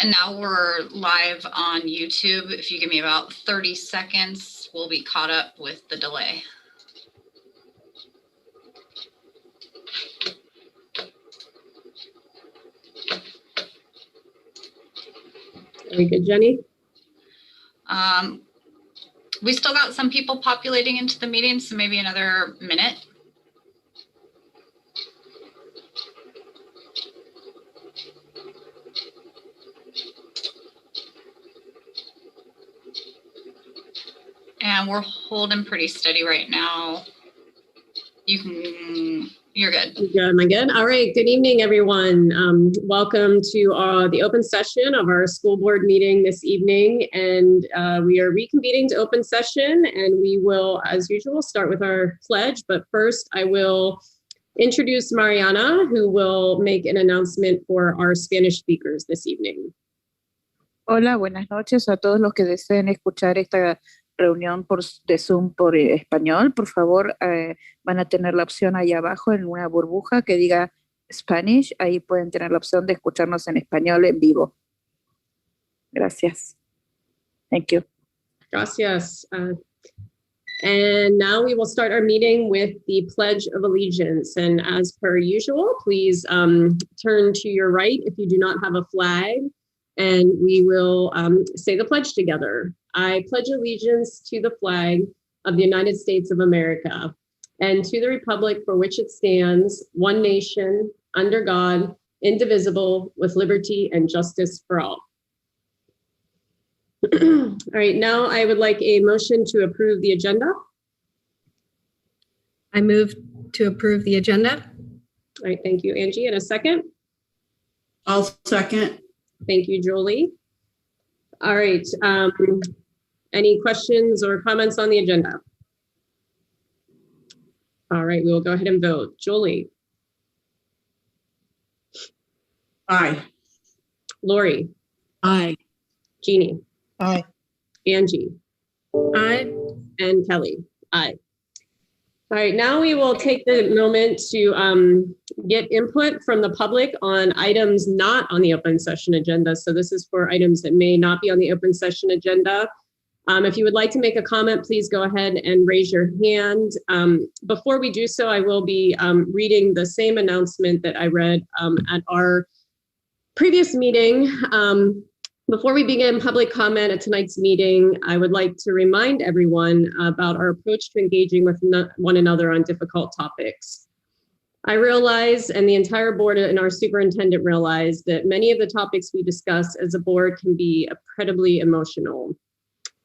And now we're live on YouTube. If you give me about 30 seconds, we'll be caught up with the delay. Very good, Jenny. We still got some people populating into the meeting, so maybe another minute. And we're holding pretty steady right now. You're good. You're good. Am I good? All right. Good evening, everyone. Welcome to the open session of our school board meeting this evening. And we are reconvening to open session, and we will, as usual, start with our pledge. But first, I will introduce Mariana, who will make an announcement for our Spanish speakers this evening. Hola, buenas noches a todos los que deseen escuchar esta reunión de Zoom por español. Por favor, van a tener la opción ahí abajo en una burbuja que diga Spanish. Ahí pueden tener la opción de escucharnos en español en vivo. Gracias. Thank you. Gracias. And now we will start our meeting with the Pledge of Allegiance. And as per usual, please turn to your right if you do not have a flag. And we will say the pledge together. I pledge allegiance to the flag of the United States of America and to the republic for which it stands, one nation, under God, indivisible, with liberty and justice for all. All right, now I would like a motion to approve the agenda. I move to approve the agenda. All right, thank you, Angie. And a second? I'll second. Thank you, Jolie. All right, any questions or comments on the agenda? All right, we will go ahead and vote. Jolie. Aye. Lori. Aye. Jeannie. Aye. Angie. Aye. And Kelly. Aye. All right, now we will take the moment to get input from the public on items not on the open session agenda. So this is for items that may not be on the open session agenda. If you would like to make a comment, please go ahead and raise your hand. Before we do so, I will be reading the same announcement that I read at our previous meeting. Before we begin public comment at tonight's meeting, I would like to remind everyone about our approach to engaging with one another on difficult topics. I realize, and the entire board and our superintendent realize, that many of the topics we discuss as a board can be incredibly emotional.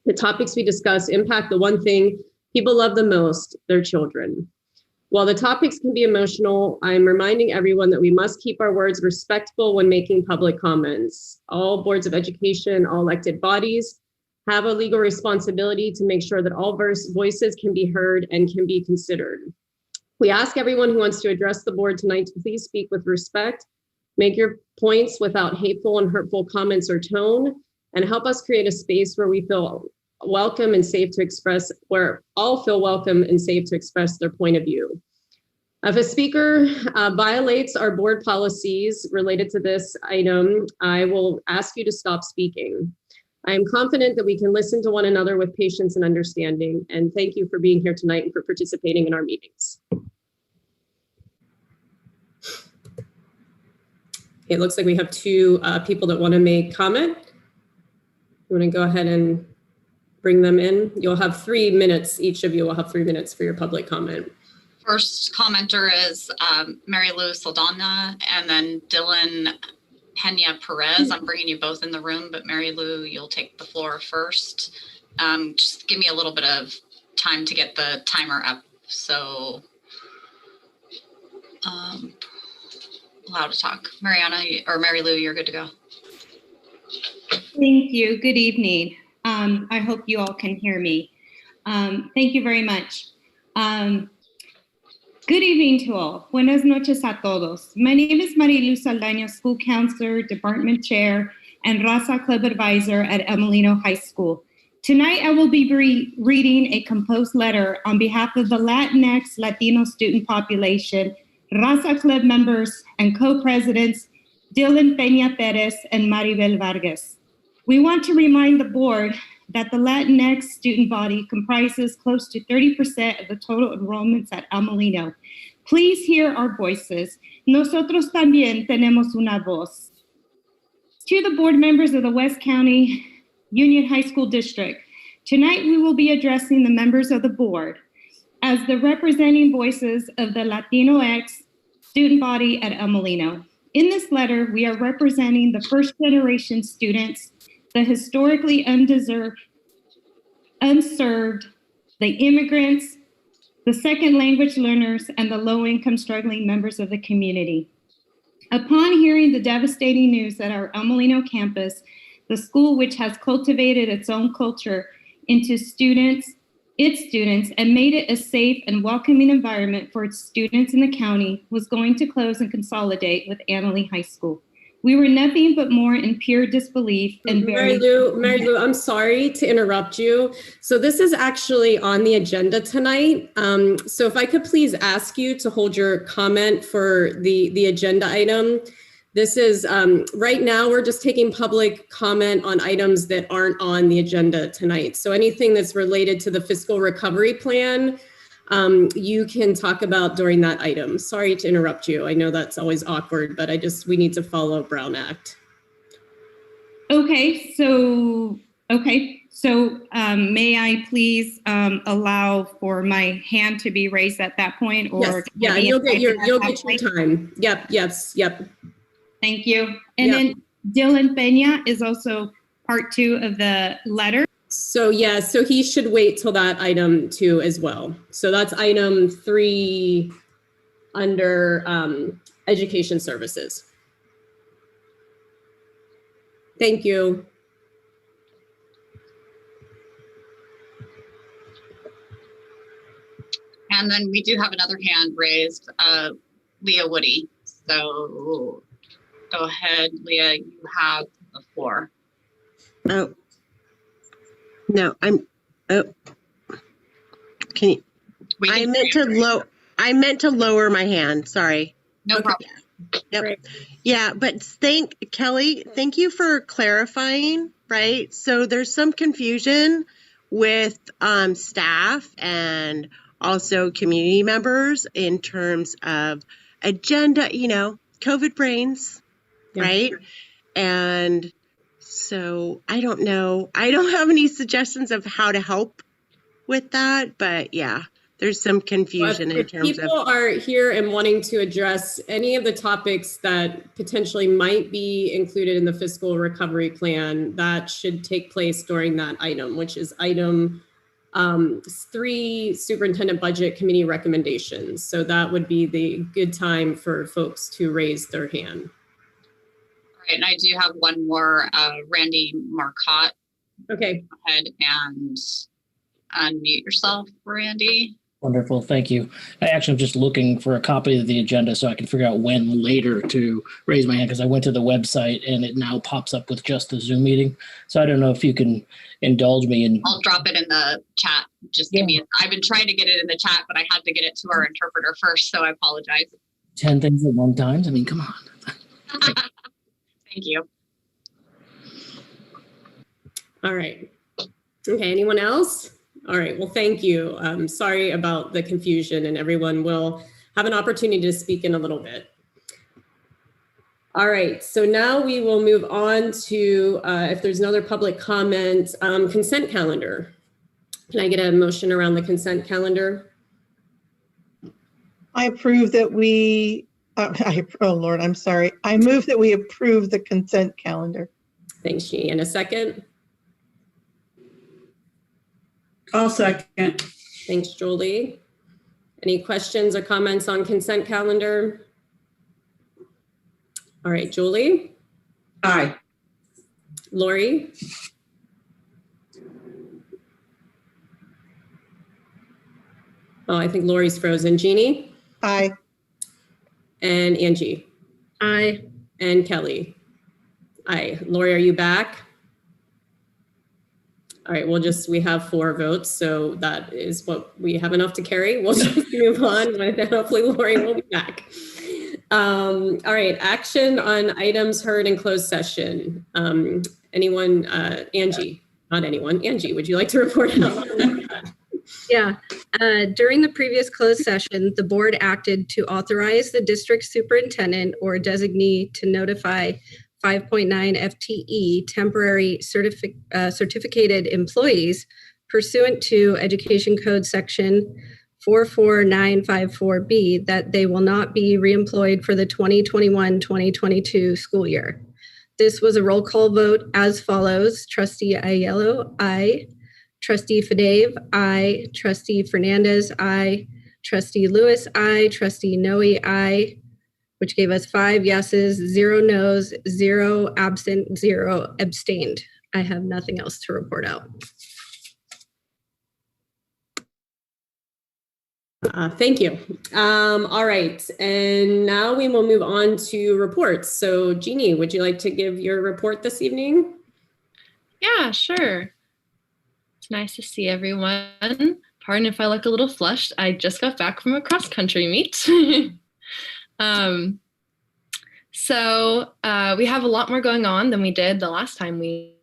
The topics we discuss impact the one thing people love the most, their children. While the topics can be emotional, I'm reminding everyone that we must keep our words respectful when making public comments. All boards of education, all elected bodies have a legal responsibility to make sure that all voices can be heard and can be considered. We ask everyone who wants to address the board tonight to please speak with respect, make your points without hateful and hurtful comments or tone, and help us create a space where we feel welcome and safe to express, where all feel welcome and safe to express their point of view. If a speaker violates our board policies related to this item, I will ask you to stop speaking. I am confident that we can listen to one another with patience and understanding, and thank you for being here tonight and for participating in our meetings. It looks like we have two people that want to make comment. You want to go ahead and bring them in? You'll have 3 minutes. Each of you will have 3 minutes for your public comment. First commenter is Mary Lou Saldana, and then Dylan Pena Perez. I'm bringing you both in the room, but Mary Lou, you'll take the floor first. Just give me a little bit of time to get the timer up. So allowed to talk. Mariana or Mary Lou, you're good to go. Thank you. Good evening. I hope you all can hear me. Thank you very much. Good evening to all. Buenas noches a todos. My name is Marilu Saldaña, school counselor, department chair, and Raza Club advisor at Emelino High School. Tonight, I will be reading a composed letter on behalf of the Latinx Latino student population, Raza Club members and co-presidents Dylan Peña Perez, and Maribel Vargas. We want to remind the board that the Latinx student body comprises close to 30% of the total enrollments at El Molino. Please hear our voices. Nosotros también tenemos una voz. To the board members of the West County Union High School District, tonight we will be addressing the members of the board as the representing voices of the Latinx student body at El Molino. In this letter, we are representing the first generation students, the historically unserved, the immigrants, the second language learners, and the low-income struggling members of the community. Upon hearing the devastating news that our El Molino campus, the school which has cultivated its own culture into its students, and made it a safe and welcoming environment for its students in the county, was going to close and consolidate with Annalee High School. We were nothing but more in pure disbelief and Mary Lou, I'm sorry to interrupt you. So this is actually on the agenda tonight. So if I could please ask you to hold your comment for the agenda item. This is, right now, we're just taking public comment on items that aren't on the agenda tonight. So anything that's related to the fiscal recovery plan, you can talk about during that item. Sorry to interrupt you. I know that's always awkward, but we need to follow Brown Act. Okay, so may I please allow for my hand to be raised at that point? Or yes, yeah, you'll get your time. Yep. Thank you. And then Dylan Peña is also part 2 of the letter. So yeah, so he should wait till that item 2 as well. So that's item 3 under education services. Thank you. And then we do have another hand raised, Leah Woody. So go ahead, Leah, you have the floor. Oh, no, can you, I meant to lower my hand. Sorry. No problem. Yep. Right. Yeah, but Kelly, thank you for clarifying, right? So there's some confusion with staff and also community members in terms of agenda, COVID brains, right? And so I don't know. I don't have any suggestions of how to help with that, but yeah, there's some confusion in terms of. People are here and wanting to address any of the topics that potentially might be included in the fiscal recovery plan, that should take place during that item, which is item 3, superintendent budget committee recommendations. So that would be the good time for folks to raise their hand. All right, and I do have one more, Randy Marcotte. Okay. Go ahead and unmute yourself, Randy. Wonderful, thank you. I actually am just looking for a copy of the agenda so I can figure out when later to raise my hand, because I went to the website and it now pops up with just the Zoom meeting. So I don't know if you can indulge me in. I'll drop it in the chat. Just give me, I've been trying to get it in the chat, but I had to get it to our interpreter first, so I apologize. 10 things at one time? I mean, come on. Thank you. All right. Okay, anyone else? All right, well, thank you. Sorry about the confusion, and everyone will have an opportunity to speak in a little bit. All right, so now we will move on to, if there's no other public comment, consent calendar. Can I get a motion around the consent calendar? I approve that we, oh Lord, I'm sorry. I move that we approve the consent calendar. Thanks, Jeannie. And a second? I'll second. Thanks, Julie. Any questions or comments on consent calendar? All right, Julie? Aye. Lori? Oh, I think Lori's frozen. Jeannie? Aye. And Angie? Aye. And Kelly? Aye. Lori, are you back? All right, we have 4 votes, so that is what we have enough to carry. We'll just move on, and hopefully Lori will be back. All right, action on items heard in closed session. Anyone, Angie, not anyone, Angie, would you like to report out? Yeah. During the previous closed session, the board acted to authorize the district superintendent or designee to notify 5.9 FTE temporary certificated employees pursuant to Education Code Section 44954B that they will not be reemployed for the 2021-2022 school year. This was a roll call vote as follows. Trustee Aiello, aye. Trustee Fadave, aye. Trustee Fernandez, aye. Trustee Lewis, aye. Trustee Noe, aye, which gave us 5 yeses, 0 noes, 0 absent, 0 abstained. I have nothing else to report out. Thank you. All right, and now we will move on to reports. So Jeannie, would you like to give your report this evening? Yeah, sure. It's nice to see everyone. Pardon if I look a little flushed. I just got back from a cross-country meet. So we have a lot more going on than we did the last time we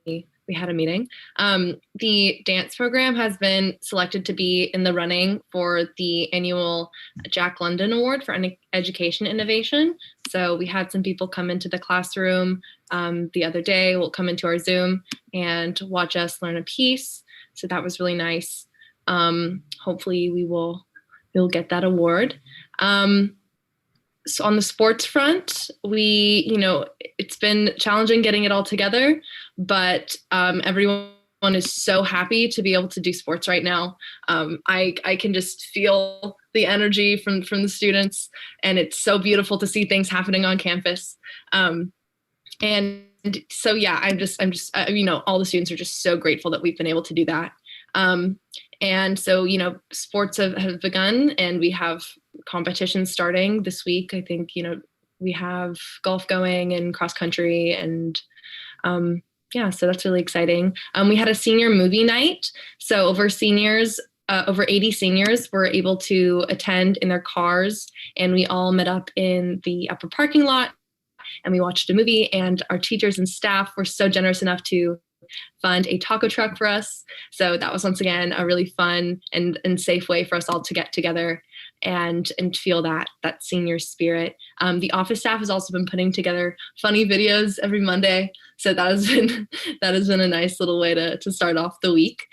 had a meeting. The dance program has been selected to be in the running for the annual Jack London Award for Education Innovation. So we had some people come into the classroom the other day, will come into our Zoom and watch us learn a piece. So that was really nice. Hopefully we'll get that award. So on the sports front, it's been challenging getting it all together, but everyone is so happy to be able to do sports right now. I can just feel the energy from the students, and it's so beautiful to see things happening on campus. And so, yeah, I'm just all the students are just so grateful that we've been able to do that. And so, sports have begun, and we have competitions starting this week. I think, we have golf going and cross country, and so that's really exciting. We had a senior movie night. So over 80 seniors were able to attend in their cars, and we all met up in the upper parking lot and we watched a movie, and our teachers and staff were so generous enough to fund a taco truck for us. So that was once again a really fun and safe way for us all to get together and feel that senior spirit. The office staff has also been putting together funny videos every Monday. So that has been a nice little way to start off the week.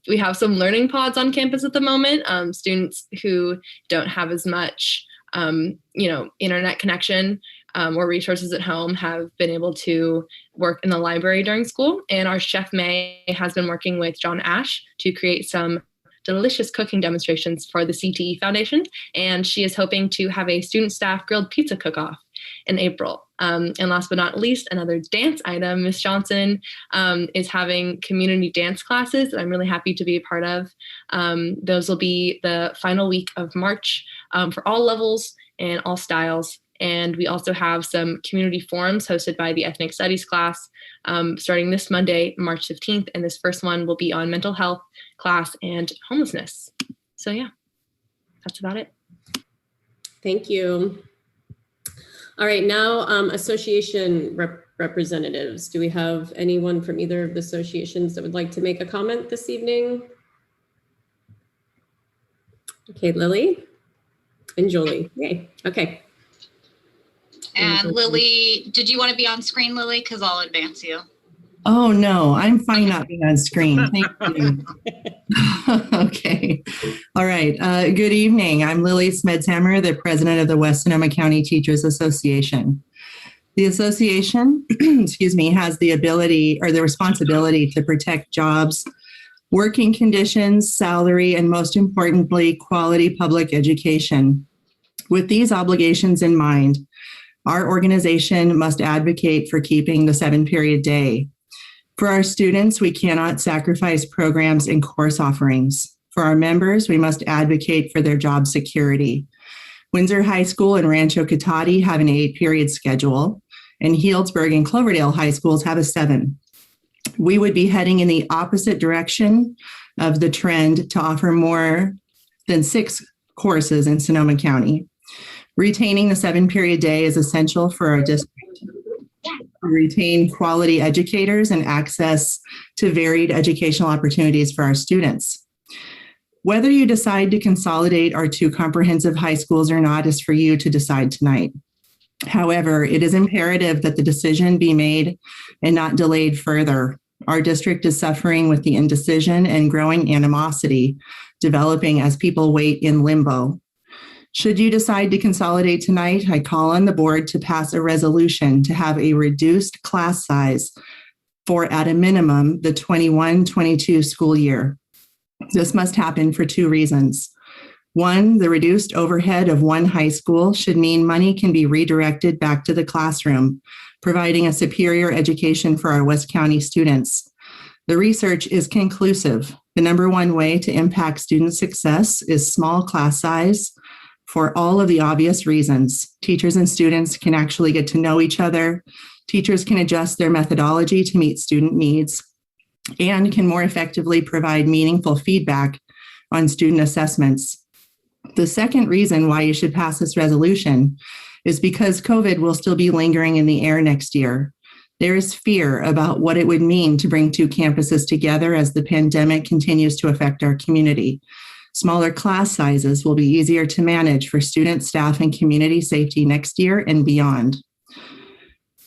We have some learning pods on campus at the moment. Students who don't have as much internet connection or resources at home have been able to work in the library during school. And our chef May has been working with John Ash to create some delicious cooking demonstrations for the CTE Foundation. And she is hoping to have a student staff grilled pizza cook-off in April. And last but not least, another dance item, Miss Johnson is having community dance classes that I'm really happy to be a part of. Those will be the final week of March for all levels and all styles. And we also have some community forums hosted by the Ethnic Studies class starting this Monday, March 15th. And this first one will be on mental health, class, and homelessness. So yeah, that's about it. Thank you. All right, now association representatives. Do we have anyone from either of the associations that would like to make a comment this evening? Okay, Lily and Julie. Yay, okay. And Lily, did you want to be on screen, Lily? Because I'll advance you. Oh, no, I'm fine not being on screen. Thank you. Okay. All right. Good evening. I'm Lily Smedshammer, the president of the West Sonoma County Teachers Association. The association, has the ability or the responsibility to protect jobs, working conditions, salary, and most importantly, quality public education. With these obligations in mind, our organization must advocate for keeping the 7-period day. For our students, we cannot sacrifice programs and course offerings. For our members, we must advocate for their job security. Windsor High School and Rancho Cotati have an 8-period schedule, and Healdsburg and Cloverdale High Schools have a 7. We would be heading in the opposite direction of the trend to offer more than 6 courses in Sonoma County. Retaining the 7-period day is essential for our district to retain quality educators and access to varied educational opportunities for our students. Whether you decide to consolidate our 2 comprehensive high schools or not is for you to decide tonight. However, it is imperative that the decision be made and not delayed further. Our district is suffering with the indecision and growing animosity developing as people wait in limbo. Should you decide to consolidate tonight, I call on the board to pass a resolution to have a reduced class size for, at a minimum, the 21-22 school year. This must happen for 2 reasons. 1, the reduced overhead of 1 high school should mean money can be redirected back to the classroom, providing a superior education for our West County students. The research is conclusive. The number 1 way to impact student success is small class size for all of the obvious reasons. Teachers and students can actually get to know each other. Teachers can adjust their methodology to meet student needs and can more effectively provide meaningful feedback on student assessments. The second reason why you should pass this resolution is because COVID will still be lingering in the air next year. There is fear about what it would mean to bring 2 campuses together as the pandemic continues to affect our community. Smaller class sizes will be easier to manage for students, staff, and community safety next year and beyond.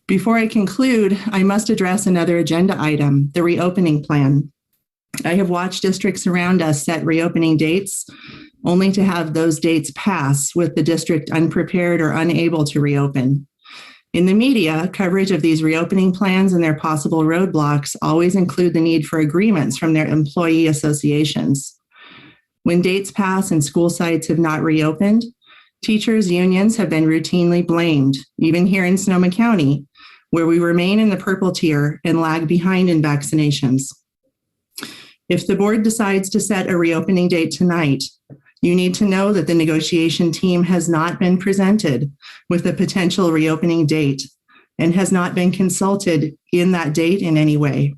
Before I conclude, I must address another agenda item, the reopening plan. I have watched districts around us set reopening dates only to have those dates pass with the district unprepared or unable to reopen. In the media, coverage of these reopening plans and their possible roadblocks always include the need for agreements from their employee associations. When dates pass and school sites have not reopened, teachers' unions have been routinely blamed, even here in Sonoma County, where we remain in the purple tier and lag behind in vaccinations. If the board decides to set a reopening date tonight, you need to know that the negotiation team has not been presented with a potential reopening date and has not been consulted in that date in any way.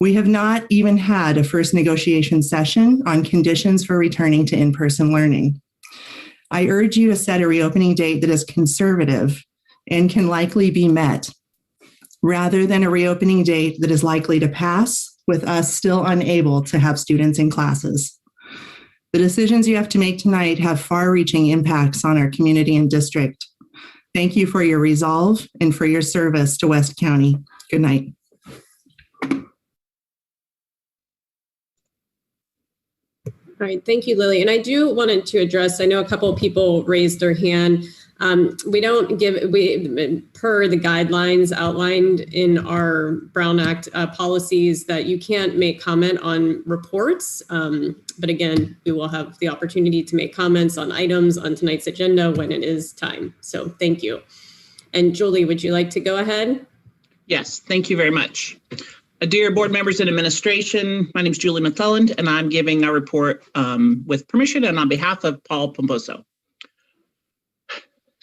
We have not even had a first negotiation session on conditions for returning to in-person learning. I urge you to set a reopening date that is conservative and can likely be met, rather than a reopening date that is likely to pass with us still unable to have students in classes. The decisions you have to make tonight have far-reaching impacts on our community and district. Thank you for your resolve and for your service to West County. Good night. All right, thank you, Lily. And I do wanted to address, I know a couple of people raised their hand. We don't give, per the guidelines outlined in our Brown Act policies, that you can't make comment on reports. But again, we will have the opportunity to make comments on items on tonight's agenda when it is time. So thank you. And Julie, would you like to go ahead? Yes, thank you very much. Dear board members and administration, my name is Julie McClelland, and I'm giving a report with permission and on behalf of Paul Pomposo.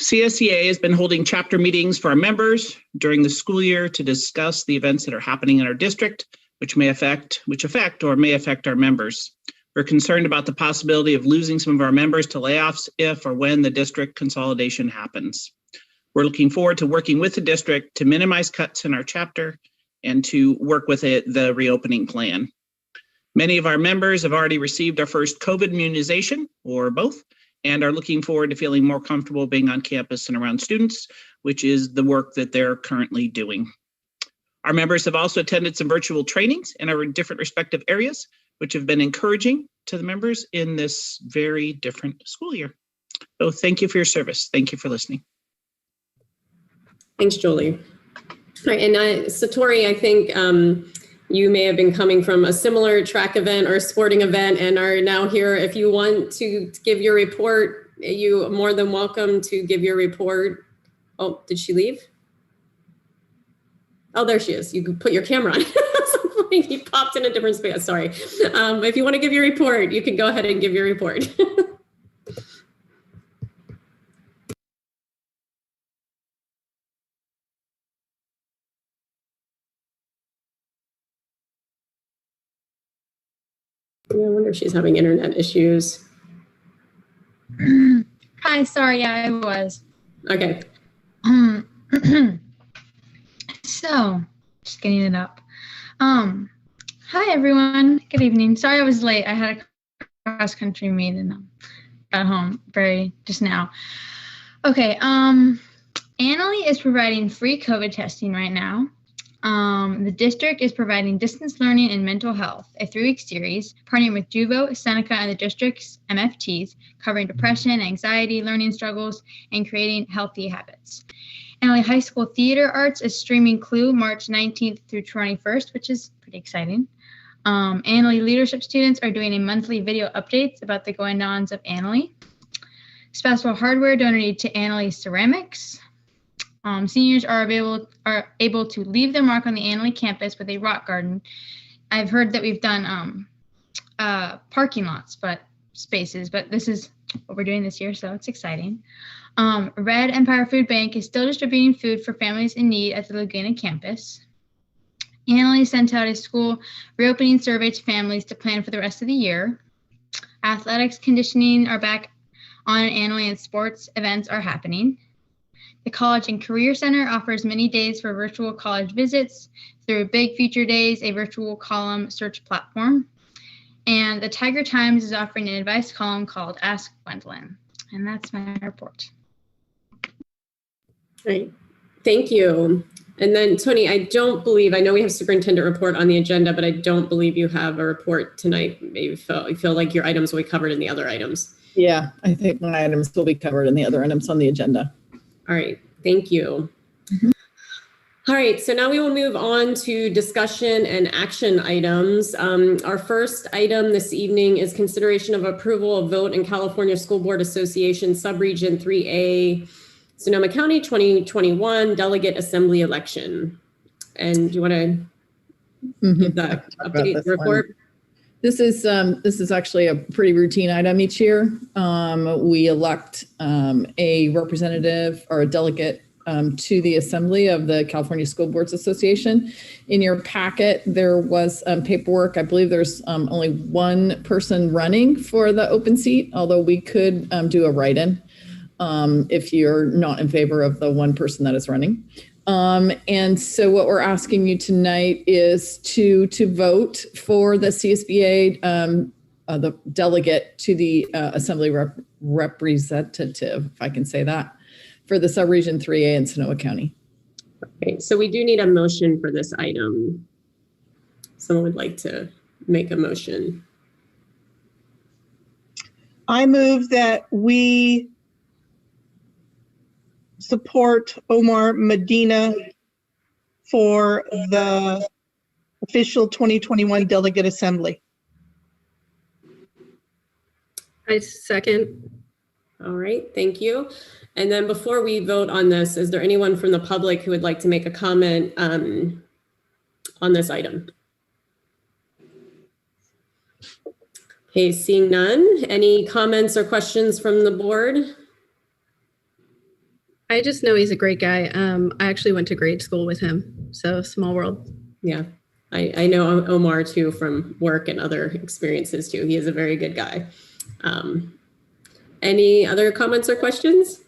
CSBA has been holding chapter meetings for our members during the school year to discuss the events that are happening in our district, which affect our members. We're concerned about the possibility of losing some of our members to layoffs if or when the district consolidation happens. We're looking forward to working with the district to minimize cuts in our chapter and to work with the reopening plan. Many of our members have already received our first COVID immunization, or both, and are looking forward to feeling more comfortable being on campus and around students, which is the work that they're currently doing. Our members have also attended some virtual trainings in our different respective areas, which have been encouraging to the members in this very different school year. So thank you for your service. Thank you for listening. Thanks, Julie. All right, and Satori, I think you may have been coming from a similar track event or sporting event and are now here. If you want to give your report, you are more than welcome to give your report. Oh, did she leave? Oh, there she is. You can put your camera on. He popped in a different space. Sorry. If you want to give your report, you can go ahead and give your report. Yeah, I wonder if she's having internet issues. Hi, sorry, yeah, I was. Okay. So, just getting it up. Hi everyone. Good evening. Sorry I was late. I had a cross-country meet and got home just now. Okay. Annalee is providing free COVID testing right now. The district is providing distance learning and mental health, a 3-week series, partnering with Juvo, Seneca, and the district's MFTs, covering depression, anxiety, learning struggles, and creating healthy habits. Annalee High School Theater Arts is streaming Clue March 19th through 21st, which is pretty exciting. Annalee leadership students are doing a monthly video updates about the goings-ons of Annalee. Special hardware donated to Annalee Ceramics. Seniors are able to leave their mark on the Annalee campus with a rock garden. I've heard that we've done parking lots, spaces, but this is what we're doing this year, so it's exciting. Red Empire Food Bank is still distributing food for families in need at the Laguna campus. Annalee sent out a school reopening survey to families to plan for the rest of the year. Athletics conditioning are back on Annalee, and sports events are happening. The College and Career Center offers many days for virtual college visits through Big Future Days, a virtual column search platform. And the Tiger Times is offering an advice column called Ask Gwendolyn. And that's my report. Great. Thank you. And then, Tony, I know we have superintendent report on the agenda, but I don't believe you have a report tonight. Maybe you feel like your items will be covered in the other items. Yeah, I think my items will be covered in the other items on the agenda. All right, thank you. Mm-hmm. All right, so now we will move on to discussion and action items. Our first item this evening is consideration of approval of vote in California School Board Association Subregion 3A, Sonoma County 2021 Delegate Assembly Election. And do you want to give that update report? This is actually a pretty routine item each year. We elect a representative or a delegate to the Assembly of the California School Boards Association. In your packet, there was paperwork. I believe there's only one person running for the open seat, although we could do a write-in if you're not in favor of the one person that is running. And so what we're asking you tonight is to vote for the CSBA, the delegate to the Assembly representative, if I can say that, for the subregion 3A in Sonoma County. Okay, so we do need a motion for this item. Someone would like to make a motion. I move that we support Omar Medina for the official 2021 Delegate Assembly. I second. All right, thank you. And then before we vote on this, is there anyone from the public who would like to make a comment on this item? Okay, seeing none. Any comments or questions from the board? I just know he's a great guy. I actually went to grade school with him, so small world. Yeah, I know Omar too from work and other experiences too. He is a very good guy. Any other comments or questions?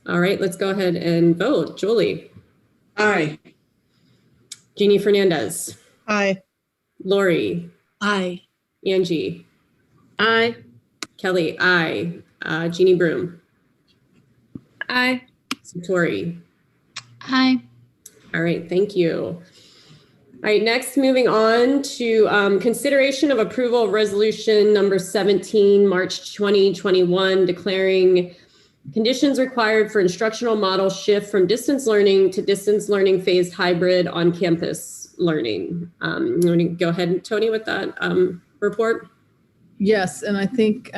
All right, let's go ahead and vote. Julie. Aye. Jeannie Fernandez. Aye. Lori. Aye. Angie. Aye. Kelly. Aye. Jeannie Broom. Aye. Satori. Hi. All right, thank you. All right, next, moving on to consideration of approval of resolution number 17, March 2021, declaring conditions required for instructional model shift from distance learning to distance learning phased hybrid on campus learning. You want to go ahead, Tony, with that report? Yes, and I think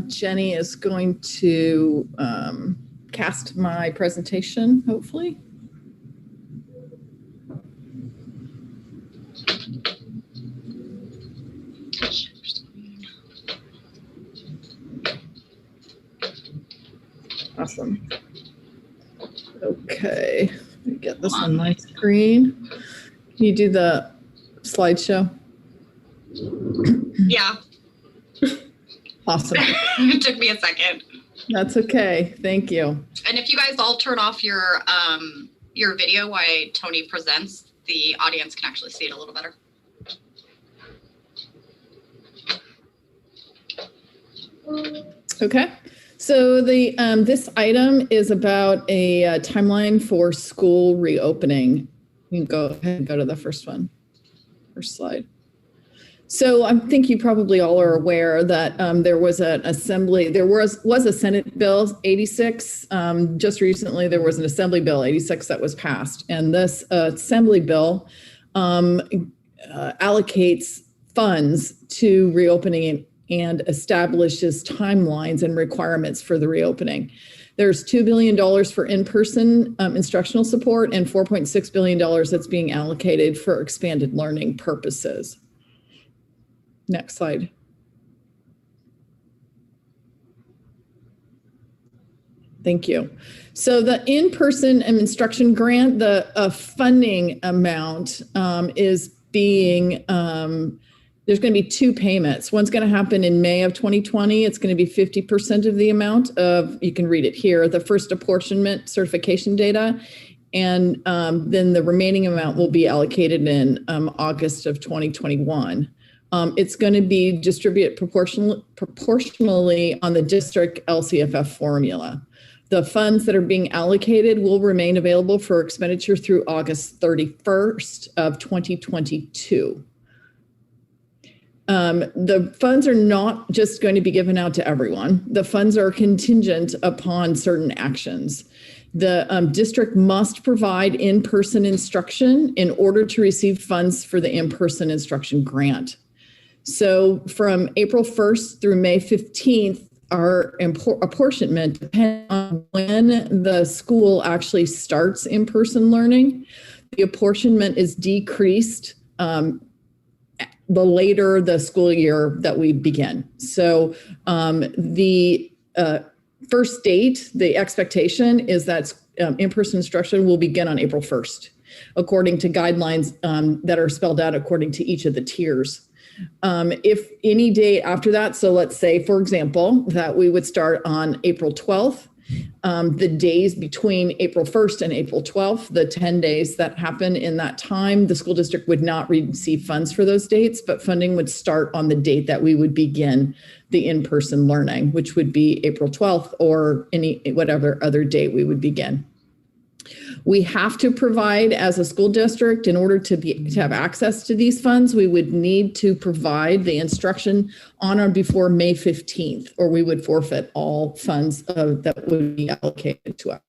Jenny is going to cast my presentation, hopefully. Awesome. Okay, let me get this on my screen. Can you do the slideshow? Yeah. Awesome. It took me a second. That's okay. Thank you. And if you guys all turn off your video while Tony presents, the audience can actually see it a little better. Okay. So the this item is about a timeline for school reopening. You can go ahead and go to the first one, first slide. So I think you probably all are aware that there was an assembly, there was a Senate bill 86. Just recently, there was an Assembly Bill 86 that was passed. And this Assembly bill allocates funds to reopening and establishes timelines and requirements for the reopening. There's $2 billion for in-person instructional support and $4.6 billion that's being allocated for expanded learning purposes. Next slide. Thank you. So the in-person instruction grant, the funding amount is being, there's going to be two payments. One's going to happen in May of 2020. It's going to be 50% of the amount of, you can read it here, the first apportionment certification data. And then the remaining amount will be allocated in August of 2021. It's going to be distributed proportionally on the district LCFF formula. The funds that are being allocated will remain available for expenditure through August 31st of 2022. The funds are not just going to be given out to everyone. The funds are contingent upon certain actions. The district must provide in-person instruction in order to receive funds for the in-person instruction grant. So from April 1st through May 15th, our apportionment depends on when the school actually starts in-person learning. The apportionment is decreased the later the school year that we begin. So the first date, the expectation is that in-person instruction will begin on April 1st, according to guidelines that are spelled out according to each of the tiers. If any day after that, so let's say, for example, that we would start on April 12th, the days between April 1st and April 12th, the 10 days that happen in that time, the school district would not receive funds for those dates, but funding would start on the date that we would begin the in-person learning, which would be April 12th or whatever other date we would begin. We have to provide, as a school district, in order to have access to these funds, we would need to provide the instruction on or before May 15th, or we would forfeit all funds that would be allocated to us.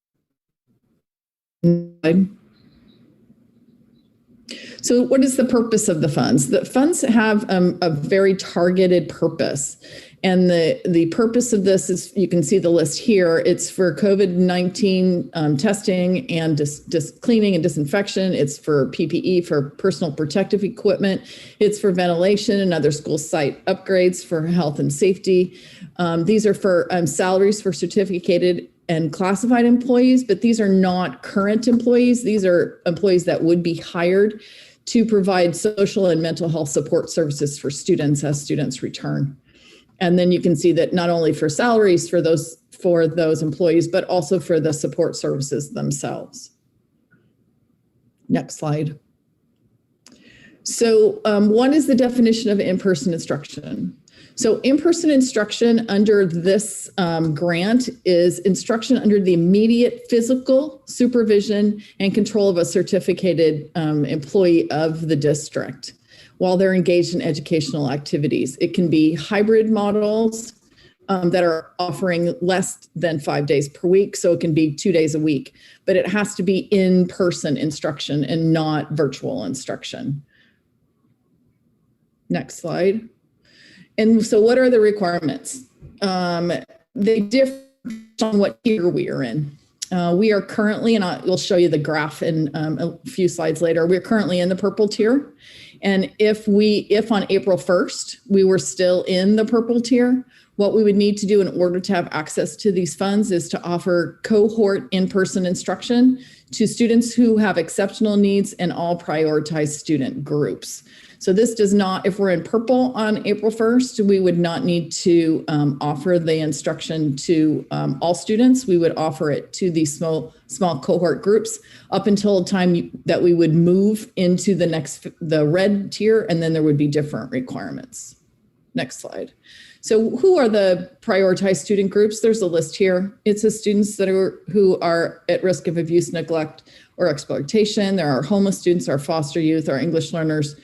So what is the purpose of the funds? The funds have a very targeted purpose. And the purpose of this is, you can see the list here, it's for COVID-19 testing and cleaning and disinfection. It's for PPE, for personal protective equipment. It's for ventilation and other school site upgrades for health and safety. These are for salaries for certificated and classified employees, but these are not current employees. These are employees that would be hired to provide social and mental health support services for students as students return. And then you can see that not only for salaries for those employees, but also for the support services themselves. Next slide. So what is the definition of in-person instruction? So in-person instruction under this grant is instruction under the immediate physical supervision and control of a certificated employee of the district while they're engaged in educational activities. It can be hybrid models that are offering less than 5 days per week. So it can be 2 days a week, but it has to be in-person instruction and not virtual instruction. Next slide. And so what are the requirements? They differ on what tier we are in. We are currently, and we'll show you the graph in a few slides later, we're currently in the purple tier. And if on April 1st, we were still in the purple tier, what we would need to do in order to have access to these funds is to offer cohort in-person instruction to students who have exceptional needs and all prioritized student groups. So this does not, if we're in purple on April 1st, we would not need to offer the instruction to all students. We would offer it to the small cohort groups up until the time that we would move into the red tier, and then there would be different requirements. Next slide. So who are the prioritized student groups? There's a list here. It's the students who are at risk of abuse, neglect, or exploitation. There are homeless students, our foster youth, our English learners,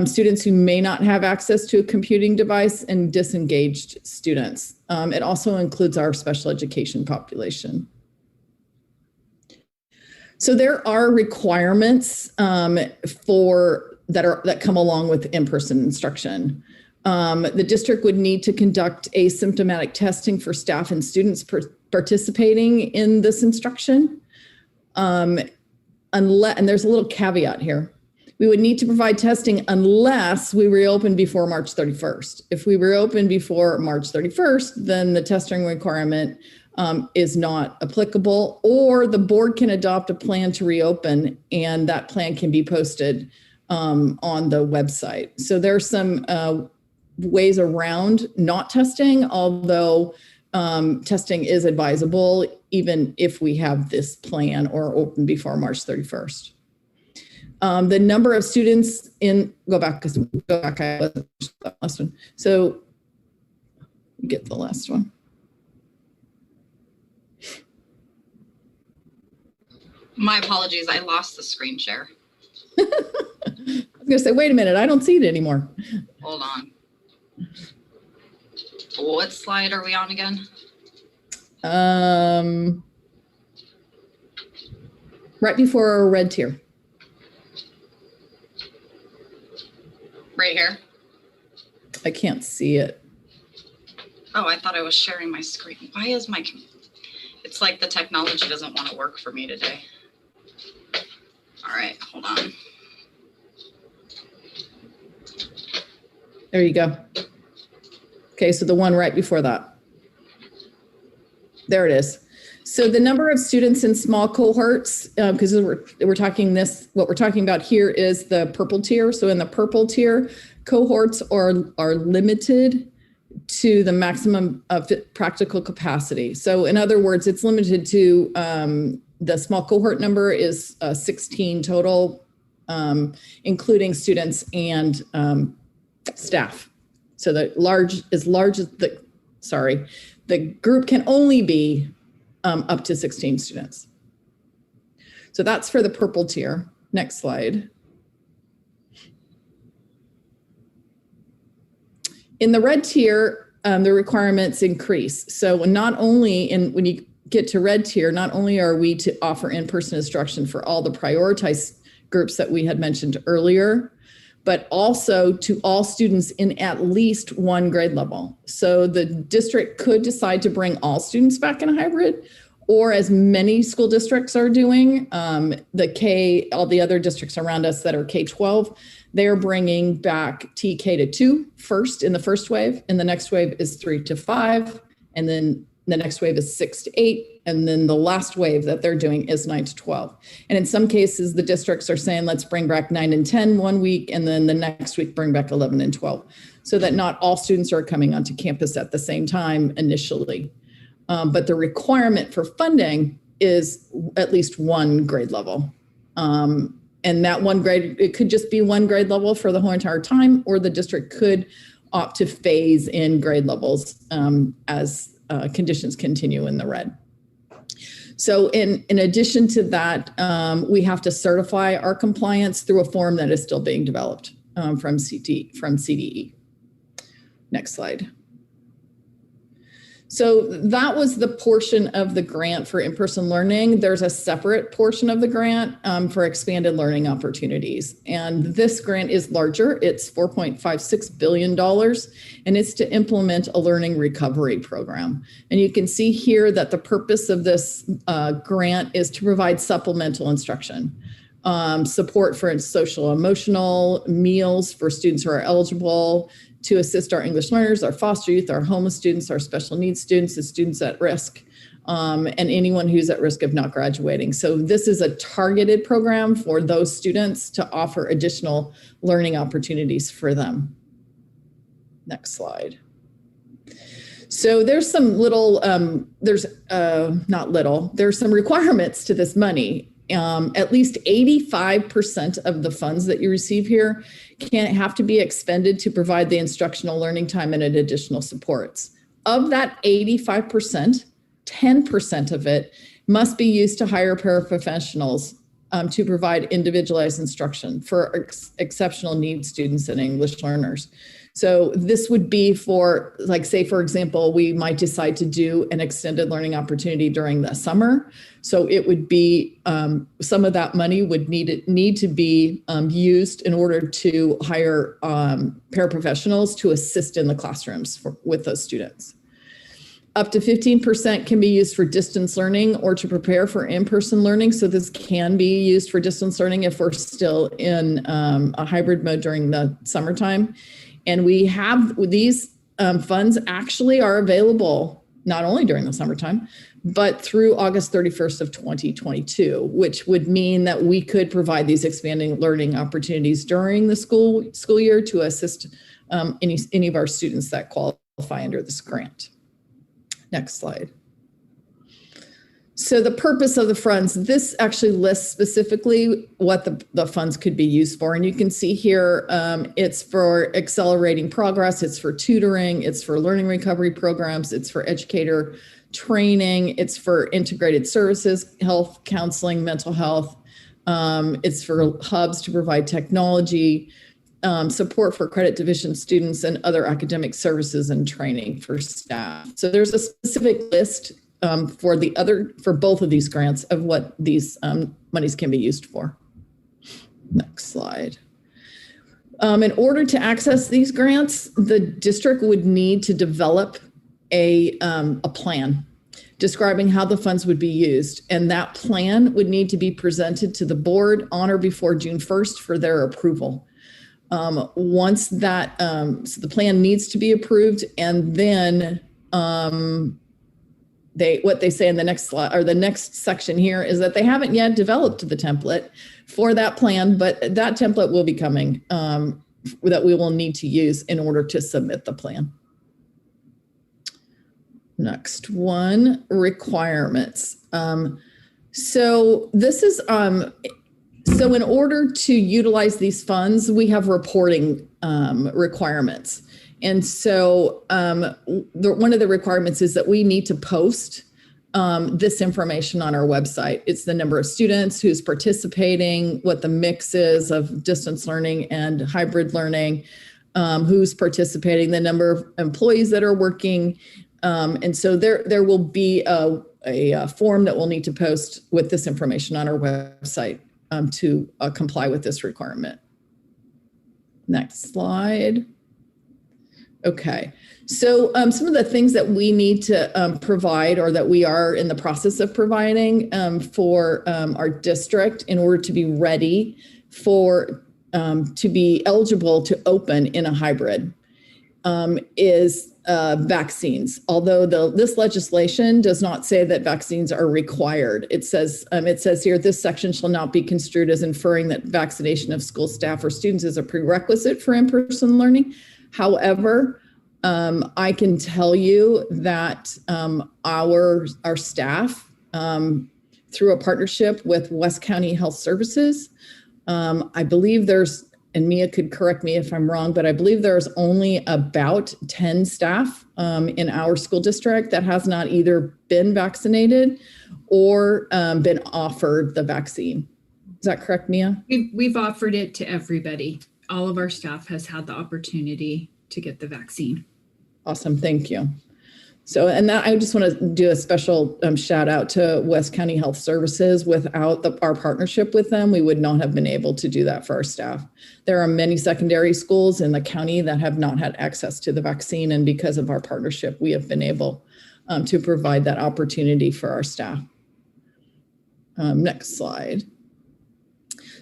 students who may not have access to a computing device, and disengaged students. It also includes our special education population. So there are requirements that come along with in-person instruction. The district would need to conduct asymptomatic testing for staff and students participating in this instruction. And there's a little caveat here. We would need to provide testing unless we reopen before March 31st. If we reopen before March 31st, then the testing requirement is not applicable, or the board can adopt a plan to reopen, and that plan can be posted on the website. So there's some ways around not testing, although testing is advisable even if we have this plan or open before March 31st. The number of students go back, I wasn't the last one. So get the last one. My apologies, I lost the screen share. I was gonna say, wait a minute, I don't see it anymore. Hold on. What slide are we on again? Right before our red tier. Right here? I can't see it. Oh, I thought I was sharing my screen. Why is it's like the technology doesn't want to work for me today. All right, hold on. There you go. Okay, so the one right before that. There it is. So the number of students in small cohorts, because we're talking what we're talking about here is the purple tier. So in the purple tier, cohorts are limited to the maximum of practical capacity. So in other words, it's limited to the small cohort number is 16 total, including students and staff. So the group can only be up to 16 students. So that's for the purple tier. Next slide. In the red tier, the requirements increase. So not only when you get to red tier, not only are we to offer in-person instruction for all the prioritized groups that we had mentioned earlier, but also to all students in at least one grade level. So the district could decide to bring all students back in a hybrid, or as many school districts are doing, all the other districts around us that are K-12, they're bringing back TK to 2 first in the first wave, and the next wave is 3 to 5, and then the next wave is 6 to 8, and then the last wave that they're doing is 9 to 12. And in some cases, the districts are saying, let's bring back 9 and 10 one week, and then the next week bring back 11 and 12, so that not all students are coming onto campus at the same time initially. But the requirement for funding is at least one grade level. And that one grade, it could just be one grade level for the whole entire time, or the district could opt to phase in grade levels as conditions continue in the red. So in addition to that, we have to certify our compliance through a form that is still being developed from CDE. Next slide. So that was the portion of the grant for in-person learning. There's a separate portion of the grant for expanded learning opportunities. And this grant is larger. It's $4.56 billion, and it's to implement a learning recovery program. And you can see here that the purpose of this grant is to provide supplemental instruction, support for social emotional meals for students who are eligible, to assist our English learners, our foster youth, our homeless students, our special needs students, the students at risk, and anyone who's at risk of not graduating. So this is a targeted program for those students to offer additional learning opportunities for them. Next slide. So there's some little, there's some requirements to this money. At least 85% of the funds that you receive here have to be expended to provide the instructional learning time and additional supports. Of that 85%, 10% of it must be used to hire paraprofessionals to provide individualized instruction for exceptional needs students and English learners. So this would be for, like, say, for example, we might decide to do an extended learning opportunity during the summer. So it would be, some of that money would need to be used in order to hire paraprofessionals to assist in the classrooms with those students. Up to 15% can be used for distance learning or to prepare for in-person learning. So this can be used for distance learning if we're still in a hybrid mode during the summertime. And we have these funds actually are available not only during the summertime, but through August 31st of 2022, which would mean that we could provide these expanding learning opportunities during the school year to assist any of our students that qualify under this grant. Next slide. So the purpose of the funds, this actually lists specifically what the funds could be used for. And you can see here, it's for accelerating progress, it's for tutoring, it's for learning recovery programs, it's for educator training, it's for integrated services, health, counseling, mental health. It's for hubs to provide technology, support for credit division students, and other academic services and training for staff. So there's a specific list for both of these grants of what these monies can be used for. Next slide. In order to access these grants, the district would need to develop a plan describing how the funds would be used. And that plan would need to be presented to the board on or before June 1st for their approval. Once that, so the plan needs to be approved, and then what they say in the next slide, or the next section here, is that they haven't yet developed the template for that plan, but that template will be coming that we will need to use in order to submit the plan. Next one, requirements. So this is, so in order to utilize these funds, we have reporting requirements. And so one of the requirements is that we need to post this information on our website. It's the number of students, who's participating, what the mix is of distance learning and hybrid learning, who's participating, the number of employees that are working. And so there will be a form that we'll need to post with this information on our website to comply with this requirement. Next slide. Okay, so some of the things that we need to provide, or that we are in the process of providing for our district in order to be ready for, to be eligible to open in a hybrid, is vaccines. Although this legislation does not say that vaccines are required. It says here, this section shall not be construed as inferring that vaccination of school staff or students is a prerequisite for in-person learning. However, I can tell you that our staff, through a partnership with West County Health Services, I believe there's, and Mia could correct me if I'm wrong, but I believe there's only about 10 staff in our school district that has not either been vaccinated or been offered the vaccine. Is that correct, Mia? We've offered it to everybody. All of our staff has had the opportunity to get the vaccine. Awesome, thank you. So, and that, I just want to do a special shout out to West County Health Services. Without our partnership with them, we would not have been able to do that for our staff. There are many secondary schools in the county that have not had access to the vaccine, and because of our partnership, we have been able to provide that opportunity for our staff. Next slide.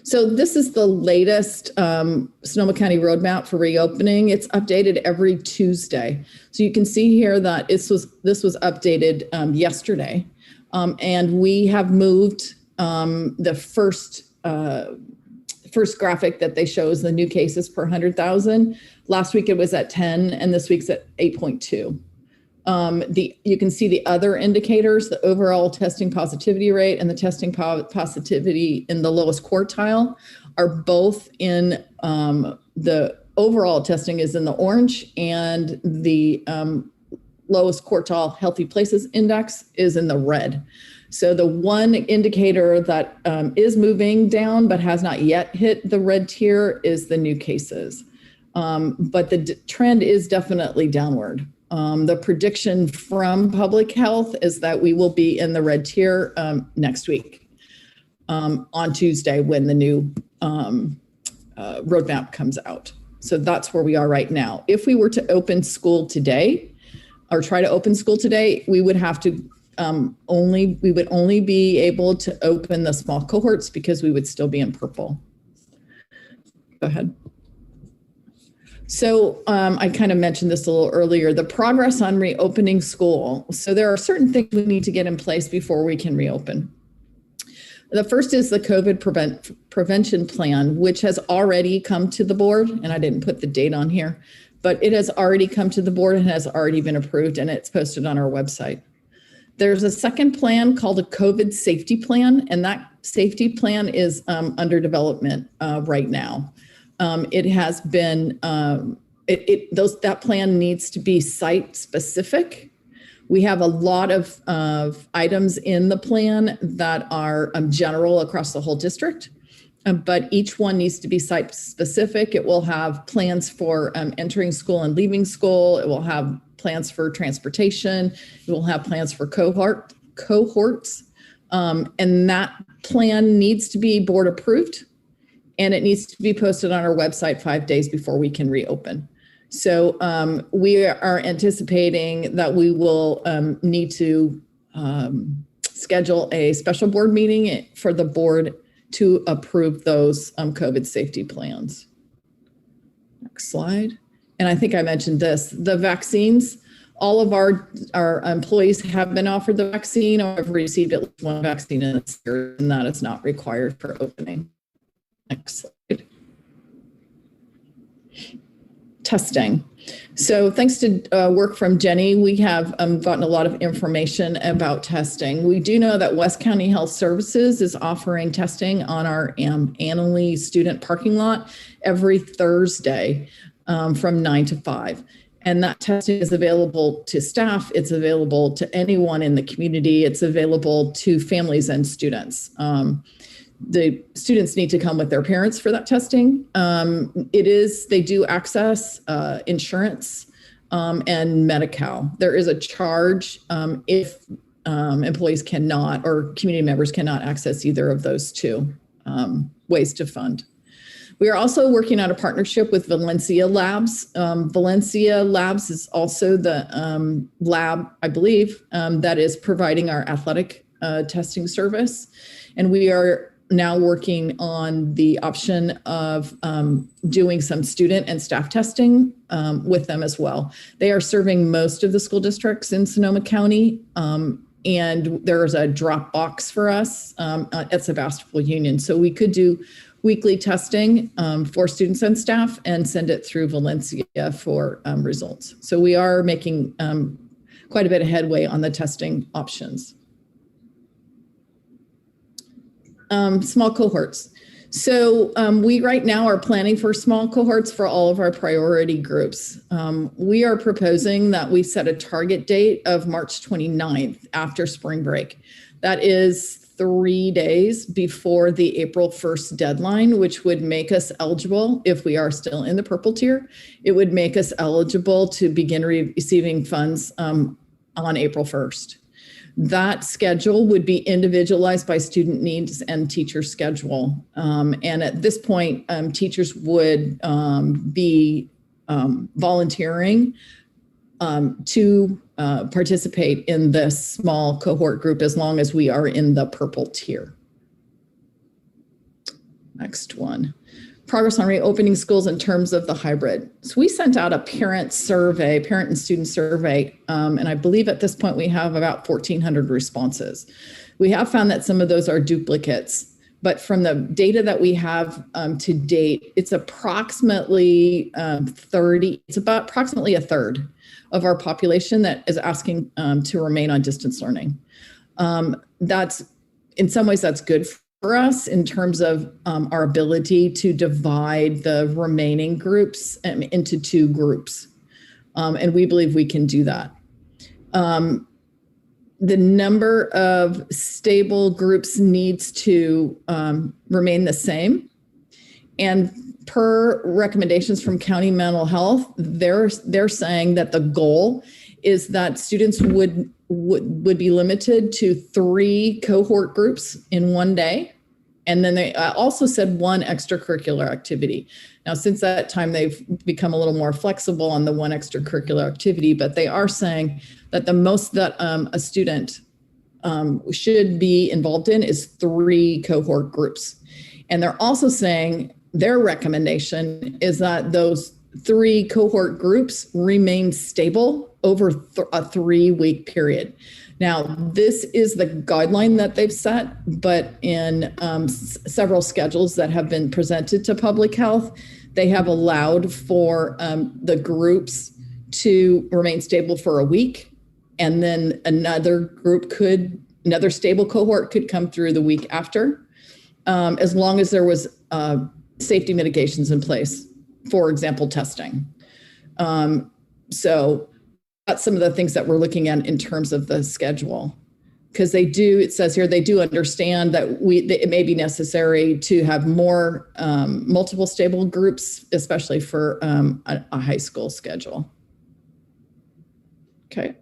So this is the latest Sonoma County roadmap for reopening. It's updated every Tuesday. So you can see here that this was updated yesterday. And we have moved the first graphic that they show is the new cases per 100,000. Last week it was at 10 and this week's at 8.2. You can see the other indicators, the overall testing positivity rate and the testing positivity in the lowest quartile are both in the overall testing is in the orange, and the lowest quartile healthy places index is in the red. So the one indicator that is moving down but has not yet hit the red tier is the new cases. But the trend is definitely downward. The prediction from public health is that we will be in the red tier next week on Tuesday when the new roadmap comes out. So that's where we are right now. If we were to open school today or try to open school today, we would have to only be able to open the small cohorts because we would still be in purple. Go ahead. So I kind of mentioned this a little earlier, the progress on reopening school. So there are certain things we need to get in place before we can reopen. The first is the COVID prevention plan, which has already come to the board, and I didn't put the date on here, but it has already come to the board and has already been approved, and it's posted on our website. There's a second plan called a COVID safety plan, and that safety plan is under development right now. It has been, that plan needs to be site specific. We have a lot of items in the plan that are general across the whole district, but each one needs to be site specific. It will have plans for entering school and leaving school. It will have plans for transportation. It will have plans for cohorts. And that plan needs to be board approved. And it needs to be posted on our website 5 days before we can reopen. So we are anticipating that we will need to schedule a special board meeting for the board to approve those COVID safety plans. Next slide. And I think I mentioned this, the vaccines, all of our employees have been offered the vaccine or have received at least one vaccine in this year, and that is not required for opening. Next slide. Testing. So thanks to work from Jenny, we have gotten a lot of information about testing. We do know that West County Health Services is offering testing on our Annalee student parking lot every Thursday from 9 to 5. And that testing is available to staff. It's available to anyone in the community. It's available to families and students. The students need to come with their parents for that testing. They do access insurance and Medi-Cal. There is a charge if employees cannot or community members cannot access either of those two ways to fund. We are also working on a partnership with Valencia Labs. Valencia Labs is also the lab, I believe, that is providing our athletic testing service. And we are now working on the option of doing some student and staff testing with them as well. They are serving most of the school districts in Sonoma County, and there's a drop box for us at Sebastopol Union. So we could do weekly testing for students and staff and send it through Valencia for results. So we are making quite a bit of headway on the testing options. Small cohorts. So we right now are planning for small cohorts for all of our priority groups. We are proposing that we set a target date of March 29th after spring break. That is 3 days before the April 1st deadline, which would make us eligible, if we are still in the purple tier, it would make us eligible to begin receiving funds on April 1st. That schedule would be individualized by student needs and teacher schedule. And at this point, teachers would be volunteering to participate in this small cohort group as long as we are in the purple tier. Next one. Progress on reopening schools in terms of the hybrid. So we sent out a parent and student survey, and I believe at this point we have about 1,400 responses. We have found that some of those are duplicates, but from the data that we have to date, it's approximately approximately a third of our population that is asking to remain on distance learning. That's, in some ways, that's good for us in terms of our ability to divide the remaining groups into 2 groups. And we believe we can do that. The number of stable groups needs to remain the same. And per recommendations from county mental health, they're saying that the goal is that students would be limited to 3 cohort groups in one day. And then they also said 1 extracurricular activity. Now, since that time, they've become a little more flexible on the 1 extracurricular activity, but they are saying that the most that a student should be involved in is 3 cohort groups. And they're also saying their recommendation is that those 3 cohort groups remain stable over a 3-week period. Now, this is the guideline that they've set, but in several schedules that have been presented to public health, they have allowed for the groups to remain stable for a week, and then another stable cohort could come through the week after, as long as there was safety mitigations in place, for example, testing. So that's some of the things that we're looking at in terms of the schedule, because it says here, they do understand that it may be necessary to have more multiple stable groups, especially for a high school schedule. Okay.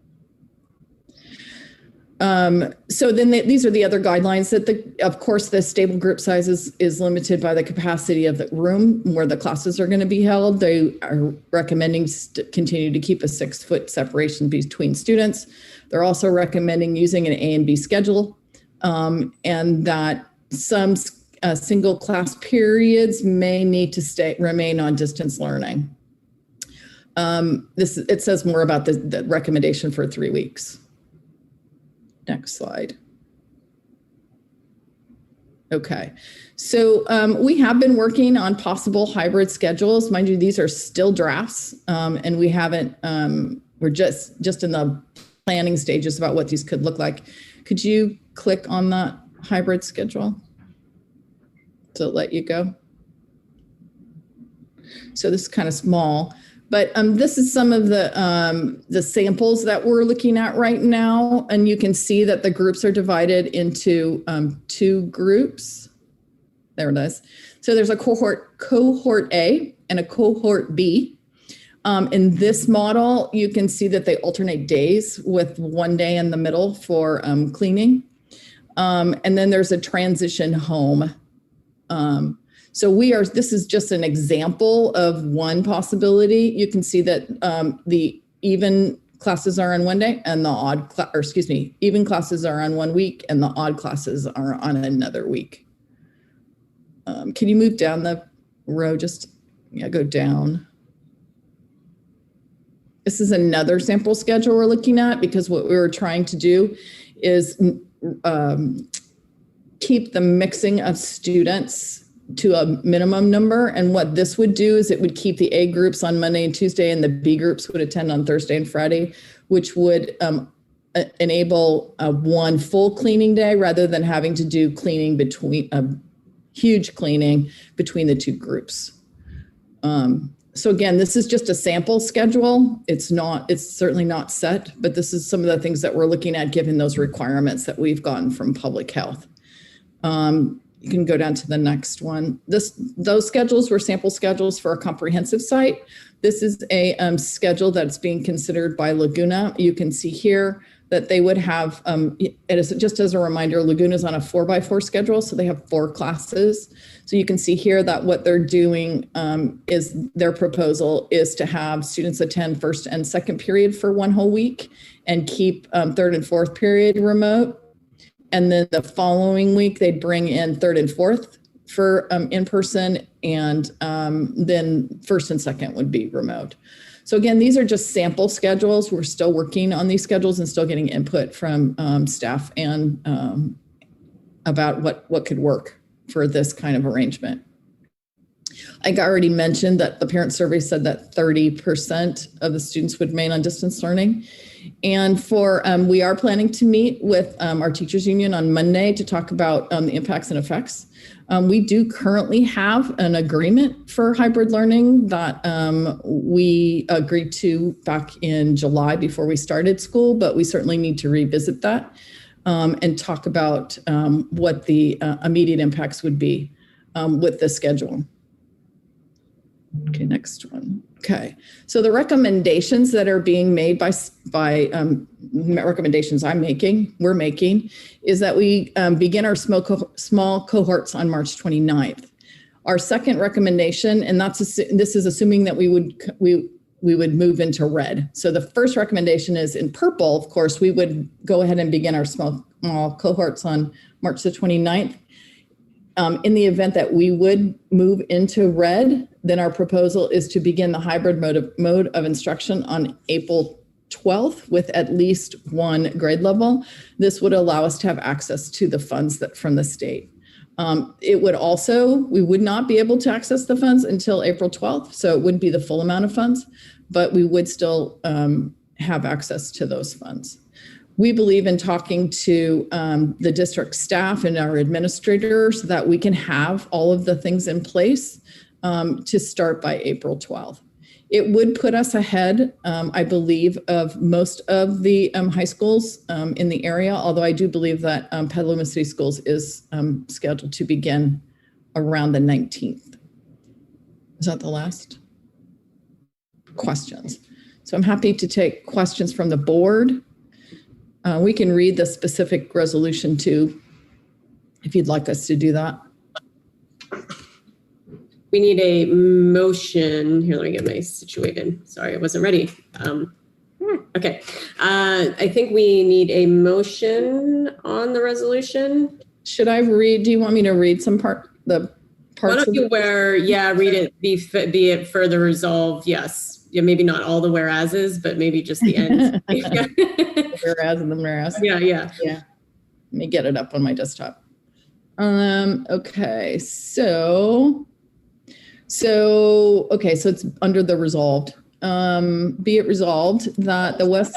So then these are the other guidelines that of course, the stable group size is limited by the capacity of the room where the classes are going to be held. They are recommending continue to keep a 6-foot separation between students. They're also recommending using an A and B schedule, and that some single class periods may need to remain on distance learning. It says more about the recommendation for 3 weeks. Next slide. Okay, so we have been working on possible hybrid schedules. Mind you, these are still drafts, and we haven't, we're just in the planning stages about what these could look like. Could you click on that hybrid schedule to let you go? So this is kind of small. But this is some of the samples that we're looking at right now. And you can see that the groups are divided into 2 groups. There it is. So there's a cohort A and a cohort B. In this model, you can see that they alternate days with 1 day in the middle for cleaning. And then there's a transition home. So this is just an example of one possibility. You can see that the even classes are on 1 day and the even classes are on 1 week and the odd classes are on another week. Can you move down the row? Go down. This is another sample schedule we're looking at, because what we were trying to do is keep the mixing of students to a minimum number. And what this would do is it would keep the A groups on Monday and Tuesday, and the B groups would attend on Thursday and Friday, which would enable 1 full cleaning day rather than having to do cleaning between huge cleaning between the 2 groups. So again, this is just a sample schedule. It's certainly not set, but this is some of the things that we're looking at given those requirements that we've gotten from public health. You can go down to the next one. Those schedules were sample schedules for a comprehensive site. This is a schedule that's being considered by Laguna. You can see here that they would have, just as a reminder, Laguna's on a 4x4 schedule, so they have 4 classes. So you can see here that what they're doing is their proposal is to have students attend first and second period for 1 whole week and keep third and fourth period remote. And then the following week, they'd bring in third and fourth for in-person, and then first and second would be remote. So again, these are just sample schedules. We're still working on these schedules and still getting input from staff and about what could work for this kind of arrangement. I already mentioned that the parent survey said that 30% of the students would remain on distance learning. And for we are planning to meet with our teachers union on Monday to talk about the impacts and effects. We do currently have an agreement for hybrid learning that we agreed to back in July before we started school, but we certainly need to revisit that and talk about what the immediate impacts would be with the schedule. Okay, next one. Okay, so the recommendations that are being made by recommendations we're making, is that we begin our small cohorts on March 29th. Our second recommendation, and this is assuming that we would move into red. So the first recommendation is in purple. Of course, we would go ahead and begin our small cohorts on March the 29th. In the event that we would move into red, then our proposal is to begin the hybrid mode of instruction on April 12th with at least one grade level. This would allow us to have access to the funds from the state. It would also, we would not be able to access the funds until April 12th, so it wouldn't be the full amount of funds, but we would still have access to those funds. We believe in talking to the district staff and our administrators that we can have all of the things in place to start by April 12th. It would put us ahead, I believe, of most of the high schools in the area, although I do believe that Petaluma City Schools is scheduled to begin around the 19th. Is that the last? Questions. So I'm happy to take questions from the board. We can read the specific resolution too, if you'd like us to do that. We need a motion. Here, let me get my situated. Sorry, I wasn't ready. Okay. I think we need a motion on the resolution. Should I read? Do you want me to read some parts? Why don't you read it, be it further resolved, yes. Yeah, maybe not all the whereases, but maybe just the end. Whereas and the whereas. Yeah. Let me get it up on my desktop. Okay, so it's under the resolved. Be it resolved that the West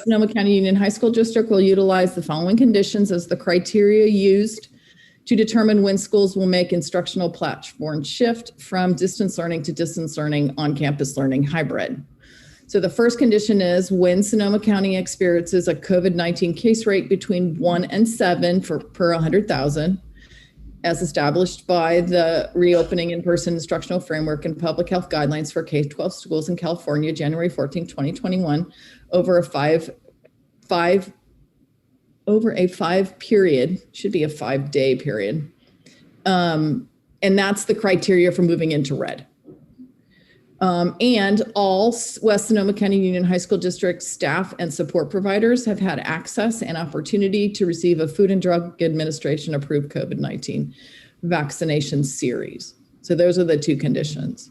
Sonoma County Union High School District will utilize the following conditions as the criteria used to determine when schools will make instructional platform shift from distance learning to distance learning on-campus learning hybrid. So the first condition is when Sonoma County experiences a COVID-19 case rate between 1 and 7 per 100,000, as established by the reopening in-person instructional framework and public health guidelines for K-12 schools in California, January 14, 2021, over a five period, should be a 5-day period. And that's the criteria for moving into red. And all West Sonoma County Union High School District staff and support providers have had access and opportunity to receive a Food and Drug Administration approved COVID-19 vaccination series. So those are the two conditions.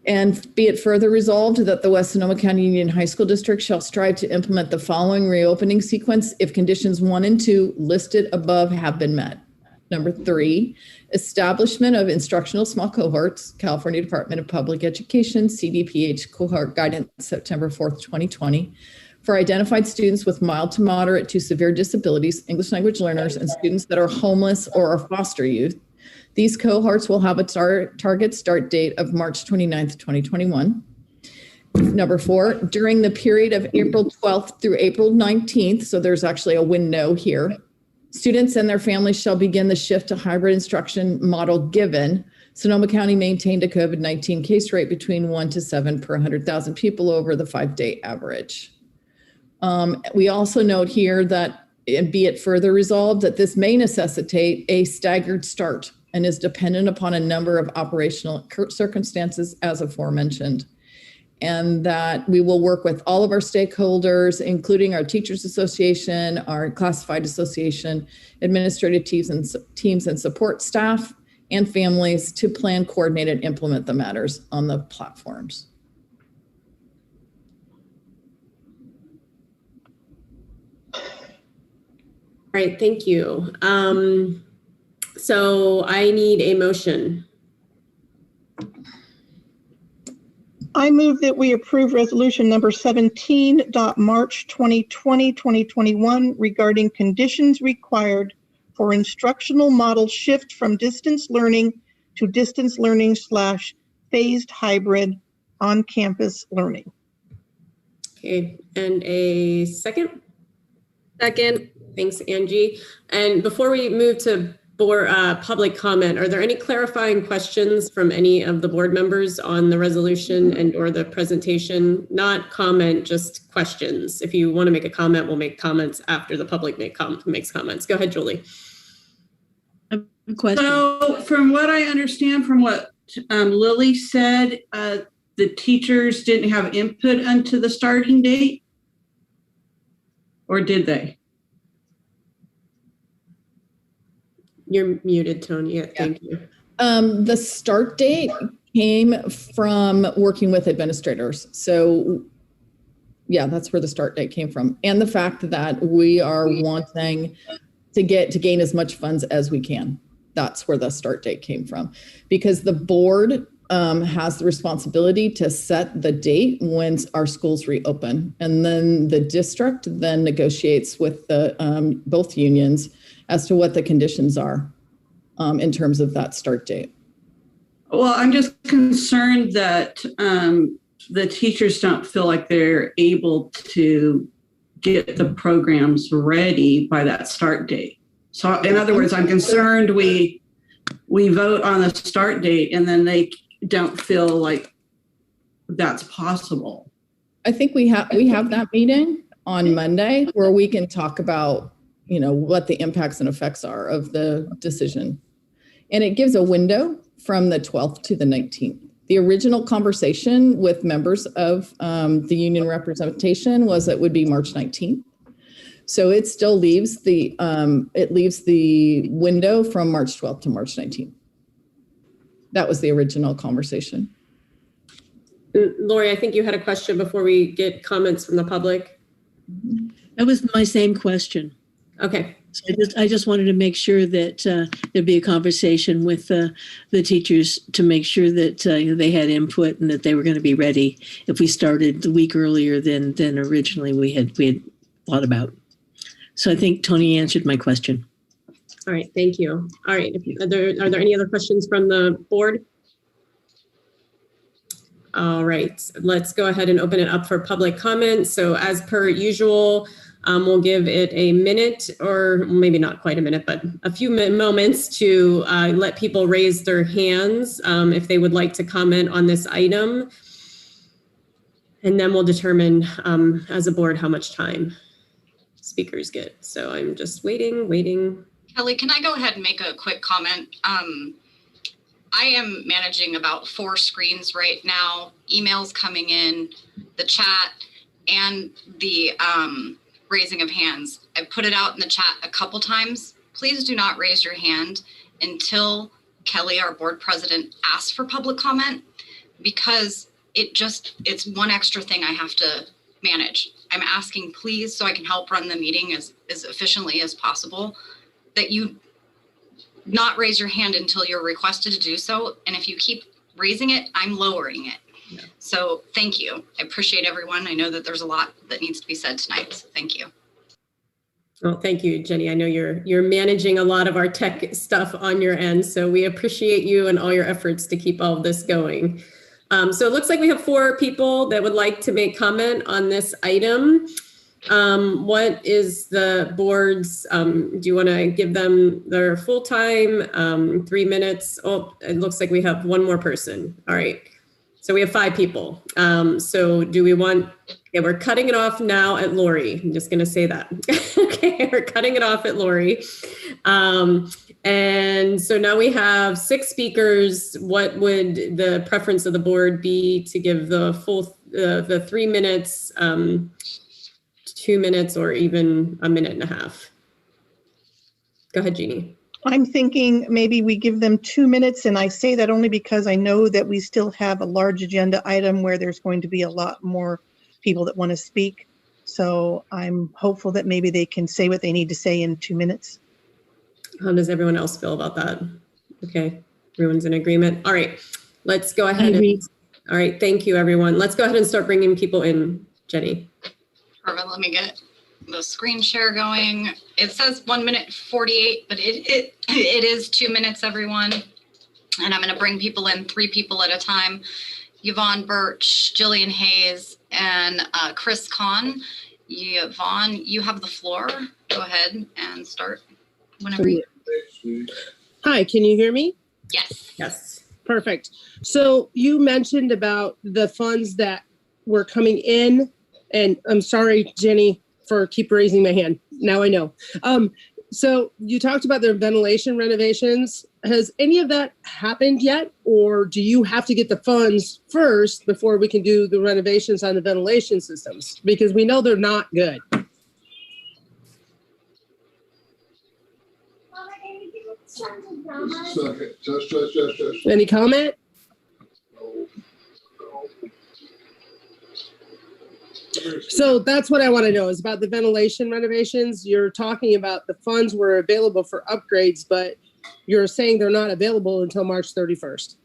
And be it further resolved that the West Sonoma County Union High School District shall strive to implement the following reopening sequence if conditions 1 and 2 listed above have been met. Number 3, establishment of instructional small cohorts, California Department of Public Education, CDPH cohort guidance, September 4th, 2020, for identified students with mild to moderate to severe disabilities, English language learners, and students that are homeless or are foster youth. These cohorts will have a target start date of March 29th, 2021. Number 4, during the period of April 12th through April 19th, so there's actually a window here, students and their families shall begin the shift to hybrid instruction model given Sonoma County maintained a COVID-19 case rate between 1 to 7 per 100,000 people over the 5-day average. We also note here that, and be it further resolved, that this may necessitate a staggered start and is dependent upon a number of operational circumstances as aforementioned. And that we will work with all of our stakeholders, including our Teachers Association, our Classified Association, administrative teams and support staff, and families to plan, coordinate, and implement the matters on the platforms. All right, thank you. So I need a motion. I move that we approve resolution number 17, March 2020-2021 regarding conditions required for instructional model shift from distance learning to distance learning / phased hybrid on-campus learning. Okay, and a second? Second. Thanks, Angie. And before we move to board public comment, are there any clarifying questions from any of the board members on the resolution and or the presentation? Not comment, just questions. If you want to make a comment, we'll make comments after the public makes comments. Go ahead, Julie. So from what I understand from what Lily said, the teachers didn't have input into the starting date? Or did they? You're muted, Tony. Yeah, thank you. The start date came from working with administrators. So yeah, that's where the start date came from. And the fact that we are wanting to gain as much funds as we can. That's where the start date came from. Because the board has the responsibility to set the date when our schools reopen. And then the district then negotiates with the both unions as to what the conditions are in terms of that start date. Well, I'm just concerned that the teachers don't feel like they're able to get the programs ready by that start date. So in other words, I'm concerned we vote on the start date and then they don't feel like that's possible. I think we have that meeting on Monday where we can talk about what the impacts and effects are of the decision. And it gives a window from the 12th to the 19th. The original conversation with members of the union representation was it would be March 19th. So it still leaves the window from March 12th to March 19th. That was the original conversation. Lori, I think you had a question before we get comments from the public. That was my same question. Okay. So I just wanted to make sure that there'd be a conversation with the teachers to make sure that they had input and that they were going to be ready if we started the week earlier than originally we had thought about. So I think Tony answered my question. All right, thank you. All right, are there any other questions from the board? All right, let's go ahead and open it up for public comment. So as per usual, we'll give it a minute, or maybe not quite a minute, but a few moments to let people raise their hands if they would like to comment on this item. And then we'll determine as a board how much time speakers get. So I'm just waiting. Kelly, can I go ahead and make a quick comment? I am managing about 4 screens right now, emails coming in, the chat, and the raising of hands. I put it out in the chat a couple times. Please do not raise your hand until Kelly, our board president, asks for public comment, because it's one extra thing I have to manage. I'm asking, please, so I can help run the meeting as efficiently as possible, that you not raise your hand until you're requested to do so. And if you keep raising it, I'm lowering it. Yeah. So thank you. I appreciate everyone. I know that there's a lot that needs to be said tonight. So thank you. Oh, thank you, Jenny. I know you're managing a lot of our tech stuff on your end. So we appreciate you and all your efforts to keep all of this going. So it looks like we have 4 people that would like to make comment on this item. What is the board's, do you want to give them their full time, 3 minutes? Oh, it looks like we have 1 more person. All right. So we have 5 people. So do we want, yeah, we're cutting it off now at Lori. I'm just going to say that. Okay, we're cutting it off at Lori. And so now we have 6 speakers. What would the preference of the board be to give the full, the 3 minutes, 2 minutes, or even a minute and a half? Go ahead, Jeannie. I'm thinking maybe we give them 2 minutes, and I say that only because I know that we still have a large agenda item where there's going to be a lot more people that want to speak. So I'm hopeful that maybe they can say what they need to say in 2 minutes. How does everyone else feel about that? Okay, everyone's in agreement. All right, let's go ahead. All right, thank you, everyone. Let's go ahead and start bringing people in, Jenny. Perfect. Let me get the screen share going. It says 1 minute 48, but it is 2 minutes, everyone. And I'm going to bring people in, 3 people at a time. Yvonne Birch, Jillian Hayes, and Chris Kahn. Yvonne, you have the floor. Go ahead and start whenever you. Hi, can you hear me? Yes. Yes. Perfect. So you mentioned about the funds that were coming in, and I'm sorry, Jenny, for keep raising my hand. Now I know. So you talked about the ventilation renovations. Has any of that happened yet? Or do you have to get the funds first before we can do the renovations on the ventilation systems? Because we know they're not good. Any comment? So that's what I want to know is about the ventilation renovations. You're talking about the funds were available for upgrades, but you're saying they're not available until March 31st.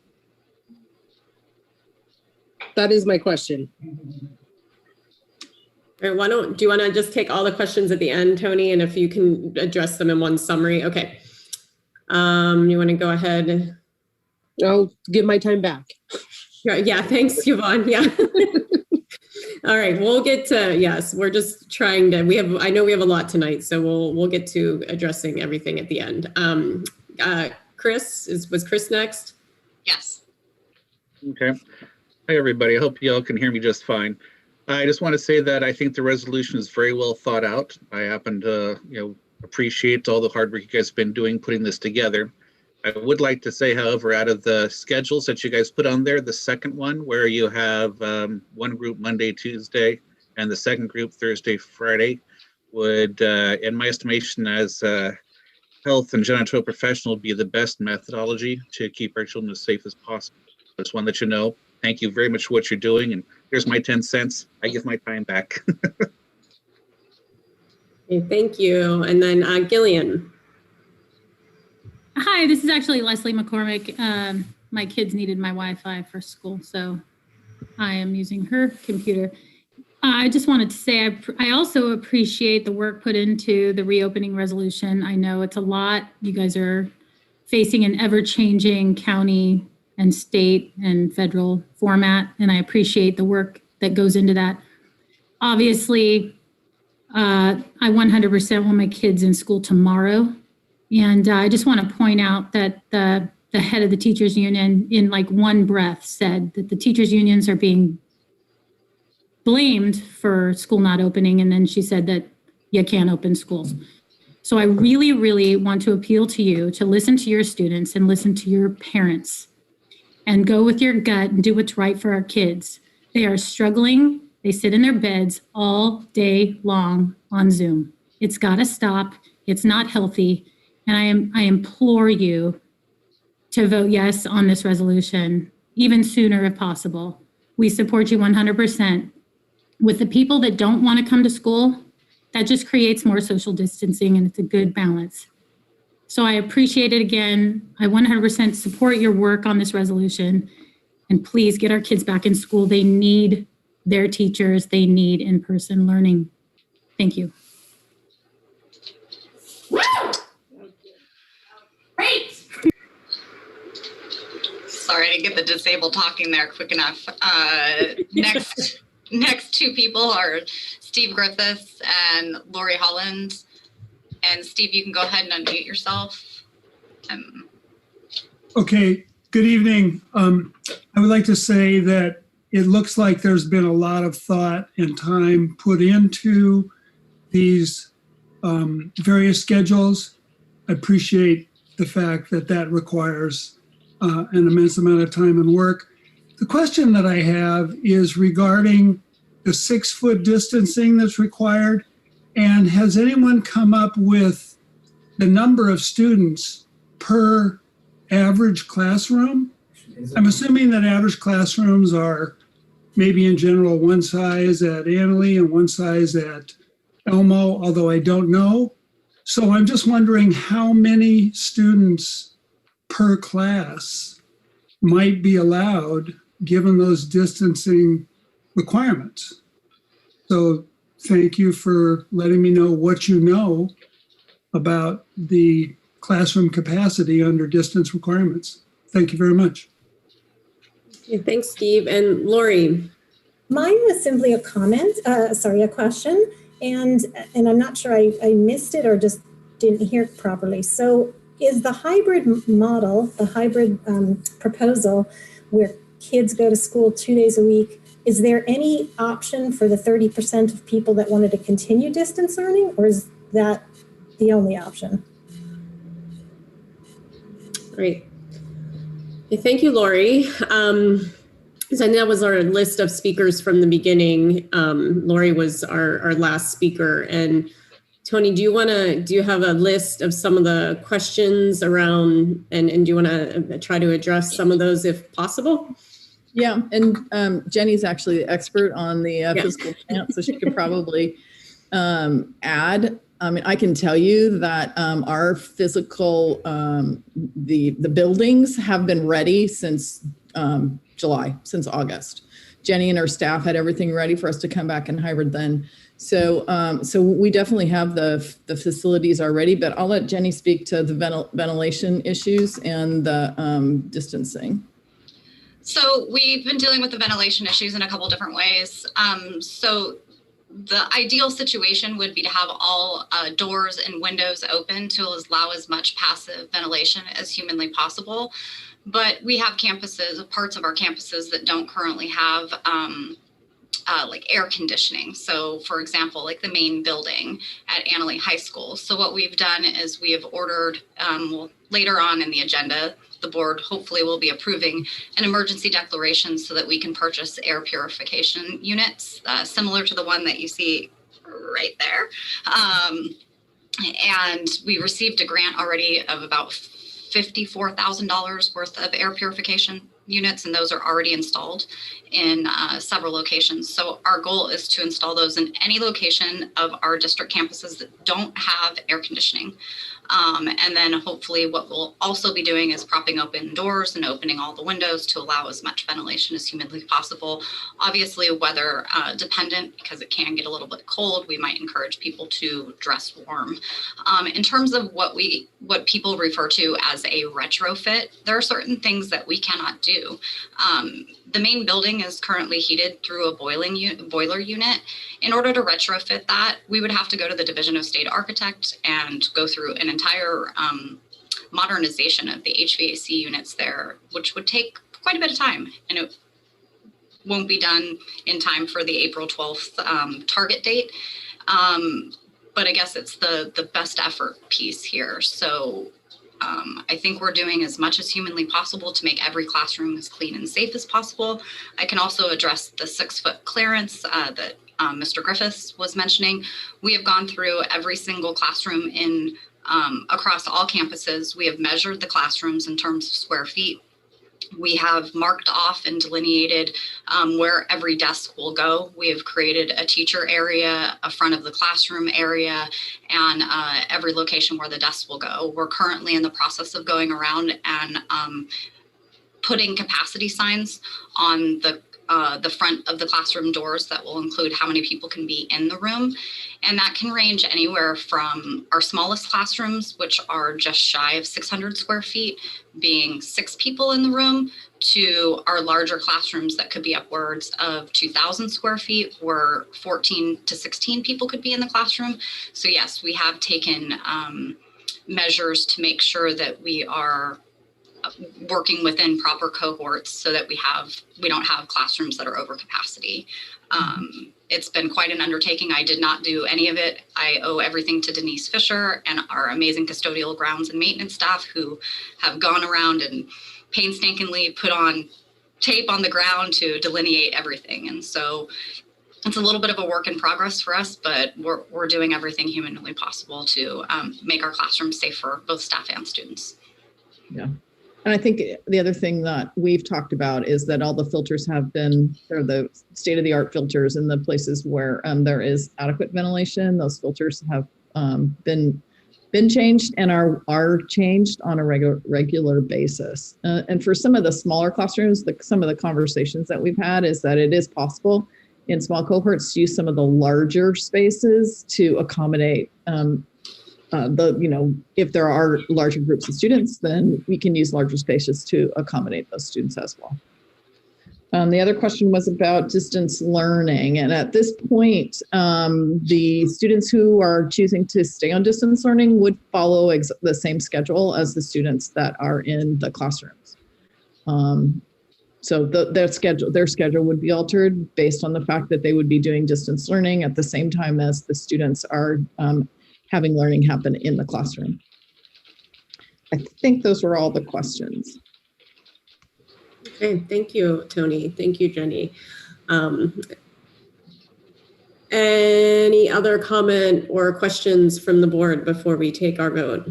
That is my question. All right, do you want to just take all the questions at the end, Tony, and if you can address them in one summary? Okay. You want to go ahead? I'll give my time back. Yeah, thanks, Yvonne. Yeah. All right, we'll get to, yes, we're just trying to, I know we have a lot tonight, so we'll get to addressing everything at the end. Chris, was Chris next? Yes. Okay. Hi, everybody. I hope you all can hear me just fine. I just want to say that I think the resolution is very well thought out. I happen to, appreciate all the hard work you guys have been doing putting this together. I would like to say, however, out of the schedules that you guys put on there, the second one where you have one group Monday, Tuesday, and the second group Thursday, Friday, would, in my estimation as a health and janitorial professional, be the best methodology to keep our children as safe as possible. I just want to let you know, thank you very much for what you're doing, and here's my 10 cents. I give my time back. Okay, thank you. And then Gillian. Hi, this is actually Leslie McCormick. My kids needed my Wi-Fi for school, so I am using her computer. I just wanted to say I also appreciate the work put into the reopening resolution. I know it's a lot. You guys are facing an ever-changing county and state and federal format, and I appreciate the work that goes into that. Obviously, I 100% want my kids in school tomorrow. And I just want to point out that the head of the teachers union in like one breath said that the teachers unions are being blamed for school not opening. And then she said that you can't open schools. So I really, really want to appeal to you to listen to your students and listen to your parents and go with your gut and do what's right for our kids. They are struggling. They sit in their beds all day long on Zoom. It's got to stop. It's not healthy. And I implore you to vote yes on this resolution, even sooner if possible. We support you 100%. With the people that don't want to come to school, that just creates more social distancing, and it's a good balance. So I appreciate it again. I 100% support your work on this resolution. And please get our kids back in school. They need their teachers. They need in-person learning. Thank you. Great. Sorry, I didn't get the disabled talking there quick enough. Next 2 people are Steve Griffiths and Lori Holland. And Steve, you can go ahead and unmute yourself. Okay, good evening. I would like to say that it looks like there's been a lot of thought and time put into these various schedules. I appreciate the fact that that requires an immense amount of time and work. The question that I have is regarding the 6-foot distancing that's required. And has anyone come up with the number of students per average classroom? I'm assuming that average classrooms are maybe in general one size at Annalee and one size at Elmo, although I don't know. So I'm just wondering how many students per class might be allowed given those distancing requirements. So thank you for letting me know what you know about the classroom capacity under distance requirements. Thank you very much. Okay, thanks, Steve. And Lori. Mine was simply a comment, a question, and I'm not sure I missed it or just didn't hear it properly. So is the hybrid model, the hybrid proposal where kids go to school 2 days a week, is there any option for the 30% of people that wanted to continue distance learning, or is that the only option? Great. Okay, thank you, Lori. So that was our list of speakers from the beginning. Lori was our last speaker. And Tony, do you have a list of some of the questions around, and do you want to try to address some of those if possible? Yeah, and Jenny's actually the expert on the fiscal plant, so she could probably add. I mean, I can tell you that our physical, the buildings have been ready since July, since August. Jenny and her staff had everything ready for us to come back in hybrid then. So we definitely have the facilities already, but I'll let Jenny speak to the ventilation issues and the distancing. So we've been dealing with the ventilation issues in a couple different ways. So the ideal situation would be to have all doors and windows open to allow as much passive ventilation as humanly possible. But we have campuses, parts of our campuses that don't currently have like air conditioning. So for example, like the main building at Annalee High School. So what we've done is we have ordered, well, later on in the agenda, the board hopefully will be approving an emergency declaration so that we can purchase air purification units, similar to the one that you see right there. And we received a grant already of about $54,000 worth of air purification units, and those are already installed in several locations. So our goal is to install those in any location of our district campuses that don't have air conditioning. And then hopefully what we'll also be doing is propping open doors and opening all the windows to allow as much ventilation as humanly possible. Obviously weather dependent, because it can get a little bit cold. We might encourage people to dress warm. In terms of what people refer to as a retrofit, there are certain things that we cannot do. The main building is currently heated through a boiler unit. In order to retrofit that, we would have to go to the Division of State Architect and go through an entire modernization of the HVAC units there, which would take quite a bit of time, and it won't be done in time for the April 12th target date. But I guess it's the best effort piece here. So I think we're doing as much as humanly possible to make every classroom as clean and safe as possible. I can also address the 6-foot clearance that Mr. Griffiths was mentioning. We have gone through every single classroom in across all campuses. We have measured the classrooms in terms of square feet. We have marked off and delineated where every desk will go. We have created a teacher area, a front of the classroom area, and every location where the desks will go. We're currently in the process of going around and putting capacity signs on the front of the classroom doors that will include how many people can be in the room. And that can range anywhere from our smallest classrooms, which are just shy of 600 square feet, being 6 people in the room, to our larger classrooms that could be upwards of 2,000 square feet, where 14 to 16 people could be in the classroom. So yes, we have taken measures to make sure that we are working within proper cohorts so that we don't have classrooms that are over capacity. It's been quite an undertaking. I did not do any of it. I owe everything to Denise Fisher and our amazing custodial grounds and maintenance staff, who have gone around and painstakingly put on tape on the ground to delineate everything. And so it's a little bit of a work in progress for us, but we're doing everything humanly possible to make our classrooms safe for both staff and students. Yeah. And I think the other thing that we've talked about is that all the filters have been, or the state-of-the-art filters in the places where there is adequate ventilation. Those filters have been changed and are changed on a regular basis. And for some of the smaller classrooms, some of the conversations that we've had is that it is possible in small cohorts to use some of the larger spaces to accommodate if there are larger groups of students, then we can use larger spaces to accommodate those students as well. The other question was about distance learning. And at this point, the students who are choosing to stay on distance learning would follow the same schedule as the students that are in the classrooms. So their schedule would be altered based on the fact that they would be doing distance learning at the same time as the students are having learning happen in the classroom. I think those were all the questions. Okay, thank you, Tony. Thank you, Jenny. Any other comment or questions from the board before we take our vote?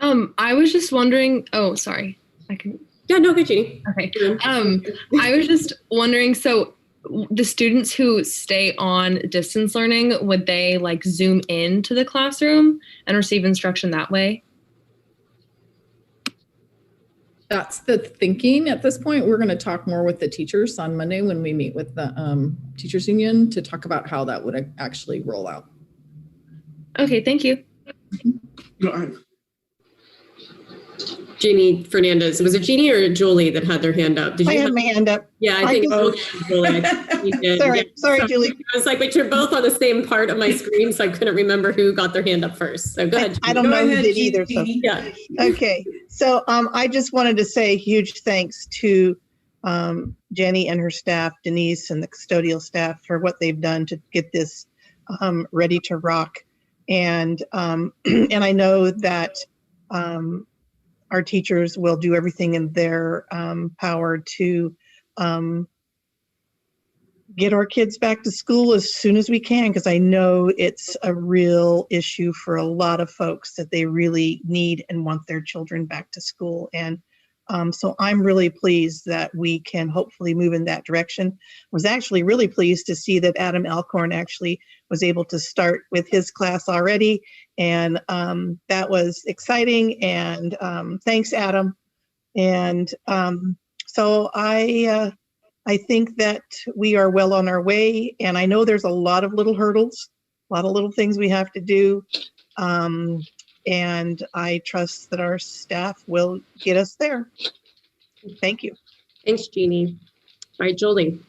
I was just wondering, oh, sorry. Yeah, no, good, Jeannie. Okay. I was just wondering, so the students who stay on distance learning, would they like Zoom into the classroom and receive instruction that way? That's the thinking at this point. We're going to talk more with the teachers on Monday when we meet with the teachers union to talk about how that would actually roll out. Okay, thank you. Go ahead. Jeannie Fernandez. Was it Jeannie or Julie that had their hand up? Did you I had my hand up. Yeah, I think both. Julie. Sorry, Julie. I was like, but you're both on the same part of my screen, so I couldn't remember who got their hand up first. So go ahead. I don't know who did either. So. Yeah. Okay. So I just wanted to say huge thanks to Jenny and her staff, Denise and the custodial staff for what they've done to get this ready to rock. And I know that our teachers will do everything in their power to get our kids back to school as soon as we can, because I know it's a real issue for a lot of folks that they really need and want their children back to school. And so I'm really pleased that we can hopefully move in that direction. Was actually really pleased to see that Adam Alcorn actually was able to start with his class already. And that was exciting. And thanks, Adam. And so I think that we are well on our way. And I know there's a lot of little hurdles, a lot of little things we have to do. And I trust that our staff will get us there. Thank you. Thanks, Jeannie. All right, Jolie.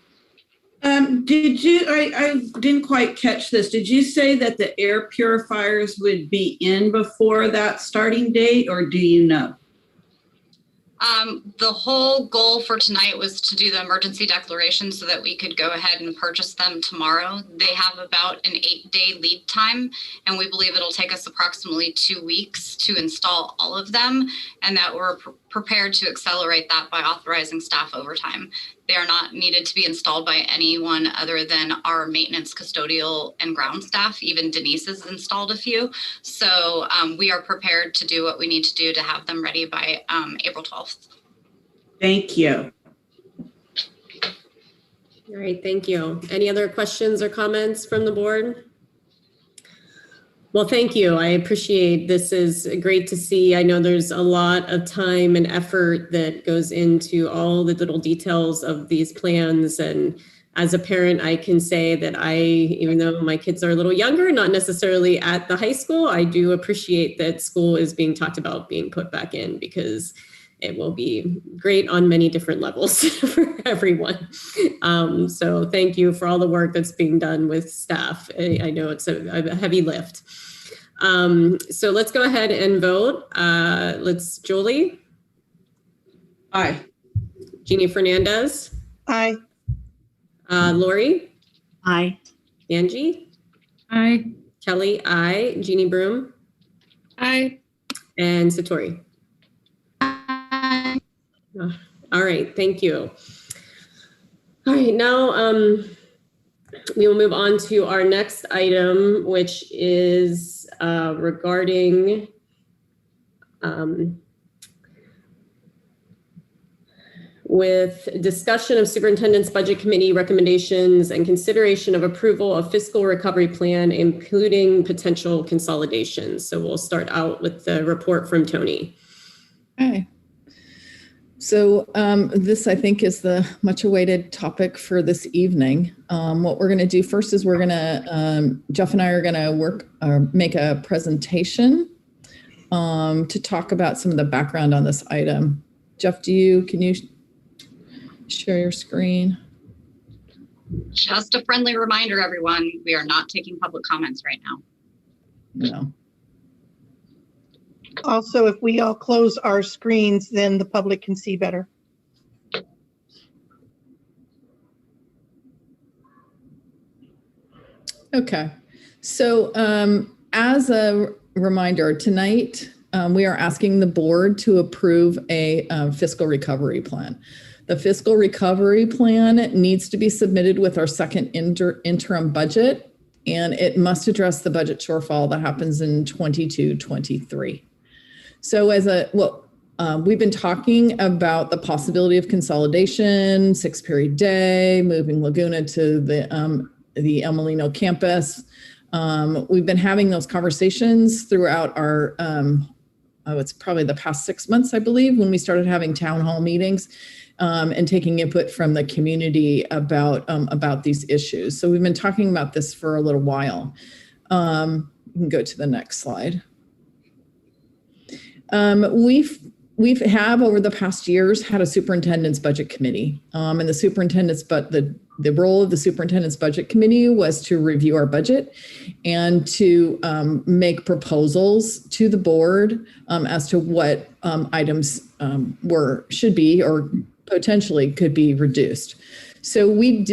Did you, I didn't quite catch this. Did you say that the air purifiers would be in before that starting date, or do you know? The whole goal for tonight was to do the emergency declaration so that we could go ahead and purchase them tomorrow. They have about an 8-day lead time, and we believe it'll take us approximately 2 weeks to install all of them, and that we're prepared to accelerate that by authorizing staff overtime. They are not needed to be installed by anyone other than our maintenance, custodial, and ground staff. Even Denise has installed a few. So we are prepared to do what we need to do to have them ready by April 12th. Thank you. All right, thank you. Any other questions or comments from the board? Well, thank you. I appreciate this. Is great to see. I know there's a lot of time and effort that goes into all the little details of these plans. And as a parent, I can say that even though my kids are a little younger, not necessarily at the high school, I do appreciate that school is being talked about being put back in, because it will be great on many different levels for everyone. So thank you for all the work that's being done with staff. I know it's a heavy lift. So let's go ahead and vote. Julie. Aye. Jeannie Fernandez. Aye. Lori. Aye. Angie. Aye. Kelly. Aye. Jeannie Broom. Aye. And Satori. All right, thank you. All right, now We will move on to our next item, which is regarding with discussion of Superintendent's Budget Committee recommendations and consideration of approval of fiscal recovery plan, including potential consolidations. So we'll start out with the report from Tony. Okay. So this, I think, is the much awaited topic for this evening. What we're going to do first is we're going to, Jeff and I are going to make a presentation to talk about some of the background on this item. Jeff, can you share your screen? Just a friendly reminder, everyone, we are not taking public comments right now. No. Also, if we all close our screens, then the public can see better. Okay. So as a reminder, tonight we are asking the board to approve a fiscal recovery plan. The fiscal recovery plan needs to be submitted with our second interim budget, and it must address the budget shortfall that happens in 22-23. So we've been talking about the possibility of consolidation, 6-period day, moving Laguna to the El Molino campus. We've been having those conversations throughout our, it's probably the past 6 months, I believe, when we started having town hall meetings and taking input from the community about these issues. So we've been talking about this for a little while. You can go to the next slide. We've over the past years had a superintendent's budget committee, and the role of the superintendent's budget committee was to review our budget and to make proposals to the board as to what items should be or potentially could be reduced. So we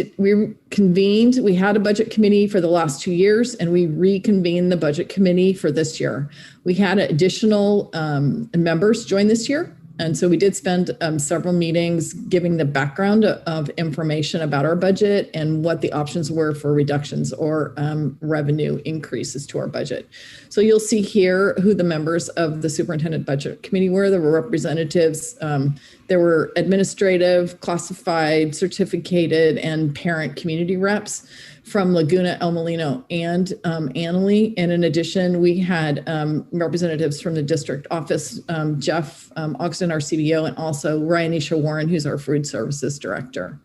convened, we had a budget committee for the last 2 years, and we reconvened the budget committee for this year. We had additional members join this year. And so we did spend several meetings giving the background of information about our budget and what the options were for reductions or revenue increases to our budget. So you'll see here who the members of the Superintendent Budget Committee were. There were representatives. There were administrative, classified, certificated, and parent community reps from Laguna, El Molino, and Annalee. And in addition, we had representatives from the district office, Jeff Ogston, our CBO, and also Ryanisha Warren, who's our food services director.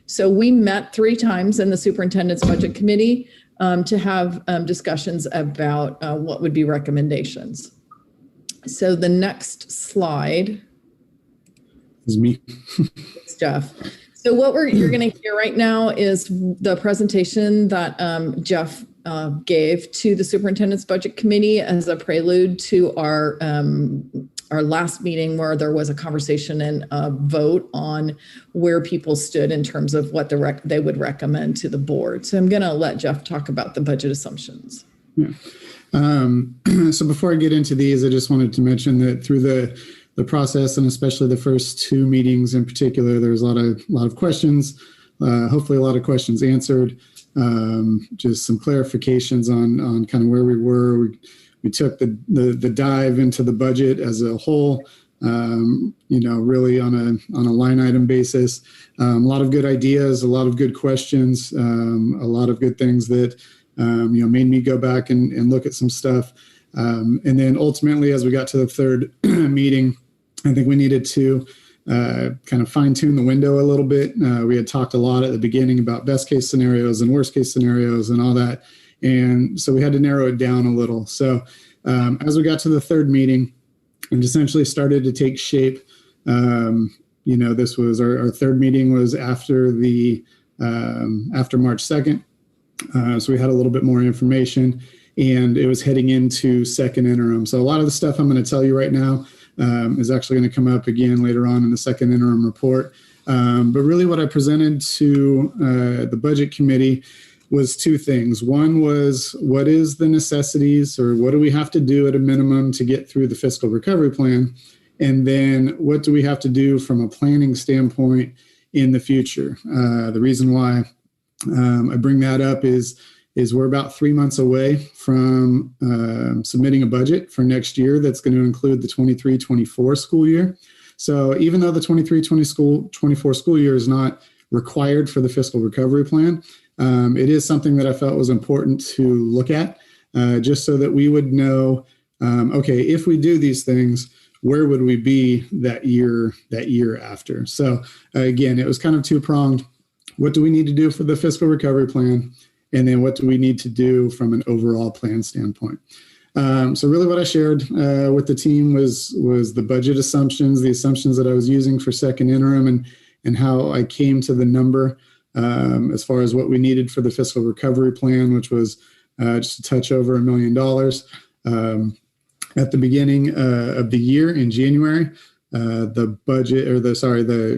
So we met 3 times in the superintendent's budget committee to have discussions about what would be recommendations. So the next slide is me. It's Jeff. So what you're going to hear right now is the presentation that Jeff gave to the Superintendent's Budget Committee as a prelude to our last meeting, where there was a conversation and a vote on where people stood in terms of what they would recommend to the board. So I'm going to let Jeff talk about the budget assumptions. Yeah. So before I get into these, I just wanted to mention that through the process, and especially the first 2 meetings in particular, there's a lot of questions, hopefully a lot of questions answered, just some clarifications on kind of where we were. We took the dive into the budget as a whole, really on a line item basis. A lot of good ideas, a lot of good questions, a lot of good things that made me go back and look at some stuff. And then ultimately, as we got to the 3rd meeting, I think we needed to kind of fine tune the window a little bit. We had talked a lot at the beginning about best case scenarios and worst case scenarios and all that. And so we had to narrow it down a little. So as we got to the 3rd meeting and essentially started to take shape, this was our 3rd meeting was after March 2nd. So we had a little bit more information, and it was heading into 2nd interim. So a lot of the stuff I'm going to tell you right now is actually going to come up again later on in the 2nd interim report. But really what I presented to the budget committee was 2 things. One was, what is the necessities, or what do we have to do at a minimum to get through the fiscal recovery plan? And then what do we have to do from a planning standpoint in the future? The reason why I bring that up is we're about 3 months away from submitting a budget for next year that's going to include the 23-24 school year. So even though the 23-24 school year is not required for the fiscal recovery plan, it is something that I felt was important to look at, just so that we would know, okay, if we do these things, where would we be that year after? So again, it was kind of two-pronged. What do we need to do for the fiscal recovery plan? And then what do we need to do from an overall plan standpoint? So really what I shared with the team was the budget assumptions, the assumptions that I was using for second interim, and how I came to the number as far as what we needed for the fiscal recovery plan, which was just a touch over $1 million. At the beginning of the year in January, the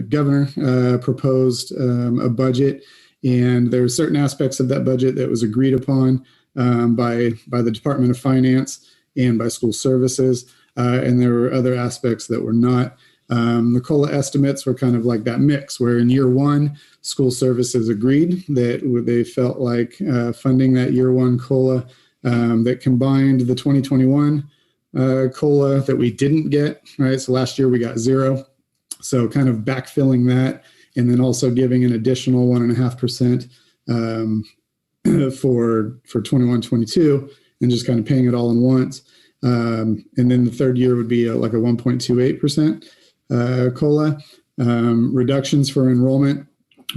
governor proposed a budget, and there were certain aspects of that budget that was agreed upon by the Department of Finance and by school services, and there were other aspects that were not. The COLA estimates were kind of like that mix, where in year one, school services agreed that they felt like funding that year one COLA that combined the 2021 COLA that we didn't get, right? So last year we got 0. So kind of backfilling that, and then also giving an additional 1.5% for 21-22, and just kind of paying it all in once. And then the third year would be like a 1.28% COLA. Reductions for enrollment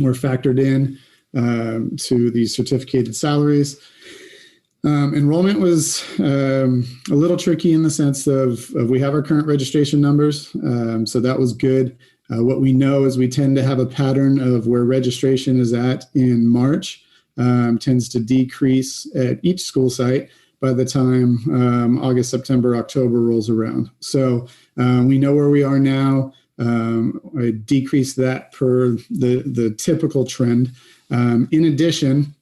were factored in to the certificated salaries. Enrollment was a little tricky in the sense of we have our current registration numbers, so that was good. What we know is we tend to have a pattern of where registration is at in March, tends to decrease at each school site by the time August, September, October rolls around. So we know where we are now. I decreased that per the typical trend. In addition,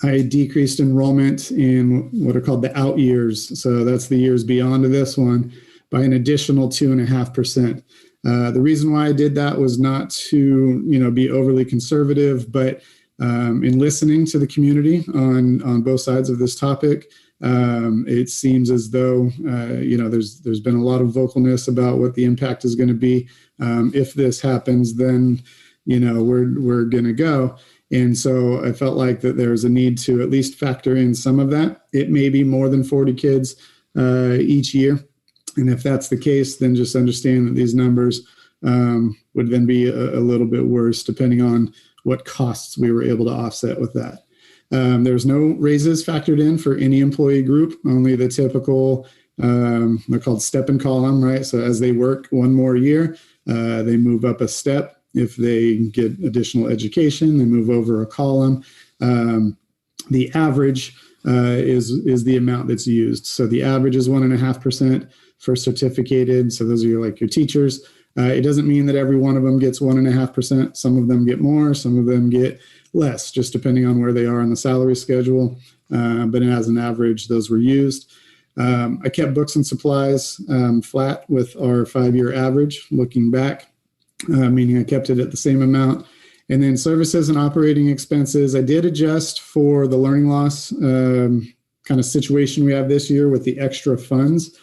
I decreased enrollment in what are called the out years. So that's the years beyond this one by an additional 2.5%. The reason why I did that was not to, be overly conservative, but in listening to the community on both sides of this topic, it seems as though, there's been a lot of vocalness about what the impact is going to be. If this happens, then, we're going to go. And so I felt like that there's a need to at least factor in some of that. It may be more than 40 kids each year. And if that's the case, then just understand that these numbers would then be a little bit worse depending on what costs we were able to offset with that. There's no raises factored in for any employee group, only the typical, they're called step and column, right? So as they work one more year, they move up a step. If they get additional education, they move over a column. The average is the amount that's used. So the average is 1.5% for certificated. So those are your teachers. It doesn't mean that every one of them gets 1.5%. Some of them get more, some of them get less, just depending on where they are on the salary schedule. But as an average, those were used. I kept books and supplies flat with our 5-year average looking back. Meaning I kept it at the same amount. And then services and operating expenses, I did adjust for the learning loss kind of situation we have this year with the extra funds.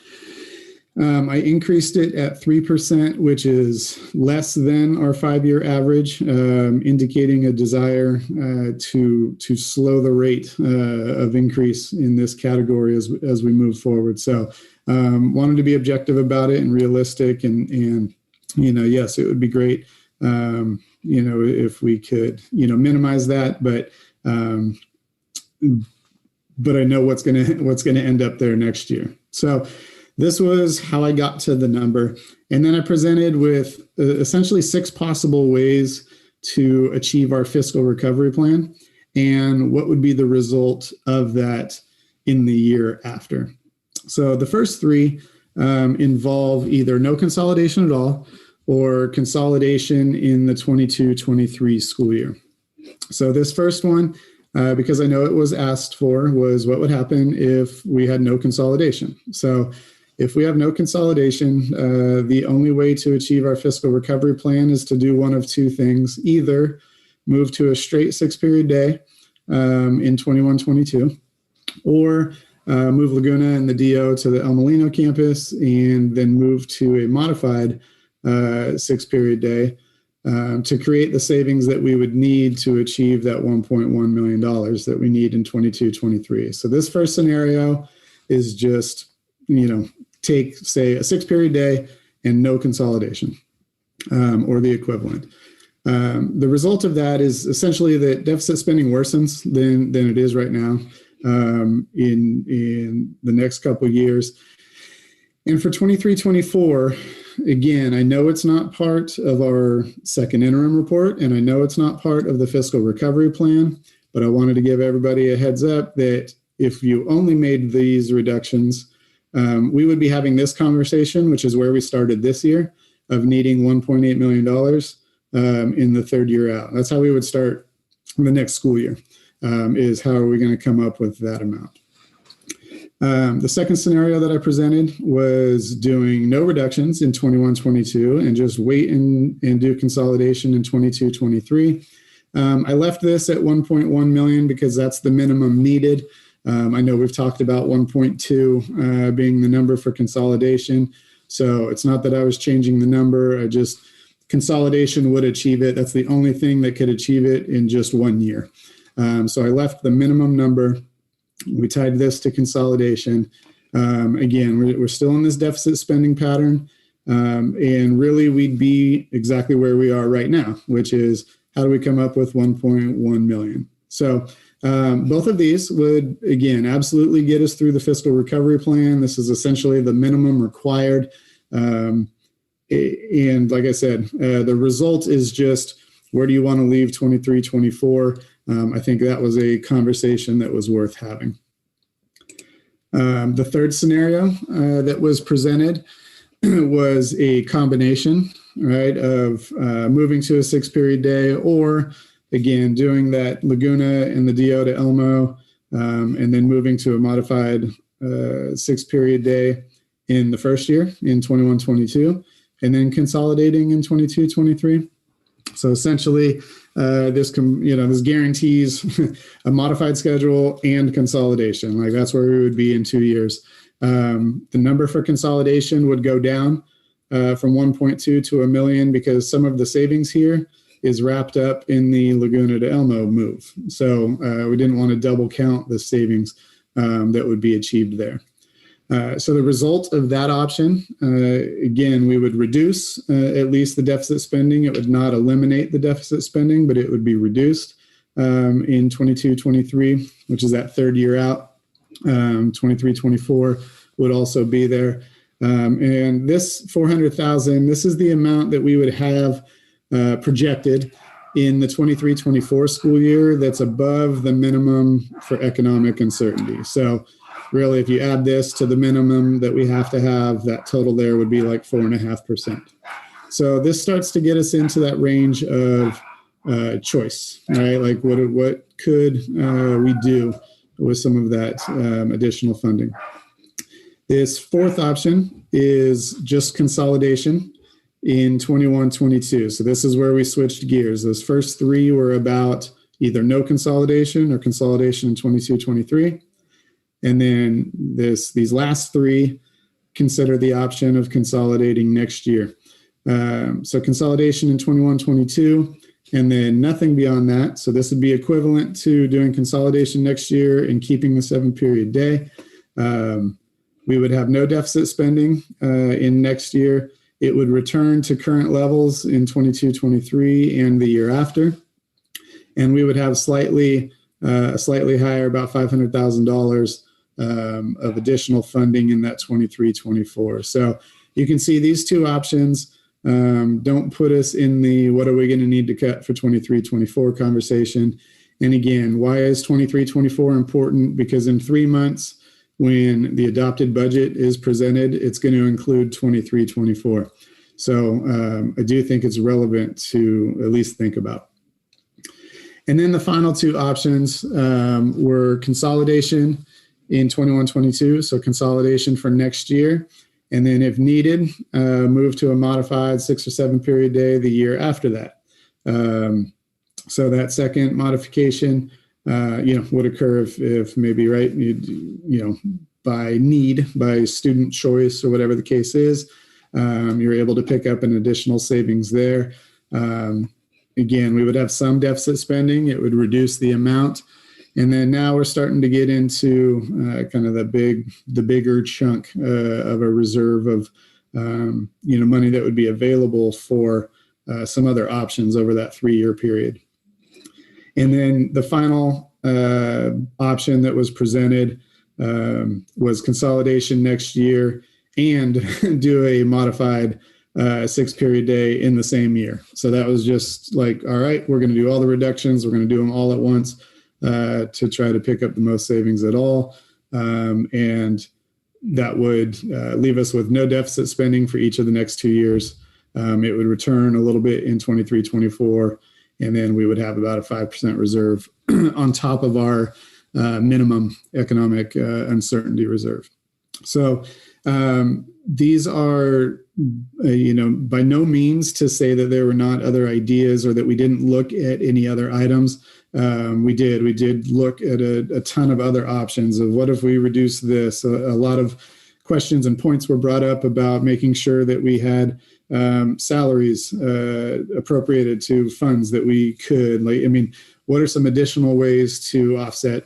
I increased it at 3%, which is less than our 5-year average, indicating a desire to slow the rate of increase in this category as we move forward. So wanted to be objective about it and realistic, and yes, it would be great, if we could, minimize that, but I know what's going to end up there next year. So this was how I got to the number. And then I presented with essentially 6 possible ways to achieve our fiscal recovery plan and what would be the result of that in the year after. So the first 3 involve either no consolidation at all or consolidation in the 22-23 school year. So this first one, because I know it was asked for, was what would happen if we had no consolidation. So if we have no consolidation, the only way to achieve our fiscal recovery plan is to do one of 2 things: either move to a straight 6-period day in 21-22, or move Laguna and the DO to the El Molino campus and then move to a modified 6-period day to create the savings that we would need to achieve that $1.1 million that we need in 22-23. So this first scenario is just, take, say, a 6-period day and no consolidation or the equivalent. The result of that is essentially that deficit spending worsens than it is right now in the next couple of years. And for 23-24, again, I know it's not part of our second interim report, and I know it's not part of the fiscal recovery plan, but I wanted to give everybody a heads up that if you only made these reductions, we would be having this conversation, which is where we started this year, of needing $1.8 million in the third year out. That's how we would start the next school year, is how are we going to come up with that amount. The second scenario that I presented was doing no reductions in 21-22 and just wait and do consolidation in 22-23. I left this at 1.1 million because that's the minimum needed. I know we've talked about 1.2 being the number for consolidation. So it's not that I was changing the number. Consolidation would achieve it. That's the only thing that could achieve it in just 1 year. So I left the minimum number. We tied this to consolidation. Again, we're still in this deficit spending pattern. And really, we'd be exactly where we are right now, which is how do we come up with 1.1 million? So both of these would, again, absolutely get us through the fiscal recovery plan. This is essentially the minimum required. And like I said, the result is just where do you want to leave 23-24? I think that was a conversation that was worth having. The third scenario that was presented was a combination, right, of moving to a 6-period day, or again doing that Laguna and the DO to Elmo, and then moving to a modified 6-period day in the first year in 21-22, and then consolidating in 22-23. So essentially, this guarantees a modified schedule and consolidation. Like that's where we would be in 2 years. The number for consolidation would go down from 1.2 to $1 million because some of the savings here is wrapped up in the Laguna to Elmo move. So we didn't want to double count the savings that would be achieved there. So the result of that option, again, we would reduce at least the deficit spending. It would not eliminate the deficit spending, but it would be reduced in 22-23, which is that third year out. 23-24 would also be there. And this $400,000, this is the amount that we would have projected in the 23-24 school year that's above the minimum for economic uncertainty. So really, if you add this to the minimum that we have to have, that total there would be like 4.5%. So this starts to get us into that range of choice, right? Like what could we do with some of that additional funding? This fourth option is just consolidation in 21-22. So this is where we switched gears. Those first three were about either no consolidation or consolidation in 22-23. And then these last three consider the option of consolidating next year. So consolidation in 21-22, and then nothing beyond that. So this would be equivalent to doing consolidation next year and keeping the 7-period day. We would have no deficit spending in next year. It would return to current levels in 22-23 and the year after. And we would have slightly higher, about $500,000 of additional funding in that 23-24. So you can see these two options don't put us in the what are we going to need to cut for 23-24 conversation. And again, why is 23-24 important? Because in 3 months, when the adopted budget is presented, it's going to include 23-24. So I do think it's relevant to at least think about. And then the final two options were consolidation in 21-22, so consolidation for next year. And then if needed, move to a modified 6 or 7-period day the year after that. So that second modification would occur if maybe, right, by need, by student choice or whatever the case is, you're able to pick up an additional savings there. Again, we would have some deficit spending. It would reduce the amount. And then now we're starting to get into kind of the bigger chunk of a reserve of, money that would be available for some other options over that 3-year period. And then the final option that was presented was consolidation next year and do a modified 6-period day in the same year. So that was just like, all right, we're going to do all the reductions. We're going to do them all at once to try to pick up the most savings at all. And that would leave us with no deficit spending for each of the next 2 years. It would return a little bit in 23, 24, and then we would have about a 5% reserve on top of our minimum economic uncertainty reserve. So these are, by no means to say that there were not other ideas or that we didn't look at any other items. We did look at a ton of other options of what if we reduce this. A lot of questions and points were brought up about making sure that we had salaries appropriated to funds that we could, what are some additional ways to offset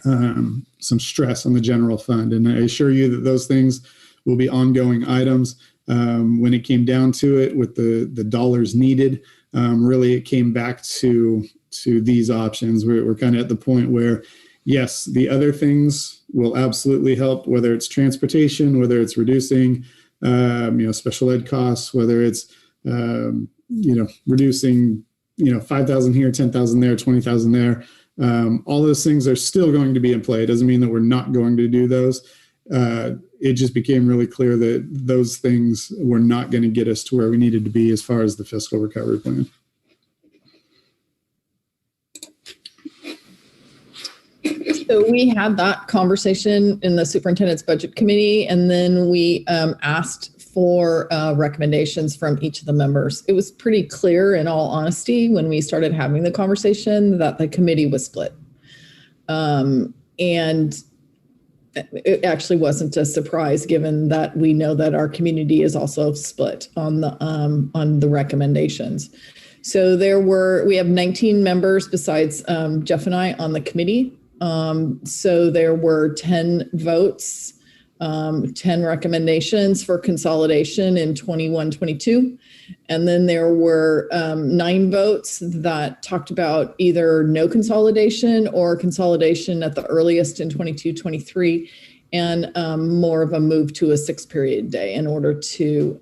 some stress on the general fund? And I assure you that those things will be ongoing items. When it came down to it with the dollars needed, really it came back to these options. We're kind of at the point where, yes, the other things will absolutely help, whether it's transportation, whether it's reducing, special ed costs, whether it's, reducing, 5,000 here, 10,000 there, 20,000 there. All those things are still going to be in play. It doesn't mean that we're not going to do those. It just became really clear that those things were not going to get us to where we needed to be as far as the fiscal recovery plan. So we had that conversation in the superintendent's budget committee, and then we asked for recommendations from each of the members. It was pretty clear, in all honesty, when we started having the conversation that the committee was split. And it actually wasn't a surprise, given that we know that our community is also split on the recommendations. So we have 19 members besides Jeff and I on the committee. So there were 10 votes, 10 recommendations for consolidation in 21-22. And then there were 9 votes that talked about either no consolidation or consolidation at the earliest in 22-23, and more of a move to a 6-period day in order to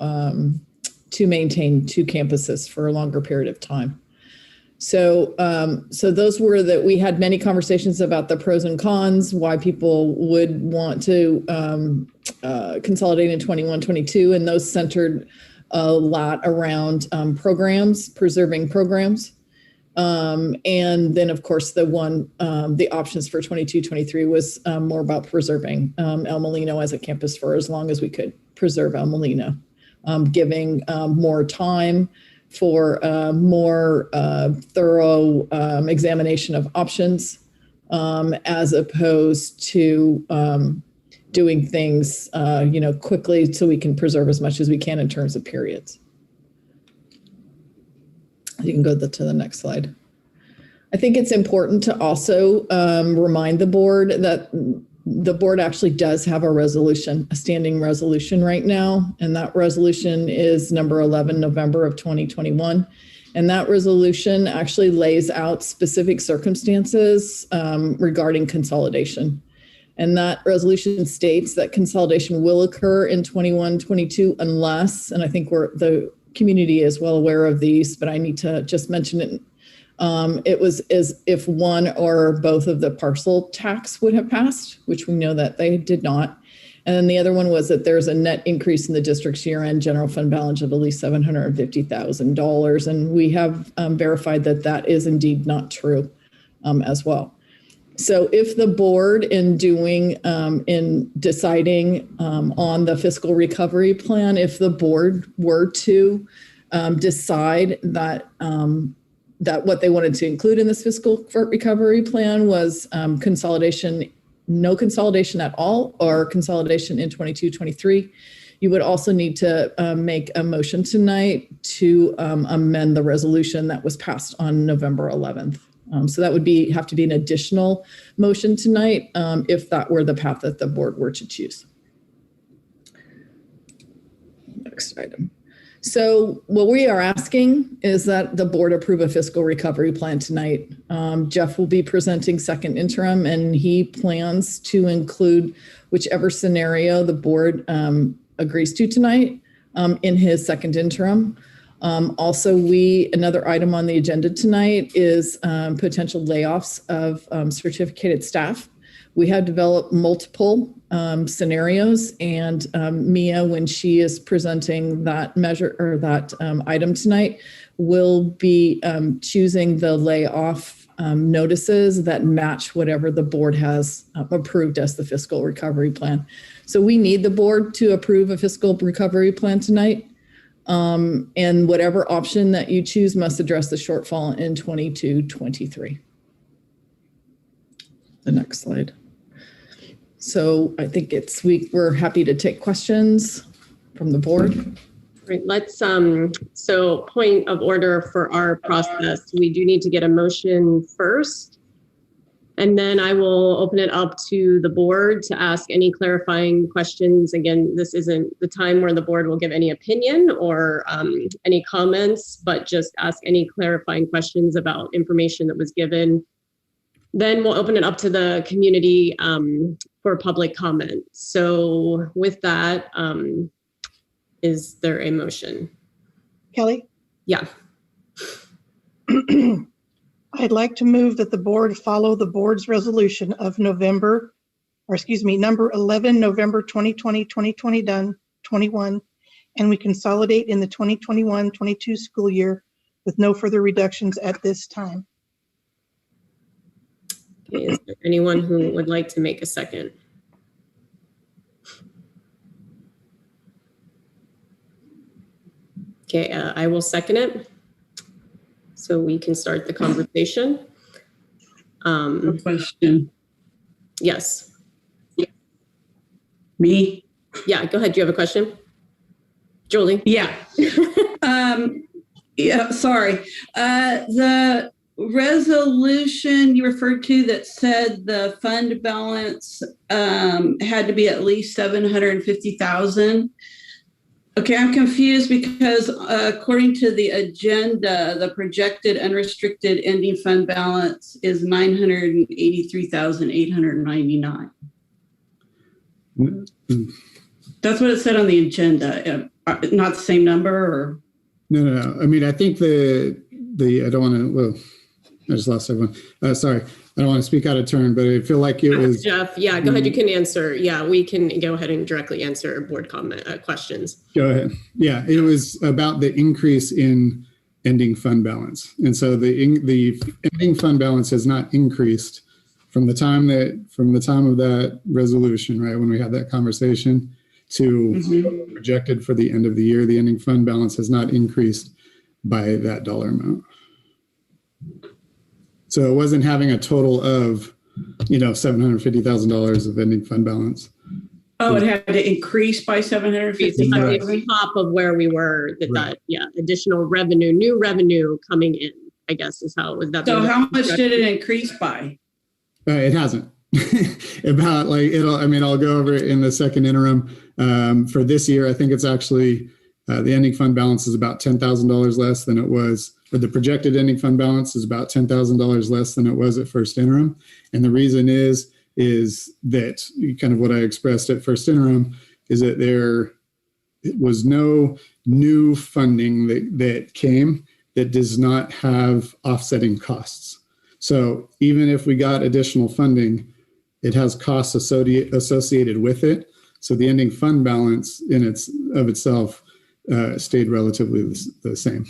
maintain 2 campuses for a longer period of time. So those were that we had many conversations about the pros and cons, why people would want to consolidate in 21-22, and those centered a lot around programs, preserving programs. And then, of course, the options for 22-23 was more about preserving El Molino as a campus for as long as we could preserve El Molino, giving more time for more thorough examination of options, as opposed to doing things quickly so we can preserve as much as we can in terms of periods. You can go to the next slide. I think it's important to also remind the board that the board actually does have a resolution, a standing resolution right now, and that resolution is number 11, November of 2021. And that resolution actually lays out specific circumstances regarding consolidation. And that resolution states that consolidation will occur in 21-22 unless, and I think the community is well aware of these, but I need to just mention it. It was as if one or both of the parcel tax would have passed, which we know that they did not. And then the other one was that there's a net increase in the district's year-end general fund balance of at least $750,000. And we have verified that that is indeed not true as well. So if the board in deciding on the fiscal recovery plan, if the board were to decide that that what they wanted to include in this fiscal recovery plan was consolidation, no consolidation at all, or consolidation in 22-23. You would also need to make a motion tonight to amend the resolution that was passed on November 11th. So that would have to be an additional motion tonight if that were the path that the board were to choose. Next item. So what we are asking is that the board approve a fiscal recovery plan tonight. Jeff will be presenting second interim, and he plans to include whichever scenario the board agrees to tonight in his second interim. Also, another item on the agenda tonight is potential layoffs of certificated staff. We have developed multiple scenarios, and Mia, when she is presenting that measure or that item tonight, will be choosing the layoff notices that match whatever the board has approved as the fiscal recovery plan. So we need the board to approve a fiscal recovery plan tonight. And whatever option that you choose must address the shortfall in 22-23. The next slide. So I think we're happy to take questions from the board. Right, let's, so point of order for our process, we do need to get a motion first. And then I will open it up to the board to ask any clarifying questions. Again, this isn't the time where the board will give any opinion or any comments, but just ask any clarifying questions about information that was given. Then we'll open it up to the community for public comment. So with that, is there a motion? Kelly? Yeah. I'd like to move that the board follow the board's resolution of number 11, November 2020, 2021, and we consolidate in the 2021-22 school year with no further reductions at this time. Okay, is there anyone who would like to make a second? Okay, I will second it. So we can start the conversation. Question. Yes. Me? Yeah, go ahead. Do you have a question? Julie? Yeah. Yeah, sorry. The resolution you referred to that said the fund balance had to be at least $750,000. Okay, I'm confused because according to the agenda, the projected unrestricted ending fund balance is $983,899. That's what it said on the agenda. Not the same number, or? No. I mean, I think I don't want to. Well, I just lost everyone. Sorry. I don't want to speak out of turn, but I feel like it was. Jeff, yeah, go ahead. You can answer. Yeah, we can go ahead and directly answer board comment questions. Go ahead. Yeah, it was about the increase in ending fund balance. And so the ending fund balance has not increased from the time of that resolution, right? When we had that conversation to projected for the end of the year, the ending fund balance has not increased by that dollar amount. So it wasn't having a total of, $750,000 of ending fund balance. Oh, it had to increase by $750,000 on top of where we were. Additional revenue, new revenue coming in, I guess is how it was. So how much did it increase by? It hasn't. I'll go over it in the second interim. For this year, I think it's actually the ending fund balance is about $10,000 less than it was. But the projected ending fund balance is about $10,000 less than it was at first interim. And the reason is that kind of what I expressed at first interim is that there was no new funding that came that does not have offsetting costs. So even if we got additional funding, it has costs associated with it. So the ending fund balance in itself stayed relatively the same.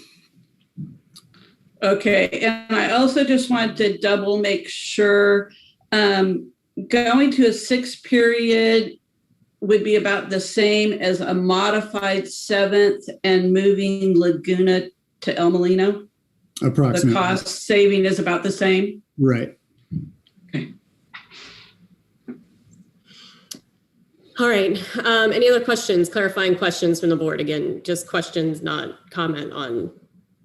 Okay, and I also just wanted to double make sure going to a 6th period would be about the same as a modified 7th and moving Laguna to El Molino? Approximately. The cost saving is about the same? Right. Okay. All right. Any other questions, clarifying questions from the board? Again, just questions, not comment on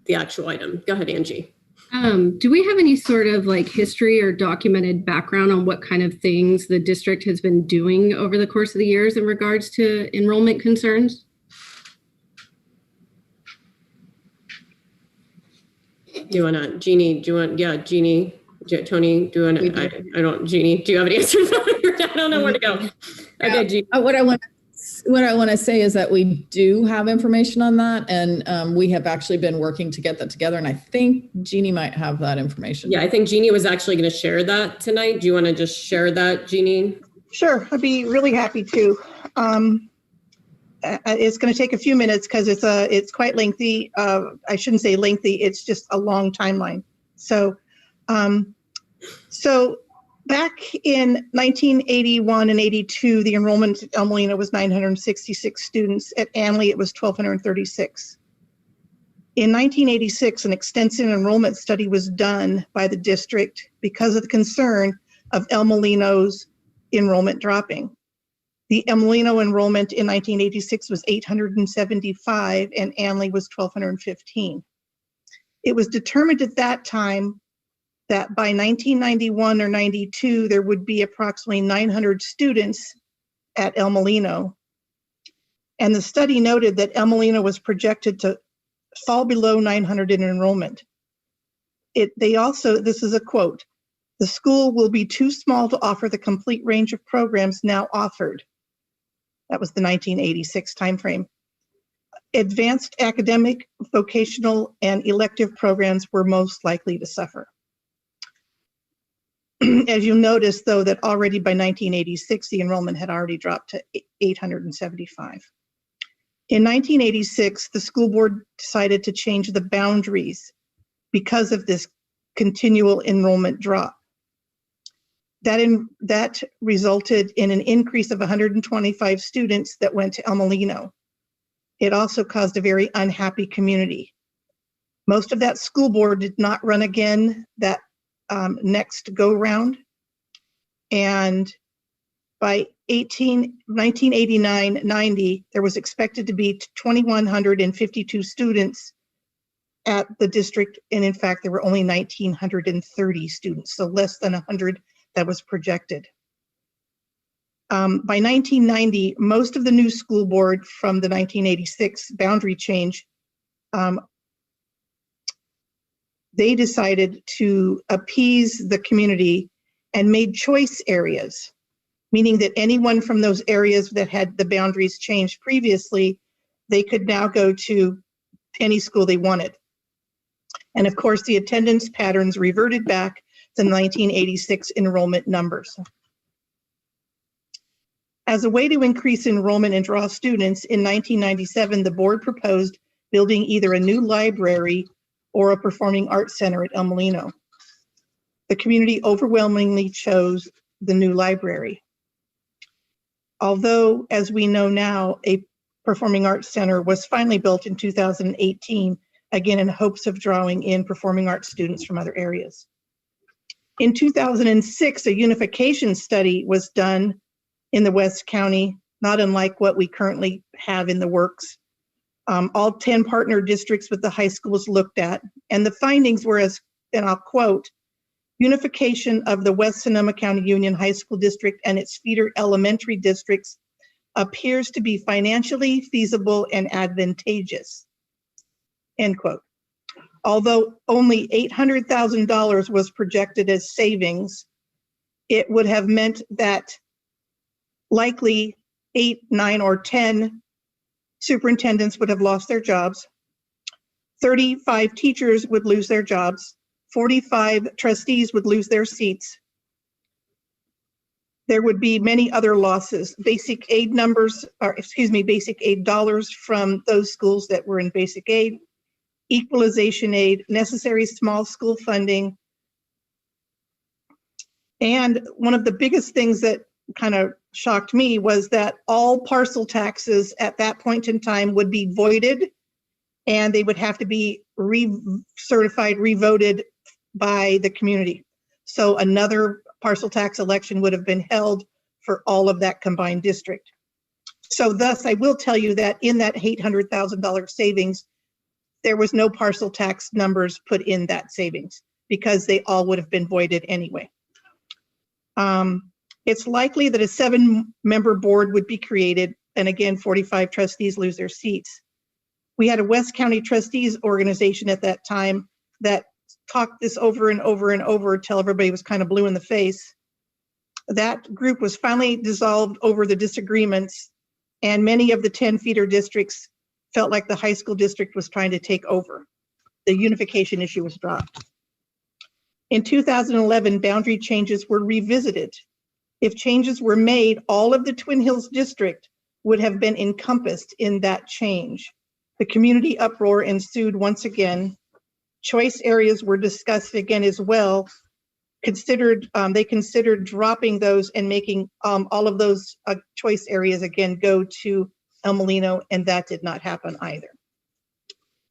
the actual item. Go ahead, Angie. Do we have any sort of like history or documented background on what kind of things the district has been doing over the course of the years in regards to enrollment concerns? Do you want to, Jeannie, Jeannie, Tony, do you want to, I don't, Jeannie, do you have an answer? I don't know where to go. Okay, Jeannie. What I want to say is that we do have information on that, and we have actually been working to get that together, and I think Jeannie might have that information. Yeah, I think Jeannie was actually going to share that tonight. Do you want to just share that, Jeannie? Sure, I'd be really happy to. It's going to take a few minutes because it's quite lengthy. I shouldn't say lengthy, it's just a long timeline. So back in 1981 and 82, the enrollment at El Molino was 966 students. At Anley, it was 1,236. In 1986, an extensive enrollment study was done by the district because of the concern of El Molino's enrollment dropping. The El Molino enrollment in 1986 was 875 and Anley was 1,215. It was determined at that time that by 1991 or 92, there would be approximately 900 students at El Molino. And the study noted that El Molino was projected to fall below 900 in enrollment. This is a quote, "The school will be too small to offer the complete range of programs now offered." That was the 1986 timeframe. Advanced academic, vocational, and elective programs were most likely to suffer. As you notice, though, that already by 1986, the enrollment had already dropped to 875. In 1986, the school board decided to change the boundaries because of this continual enrollment drop. That resulted in an increase of 125 students that went to El Molino. It also caused a very unhappy community. Most of that school board did not run again that next go round. And by 1989-90, there was expected to be 2,152 students at the district. And in fact, there were only 1,930 students, so less than 100 that was projected. By 1990, most of the new school board from the 1986 boundary change, they decided to appease the community and made choice areas, meaning that anyone from those areas that had the boundaries changed previously, they could now go to any school they wanted. And of course, the attendance patterns reverted back to 1986 enrollment numbers. As a way to increase enrollment and draw students, in 1997, the board proposed building either a new library or a performing arts center at El Molino. The community overwhelmingly chose the new library. Although, as we know now, a performing arts center was finally built in 2018, again in hopes of drawing in performing arts students from other areas. In 2006, a unification study was done in the West County, not unlike what we currently have in the works. All 10 partner districts with the high schools looked at, and the findings were as, and I'll quote, "Unification of the West Sonoma County Union High School District and its feeder elementary districts appears to be financially feasible and advantageous," end quote. Although only $800,000 was projected as savings, it would have meant that likely 8, 9, or 10 superintendents would have lost their jobs. 35 teachers would lose their jobs. 45 trustees would lose their seats. There would be many other losses. Basic aid basic aid dollars from those schools that were in basic aid, equalization aid, necessary small school funding. And one of the biggest things that kind of shocked me was that all parcel taxes at that point in time would be voided and they would have to be recertified, revoted by the community. So another parcel tax election would have been held for all of that combined district. So thus, I will tell you that in that $800,000 savings, there was no parcel tax numbers put in that savings because they all would have been voided anyway. It's likely that a 7-member board would be created, and again, 45 trustees lose their seats. We had a West County trustees organization at that time that talked this over and over and over till everybody was kind of blue in the face. That group was finally dissolved over the disagreements, and many of the 10 feeder districts felt like the high school district was trying to take over. The unification issue was dropped. In 2011, boundary changes were revisited. If changes were made, all of the Twin Hills district would have been encompassed in that change. The community uproar ensued once again. Choice areas were discussed again as well. They considered dropping those and making all of those choice areas again go to El Molino, and that did not happen either.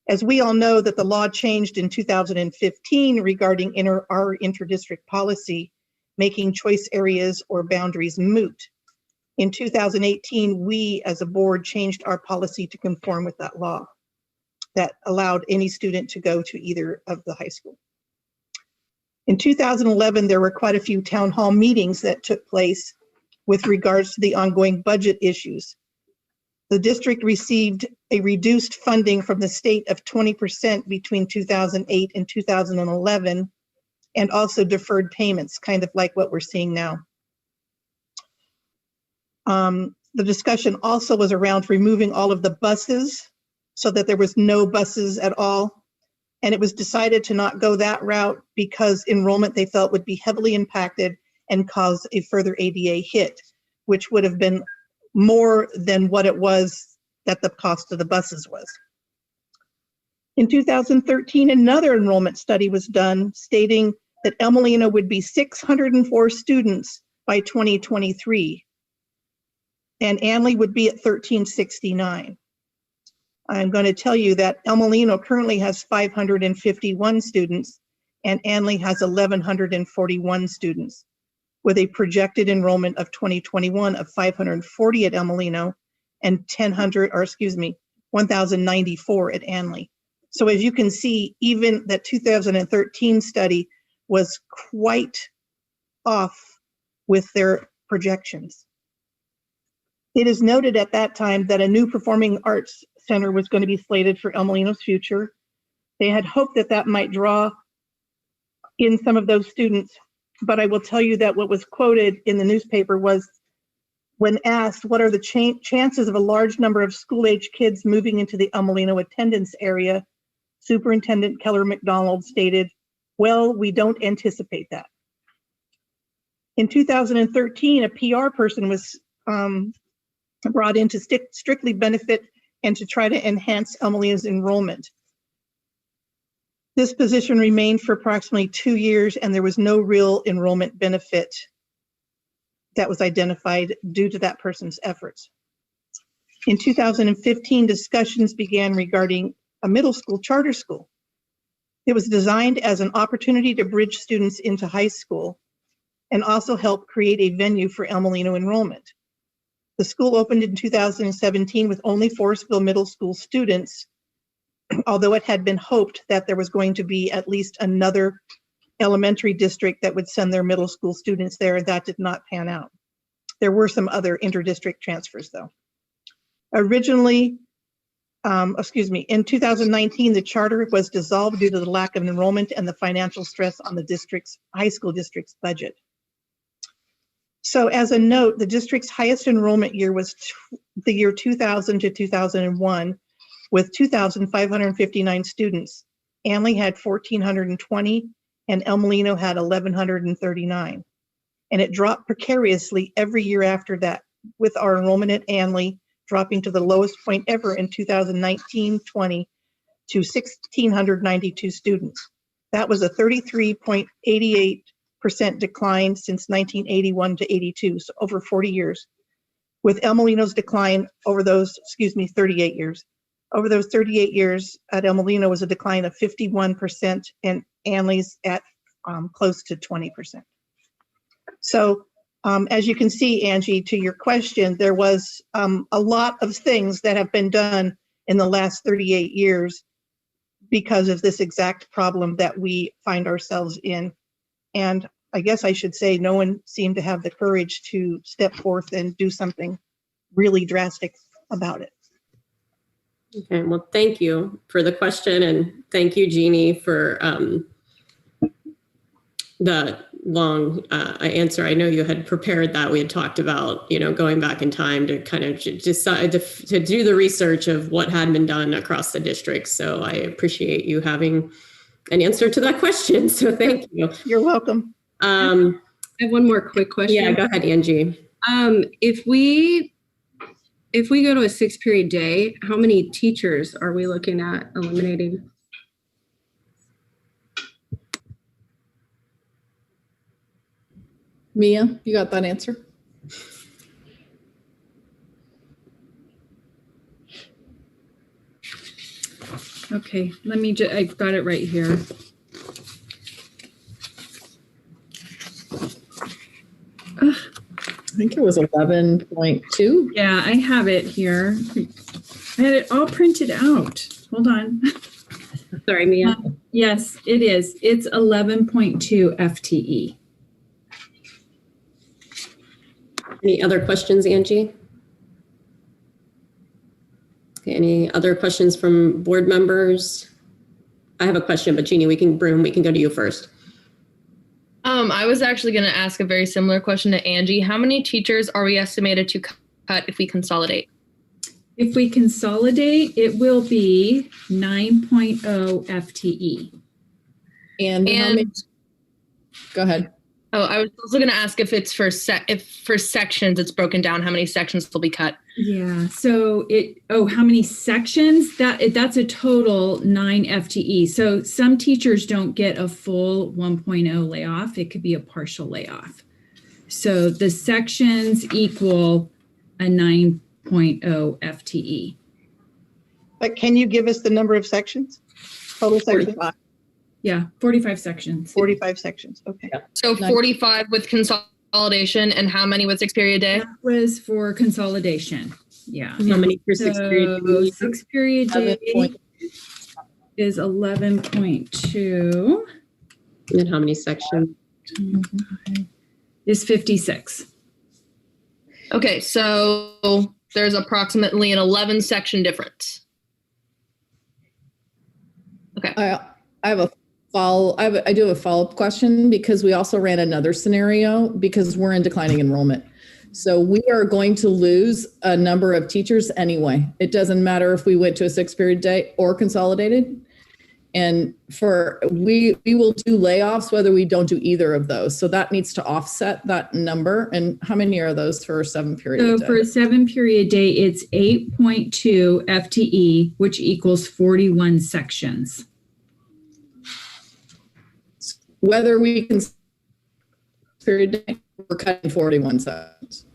As we all know that the law changed in 2015 regarding our interdistrict policy, making choice areas or boundaries moot. In 2018, we as a board changed our policy to conform with that law that allowed any student to go to either of the high school. In 2011, there were quite a few town hall meetings that took place with regards to the ongoing budget issues. The district received a reduced funding from the state of 20% between 2008 and 2011, and also deferred payments, kind of like what we're seeing now. The discussion also was around removing all of the buses so that there was no buses at all. And it was decided to not go that route because enrollment they felt would be heavily impacted and cause a further ADA hit, which would have been more than what it was that the cost of the buses was. In 2013, another enrollment study was done stating that El Molino would be 604 students by 2023, and Anley would be at 1369. I'm going to tell you that El Molino currently has 551 students, and Anley has 1,141 students, with a projected enrollment of 2021 of 540 at El Molino and 1,094 at Anley. So as you can see, even that 2013 study was quite off with their projections. It is noted at that time that a new performing arts center was going to be slated for El Molino's future. They had hoped that that might draw in some of those students, but I will tell you that what was quoted in the newspaper was, when asked what are the chances of a large number of school-age kids moving into the El Molino attendance area, Superintendent Keller McDonald stated, "Well, we don't anticipate that." In 2013, a PR person was brought in to strictly benefit and to try to enhance El Molino's enrollment. This position remained for approximately 2 years, and there was no real enrollment benefit that was identified due to that person's efforts. In 2015, discussions began regarding a middle school charter school. It was designed as an opportunity to bridge students into high school and also help create a venue for El Molino enrollment. The school opened in 2017 with only Forestville Middle School students, although it had been hoped that there was going to be at least another elementary district that would send their middle school students there, and that did not pan out. There were some other interdistrict transfers though. Originally, in 2019, the charter was dissolved due to the lack of enrollment and the financial stress on the high school district's budget. So as a note, the district's highest enrollment year was the year 2000 to 2001 with 2,559 students. Anley had 1,420 and El Molino had 1,139. And it dropped precariously every year after that, with our enrollment at Anley dropping to the lowest point ever in 2019-20 to 1,692 students. That was a 33.88% decline since 1981 to 82, so over 40 years, with El Molino's decline over those, 38 years. over those 38 years at El Molino was a decline of 51%, and Anley's at close to 20%. So as you can see, Angie, to your question, there was a lot of things that have been done in the last 38 years because of this exact problem that we find ourselves in. And I guess I should say no one seemed to have the courage to step forth and do something really drastic about it. Okay, well, thank you for the question, and thank you, Jeannie, for the long answer. I know you had prepared that. We had talked about, going back in time to kind of decide to do the research of what had been done across the district. So I appreciate you having an answer to that question. So thank you. You're welcome. I have one more quick question. Yeah, go ahead, Angie. If we go to a 6-period day, how many teachers are we looking at eliminating? Mia, you got that answer? Okay, let me just, I've got it right here. I think it was 11.2. Yeah, I have it here. I had it all printed out. Hold on. Sorry, Mia. Yes, it is. It's 11.2 FTE. Any other questions, Angie? Okay, any other questions from board members? I have a question, but Jeannie, we can go to you first. I was actually going to ask a very similar question to Angie. How many teachers are we estimated to cut if we consolidate? If we consolidate, it will be 9.0 FTE. And how many? Go ahead. Oh, I was also going to ask if it's for sections, it's broken down, how many sections will be cut? Yeah. So how many sections? That's a total 9 FTE. So some teachers don't get a full 1.0 layoff. It could be a partial layoff. So the sections equal a 9.0 FTE. But can you give us the number of sections? Total sections? 45. Yeah, 45 sections. 45 sections. Okay. Yeah. So 45 with consolidation, and how many with 6-period day? That was for consolidation. Yeah. How many for 6-period day? 6-period day is 11.2. And how many sections? Is 56. Okay, so there's approximately an 11 section difference. Okay. I do have a follow-up question, because we also ran another scenario because we're in declining enrollment. So we are going to lose a number of teachers anyway. It doesn't matter if we went to a 6-period day or consolidated. And we will do layoffs whether we don't do either of those. So that needs to offset that number. And how many are those for a 7-period day? So for a 7-period day, it's 8.2 FTE, which equals 41 sections. Whether we can period day, we're cutting 41 sections.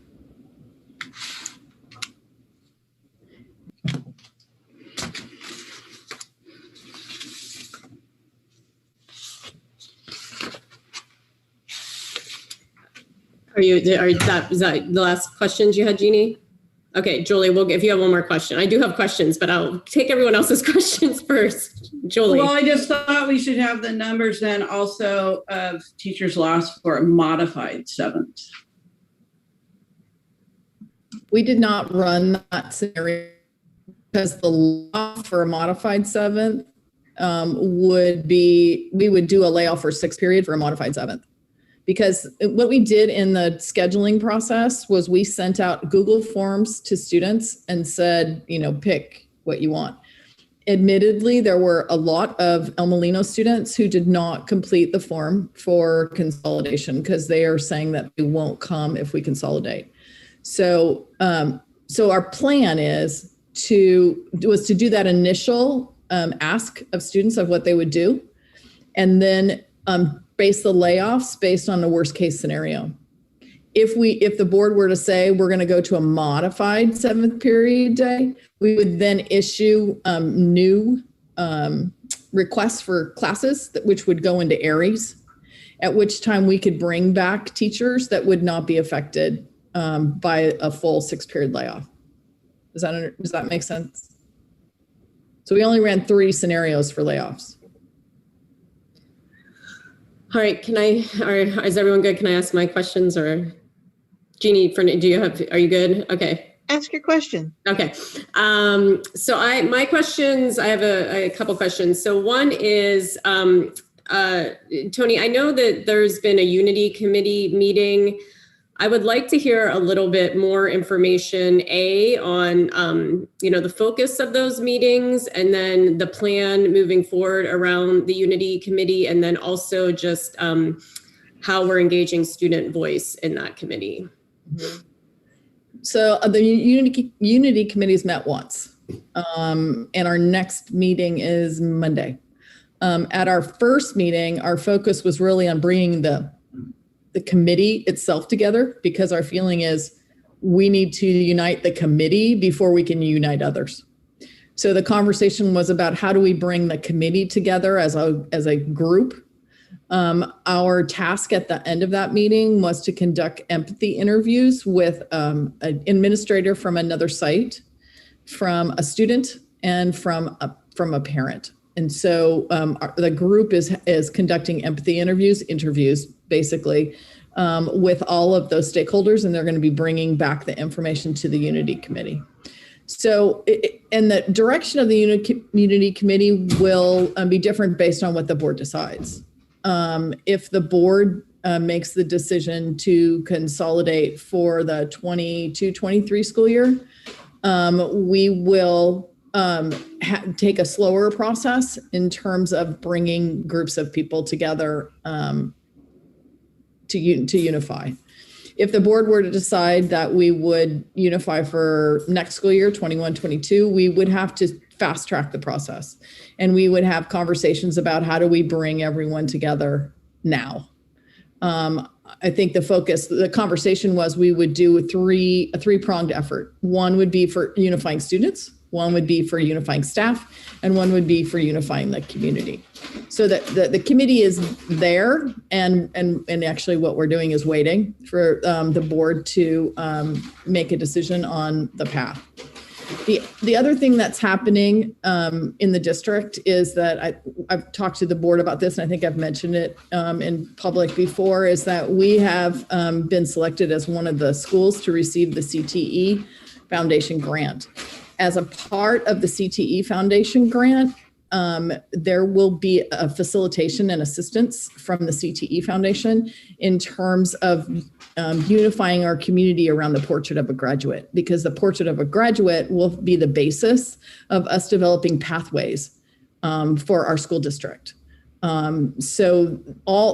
Is that the last questions you had, Jeannie? Okay, Julie, if you have one more question. I do have questions, but I'll take everyone else's questions first. Julie. Well, I just thought we should have the numbers then also of teachers lost for a modified 7th. We did not run that scenario because the law for a modified 7th we would do a layoff for 6-period for a modified 7th. Because what we did in the scheduling process was we sent out Google Forms to students and said, pick what you want. Admittedly, there were a lot of El Molino students who did not complete the form for consolidation because they are saying that they won't come if we consolidate. So our plan was to do that initial ask of students of what they would do, and then base the layoffs based on the worst case scenario. if the board were to say we're going to go to a modified 7th period day, we would then issue new requests for classes which would go into Aries, at which time we could bring back teachers that would not be affected by a full 6-period layoff. Does that make sense? So we only ran 3 scenarios for layoffs. All right, is everyone good? Can I ask my questions, or Jeannie, are you good? Okay. Ask your question. Okay. So my questions, I have a couple questions. So one is, Tony, I know that there's been a Unity Committee meeting. I would like to hear a little bit more information, on, the focus of those meetings, and then the plan moving forward around the Unity Committee, and then also just how we're engaging student voice in that committee. Mm-hmm. So the Unity Committee's met once, and our next meeting is Monday. At our first meeting, our focus was really on bringing the committee itself together, because our feeling is we need to unite the committee before we can unite others. So the conversation was about how do we bring the committee together as a group. Our task at the end of that meeting was to conduct empathy interviews with an administrator from another site, from a student, and from a parent. And so the group is conducting empathy interviews basically with all of those stakeholders, and they're going to be bringing back the information to the Unity Committee. So, and the direction of the Unity Committee will be different based on what the board decides. If the board makes the decision to consolidate for the 22-23 school year, we will take a slower process in terms of bringing groups of people together to unify. If the board were to decide that we would unify for next school year, 21-22, we would have to fast track the process, and we would have conversations about how do we bring everyone together now. I think the conversation was we would do a three-pronged effort. One would be for unifying students, one would be for unifying staff, and one would be for unifying the community. So that the committee is there, and actually what we're doing is waiting for the board to make a decision on the path. The other thing that's happening in the district is that I've talked to the board about this, and I think I've mentioned it in public before, is that we have been selected as one of the schools to receive the CTE Foundation grant. As a part of the CTE Foundation grant, there will be a facilitation and assistance from the CTE Foundation in terms of unifying our community around the portrait of a graduate, because the portrait of a graduate will be the basis of us developing pathways for our school district. So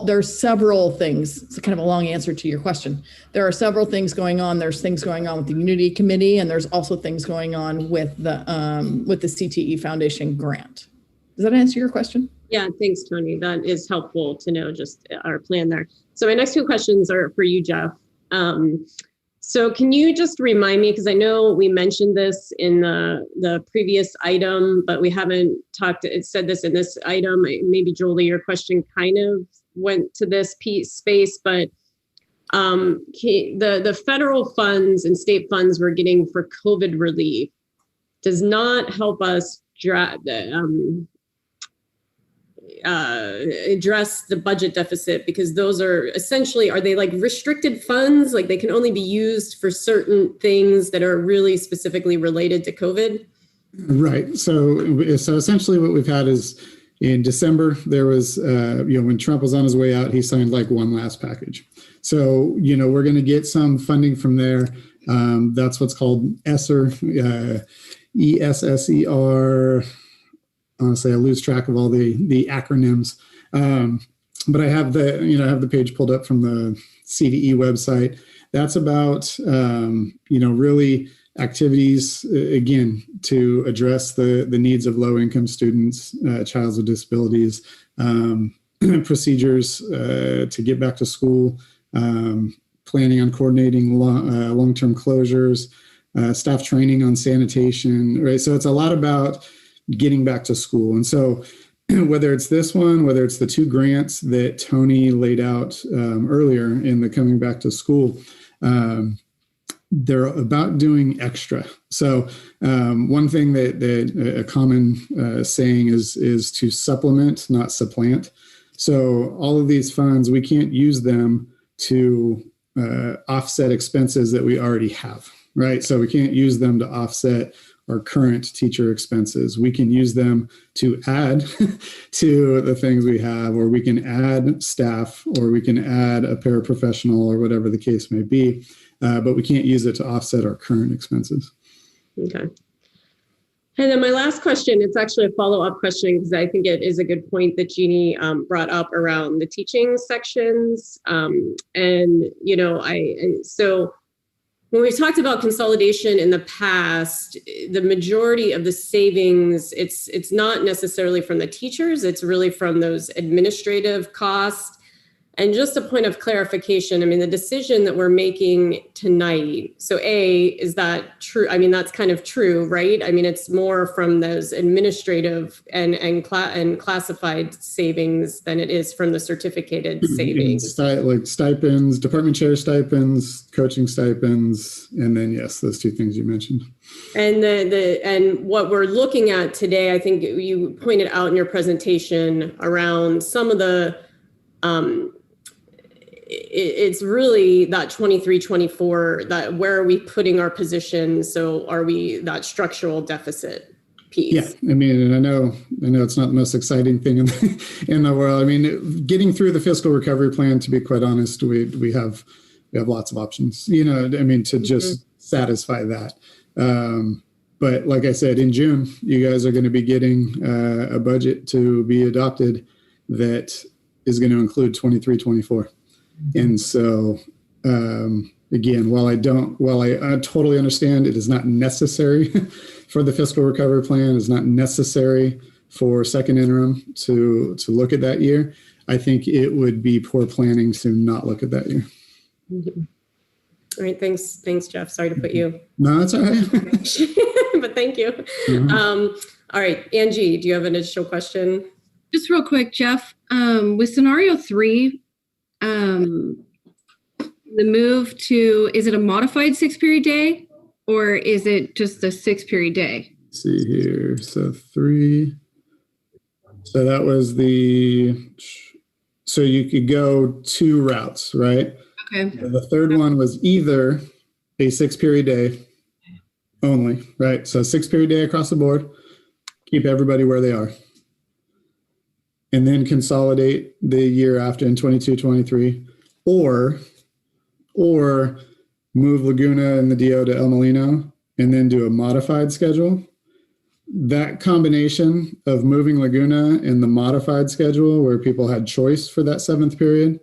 there's several things. It's kind of a long answer to your question. There are several things going on. There's things going on with the Unity Committee, and there's also things going on with the CTE Foundation grant. Does that answer your question? Yeah, thanks, Tony. That is helpful to know just our plan there. So my next two questions are for you, Jeff. So can you just remind me, because I know we mentioned this in the previous item, but we haven't said this in this item. Maybe Julie, your question kind of went to this space, but the federal funds and state funds we're getting for COVID relief does not help us address the budget deficit, because those are essentially, are they like restricted funds? Like they can only be used for certain things that are really specifically related to COVID? Right. So essentially what we've had is in December, there was, when Trump was on his way out, he signed like one last package. So, we're going to get some funding from there. That's what's called ESSER, ESSER. Honestly, I lose track of all the acronyms, but I have the page pulled up from the CDE website. That's about really activities again to address the needs of low-income students, children with disabilities, procedures to get back to school, planning on coordinating long-term closures, staff training on sanitation, right? So it's a lot about getting back to school. And so whether it's this one, whether it's the 2 grants that Tony laid out earlier in the coming back to school, they're about doing extra. So one thing that a common saying is to supplement, not supplant. So all of these funds, we can't use them to offset expenses that we already have, right? So we can't use them to offset our current teacher expenses. We can use them to add to the things we have, or we can add staff, or we can add a paraprofessional, or whatever the case may be. But we can't use it to offset our current expenses. Okay. And then my last question, it's actually a follow-up question because I think it is a good point that Jeannie brought up around the teaching sections. So when we talked about consolidation in the past, the majority of the savings, it's not necessarily from the teachers, it's really from those administrative costs. And just a point of clarification, I mean, the decision that we're making tonight, so A, is that true? I mean, that's kind of true, right? I mean, it's more from those administrative and classified savings than it is from the certificated savings. Like stipends, department chair stipends, coaching stipends, and then, yes, those 2 things you mentioned. And and what we're looking at today, I think you pointed out in your presentation around some of the it's really that 23, 24, that where are we putting our position? So are we that structural deficit piece? Yeah, I mean, and I know it's not the most exciting thing in the world. I mean, getting through the fiscal recovery plan, to be quite honest, we have lots of options, to just satisfy that. But like I said, in June, you guys are going to be getting a budget to be adopted that is going to include 23, 24. And so, again, while I totally understand it is not necessary for the fiscal recovery plan, it's not necessary for second interim to look at that year, I think it would be poor planning to not look at that year. Mm-hmm. All right, thanks, Jeff. Sorry to put you. No, that's all right. But thank you. Mm-hmm. All right, Angie, do you have an additional question? Just real quick, Jeff, with scenario 3, the move to, is it a modified 6-period day or is it just a 6-period day? Let's see here. So 3. So that was so you could go 2 routes, right? Okay. So the third one was either a 6-period day only, right? So 6-period day across the board, keep everybody where they are. And then consolidate the year after in 22, 23, or move Laguna and the DO to El Molino and then do a modified schedule. That combination of moving Laguna and the modified schedule where people had choice for that 7th period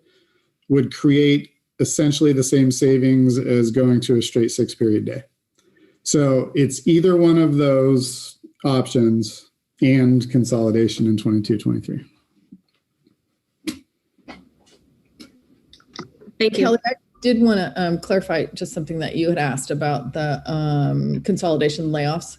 would create essentially the same savings as going to a straight 6-period day. So it's either one of those options and consolidation in 22, 23. Thank you. Kelly, I did want to clarify just something that you had asked about the consolidation layoffs.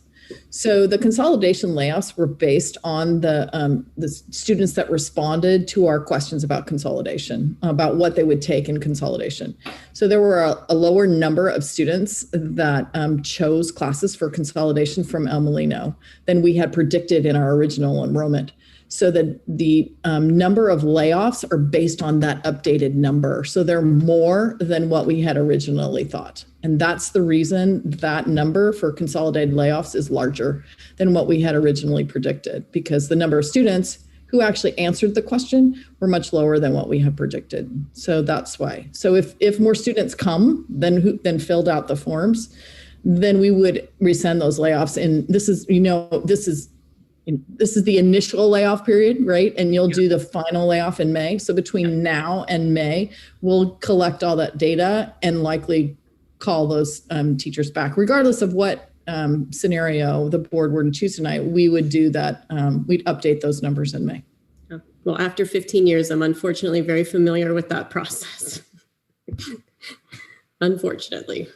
So the consolidation layoffs were based on the students that responded to our questions about consolidation, about what they would take in consolidation. So there were a lower number of students that chose classes for consolidation from El Molino than we had predicted in our original enrollment. So the number of layoffs are based on that updated number. So they're more than what we had originally thought. And that's the reason that number for consolidated layoffs is larger than what we had originally predicted, because the number of students who actually answered the question were much lower than what we have predicted. So that's why. So if more students come than filled out the forms, then we would resend those layoffs. And this is the initial layoff period, right? And you'll do the final layoff in May. So between now and May, we'll collect all that data and likely call those teachers back. Regardless of what scenario the board were to choose tonight, we would do that. We'd update those numbers in May. Well, after 15 years, I'm unfortunately very familiar with that process. unfortunately.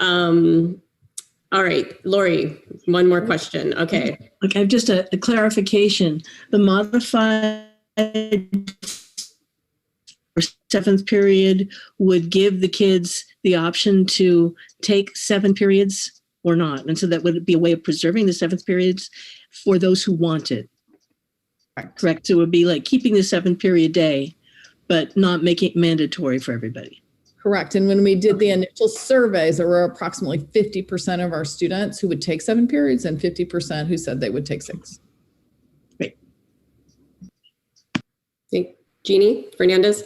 All right, Lori, one more question. Okay. Okay, I've just a clarification. The modified 7th period would give the kids the option to take 7 periods or not. And so that would be a way of preserving the 7th periods for those who want it. Correct. So it would be like keeping the 7 period day, but not making it mandatory for everybody. Correct. And when we did the initial surveys, there were approximately 50% of our students who would take 7 periods and 50% who said they would take 6. Great. Jeannie Fernandez.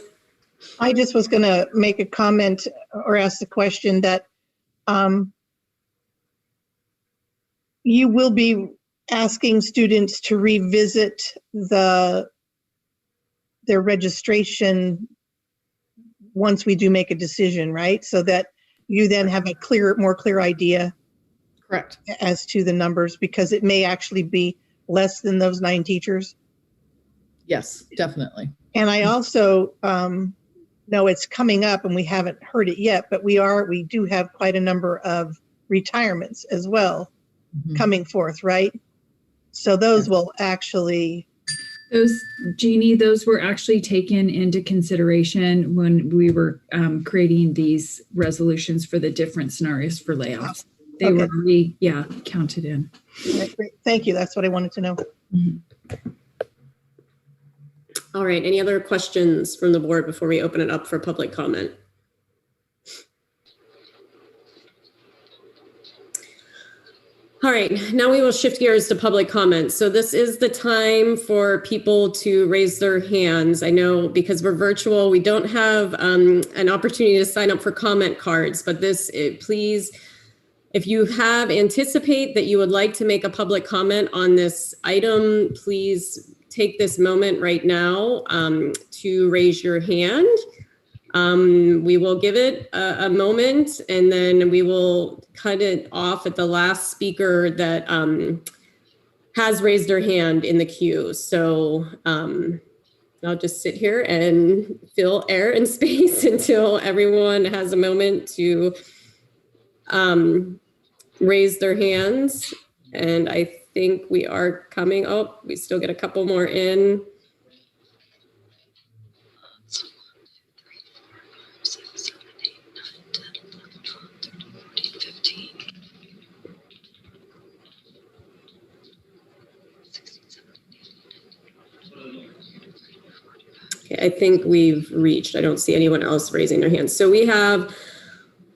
I just was going to make a comment or ask the question that you will be asking students to revisit their registration once we do make a decision, right? So that you then have a more clear idea. Correct. As to the numbers, because it may actually be less than those 9 teachers. Yes, definitely. And I also know it's coming up and we haven't heard it yet, but we do have quite a number of retirements as well coming forth, right? So those will actually. Jeannie, those were actually taken into consideration when we were creating these resolutions for the different scenarios for layoffs. They were counted in. All right, great. Thank you. That's what I wanted to know. All right. Any other questions from the board before we open it up for public comment? All right, now we will shift gears to public comment. So this is the time for people to raise their hands. I know because we're virtual, we don't have an opportunity to sign up for comment cards, but please, if you anticipate that you would like to make a public comment on this item, please take this moment right now to raise your hand. We will give it a moment and then we will cut it off at the last speaker that has raised their hand in the queue. So I'll just sit here and fill air and space until everyone has a moment to raise their hands. And I think we are coming up. We still get a couple more in. Okay, I think we've reached. I don't see anyone else raising their hands. So we have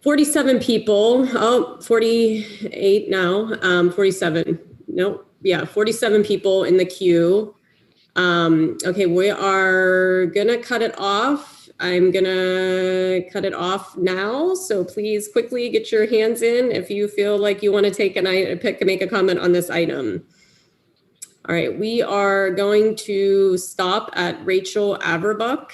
47 people. Oh, 48 now. 47. Nope. Yeah, 47 people in the queue. Okay, we are gonna cut it off. I'm gonna cut it off now. So please quickly get your hands in if you feel like you want to make a comment on this item. All right, we are going to stop at Rachel Averbuck.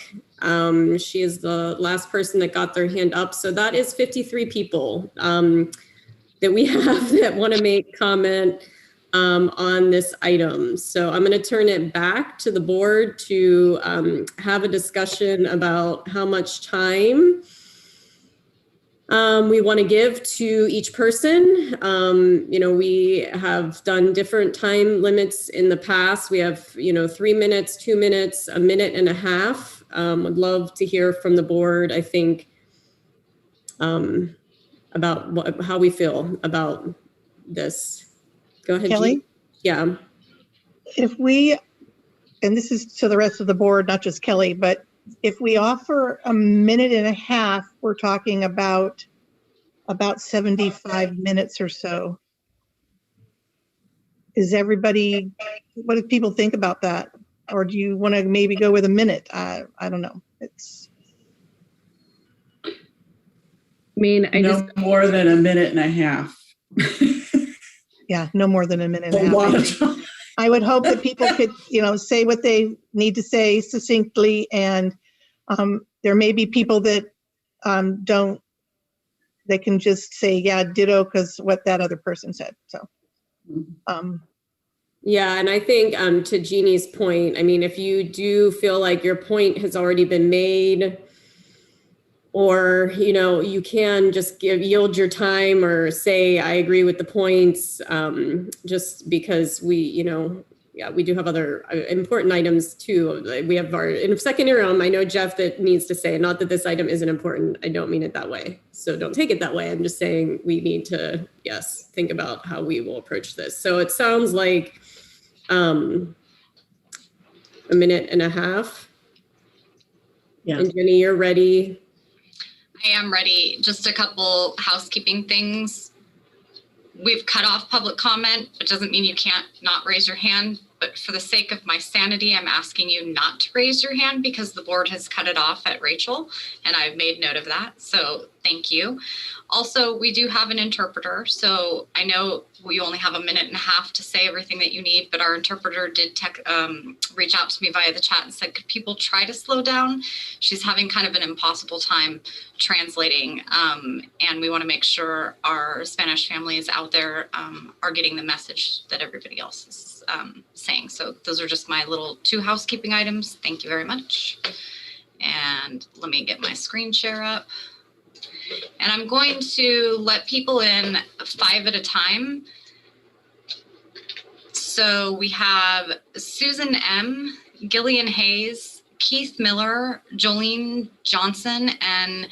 She is the last person that got their hand up. So that is 53 people that we have that want to make comment on this item. So I'm going to turn it back to the board to have a discussion about how much time we want to give to each person. We have done different time limits in the past. We have, 3 minutes, 2 minutes, a minute and a half. Would love to hear from the board, I think, about how we feel about this. Go ahead, Kelly? Jean. Yeah. If we, and this is to the rest of the board, not just Kelly, but if we offer a minute and a half, we're talking about 75 minutes or so. Is everybody, what do people think about that? Or do you want to maybe go with a minute? I don't know. No more than a minute and a half. Yeah, no more than a minute and a half. I would hope that people could, say what they need to say succinctly, and there may be people that they can just say, yeah, ditto, because what that other person said. So, yeah, and I think to Jeannie's point, if you do feel like your point has already been made, or, you can just yield your time or say, I agree with the points, just because we do have other important items too. We have in second interim, I know, Jeff, that needs to say, not that this item isn't important. I don't mean it that way. So don't take it that way. I'm just saying we need to, think about how we will approach this. So it sounds like a minute and a half. Yeah. And Jenny, you're ready. I am ready. Just a couple housekeeping things. We've cut off public comment. It doesn't mean you can't not raise your hand, but for the sake of my sanity, I'm asking you not to raise your hand because the board has cut it off at Rachel, and I've made note of that. So thank you. Also, we do have an interpreter. So I know we only have a minute and a half to say everything that you need, but our interpreter did reach out to me via the chat and said, could people try to slow down? She's having kind of an impossible time translating. And we want to make sure our Spanish families out there are getting the message that everybody else is saying. So those are just my little 2 housekeeping items. Thank you very much. And let me get my screen share up. And I'm going to let people in 5 at a time. So we have Susan M., Gillian Hayes, Keith Miller, Jolene Johnson, and,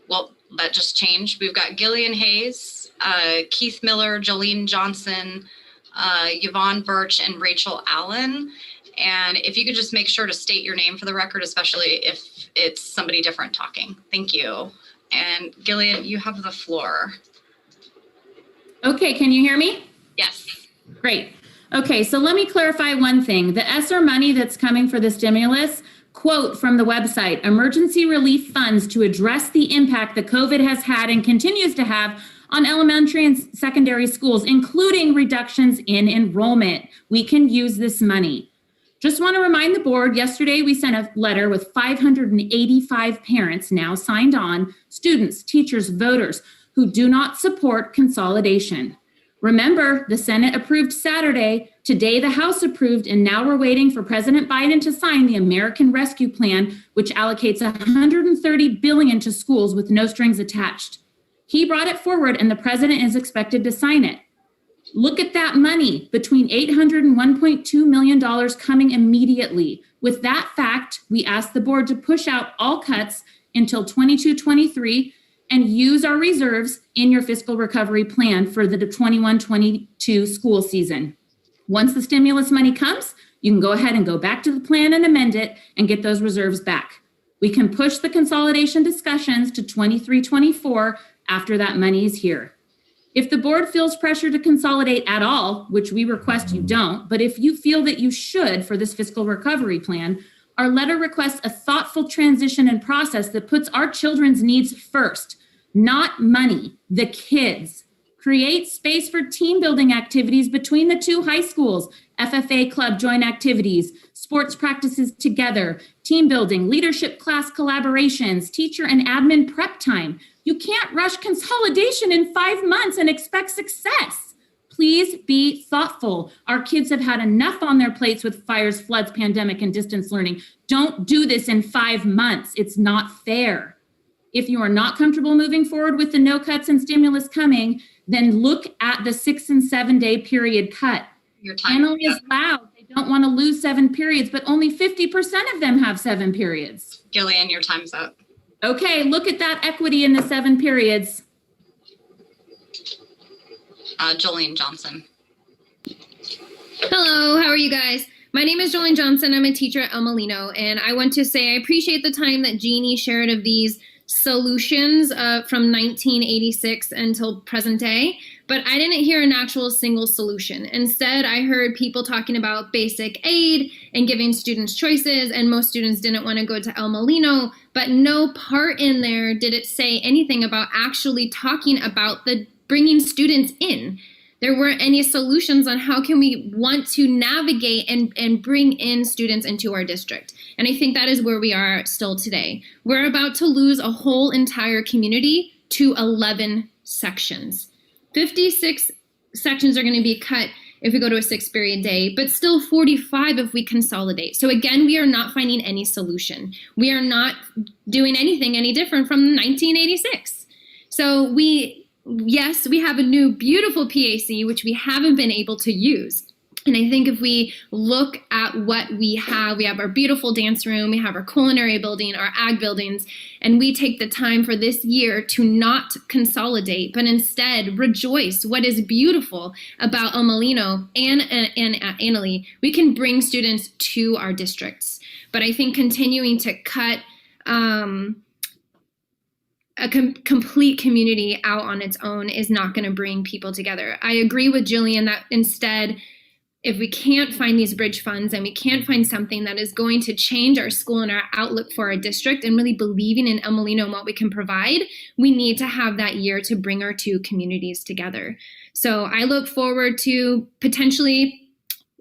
well, that just changed. We've got Gillian Hayes, Keith Miller, Jolene Johnson, Yvonne Birch, and Rachel Allen. And if you could just make sure to state your name for the record, especially if it's somebody different talking. Thank you. And Gillian, you have the floor. Okay, can you hear me? Yes. Great. Okay, so let me clarify one thing. The ESSER money that's coming for the stimulus, quote from the website, emergency relief funds to address the impact that COVID has had and continues to have on elementary and secondary schools, including reductions in enrollment. We can use this money. Just want to remind the board, yesterday we sent a letter with 585 parents now signed on, students, teachers, voters who do not support consolidation. Remember, the Senate approved Saturday, today the House approved, and now we're waiting for President Biden to sign the American Rescue Plan, which allocates $130 billion to schools with no strings attached. He brought it forward and the president is expected to sign it. Look at that money, between $800 and $1.2 million coming immediately. With that fact, we asked the board to push out all cuts until 22-23 and use our reserves in your fiscal recovery plan for the 21-22 school season. Once the stimulus money comes, you can go ahead and go back to the plan and amend it and get those reserves back. We can push the consolidation discussions to 23-24 after that money is here. If the board feels pressure to consolidate at all, which we request you don't, but if you feel that you should for this fiscal recovery plan, our letter requests a thoughtful transition and process that puts our children's needs first, not money, the kids. Create space for team building activities between the 2 high schools, FFA club joint activities, sports practices together, team building, leadership class collaborations, teacher and admin prep time. You can't rush consolidation in 5 months and expect success. Please be thoughtful. Our kids have had enough on their plates with fires, floods, pandemic, and distance learning. Don't do this in 5 months. It's not fair. If you are not comfortable moving forward with the no cuts and stimulus coming, then look at the 6 and 7 day period cut. Your time is loud. They don't want to lose 7 periods, but only 50% of them have 7 periods. Gillian, your time's up. Okay, look at that equity in the 7 periods. Jolene Johnson. Hello, how are you guys? My name is Jolene Johnson. I'm a teacher at El Molino, and I want to say I appreciate the time that Jeannie shared of these solutions from 1986 until present day, but I didn't hear an actual single solution. Instead, I heard people talking about basic aid and giving students choices, and most students didn't want to go to El Molino, but no part in there did it say anything about actually talking about the bringing students in. There weren't any solutions on how can we want to navigate and bring in students into our district. And I think that is where we are still today. We're about to lose a whole entire community to 11 sections. 56 sections are going to be cut if we go to a 6-period day, but still 45 if we consolidate. So again, we are not finding any solution. We are not doing anything any different from 1986. So yes, we have a new beautiful PAC, which we haven't been able to use. And I think if we look at what we have our beautiful dance room, we have our culinary building, our ag buildings, and we take the time for this year to not consolidate, but instead rejoice what is beautiful about El Molino and Annalee. We can bring students to our districts. But I think continuing to cut a complete community out on its own is not going to bring people together. I agree with Jillian that instead, if we can't find these bridge funds and we can't find something that is going to change our school and our outlook for our district and really believing in El Molino and what we can provide, we need to have that year to bring our two communities together. So I look forward to potentially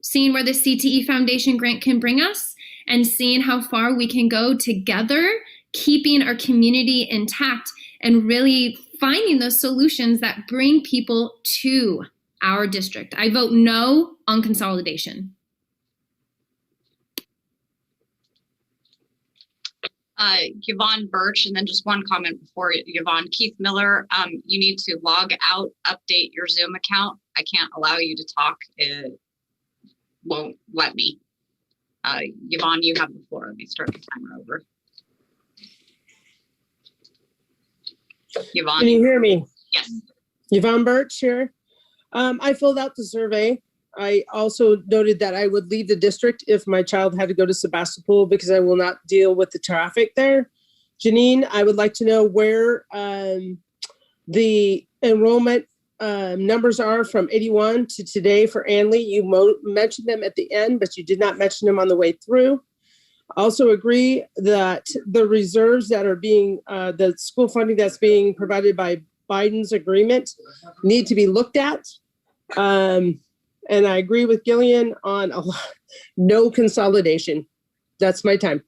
seeing where the CTE Foundation grant can bring us and seeing how far we can go together, keeping our community intact and really finding those solutions that bring people to our district. I vote no on consolidation. Yvonne Birch, and then just one comment before Yvonne. Keith Miller, you need to log out, update your Zoom account. I can't allow you to talk. It won't let me. Yvonne, you have the floor. Let me start the timer over. Yvonne. Can you hear me? Yes. Yvonne Birch here. I filled out the survey. I also noted that I would leave the district if my child had to go to Sebastopol because I will not deal with the traffic there. Janine, I would like to know where the enrollment numbers are from 81 to today for Annalee. You mentioned them at the end, but you did not mention them on the way through. Also agree that the reserves that are being, the school funding that's being provided by Biden's agreement need to be looked at. And I agree with Gillian on no consolidation. That's my time.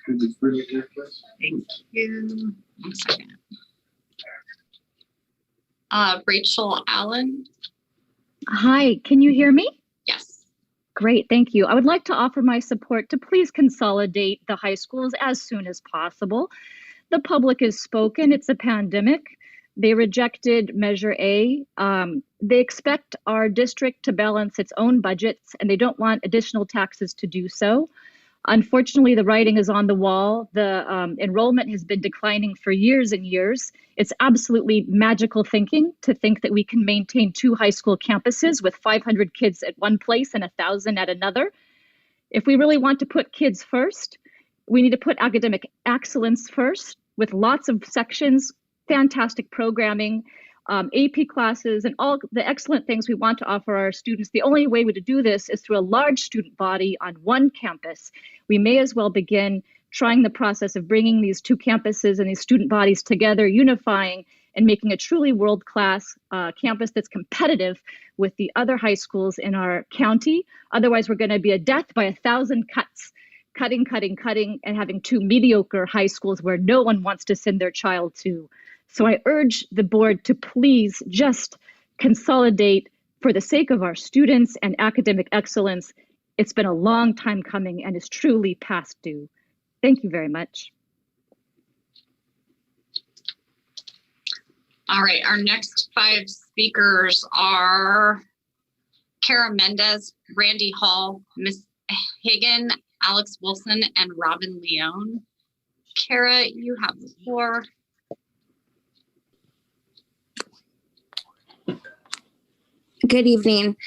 Thank you. 1 second. Rachel Allen. Hi, can you hear me? Yes. Great, thank you. I would like to offer my support to please consolidate the high schools as soon as possible. The public has spoken. It's a pandemic. They rejected Measure A. They expect our district to balance its own budgets, and they don't want additional taxes to do so. Unfortunately, the writing is on the wall. The enrollment has been declining for years and years. It's absolutely magical thinking to think that we can maintain 2 high school campuses with 500 kids at one place and 1,000 at another. If we really want to put kids first, we need to put academic excellence first with lots of sections, fantastic programming, AP classes, and all the excellent things we want to offer our students. The only way to do this is through a large student body on one campus. We may as well begin trying the process of bringing these 2 campuses and these student bodies together, unifying and making a truly world-class campus that's competitive with the other high schools in our county. Otherwise, we're going to be a death by 1,000 cuts. Cutting, and having 2 mediocre high schools where no one wants to send their child to. So I urge the board to please just consolidate for the sake of our students and academic excellence. It's been a long time coming and is truly past due. Thank you very much. All right, our next 5 speakers are Kara Mendez, Randy Hall, Ms. Hagan, Alex Wilson, and Robin Leone. Kara, you have the floor. Good evening.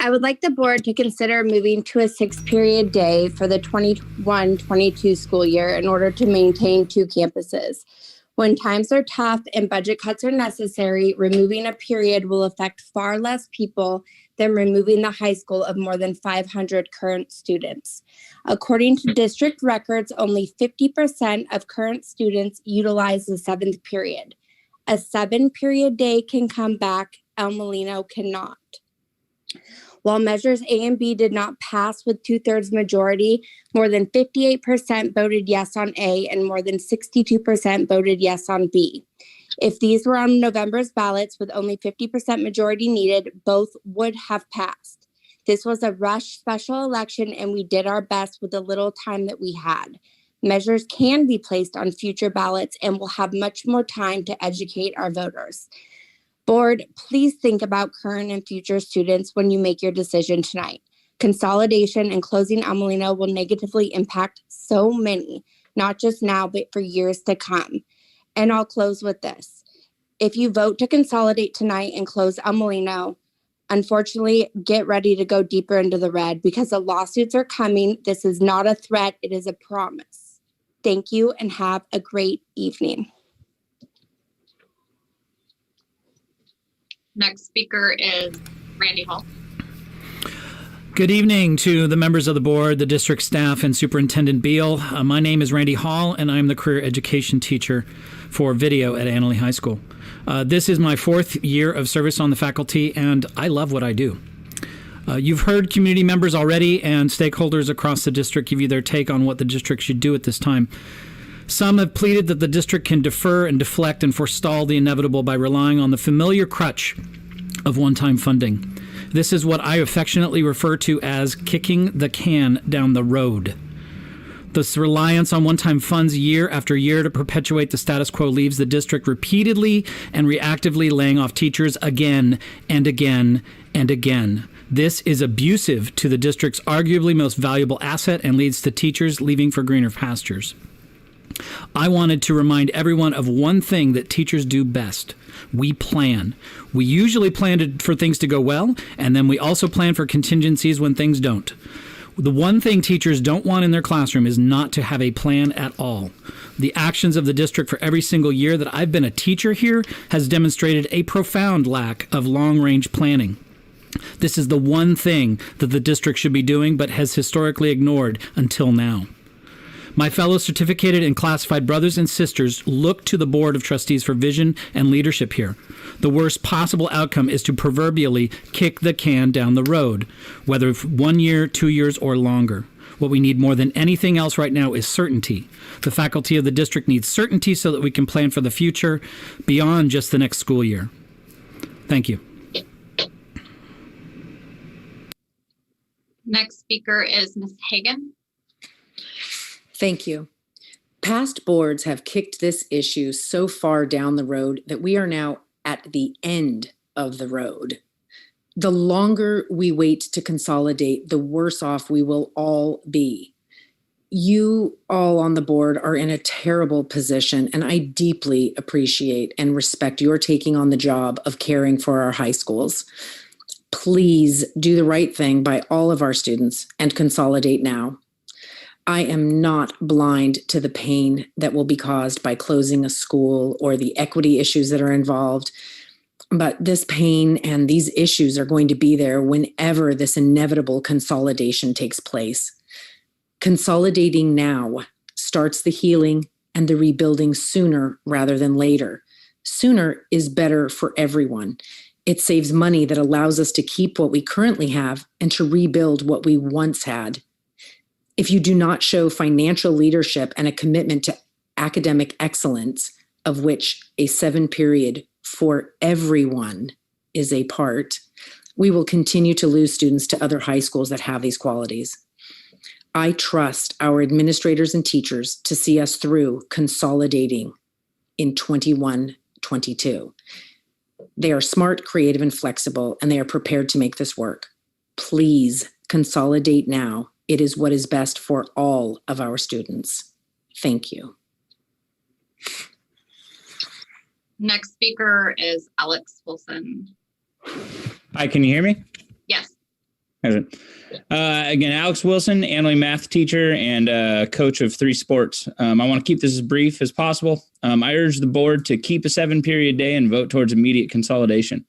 I would like the board to consider moving to a 6-period day for the 21-22 school year in order to maintain 2 campuses. When times are tough and budget cuts are necessary, removing a period will affect far less people than removing the high school of more than 500 current students. According to district records, only 50% of current students utilize the 7th period. A 7-period day can come back, El Molino cannot. While measures A and B did not pass with 2/3 majority, more than 58% voted yes on A and more than 62% voted yes on B. If these were on November's ballots with only 50% majority needed, both would have passed. This was a rush special election, and we did our best with the little time that we had. Measures can be placed on future ballots, and we'll have much more time to educate our voters. Board, please think about current and future students when you make your decision tonight. Consolidation and closing Amelino will negatively impact so many, not just now, but for years to come. And I'll close with this. If you vote to consolidate tonight and close Amelino, unfortunately, get ready to go deeper into the red because the lawsuits are coming. This is not a threat. It is a promise. Thank you and have a great evening. Next speaker is Randy Hall. Good evening to the members of the board, the district staff, and Superintendent Beal. My name is Randy Hall, and I'm the career education teacher for video at Annalee High School. This is my 4th year of service on the faculty, and I love what I do. You've heard community members already and stakeholders across the district give you their take on what the district should do at this time. Some have pleaded that the district can defer and deflect and forestall the inevitable by relying on the familiar crutch of one-time funding. This is what I affectionately refer to as kicking the can down the road. This reliance on one-time funds year after year to perpetuate the status quo leaves the district repeatedly and reactively laying off teachers again and again and again. This is abusive to the district's arguably most valuable asset and leads to teachers leaving for greener pastures. I wanted to remind everyone of one thing that teachers do best. We plan. We usually plan for things to go well, and then we also plan for contingencies when things don't. The one thing teachers don't want in their classroom is not to have a plan at all. The actions of the district for every single year that I've been a teacher here has demonstrated a profound lack of long-range planning. This is the one thing that the district should be doing, but has historically ignored until now. My fellow certificated and classified brothers and sisters look to the Board of Trustees for vision and leadership here. The worst possible outcome is to proverbially kick the can down the road, whether 1 year, 2 years, or longer. What we need more than anything else right now is certainty. The faculty of the district needs certainty so that we can plan for the future beyond just the next school year. Thank you. Next speaker is Ms. Hagan. Thank you. Past boards have kicked this issue so far down the road that we are now at the end of the road. The longer we wait to consolidate, the worse off we will all be. You all on the board are in a terrible position, and I deeply appreciate and respect your taking on the job of caring for our high schools. Please do the right thing by all of our students and consolidate now. I am not blind to the pain that will be caused by closing a school or the equity issues that are involved, but this pain and these issues are going to be there whenever this inevitable consolidation takes place. Consolidating now starts the healing and the rebuilding sooner rather than later. Sooner is better for everyone. It saves money that allows us to keep what we currently have and to rebuild what we once had. If you do not show financial leadership and a commitment to academic excellence, of which a 7 period for everyone is a part, we will continue to lose students to other high schools that have these qualities. I trust our administrators and teachers to see us through consolidating in 21-22. They are smart, creative, and flexible, and they are prepared to make this work. Please consolidate now. It is what is best for all of our students. Thank you. Next speaker is Alex Wilson. Hi, can you hear me? Yes. Again, Alex Wilson, Annalee math teacher and coach of 3 sports. I want to keep this as brief as possible. I urge the board to keep a 7-period day and vote towards immediate consolidation.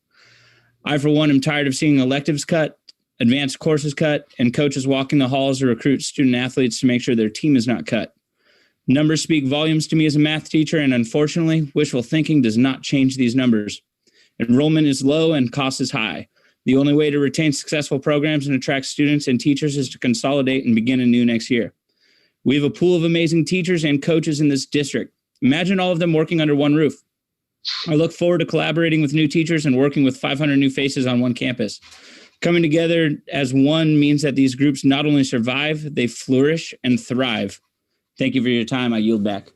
I, for one, am tired of seeing electives cut, advanced courses cut, and coaches walking the halls to recruit student athletes to make sure their team is not cut. Numbers speak volumes to me as a math teacher, and unfortunately, wishful thinking does not change these numbers. Enrollment is low and cost is high. The only way to retain successful programs and attract students and teachers is to consolidate and begin anew next year. We have a pool of amazing teachers and coaches in this district. Imagine all of them working under one roof. I look forward to collaborating with new teachers and working with 500 new faces on one campus. Coming together as one means that these groups not only survive, they flourish and thrive. Thank you for your time. I yield back.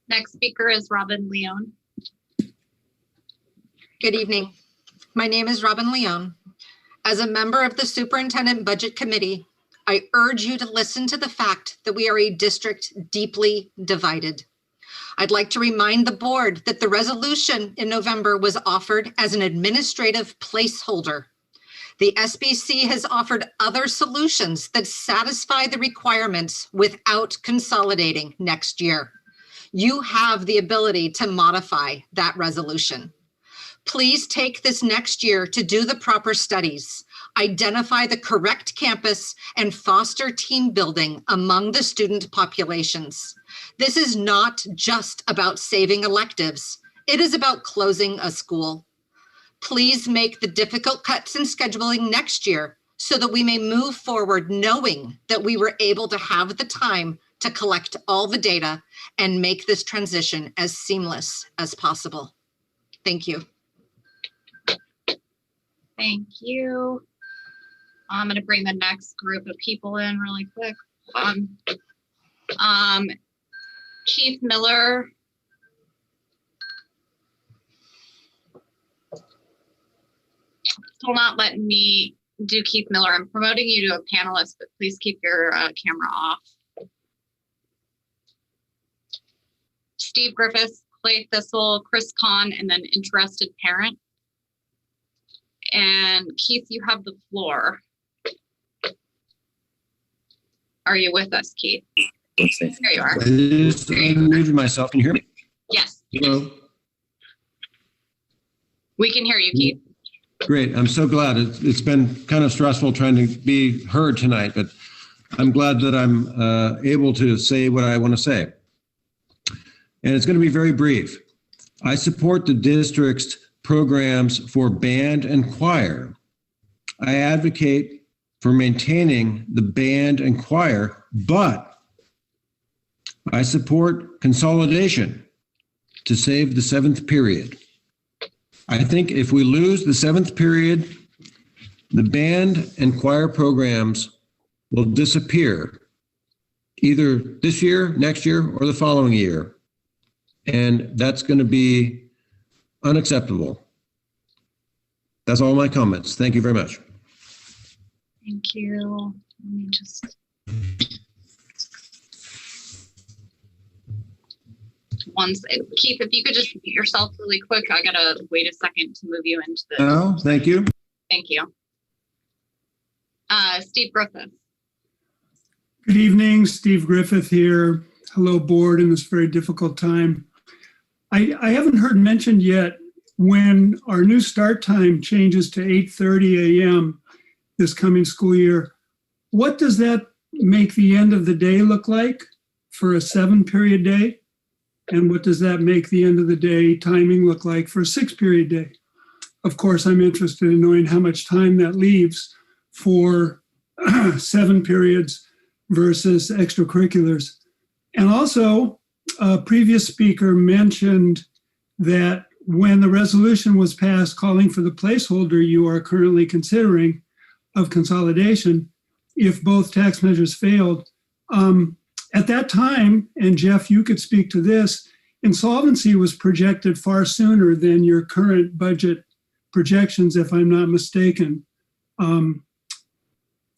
Next speaker is Robin Leone. Good evening. My name is Robin Leone. As a member of the Superintendent Budget Committee, I urge you to listen to the fact that we are a district deeply divided. I'd like to remind the board that the resolution in November was offered as an administrative placeholder. The SBC has offered other solutions that satisfy the requirements without consolidating next year. You have the ability to modify that resolution. Please take this next year to do the proper studies, identify the correct campus, and foster team building among the student populations. This is not just about saving electives. It is about closing a school. Please make the difficult cuts in scheduling next year so that we may move forward knowing that we were able to have the time to collect all the data and make this transition as seamless as possible. Thank you. Thank you. I'm going to bring the next group of people in really quick. Keith Miller. Still not letting me do Keith Miller. I'm promoting you to a panelist, but please keep your camera off. Steve Griffiths, Clay Thistle, Chris Kahn, and then interested parent. And Keith, you have the floor. Are you with us, Keith? There you are. I just unmuted myself. Can you hear me? Yes. Hello. We can hear you, Keith. Great. I'm so glad. It's been kind of stressful trying to be heard tonight, but I'm glad that I'm able to say what I want to say. And it's going to be very brief. I support the district's programs for band and choir. I advocate for maintaining the band and choir, but I support consolidation to save the 7th period. I think if we lose the 7th period, the band and choir programs will disappear either this year, next year, or the following year. And that's going to be unacceptable. That's all my comments. Thank you very much. Thank you. Let me just. Keith, if you could just mute yourself really quick, I gotta wait a second to move you into the. Oh, thank you. Thank you. Steve Griffith. Good evening, Steve Griffith here. Hello, board, in this very difficult time. I haven't heard mentioned yet when our new start time changes to 8:30 a.m. this coming school year. What does that make the end of the day look like for a 7-period day? And what does that make the end of the day timing look like for a 6-period day? Of course, I'm interested in knowing how much time that leaves for 7 periods versus extracurriculars. And also, a previous speaker mentioned that when the resolution was passed calling for the placeholder you are currently considering of consolidation, if both tax measures failed, at that time, and Jeff, you could speak to this, insolvency was projected far sooner than your current budget projections, if I'm not mistaken.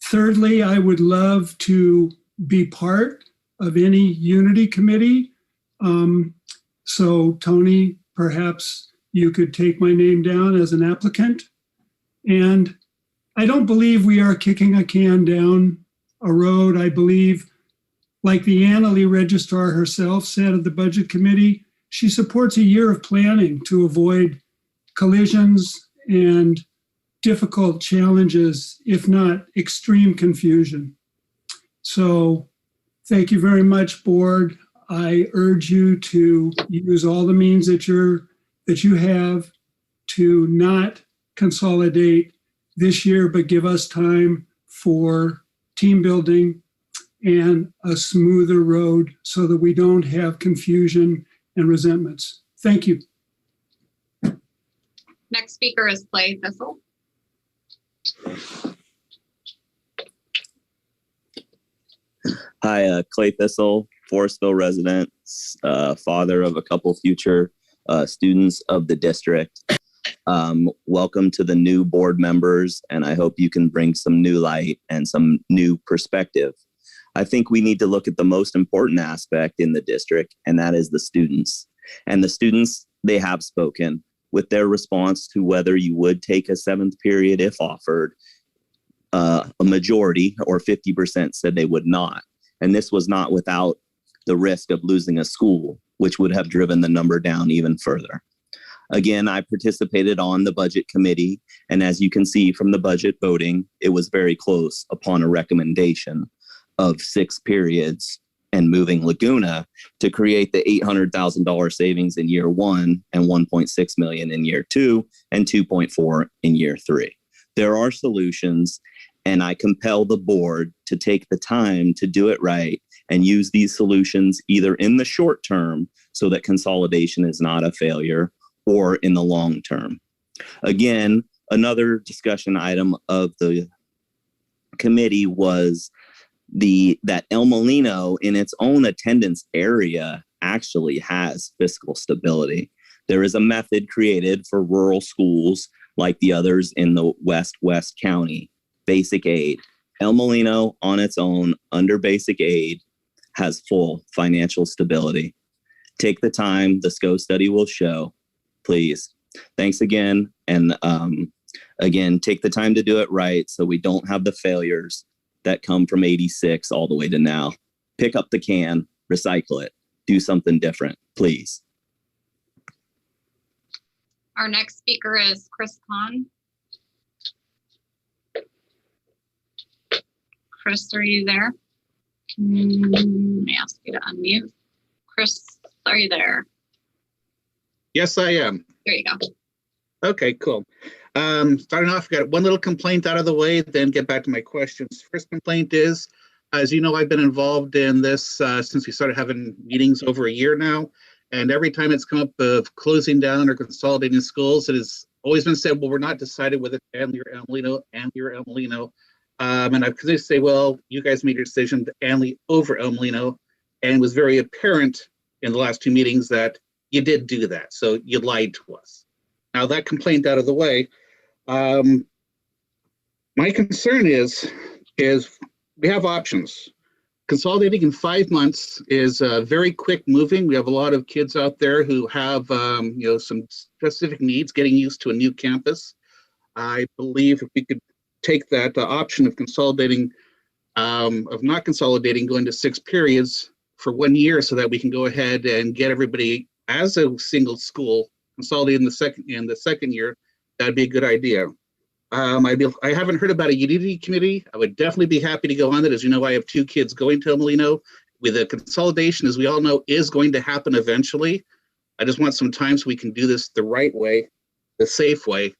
Thirdly, I would love to be part of any unity committee. So Tony, perhaps you could take my name down as an applicant. And I don't believe we are kicking a can down a road. I believe, like the Annalee registrar herself said at the budget committee, she supports a year of planning to avoid collisions and difficult challenges, if not extreme confusion. So thank you very much, board. I urge you to use all the means that you have to not consolidate this year, but give us time for team building and a smoother road so that we don't have confusion and resentments. Thank you. Next speaker is Clay Fiscal. Hi, Clay Fiscal, Forestville resident, father of a couple future students of the district. Welcome to the new board members, and I hope you can bring some new light and some new perspective. I think we need to look at the most important aspect in the district, and that is the students. And the students, they have spoken with their response to whether you would take a 7th period if offered. A majority, or 50%, said they would not. And this was not without the risk of losing a school, which would have driven the number down even further. Again, I participated on the budget committee, and as you can see from the budget voting, it was very close upon a recommendation of 6 periods and moving Laguna to create the $800,000 savings in year 1 and $1.6 million in year 2 and $2.4 in year 3. There are solutions, and I compel the board to take the time to do it right and use these solutions either in the short term so that consolidation is not a failure, or in the long term. Again, another discussion item of the committee was that El Molino in its own attendance area actually has fiscal stability. There is a method created for rural schools like the others in the West County, basic aid. El Molino on its own under basic aid has full financial stability. Take the time, the SCO study will show, please. Thanks again. And again, take the time to do it right so we don't have the failures that come from 86 all the way to now. Pick up the can, recycle it, do something different, please. Our next speaker is Chris Kahn. Chris, are you there? Let me ask you to unmute. Chris, are you there? Yes, I am. There you go. Okay, cool. Starting off, I got one little complaint out of the way, then get back to my questions. First complaint is, as you know, I've been involved in this since we started having meetings over a year now. And every time it's come up of closing down or consolidating schools, it has always been said, well, we're not decided whether it's Anley or El Molino, Anley or El Molino. And I could say, well, you guys made your decision to Anley over El Molino, and it was very apparent in the last 2 meetings that you did do that. So you lied to us. Now that complaint out of the way, my concern is we have options. Consolidating in 5 months is very quick moving. We have a lot of kids out there who have some specific needs getting used to a new campus. I believe if we could take that option of consolidating, of not consolidating, going to 6 periods for 1 year so that we can go ahead and get everybody as a single school consolidated in the second year, that'd be a good idea. I haven't heard about a unity committee. I would definitely be happy to go on that. As you know, I have 2 kids going to El Molino. With a consolidation, as we all know, is going to happen eventually. I just want some time so we can do this the right way, the safe way,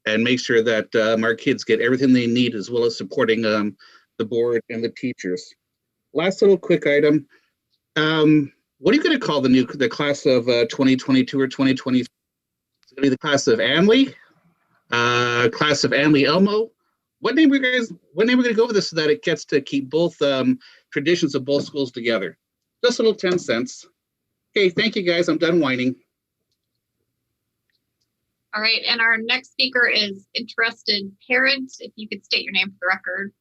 and make sure that our kids get everything they need, as well as supporting the board and the teachers. Last little quick item. What are you going to call the class of 2022 or 2023? Is it going to be the class of Anley? Class of Anley Elmo? What name are we going to go with this so that it gets to keep both traditions of both schools together? Just a little 10 cents. Okay, thank you guys. I'm done whining. All right, and our next speaker is interested parent. If you could state your name for the record.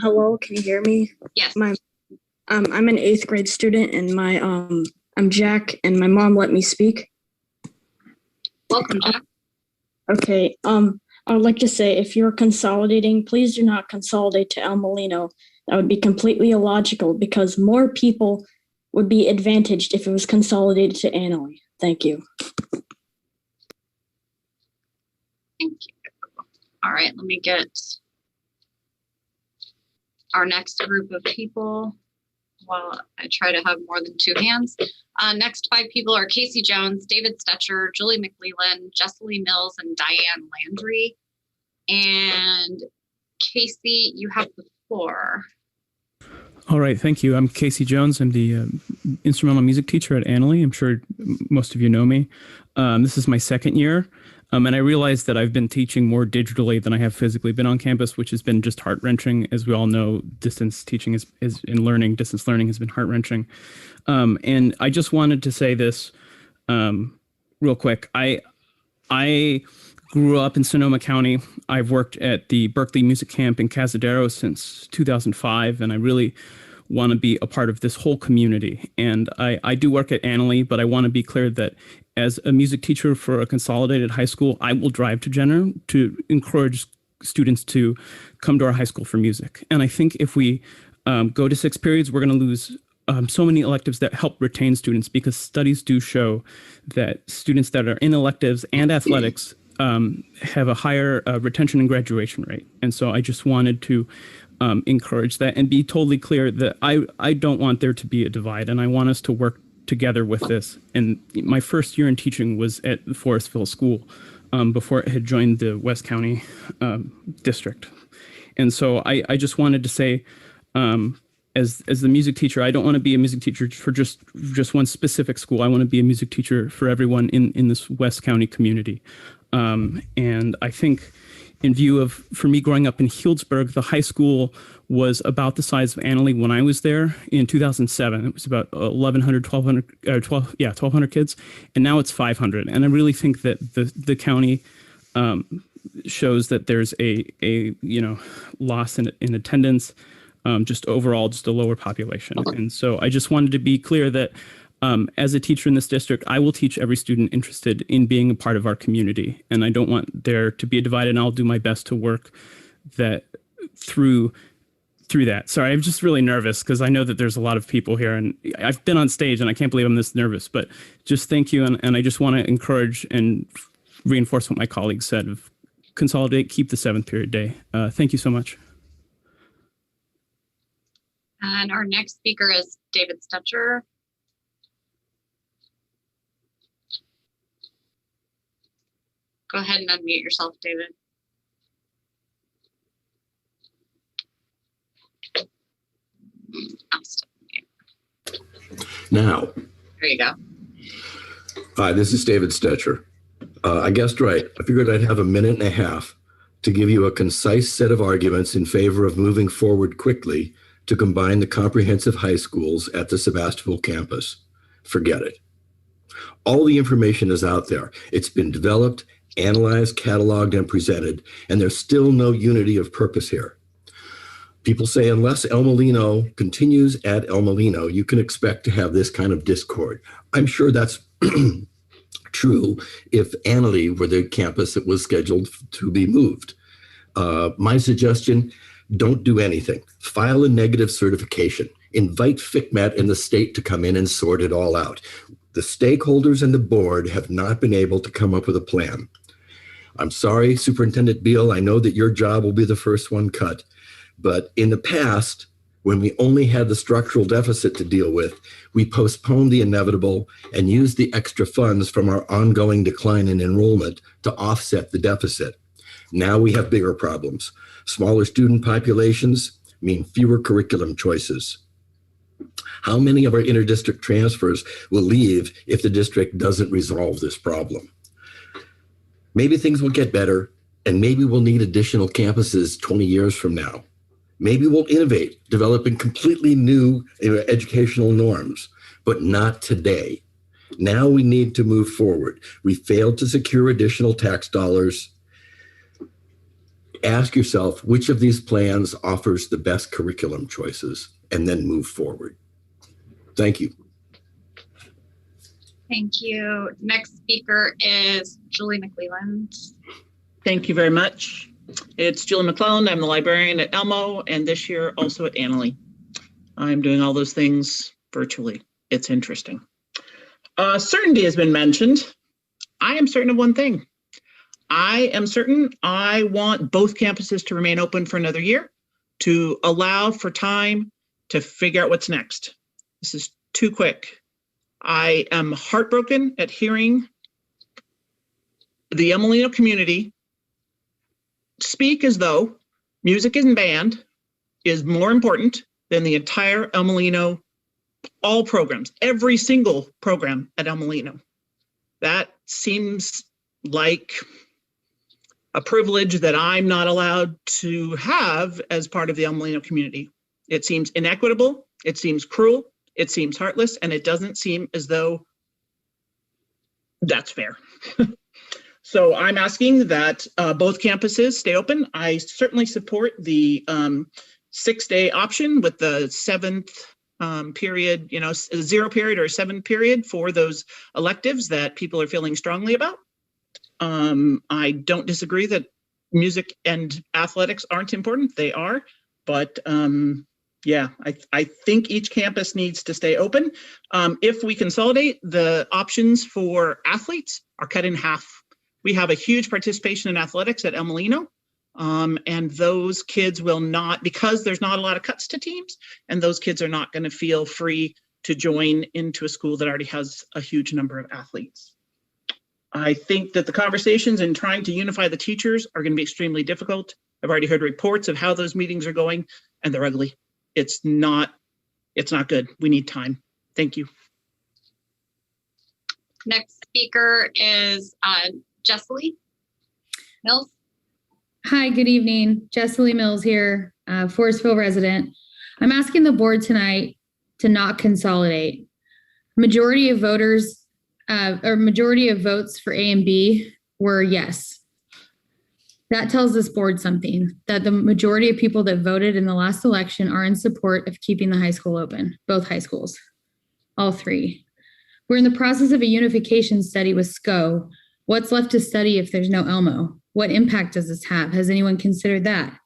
Hello, can you hear me? Yes. I'm an 8th grade student, and I'm Jack, and my mom let me speak. Welcome, Jack. Okay. I would like to say, if you're consolidating, please do not consolidate to El Molino. That would be completely illogical because more people would be advantaged if it was consolidated to Anley. Thank you. Thank you. All right, let me get our next group of people while I try to have more than 2 hands. Next 5 people are Casey Jones, David Stetcher, Julie McLeland, Jesselie Mills, and Diane Landry. And Casey, you have the floor. All right, thank you. I'm Casey Jones. I'm the instrumental music teacher at Annalee. I'm sure most of you know me. This is my second year, and I realized that I've been teaching more digitally than I have physically been on campus, which has been just heart-wrenching. As we all know, distance teaching distance learning has been heart-wrenching. And I just wanted to say this real quick. I grew up in Sonoma County. I've worked at the Berkeley Music Camp in Cazadero since 2005, and I really want to be a part of this whole community. And I do work at Annalee, but I want to be clear that as a music teacher for a consolidated high school, I will drive to Jenner to encourage students to come to our high school for music. And I think if we go to 6 periods, we're going to lose so many electives that help retain students, because studies do show that students that are in electives and athletics have a higher retention and graduation rate. And so I just wanted to encourage that and be totally clear that I don't want there to be a divide, and I want us to work together with this. And my first year in teaching was at the Forestville School before it had joined the West County district. And so I just wanted to say, as the music teacher, I don't want to be a music teacher for just one specific school. I want to be a music teacher for everyone in this West County community. And I think in view of, for me growing up in Healdsburg, the high school was about the size of Annalee when I was there in 2007. It was about 1,200 kids, and now it's 500. And I really think that the county shows that there's a loss in attendance, just overall, just a lower population. And so I just wanted to be clear that as a teacher in this district, I will teach every student interested in being a part of our community. And I don't want there to be a divide, and I'll do my best to work that through that. Sorry, I'm just really nervous because I know that there's a lot of people here, and I've been on stage and I can't believe I'm this nervous, but just thank you. And I just want to encourage and reinforce what my colleagues said of consolidate, keep the 7th period day. Thank you so much. And our next speaker is David Stetcher. Go ahead and unmute yourself, David. Now. There you go. Hi, this is David Stetcher. I guessed right. I figured I'd have a minute and a half to give you a concise set of arguments in favor of moving forward quickly to combine the comprehensive high schools at the Sebastopol campus. Forget it. All the information is out there. It's been developed, analyzed, cataloged, and presented, and there's still no unity of purpose here. People say unless El Molino continues at El Molino, you can expect to have this kind of discord. I'm sure that's true if Annalee were the campus that was scheduled to be moved. My suggestion, don't do anything. File a negative certification. Invite FCMET and the state to come in and sort it all out. The stakeholders and the board have not been able to come up with a plan. I'm sorry, Superintendent Beal, I know that your job will be the first one cut. But in the past, when we only had the structural deficit to deal with, we postponed the inevitable and used the extra funds from our ongoing decline in enrollment to offset the deficit. Now we have bigger problems. Smaller student populations mean fewer curriculum choices. How many of our interdistrict transfers will leave if the district doesn't resolve this problem? Maybe things will get better, and maybe we'll need additional campuses 20 years from now. Maybe we'll innovate, developing completely new educational norms, but not today. Now we need to move forward. We failed to secure additional tax dollars. Ask yourself which of these plans offers the best curriculum choices, and then move forward. Thank you. Thank you. Next speaker is Julie McClelland. Thank you very much. It's Julie McClelland. I'm the librarian at Elmo, and this year also at Annalee. I'm doing all those things virtually. It's interesting. Certainty has been mentioned. I am certain of one thing. I am certain I want both campuses to remain open for another year to allow for time to figure out what's next. This is too quick. I am heartbroken at hearing the El Molino community speak as though music and band is more important than the entire El Molino, all programs, every single program at El Molino. That seems like a privilege that I'm not allowed to have as part of the El Molino community. It seems inequitable, it seems cruel, it seems heartless, and it doesn't seem as though that's fair. So I'm asking that both campuses stay open. I certainly support the 6-day option with the 7th period, you know, a 0 period or a 7 period for those electives that people are feeling strongly about. I don't disagree that music and athletics aren't important. They are, but yeah, I think each campus needs to stay open. If we consolidate, the options for athletes are cut in half. We have a huge participation in athletics at El Molino, and those kids will not, because there's not a lot of cuts to teams, and those kids are not going to feel free to join into a school that already has a huge number of athletes. I think that the conversations in trying to unify the teachers are going to be extremely difficult. I've already heard reports of how those meetings are going, and they're ugly. It's not good. We need time. Thank you. Next speaker is Jesselie Mills. Hi, good evening. Jesselie Mills here, Forestville resident. I'm asking the board tonight to not consolidate. Majority of voters or majority of votes for A and B were yes. That tells this board something, that the majority of people that voted in the last election are in support of keeping the high school open, both high schools, all three. We're in the process of a unification study with SCO. What's left to study if there's no Elmo? What impact does this have? Has anyone considered that?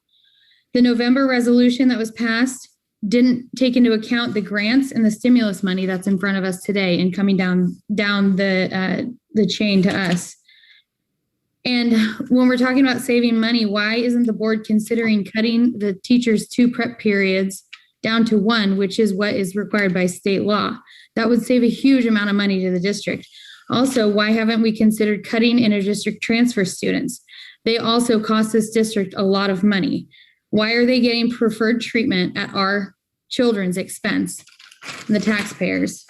The November resolution that was passed didn't take into account the grants and the stimulus money that's in front of us today and coming down the chain to us. And when we're talking about saving money, why isn't the board considering cutting the teachers' 2 prep periods down to 1, which is what is required by state law? That would save a huge amount of money to the district. Also, why haven't we considered cutting inter-district transfer students? They also cost this district a lot of money. Why are they getting preferred treatment at our children's expense and the taxpayers?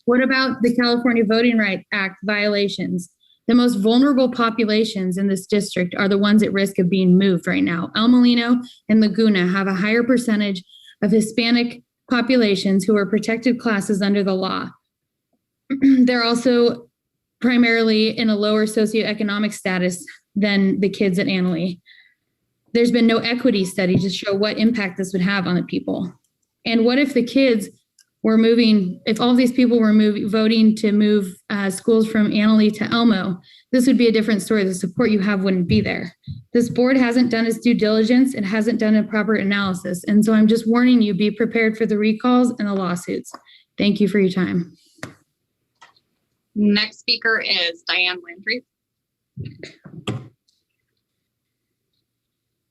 What about the California Voting Rights Act violations? The most vulnerable populations in this district are the ones at risk of being moved right now. El Molino and Laguna have a higher percentage of Hispanic populations who are protected classes under the law. They're also primarily in a lower socioeconomic status than the kids at Annalee. There's been no equity study to show what impact this would have on the people. And what if the kids were moving, if all these people were voting to move schools from Annalee to Elmo, this would be a different story. The support you have wouldn't be there. This board hasn't done its due diligence. It hasn't done a proper analysis. And so I'm just warning you, be prepared for the recalls and the lawsuits. Thank you for your time. Next speaker is Diane Landry.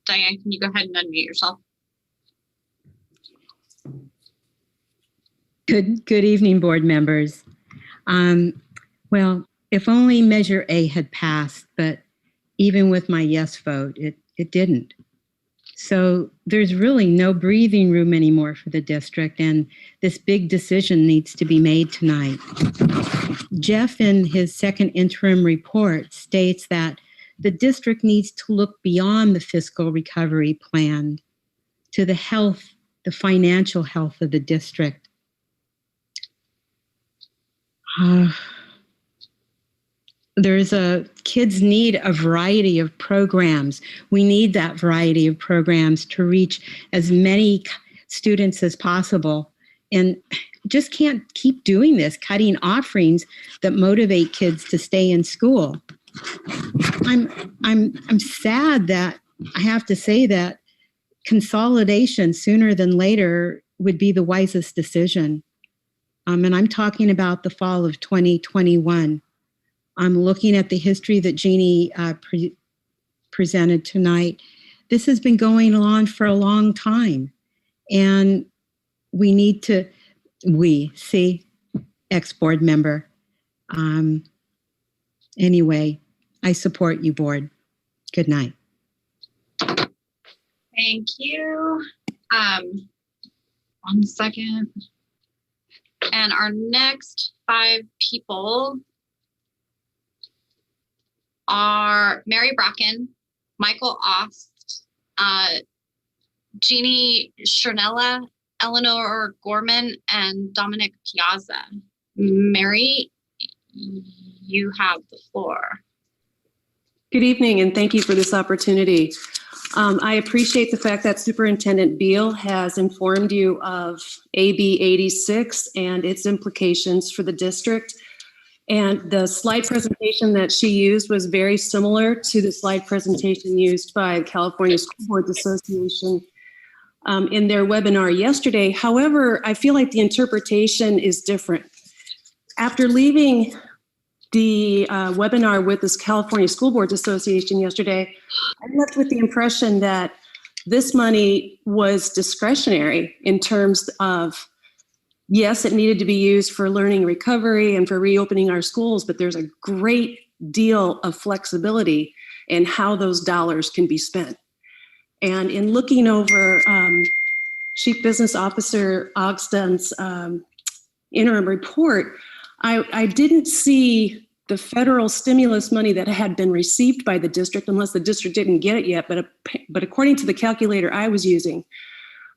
Diane, can you go ahead and unmute yourself? Good evening, board members. Well, if only Measure A had passed, but even with my yes vote, it didn't. So there's really no breathing room anymore for the district, and this big decision needs to be made tonight. Jeff, in his second interim report, states that the district needs to look beyond the fiscal recovery plan to the health, the financial health of the district. Kids need a variety of programs. We need that variety of programs to reach as many students as possible, and just can't keep doing this, cutting offerings that motivate kids to stay in school. I'm sad that I have to say that consolidation sooner than later would be the wisest decision. And I'm talking about the fall of 2021. I'm looking at the history that Jeannie presented tonight. This has been going on for a long time. And we need to, ex-board member. Anyway, I support you, board. Good night. Thank you. 1 second. And our next 5 people are Mary Bracken, Michael Ost, Jeannie Chernella, Eleanor Gorman, and Dominic Piazza. Mary, you have the floor. Good evening, and thank you for this opportunity. I appreciate the fact that Superintendent Beal has informed you of AB 86 and its implications for the district. And the slide presentation that she used was very similar to the slide presentation used by the California School Boards Association in their webinar yesterday. However, I feel like the interpretation is different. After leaving the webinar with this California School Boards Association yesterday, I left with the impression that this money was discretionary in terms of, yes, it needed to be used for learning recovery and for reopening our schools, but there's a great deal of flexibility in how those dollars can be spent. And in looking over Chief Business Officer Ogden's interim report, I didn't see the federal stimulus money that had been received by the district, unless the district didn't get it yet. But according to the calculator I was using,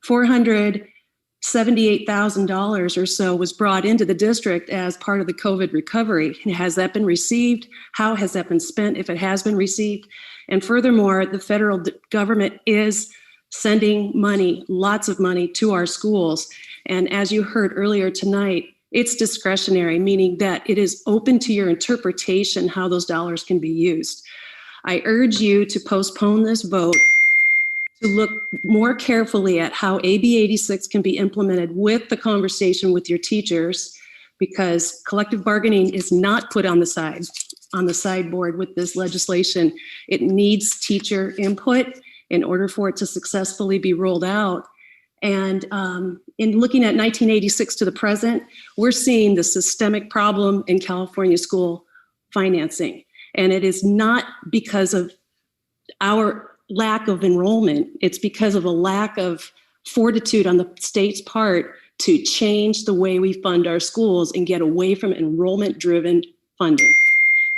$478,000 or so was brought into the district as part of the COVID recovery. Has that been received? How has that been spent, if it has been received? And furthermore, the federal government is sending money, lots of money, to our schools. And as you heard earlier tonight, it's discretionary, meaning that it is open to your interpretation how those dollars can be used. I urge you to postpone this vote to look more carefully at how AB 86 can be implemented with the conversation with your teachers, because collective bargaining is not put on the sideboard with this legislation. It needs teacher input in order for it to successfully be rolled out. And in looking at 1986 to the present, we're seeing the systemic problem in California school financing. And it is not because of our lack of enrollment. It's because of a lack of fortitude on the state's part to change the way we fund our schools and get away from enrollment-driven funding.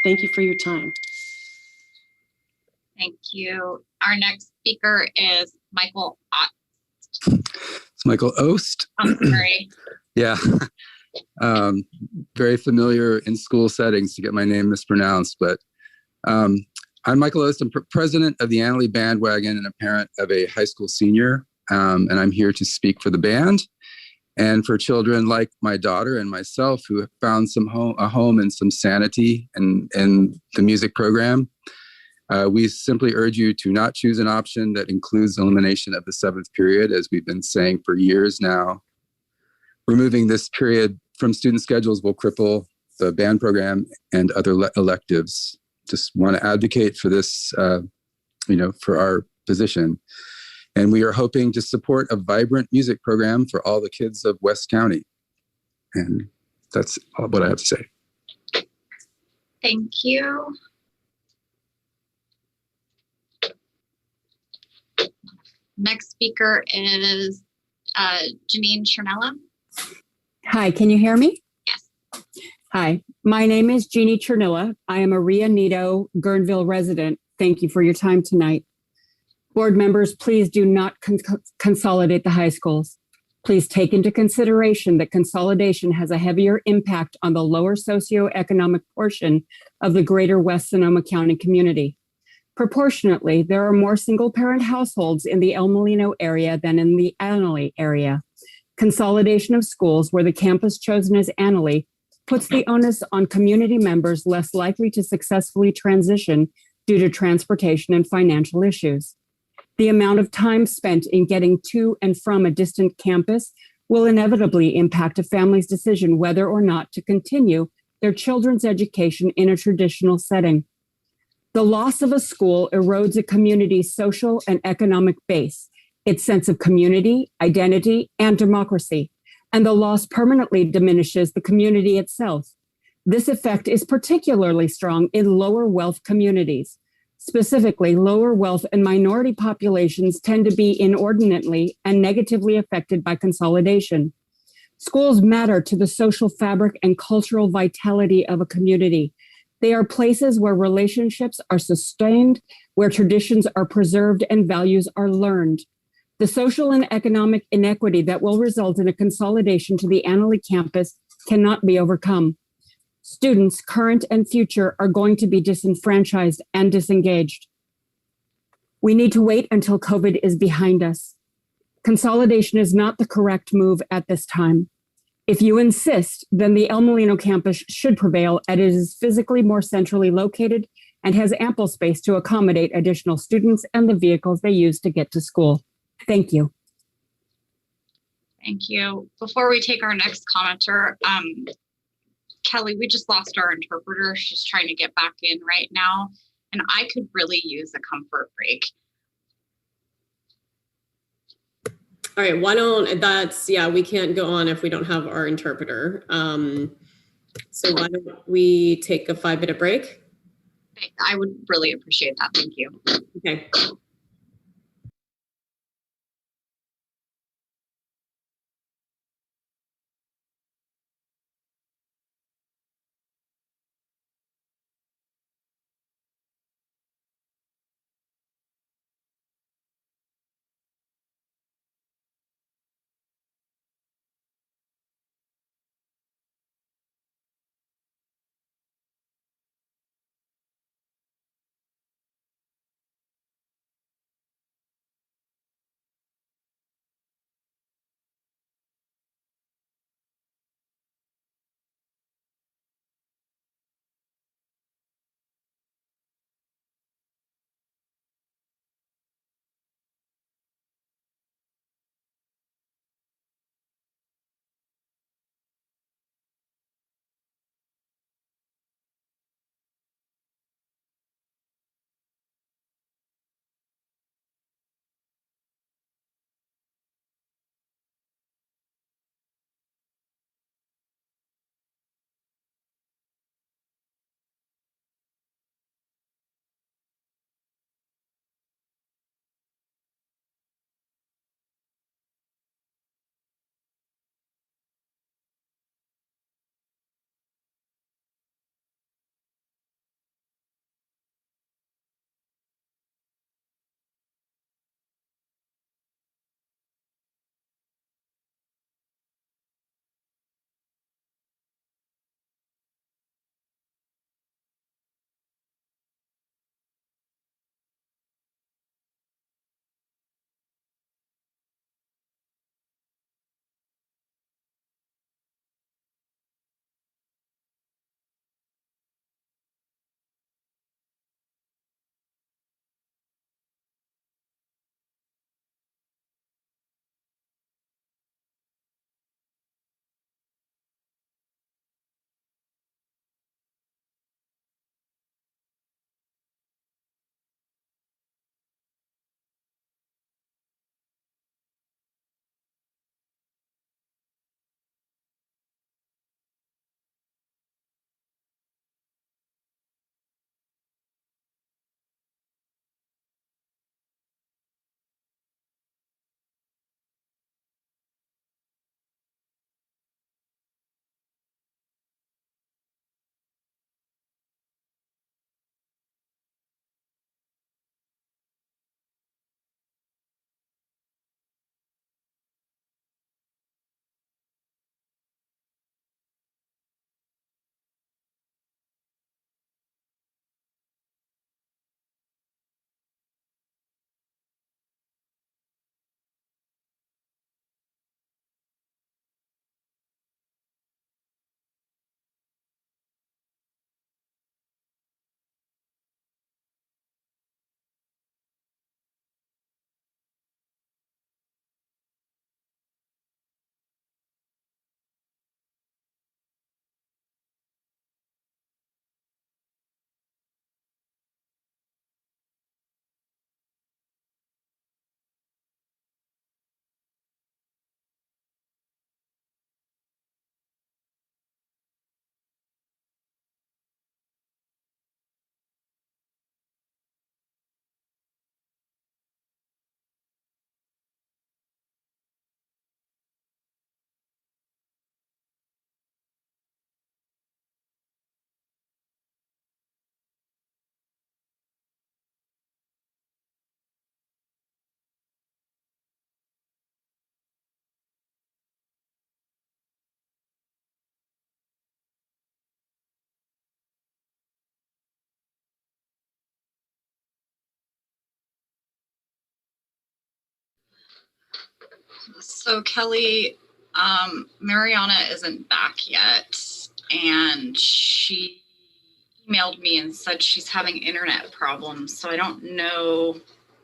Thank you for your time. Thank you. Our next speaker is Michael Ott. It's Michael Ost. I'm sorry. Yeah. Very familiar in school settings to get my name mispronounced, but I'm Michael Ost. I'm president of the Annalee Bandwagon and a parent of a high school senior. And I'm here to speak for the band and for children like my daughter and myself who have found a home and some sanity in the music program. We simply urge you to not choose an option that includes elimination of the 7th period, as we've been saying for years now. Removing this period from student schedules will cripple the band program and other electives. Just want to advocate for this, for our position. And we are hoping to support a vibrant music program for all the kids of West County. And that's what I have to say. Thank you. Next speaker is Janine Chernella. Hi, can you hear me? Yes. Hi, my name is Jeannie Chernilla. I am a Rio Nido, Guerneville resident. Thank you for your time tonight. Board members, please do not consolidate the high schools. Please take into consideration that consolidation has a heavier impact on the lower socioeconomic portion of the greater West Sonoma County community. Proportionately, there are more single-parent households in the El Molino area than in the Annalee area. Consolidation of schools where the campus chosen as Annalee puts the onus on community members less likely to successfully transition due to transportation and financial issues. The amount of time spent in getting to and from a distant campus will inevitably impact a family's decision whether or not to continue their children's education in a traditional setting. The loss of a school erodes a community's social and economic base, its sense of community, identity, and democracy, and the loss permanently diminishes the community itself. This effect is particularly strong in lower wealth communities. Specifically, lower wealth and minority populations tend to be inordinately and negatively affected by consolidation. Schools matter to the social fabric and cultural vitality of a community. They are places where relationships are sustained, where traditions are preserved and values are learned. The social and economic inequity that will result in a consolidation to the Annalee campus cannot be overcome. Students, current and future, are going to be disenfranchised and disengaged. We need to wait until COVID is behind us. Consolidation is not the correct move at this time. If you insist, then the El Molino campus should prevail, as it is physically more centrally located and has ample space to accommodate additional students and the vehicles they use to get to school. Thank you. Thank you. Before we take our next commenter, Kelly, we just lost our interpreter. She's trying to get back in right now, and I could really use a comfort break. All right, why don't we can't go on if we don't have our interpreter. So why don't we take a 5-minute break? I would really appreciate that. Thank you. Okay. So Kelly, Mariana isn't back yet, and she emailed me and said she's having internet problems. So I don't know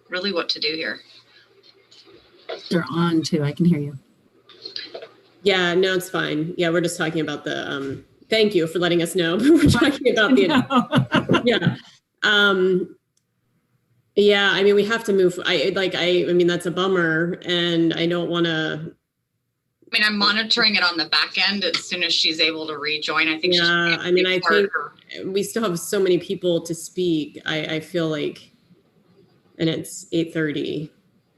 really what to do here. You're on too. I can hear you. Yeah, no, it's fine. Yeah, we're just talking about the, thank you for letting us know. We're talking about the, yeah. Yeah, I mean, we have to move. I mean, that's a bummer, and I don't want to. I mean, I'm monitoring it on the back end as soon as she's able to rejoin. I think. Yeah, I mean, I think we still have so many people to speak. I feel like, and it's 8:30.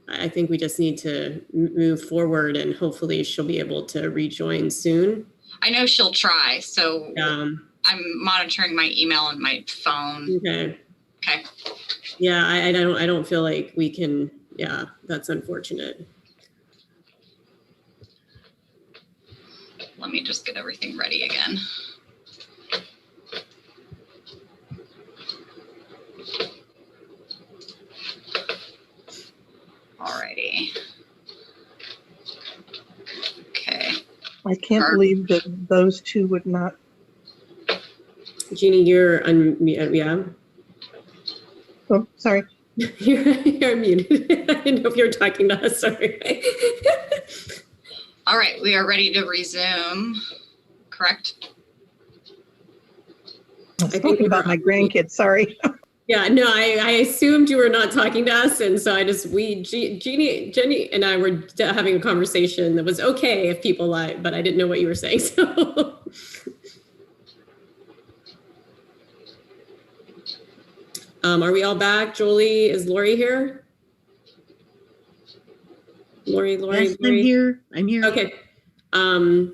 I think we just need to move forward, and hopefully she'll be able to rejoin soon. I know she'll try, so I'm monitoring my email and my phone. Okay. Okay. Yeah, I don't feel like we can. Yeah, that's unfortunate. Let me just get everything ready again. Alrighty. Okay. I can't believe that those two would not. Jeannie, you're unmuted. Yeah. Oh, sorry. You're muted. I didn't know if you were talking to us. Sorry. All right, we are ready to resume. Correct? I was thinking about my grandkids. Sorry. Yeah, no, I assumed you were not talking to us, and so Jenny and I were having a conversation that was okay if people lied, but I didn't know what you were saying. So. Are we all back? Jolie, is Lori here? Lori. Yes, I'm here. I'm here. Okay. All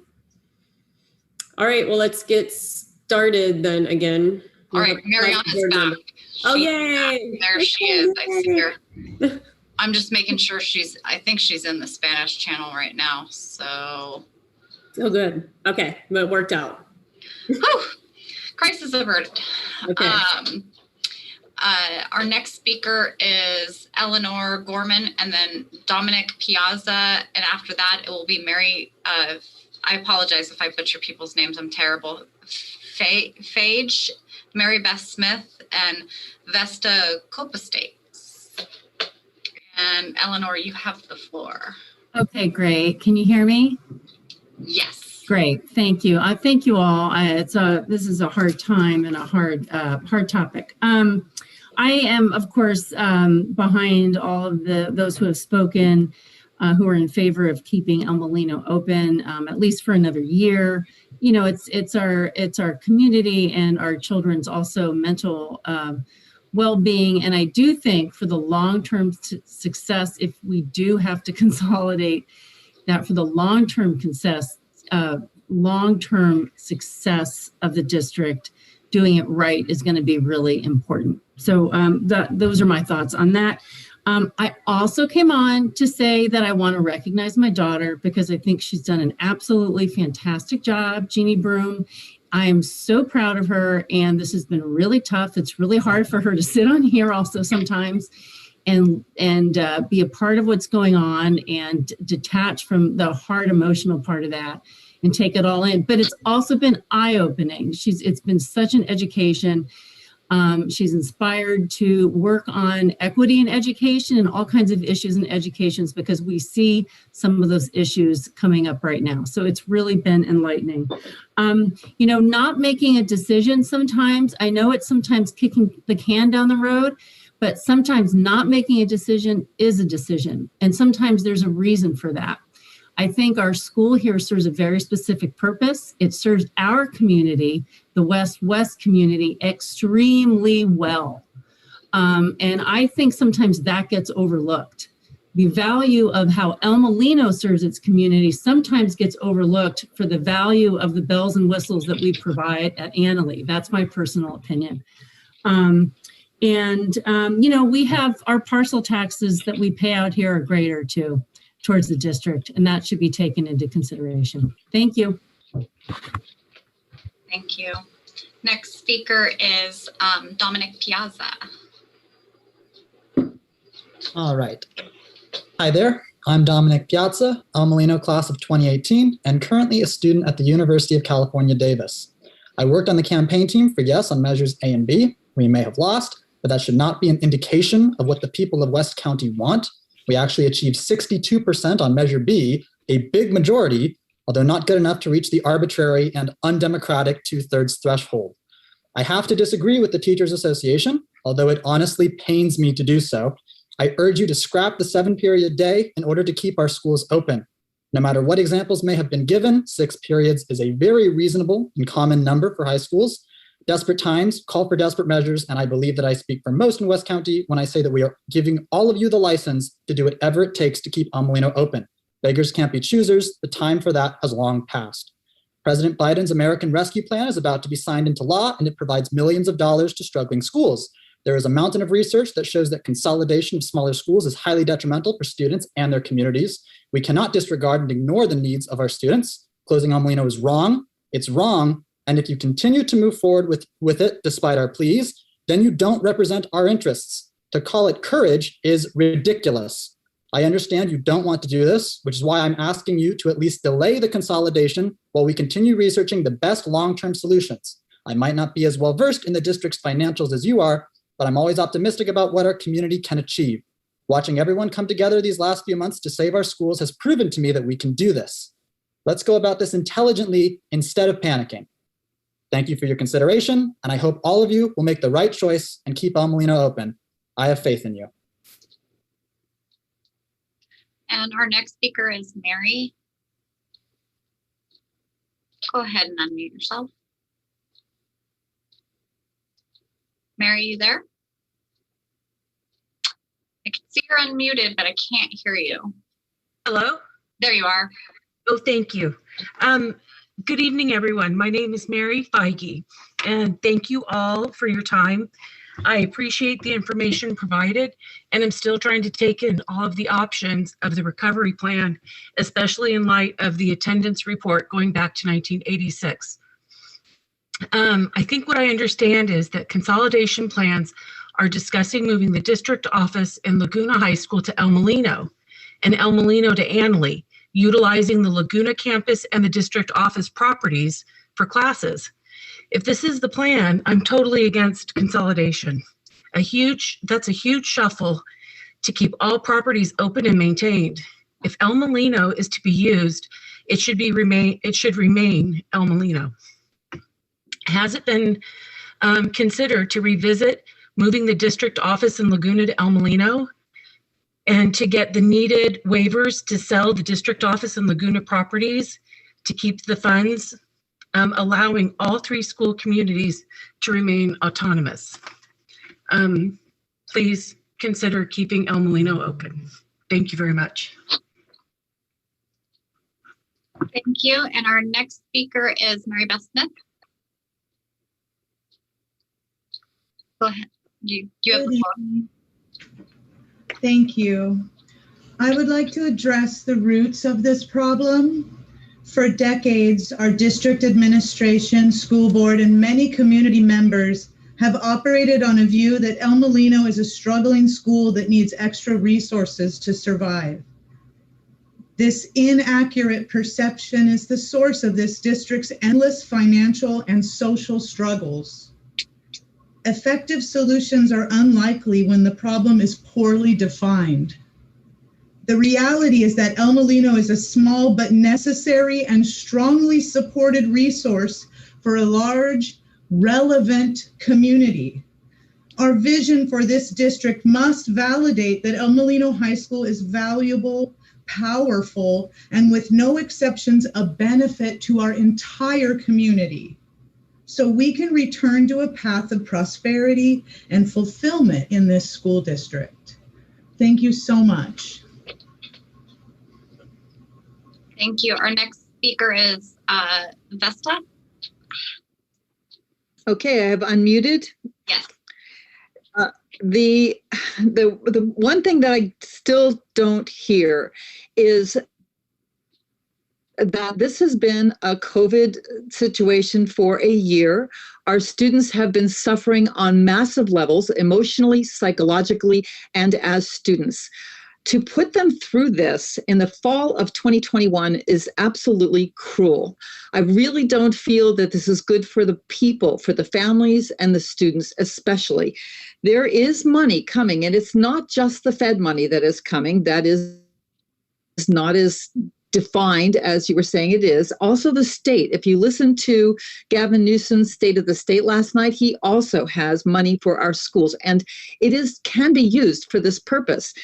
right. Well, let's get started then again. All right, Mariana's back. Oh, yay! There she is. I see her. I'm just making sure I think she's in the Spanish channel right now. So. Oh, good. Okay, but it worked out. Whew. Crisis averted. Okay. Our next speaker is Eleanor Gorman, and then Dominic Piazza, and after that it will be Mary. I apologize if I butcher people's names. I'm terrible. Phage, Mary Beth Smith, and Vesta Copastates. And Eleanor, you have the floor. Okay, great. Can you hear me? Yes. Great. Thank you. Thank you all. This is a hard time and a hard topic. I am, of course, behind all of those who have spoken, who are in favor of keeping El Molino open at least for another year. You know, it's our community and our children's also mental well-being. And I do think for the long-term success, if we do have to consolidate that, for the long-term success of the district, doing it right is going to be really important. So those are my thoughts on that. I also came on to say that I want to recognize my daughter because I think she's done an absolutely fantastic job, Jeannie Broom. I am so proud of her, and this has been really tough. It's really hard for her to sit on here also sometimes and be a part of what's going on and detach from the hard emotional part of that and take it all in. But it's also been eye-opening. It's been such an education. She's inspired to work on equity in education and all kinds of issues in education because we see some of those issues coming up right now. So it's really been enlightening. You know, not making a decision sometimes, I know it's sometimes kicking the can down the road, but sometimes not making a decision is a decision. And sometimes there's a reason for that. I think our school here serves a very specific purpose. It serves our community, the West community, extremely well. And I think sometimes that gets overlooked. The value of how El Molino serves its community sometimes gets overlooked for the value of the bells and whistles that we provide at Annalee. That's my personal opinion. You know, we have our parcel taxes that we pay out here are greater too, towards the district, and that should be taken into consideration. Thank you. Thank you. Next speaker is Dominic Piazza. All right. Hi there. I'm Dominic Piazza, El Molino class of 2018, and currently a student at the University of California, Davis. I worked on the campaign team for Yes on measures A and B. We may have lost, but that should not be an indication of what the people of West County want. We actually achieved 62% on measure B, a big majority, although not good enough to reach the arbitrary and undemocratic 2/3 threshold. I have to disagree with the Teachers Association, although it honestly pains me to do so. I urge you to scrap the 7-period day in order to keep our schools open. No matter what examples may have been given, 6 periods is a very reasonable and common number for high schools. Desperate times call for desperate measures, and I believe that I speak for most in West County when I say that we are giving all of you the license to do whatever it takes to keep El Molino open. Beggars can't be choosers. The time for that has long passed. President Biden's American Rescue Plan is about to be signed into law, and it provides millions of dollars to struggling schools. There is a mountain of research that shows that consolidation of smaller schools is highly detrimental for students and their communities. We cannot disregard and ignore the needs of our students. Closing El Molino is wrong. It's wrong. And if you continue to move forward with it despite our pleas, then you don't represent our interests. To call it courage is ridiculous. I understand you don't want to do this, which is why I'm asking you to at least delay the consolidation while we continue researching the best long-term solutions. I might not be as well versed in the district's financials as you are, but I'm always optimistic about what our community can achieve. Watching everyone come together these last few months to save our schools has proven to me that we can do this. Let's go about this intelligently instead of panicking. Thank you for your consideration, and I hope all of you will make the right choice and keep El Molino open. I have faith in you. And our next speaker is Mary. Go ahead and unmute yourself. Mary, you there? I can see you're unmuted, but I can't hear you. Hello? There you are. Oh, thank you. Good evening, everyone. My name is Mary Feige, and thank you all for your time. I appreciate the information provided, and I'm still trying to take in all of the options of the recovery plan, especially in light of the attendance report going back to 1986. I think what I understand is that consolidation plans are discussing moving the district office in Laguna High School to El Molino and El Molino to Annalee, utilizing the Laguna campus and the district office properties for classes. If this is the plan, I'm totally against consolidation. That's a huge shuffle to keep all properties open and maintained. If El Molino is to be used, it should remain El Molino. Has it been considered to revisit moving the district office in Laguna to El Molino and to get the needed waivers to sell the district office and Laguna properties to keep the funds, allowing all 3 school communities to remain autonomous? Please consider keeping El Molino open. Thank you very much. Thank you. And our next speaker is Mary Beth Smith. Go ahead. You have the floor. Thank you. I would like to address the roots of this problem. For decades, our district administration, school board, and many community members have operated on a view that El Molino is a struggling school that needs extra resources to survive. This inaccurate perception is the source of this district's endless financial and social struggles. Effective solutions are unlikely when the problem is poorly defined. The reality is that El Molino is a small but necessary and strongly supported resource for a large, relevant community. Our vision for this district must validate that El Molino High School is valuable, powerful, and with no exceptions, a benefit to our entire community, so we can return to a path of prosperity and fulfillment in this school district. Thank you so much. Thank you. Our next speaker is Vesta. Okay, I have unmuted. Yes. The one thing that I still don't hear is that this has been a COVID situation for a year. Our students have been suffering on massive levels, emotionally, psychologically, and as students. To put them through this in the fall of 2021 is absolutely cruel. I really don't feel that this is good for the people, for the families and the students especially. There is money coming, and it's not just the Fed money that is coming. That is not as defined as you were saying it is. Also the state. If you listen to Gavin Newsom's State of the State last night, he also has money for our schools, and it can be used for this purpose.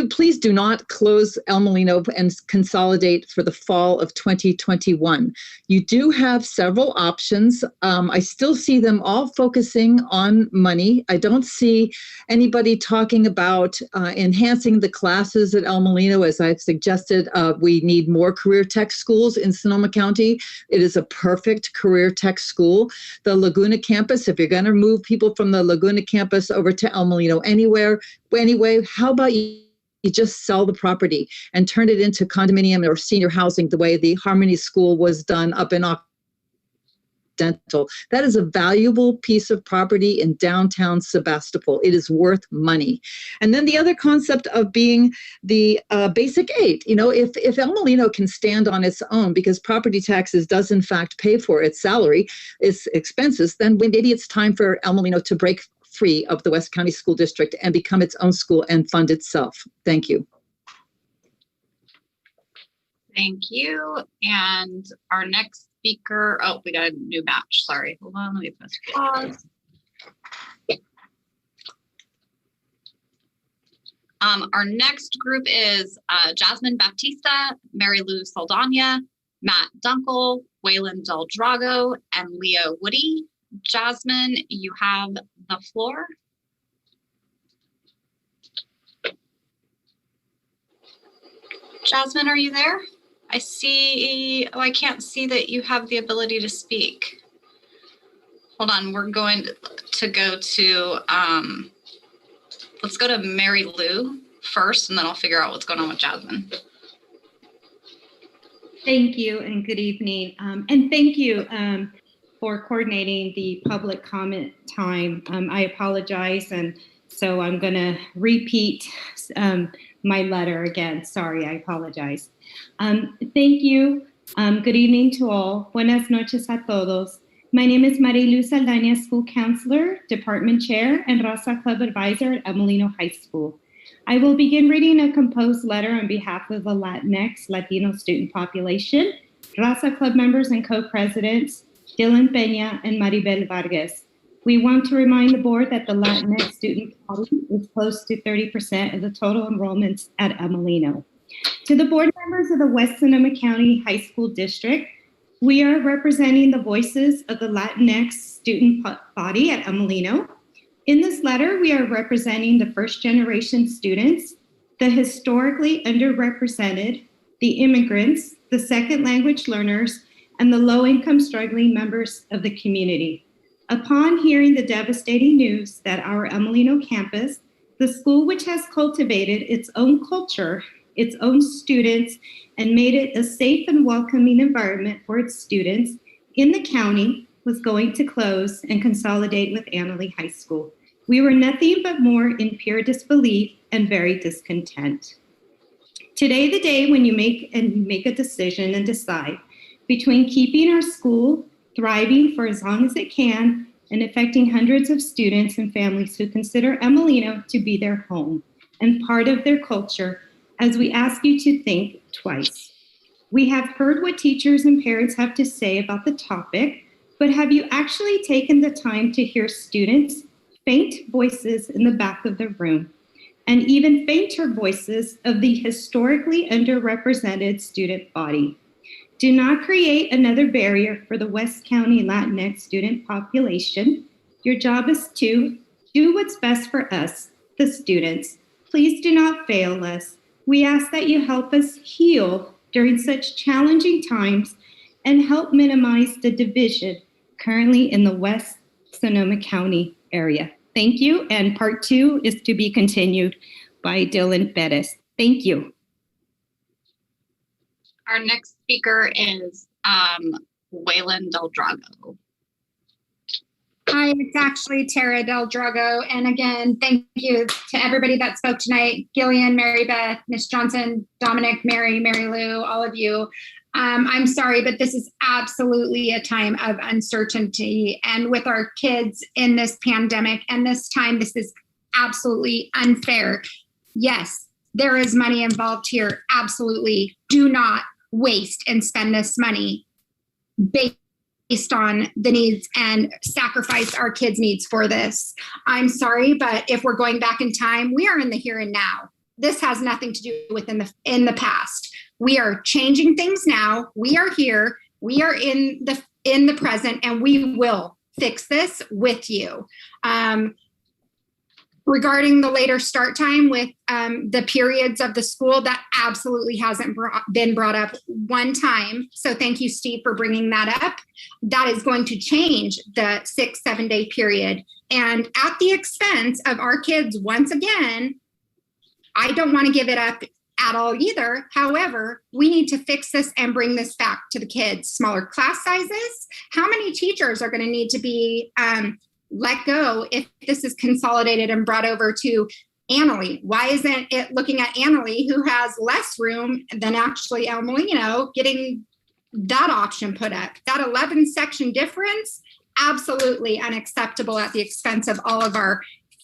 Please do not close El Molino and consolidate for the fall of 2021. You do have several options. I still see them all focusing on money. I don't see anybody talking about enhancing the classes at El Molino. As I've suggested, we need more career tech schools in Sonoma County. It is a perfect career tech school. The Laguna campus, if you're going to move people from the Laguna campus over to El Molino anyway, how about you just sell the property and turn it into condominium or senior housing the way the Harmony School was done up in Occidental? That is a valuable piece of property in downtown Sebastopol. It is worth money. And then the other concept of being the basic aid. If El Molino can stand on its own because property taxes does in fact pay for its salary, its expenses, then maybe it's time for El Molino to break free of the West County School District and become its own school and fund itself. Thank you. Thank you. And our next speaker, we got a new match. Sorry, hold on, let me press pause. Our next group is Jasmine Baptista, Mary Lou Saldana, Matt Dunkel, Waylon Del Drago, and Leah Woody. Jasmine, you have the floor. Jasmine, are you there? I can't see that you have the ability to speak. Hold on, we're going to go to, let's go to Mary Lou first, and then I'll figure out what's going on with Jasmine. Thank you and good evening. And thank you for coordinating the public comment time. I apologize, and so I'm going to repeat my letter again. Sorry, I apologize. Thank you. Good evening to all. Buenas noches a todos. My name is Marilu Saldana, School Counselor, Department Chair, and Raza Club Advisor at El Molino High School. I will begin reading a composed letter on behalf of the Latinx Latino student population, Raza Club members and co-presidents, Dylan Peña and Maribel Vargas. We want to remind the board that the Latinx student body is close to 30% of the total enrollments at El Molino. To the board members of the West Sonoma County High School District, we are representing the voices of the Latinx student body at El Molino. In this letter, we are representing the first-generation students, the historically underrepresented, the immigrants, the second language learners, and the low-income struggling members of the community. Upon hearing the devastating news that our El Molino campus, the school which has cultivated its own culture, its own students, and made it a safe and welcoming environment for its students in the county, was going to close and consolidate with Annalee High School. We were nothing but more in pure disbelief and very discontent. Today, the day when you make a decision and decide between keeping our school thriving for as long as it can and affecting hundreds of students and families who consider El Molino to be their home and part of their culture, as we ask you to think twice. We have heard what teachers and parents have to say about the topic, but have you actually taken the time to hear students' faint voices in the back of the room, and even fainter voices of the historically underrepresented student body? Do not create another barrier for the West County Latinx student population. Your job is to do what's best for us, the students. Please do not fail us. We ask that you help us heal during such challenging times and help minimize the division currently in the West Sonoma County area. Thank you. And part 2 is to be continued by Dylan Perez. Thank you. Our next speaker is Waylon Del Drago. Hi, it's actually Tara Del Drago. And again, thank you to everybody that spoke tonight. Gillian, Mary Beth, Miss Johnson, Dominic, Mary Lou, all of you. I'm sorry, but this is absolutely a time of uncertainty. And with our kids in this pandemic and this time, this is absolutely unfair. Yes, there is money involved here. Absolutely. Do not waste and spend this money based on the needs and sacrifice our kids' needs for this. I'm sorry, but if we're going back in time, we are in the here and now. This has nothing to do with in the past. We are changing things now. We are here. We are in the present, and we will fix this with you. Regarding the later start time with the periods of the school, that absolutely hasn't been brought up one time. So thank you, Steve, for bringing that up. That is going to change the 6-7 day period. And at the expense of our kids, once again, I don't want to give it up at all either. However, we need to fix this and bring this back to the kids. Smaller class sizes. How many teachers are going to need to be let go if this is consolidated and brought over to Annalee? Why isn't it looking at Annalee, who has less room than actually El Molino, getting that option put up? That 11 section difference, absolutely unacceptable at the expense of all of our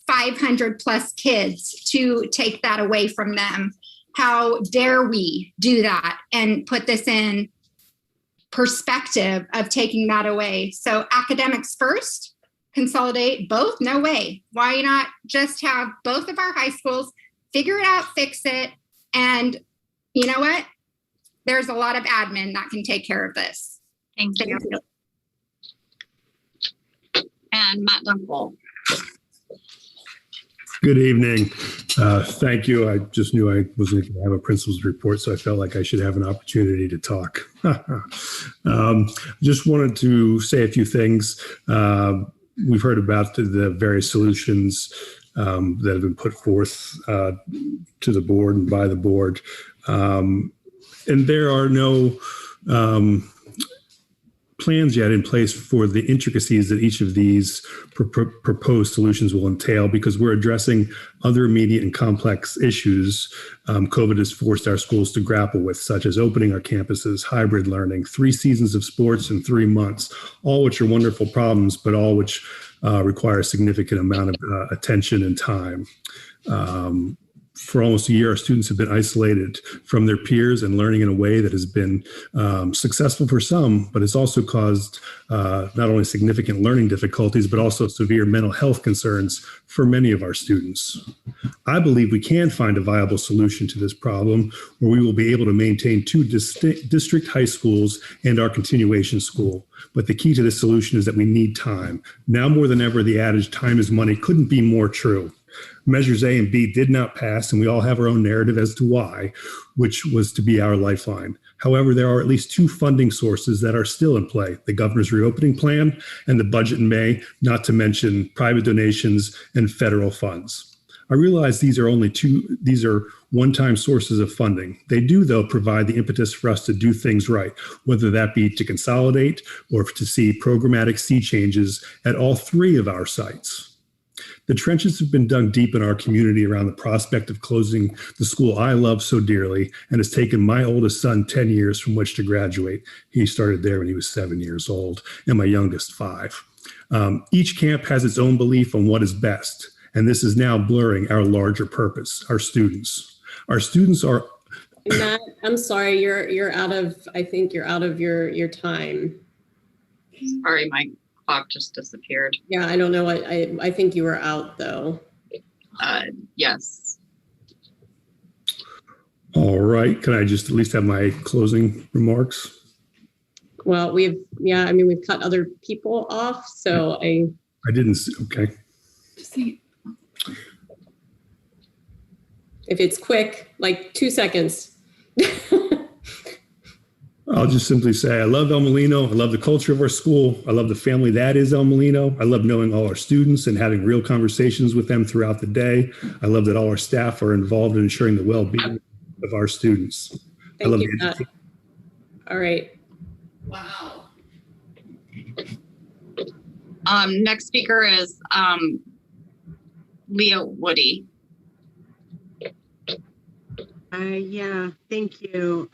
500 plus kids to take that away from them. How dare we do that and put this in perspective of taking that away? So academics first, consolidate both? No way. Why not just have both of our high schools figure it out, fix it, and you know what? There's a lot of admin that can take care of this. Thank you. And Matt Dunkel. Good evening. Thank you. I just knew I wasn't going to have a principal's report, so I felt like I should have an opportunity to talk. Just wanted to say a few things. We've heard about the various solutions that have been put forth to the board and by the board. And there are no plans yet in place for the intricacies that each of these proposed solutions will entail, because we're addressing other immediate and complex issues COVID has forced our schools to grapple with, such as opening our campuses, hybrid learning, 3 seasons of sports in 3 months, all which are wonderful problems, but all which require a significant amount of attention and time. For almost a year, our students have been isolated from their peers and learning in a way that has been successful for some, but it's also caused not only significant learning difficulties, but also severe mental health concerns for many of our students. I believe we can find a viable solution to this problem where we will be able to maintain 2 district high schools and our continuation school. But the key to this solution is that we need time. Now more than ever, the adage "time is money" couldn't be more true. Measures A and B did not pass, and we all have our own narrative as to why, which was to be our lifeline. However, there are at least 2 funding sources that are still in play: the governor's reopening plan and the budget in May, not to mention private donations and federal funds. I realize these are one-time sources of funding. They do, though, provide the impetus for us to do things right, whether that be to consolidate or to see programmatic sea changes at all 3 of our sites. The trenches have been dug deep in our community around the prospect of closing the school I love so dearly, and has taken my oldest son 10 years from which to graduate. He started there when he was 7 years old, and my youngest 5. Each camp has its own belief on what is best, and this is now blurring our larger purpose, our students. Our students are... Matt, I'm sorry, you're out of, I think you're out of your time. Sorry, my clock just disappeared. Yeah, I don't know. I think you were out though. Yes. All right. Can I just at least have my closing remarks? Well, we've cut other people off, so I didn't see. Okay. If it's quick, like 2 seconds. I'll just simply say, I love El Molino. I love the culture of our school. I love the family that is El Molino. I love knowing all our students and having real conversations with them throughout the day. I love that all our staff are involved in ensuring the well-being of our students. Thank you, Matt. All right. Wow. Next speaker is Leah Woody. Yeah, thank you.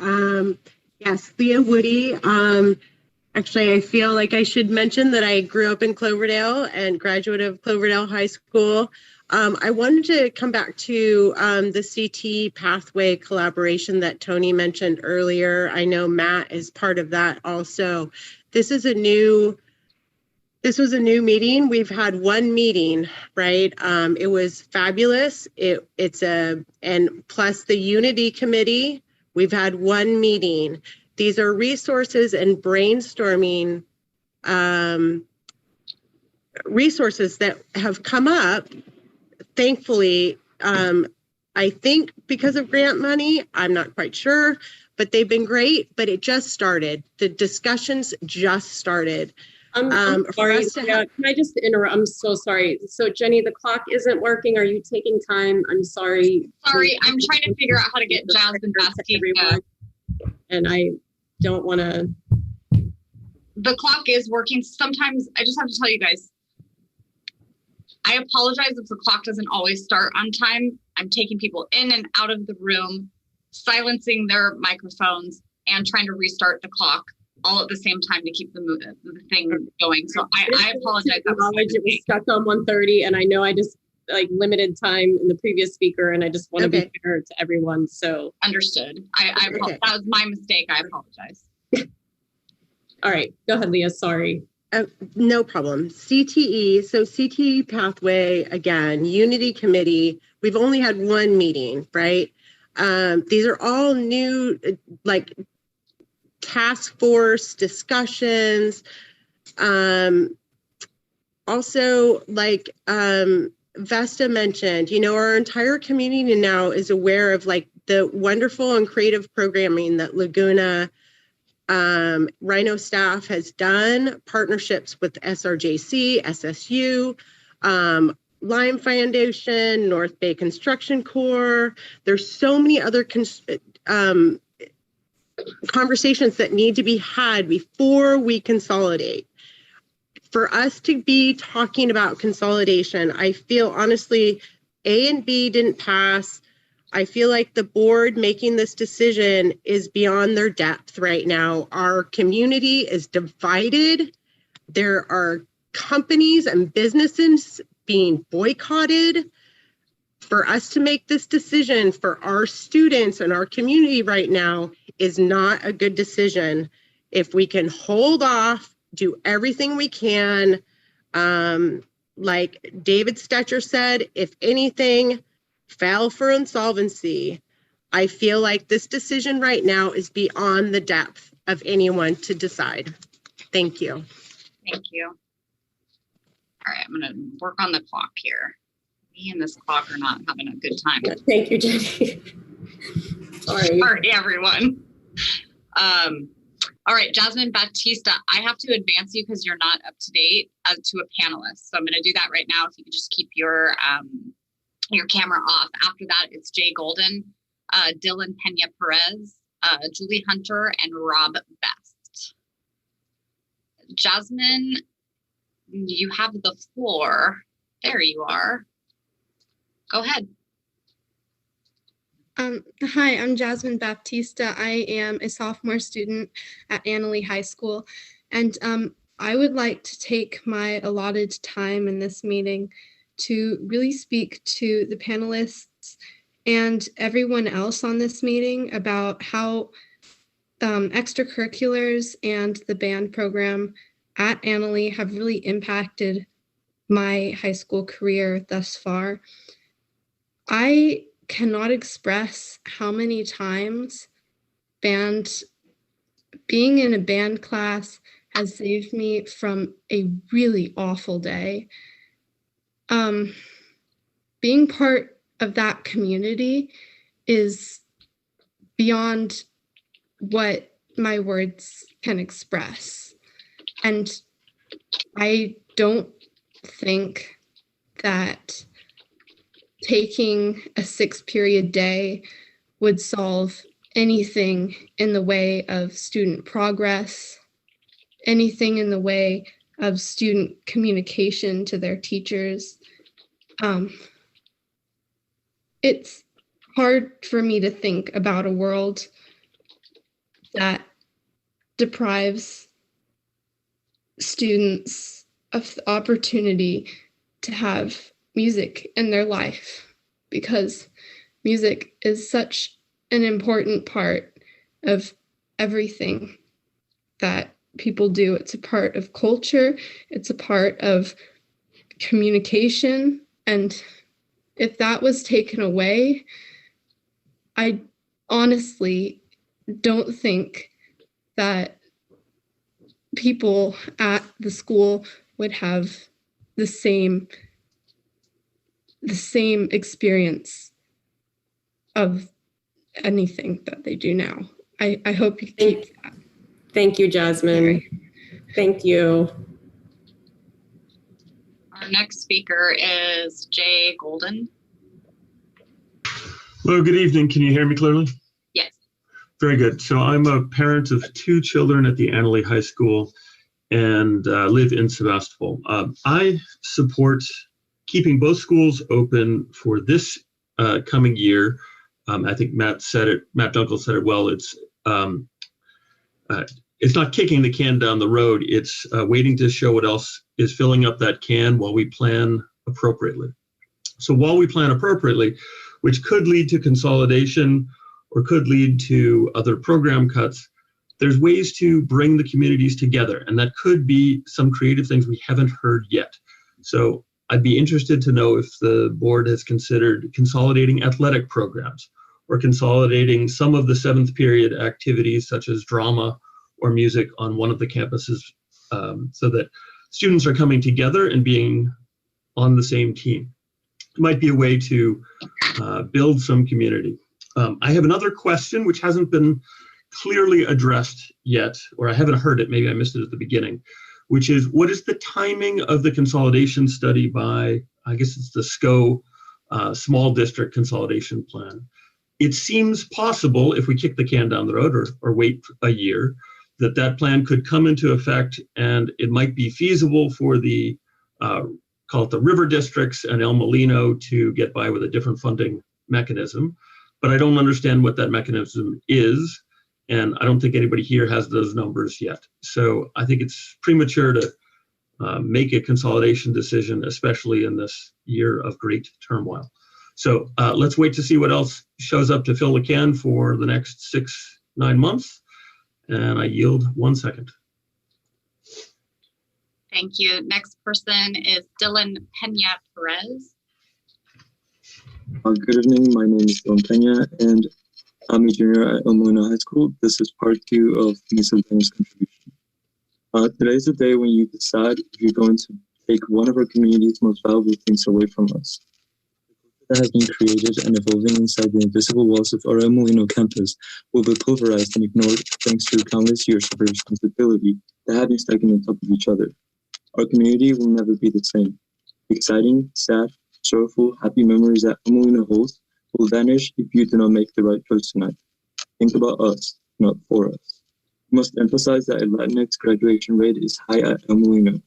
Yes, Leah Woody. Actually, I feel like I should mention that I grew up in Cloverdale and graduate of Cloverdale High School. I wanted to come back to the CT pathway collaboration that Tony mentioned earlier. I know Matt is part of that also. This was a new meeting. We've had one meeting, right? It was fabulous. And plus the Unity Committee, we've had one meeting. These are resources and brainstorming resources that have come up, thankfully, I think because of grant money, I'm not quite sure, but they've been great, but it just started. The discussions just started. I'm sorry, can I just interrupt? I'm so sorry. So Jenny, the clock isn't working. Are you taking time? I'm sorry. Sorry, I'm trying to figure out how to get Jasmine Baptista. And I don't want to. The clock is working. Sometimes I just have to tell you guys, I apologize if the clock doesn't always start on time. I'm taking people in and out of the room, silencing their microphones, and trying to restart the clock all at the same time to keep the thing going. So I apologize. It was stuck on 1:30, and I know I just limited time in the previous speaker, and I just want to be fair to everyone. So understood. That was my mistake. I apologize. All right, go ahead, Leah. Sorry. No problem. CTE, so CTE pathway, again, Unity Committee, we've only had one meeting, right? These are all new, task force discussions. Also, Vesta mentioned, our entire community now is aware of the wonderful and creative programming that Laguna Rhino staff has done, partnerships with SRJC, SSU, Lime Foundation, North Bay Construction Corps. There's so many other conversations that need to be had before we consolidate. For us to be talking about consolidation, I feel honestly, A and B didn't pass. I feel like the board making this decision is beyond their depth right now. Our community is divided. There are companies and businesses being boycotted. For us to make this decision for our students and our community right now is not a good decision. If we can hold off, do everything we can, like David Stetcher said, if anything, file for insolvency. I feel like this decision right now is beyond the depth of anyone to decide. Thank you. Thank you. All right, I'm going to work on the clock here. Me and this clock are not having a good time. Thank you, Jenny. Sorry, everyone. All right, Jasmine Baptista, I have to advance you because you're not up to date to a panelist. So I'm going to do that right now. If you could just keep your camera off. After that, it's Jay Golden, Dylan Pena Perez, Julie Hunter, and Rob Best. Jasmine, you have the floor. There you are. Go ahead. Hi, I'm Jasmine Baptista. I am a sophomore student at Annalee High School, and I would like to take my allotted time in this meeting to really speak to the panelists and everyone else on this meeting about how extracurriculars and the band program at Annalee have really impacted my high school career thus far. I cannot express how many times being in a band class has saved me from a really awful day. Being part of that community is beyond what my words can express. And I don't think that taking a 6-period day would solve anything in the way of student progress, anything in the way of student communication to their teachers. It's hard for me to think about a world that deprives students of the opportunity to have music in their life, because music is such an important part of everything that people do. It's a part of culture, it's a part of communication, and if that was taken away, I honestly don't think that people at the school would have the same experience of anything that they do now. I hope you keep that. Thank you, Jasmine. Thank you. Our next speaker is Jay Golden. Hello, good evening. Can you hear me clearly? Yes. Very good. So I'm a parent of 2 children at the Annalee High School and live in Sebastopol. I support keeping both schools open for this coming year. I think Matt Dunkel said it well. It's not kicking the can down the road. It's waiting to show what else is filling up that can while we plan appropriately. So while we plan appropriately, which could lead to consolidation or could lead to other program cuts, there's ways to bring the communities together. And that could be some creative things we haven't heard yet. So I'd be interested to know if the board has considered consolidating athletic programs or consolidating some of the 7th period activities such as drama or music on one of the campuses, so that students are coming together and being on the same team. It might be a way to build some community. I have another question which hasn't been clearly addressed yet, or I haven't heard it, maybe I missed it at the beginning, which is, what is the timing of the consolidation study by, I guess it's the SCO small district consolidation plan? It seems possible, if we kick the can down the road or wait a year, that plan could come into effect, and it might be feasible for the, call it the river districts and El Molino, to get by with a different funding mechanism. But I don't understand what that mechanism is, and I don't think anybody here has those numbers yet. So I think it's premature to make a consolidation decision, especially in this year of great turmoil. So let's wait to see what else shows up to fill the can for the next 6-9 months. And I yield 1 second. Thank you. Next person is Dylan Pena Perez. Good evening. My name is Dylan Pena, and I'm a junior at El Molino High School. This is part 2 of Ms. Antonio's contribution. Today is the day when you decide if you're going to take one of our community's most valuable things away from us. That has been created and evolving inside the invisible walls of our El Molino campus will be pulverized and ignored thanks to countless years of responsibility that have been stacking on top of each other. Our community will never be the same. Exciting, sad, sorrowful, happy memories that El Molino holds will vanish if you do not make the right choice tonight. Think about us, not for us. We must emphasize that a Latinx graduation rate is high at El Molino. In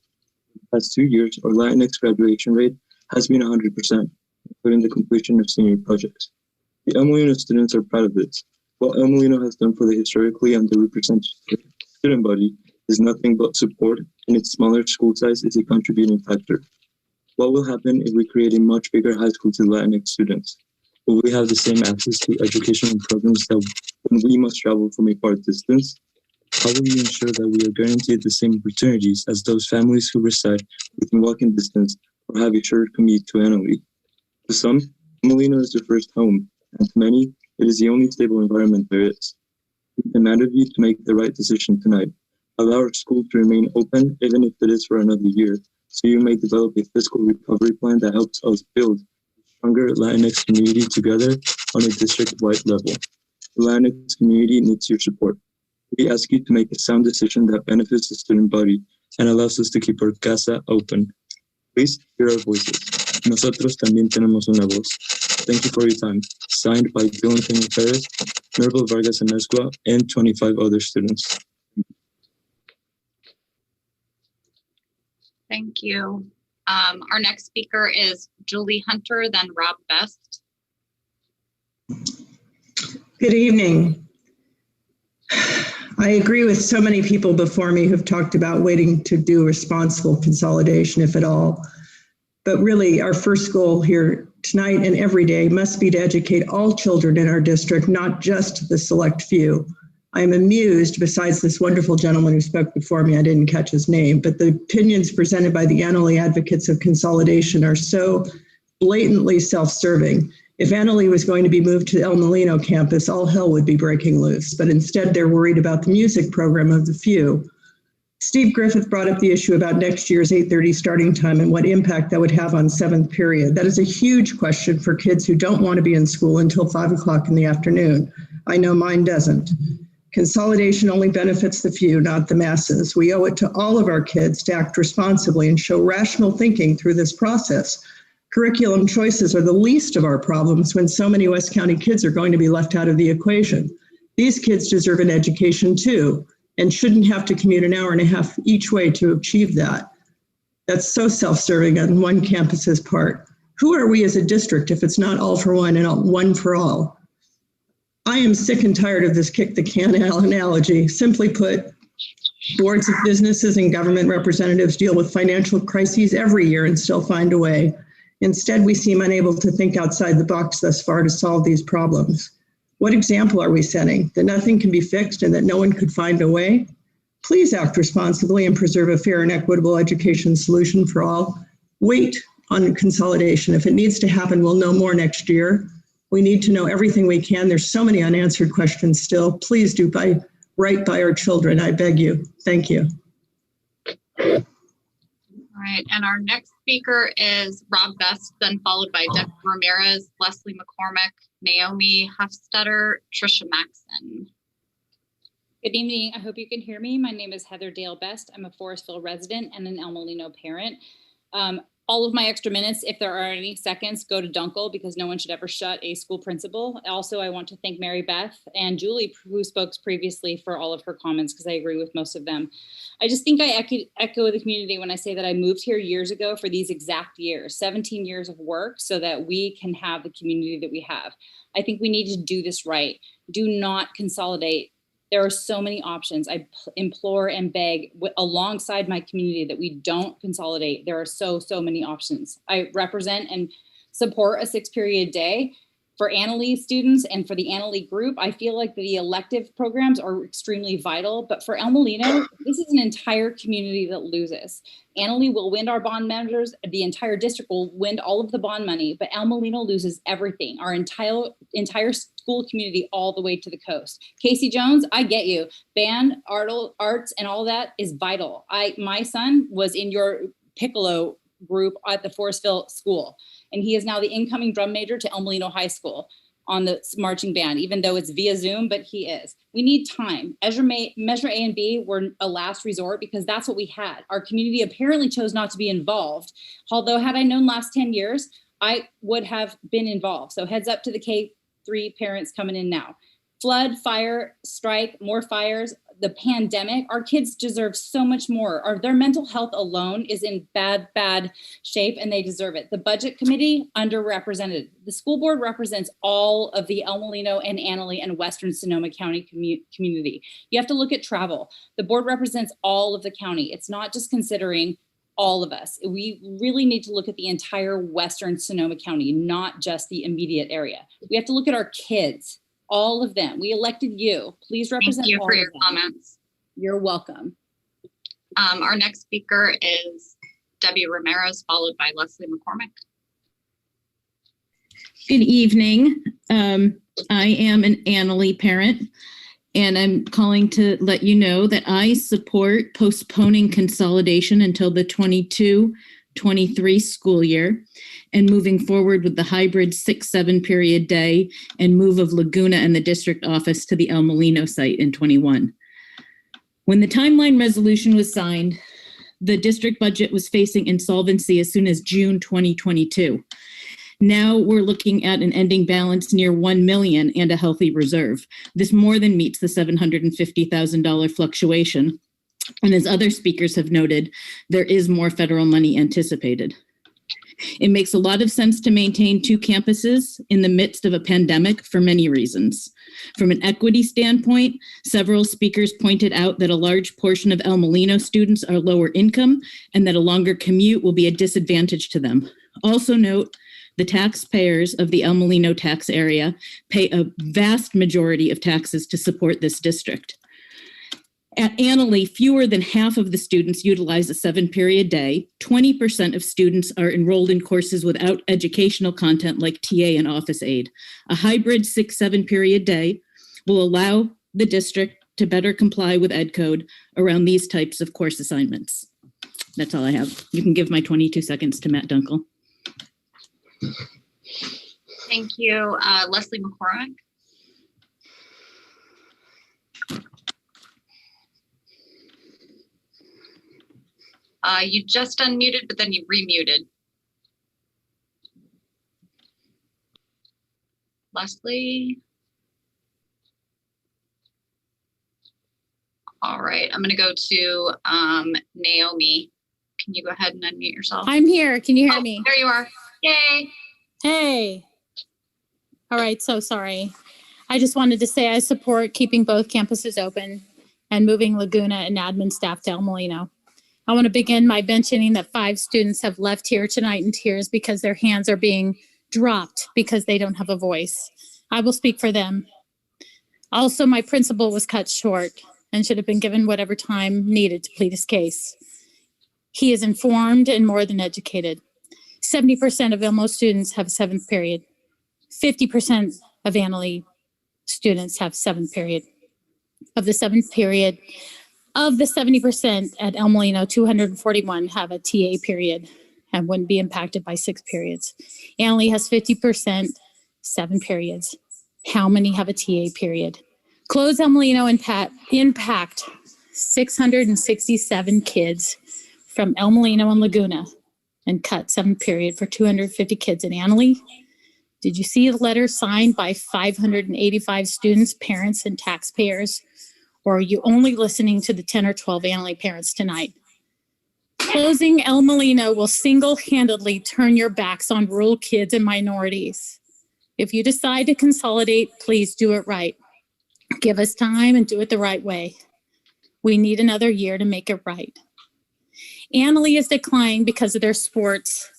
the past 2 years, our Latinx graduation rate has been 100%. Including the completion of senior projects. The El Molino students are proud of this. What El Molino has done for the historically underrepresented student body is nothing but support, and its smaller school size is a contributing factor. What will happen if we create a much bigger high school to Latinx students? Will we have the same access to educational programs that when we must travel from a far distance? How will we ensure that we are guaranteed the same opportunities as those families who reside within walking distance or have a short commute to Annalee? To some, Molino is their first home, and to many, it is the only stable environment there is. We demand of you to make the right decision tonight. Allow our school to remain open, even if it is for another year, so you may develop a fiscal recovery plan that helps us build a stronger Latinx community together on a district-wide level. The Latinx community needs your support. We ask you to make a sound decision that benefits the student body and allows us to keep our casa open. Please hear our voices. Nosotros también tenemos una voz. Thank you for your time. Signed by Dylan Pena Perez, Mirabel Vargas Amezcua, and 25 other students. Thank you. Our next speaker is Julie Hunter, then Rob Best. Good evening. I agree with so many people before me who've talked about waiting to do responsible consolidation, if at all. But really, our first goal here tonight and every day must be to educate all children in our district, not just the select few. I am amused, besides this wonderful gentleman who spoke before me, I didn't catch his name, but the opinions presented by the Annalee advocates of consolidation are so blatantly self-serving. If Annalee was going to be moved to the El Molino campus, all hell would be breaking loose, but instead they're worried about the music program of the few. Steve Griffith brought up the issue about next year's 8:30 starting time and what impact that would have on 7th period. That is a huge question for kids who don't want to be in school until 5 o'clock in the afternoon. I know mine doesn't. Consolidation only benefits the few, not the masses. We owe it to all of our kids to act responsibly and show rational thinking through this process. Curriculum choices are the least of our problems when so many West County kids are going to be left out of the equation. These kids deserve an education too, and shouldn't have to commute an hour and a half each way to achieve that. That's so self-serving on one campus's part. Who are we as a district if it's not all for one and one for all? I am sick and tired of this kick the can analogy. Simply put, boards of businesses and government representatives deal with financial crises every year and still find a way. Instead, we seem unable to think outside the box thus far to solve these problems. What example are we setting? That nothing can be fixed and that no one could find a way? Please act responsibly and preserve a fair and equitable education solution for all. Wait on consolidation. If it needs to happen, we'll know more next year. We need to know everything we can. There's so many unanswered questions still. Please do right by our children. I beg you. Thank you. All right, and our next speaker is Rob Best, then followed by Deborah Ramirez, Leslie McCormick, Naomi Hofstetter, Trisha Maxson. Good evening. I hope you can hear me. My name is Heather Dale Best. I'm a Forestville resident and an El Molino parent. All of my extra minutes, if there are any seconds, go to Dunkel because no one should ever shut a school principal. Also, I want to thank Mary Beth and Julie, who spoke previously, for all of her comments because I agree with most of them. I just think I echo the community when I say that I moved here years ago for these exact years, 17 years of work so that we can have the community that we have. I think we need to do this right. Do not consolidate. There are so many options. I implore and beg alongside my community that we don't consolidate. There are so many options. I represent and support a 6-period day for Annalee students and for the Annalee group. I feel like the elective programs are extremely vital, but for El Molino, this is an entire community that loses. Annalee will win our bond measures. The entire district will win all of the bond money, but El Molino loses everything. Our entire school community all the way to the coast. Casey Jones, I get you. Band, arts, and all that is vital. My son was in your piccolo group at the Forestville school, and he is now the incoming drum major to El Molino High School on the marching band, even though it's via Zoom, but he is. We need time. Measure A and B were a last resort because that's what we had. Our community apparently chose not to be involved, although had I known last 10 years, I would have been involved. So heads up to the K-3 parents coming in now. Flood, fire, strike, more fires, the pandemic, our kids deserve so much more. Their mental health alone is in bad shape and they deserve it. The budget committee, underrepresented. The school board represents all of the El Molino and Annalee and Western Sonoma County community. You have to look at travel. The board represents all of the county. It's not just considering all of us. We really need to look at the entire Western Sonoma County, not just the immediate area. We have to look at our kids. All of them. We elected you. Please represent. Thank you all for of your them. comments. You're welcome. Our next speaker is Debbie Ramirez, followed by Leslie McCormick. Good evening. I am an Annalee parent, and I'm calling to let you know that I support postponing consolidation until the 22-23 school year and moving forward with the hybrid 6-7 period day and move of Laguna and the district office to the El Molino site in 21. When the timeline resolution was signed, the district budget was facing insolvency as soon as June 2022. Now we're looking at an ending balance near $1 million and a healthy reserve. This more than meets the $750,000 fluctuation And as other speakers have noted, there is more federal money anticipated. It makes a lot of sense to maintain 2 campuses in the midst of a pandemic for many reasons. From an equity standpoint, several speakers pointed out that a large portion of El Molino students are lower income and that a longer commute will be a disadvantage to them. Also note, the taxpayers of the El Molino tax area pay a vast majority of taxes to support this district. At Annalee, fewer than half of the students utilize a 7-period day. 20% of students are enrolled in courses without educational content like TA and office aid. A hybrid 6-7 period day will allow the district to better comply with Ed Code around these types of course assignments. That's all I have. You can give my 22 seconds to Matt Dunkel. Thank you. Leslie McCormick. You just unmuted, but then you remuted. Leslie. All right, I'm gonna go to Naomi. Can you go ahead and unmute yourself? I'm here. Can you hear me? There you are. Yay. Hey. All right, so sorry. I just wanted to say I support keeping both campuses open and moving Laguna and admin staff to El Molino. I want to begin by mentioning that 5 students have left here tonight in tears because their hands are being dropped because they don't have a voice. I will speak for them. Also, my principal was cut short and should have been given whatever time needed to plead his case. He is informed and more than educated. 70% of Ilmo students have 7th period. 50% of Annalee students have 7th period. Of the 7th period, of the 70% at El Molino, 241 have a TA period and wouldn't be impacted by 6 periods. Annalee has 50%, 7 periods. How many have a TA period? Close El Molino impact 667 kids from El Molino and Laguna and cut 7th period for 250 kids in Annalee. Did you see the letter signed by 585 students, parents, and taxpayers? Or are you only listening to the 10 or 12 Annalee parents tonight? Closing El Molino will single-handedly turn your backs on rural kids and minorities. If you decide to consolidate, please do it right. Give us time and do it the right way. We need another year to make it right. Annalee is declining because of their sports,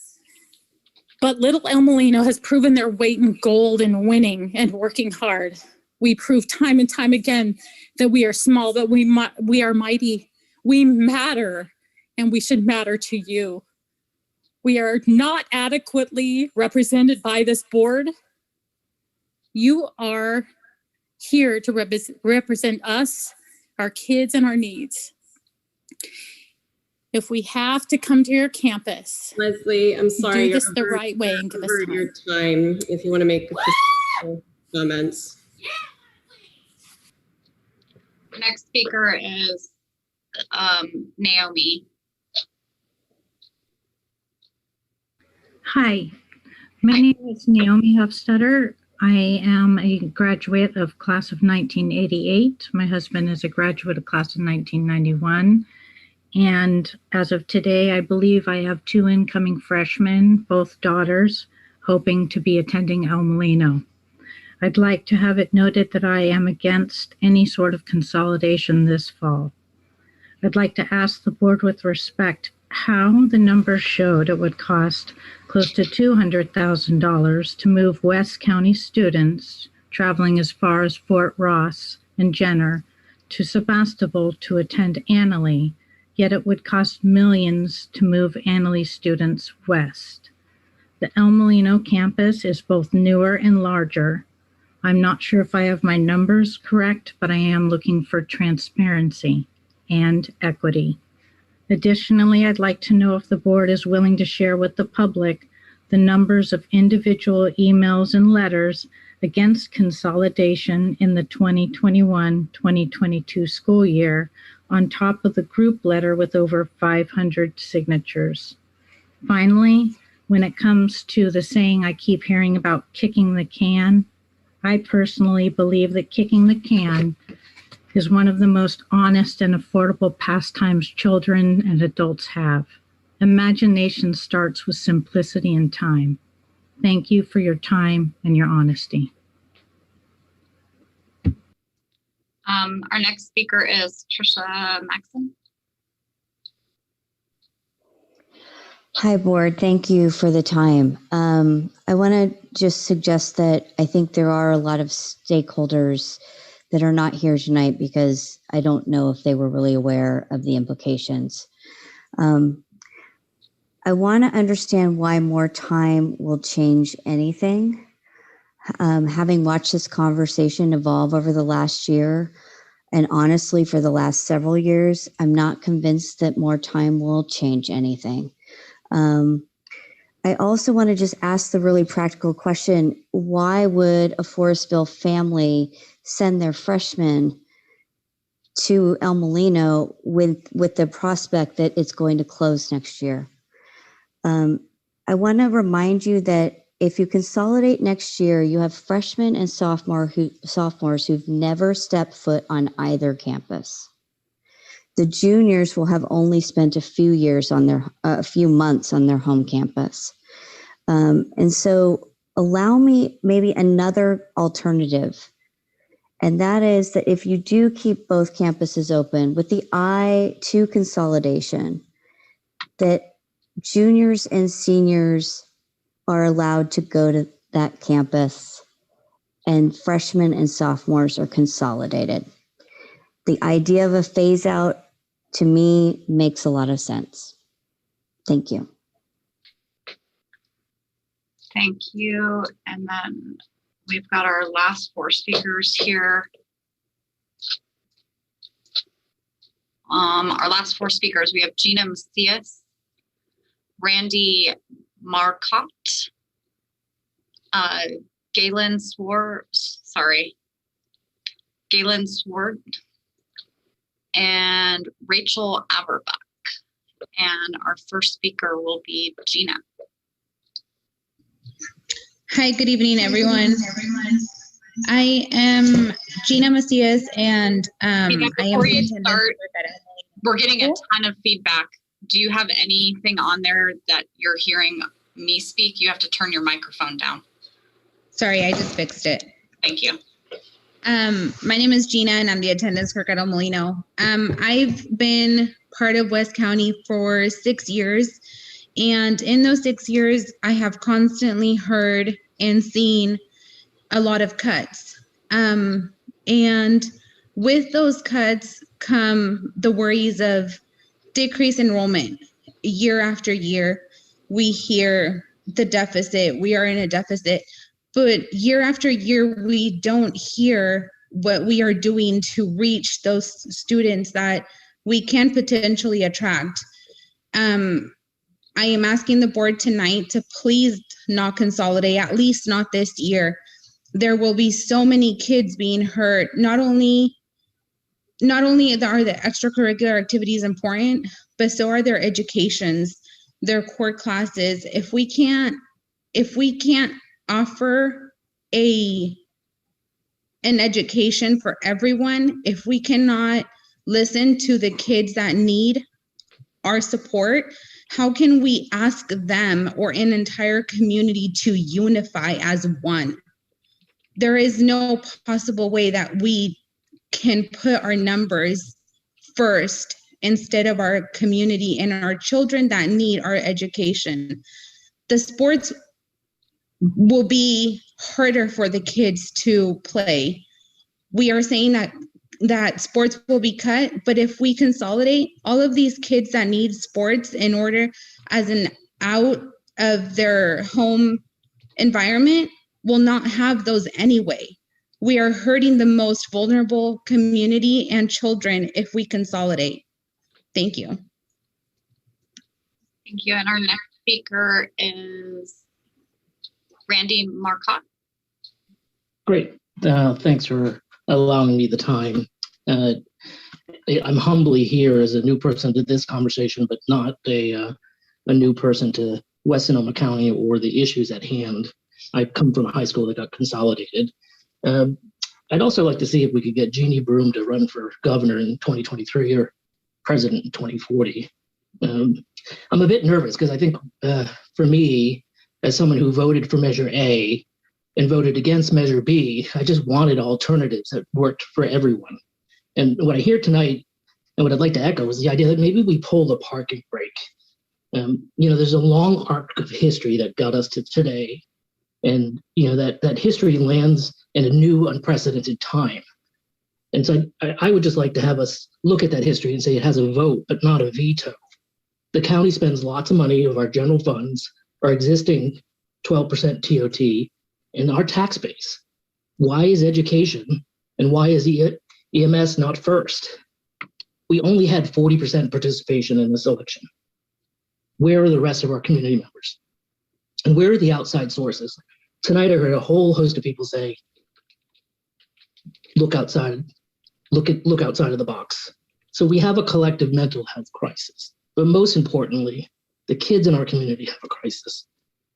but little El Molino has proven their weight in gold in winning and working hard. We prove time and time again that we are small, but we are mighty. We matter, and we should matter to you. We are not adequately represented by this board. You are here to represent us, our kids, and our needs. If we have to come to your campus, Leslie, I'm sorry. Do this the right way and give us time. Your time if you want to make comments. The next speaker is Naomi. Hi, my name is Naomi Hofstetter. I am a graduate of class of 1988. My husband is a graduate of class of 1991. And as of today, I believe I have 2 incoming freshmen, both daughters, hoping to be attending El Molino. I'd like to have it noted that I am against any sort of consolidation this fall. I'd like to ask the board with respect how the numbers showed it would cost close to $200,000 to move West County students traveling as far as Fort Ross and Jenner to Sebastopol to attend Annalee, yet it would cost millions to move Annalee students west. The El Molino campus is both newer and larger. I'm not sure if I have my numbers correct, but I am looking for transparency and equity. Additionally, I'd like to know if the board is willing to share with the public the numbers of individual emails and letters against consolidation in the 2021-2022 school year on top of the group letter with over 500 signatures. Finally, when it comes to the saying I keep hearing about kicking the can, I personally believe that kicking the can is one of the most honest and affordable pastimes children and adults have. Imagination starts with simplicity and time. Thank you for your time and your honesty. Our next speaker is Trisha Maxon. Hi, board. Thank you for the time. I want to just suggest that I think there are a lot of stakeholders that are not here tonight because I don't know if they were really aware of the implications. I want to understand why more time will change anything. Having watched this conversation evolve over the last year, and honestly for the last several years, I'm not convinced that more time will change anything. I also want to just ask the really practical question, why would a Forestville family send their freshmen to El Molino with the prospect that it's going to close next year? I want to remind you that if you consolidate next year, you have freshmen and sophomores who've never stepped foot on either campus. The juniors will have only spent a few months on their home campus. And so allow me maybe another alternative. And that is that if you do keep both campuses open with the eye to consolidation, that juniors and seniors are allowed to go to that campus and freshmen and sophomores are consolidated. The idea of a phase out to me makes a lot of sense. Thank you. Thank you. And then we've got our last four speakers here. Our last four speakers, we have Gina Macias, Randy Marcotte, Galen Swart, and Rachel Averbach. And our first speaker will be Gina. Hi, good evening, everyone. I am Gina Macias, and before you start, we're getting a ton of feedback. Do you have anything on there that you're hearing me speak? You have to turn your microphone down. Sorry, I just fixed it. Thank you. My name is Gina, and I'm the attendance clerk at El Molino. I've been part of West County for 6 years, and in those 6 years, I have constantly heard and seen a lot of cuts. And with those cuts come the worries of decreased enrollment. Year after year, we hear the deficit. We are in a deficit. But year after year, we don't hear what we are doing to reach those students that we can potentially attract. I am asking the board tonight to please not consolidate, at least not this year. There will be so many kids being hurt. Not only are the extracurricular activities important, but so are their educations, their core classes. If we can't offer an education for everyone, if we cannot listen to the kids that need our support, how can we ask them or an entire community to unify as one? There is no possible way that we can put our numbers first instead of our community and our children that need our education. The sports will be harder for the kids to play. We are saying that sports will be cut, but if we consolidate all of these kids that need sports in order as an out of their home environment will not have those anyway. We are hurting the most vulnerable community and children if we consolidate. Thank you. Thank you. And our next speaker is Randy Marcotte. Great. Thanks for allowing me the time. I'm humbly here as a new person to this conversation, but not a new person to West Sonoma County or the issues at hand. I come from a high school that got consolidated. I'd also like to see if we could get Jeannie Broom to run for governor in 2023 or president in 2040. I'm a bit nervous because I think for me, as someone who voted for Measure A and voted against Measure B, I just wanted alternatives that worked for everyone. And what I hear tonight, and what I'd like to echo, is the idea that maybe we pull the parking brake. There's a long arc of history that got us to today. And, that history lands in a new unprecedented time. And so I would just like to have us look at that history and say it has a vote, but not a veto. The county spends lots of money of our general funds, our existing 12% TOT, in our tax base. Why is education and why is EMS not first? We only had 40% participation in this election. Where are the rest of our community members? And where are the outside sources? Tonight, I heard a whole host of people say, look outside of the box. So we have a collective mental health crisis, but most importantly, the kids in our community have a crisis.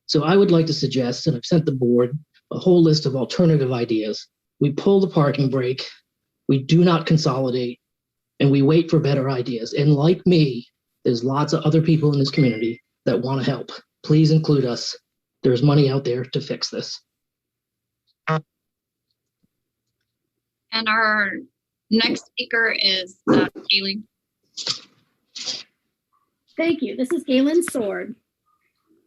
So I would like to suggest, and I've sent the board a whole list of alternative ideas. We pull the parking brake, we do not consolidate, and we wait for better ideas. And like me, there's lots of other people in this community that want to help. Please include us. There's money out there to fix this. And our next speaker is Kaylee. Thank you. This is Galen Sword.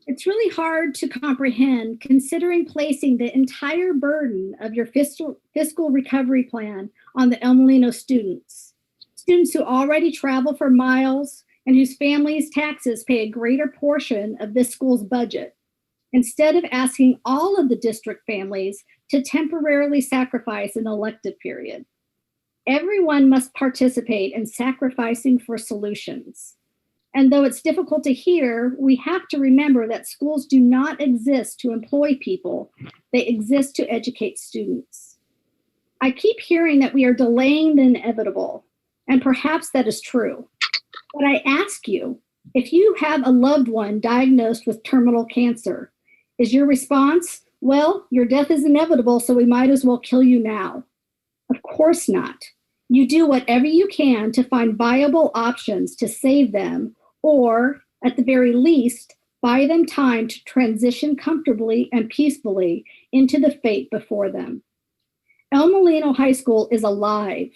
It's really hard to comprehend considering placing the entire burden of your fiscal recovery plan on the El Molino students who already travel for miles and whose families' taxes pay a greater portion of this school's budget, instead of asking all of the district families to temporarily sacrifice an elective period. Everyone must participate in sacrificing for solutions. And though it's difficult to hear, we have to remember that schools do not exist to employ people, they exist to educate students. I keep hearing that we are delaying the inevitable, and perhaps that is true. But I ask you, if you have a loved one diagnosed with terminal cancer, is your response, well, your death is inevitable, so we might as well kill you now? Of course not. You do whatever you can to find viable options to save them, or at the very least, buy them time to transition comfortably and peacefully into the fate before them. El Molino High School is alive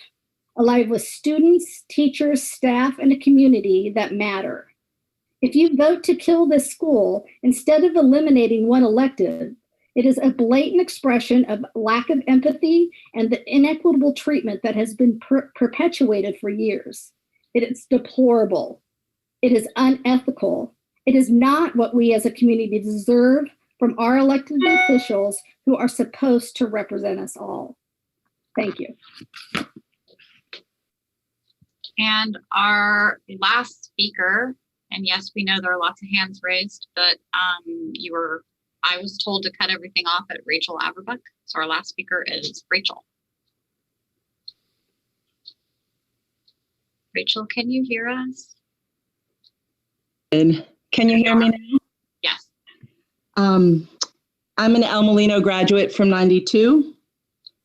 with students, teachers, staff, and a community that matter. If you vote to kill this school instead of eliminating one elective, it is a blatant expression of lack of empathy and the inequitable treatment that has been perpetuated for years. It is deplorable. It is unethical. It is not what we as a community deserve from our elected officials who are supposed to represent us all. Thank you. And our last speaker, and yes, we know there are lots of hands raised, but I was told to cut everything off at Rachel Averbuck. So our last speaker is Rachel. Rachel, can you hear us? Can you hear me now? Yes. I'm an El Molino graduate from 92.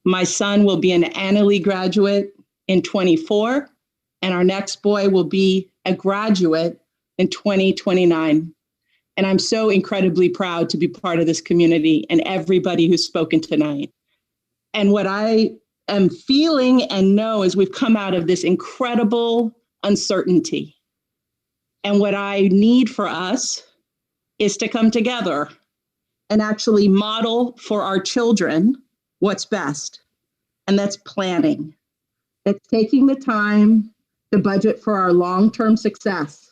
My son will be an Annalee graduate in 24, and our next boy will be a graduate in 2029. And I'm so incredibly proud to be part of this community and everybody who's spoken tonight. And what I am feeling and know is we've come out of this incredible uncertainty. And what I need for us is to come together and actually model for our children what's best. And that's planning. That's taking the time to budget for our long-term success.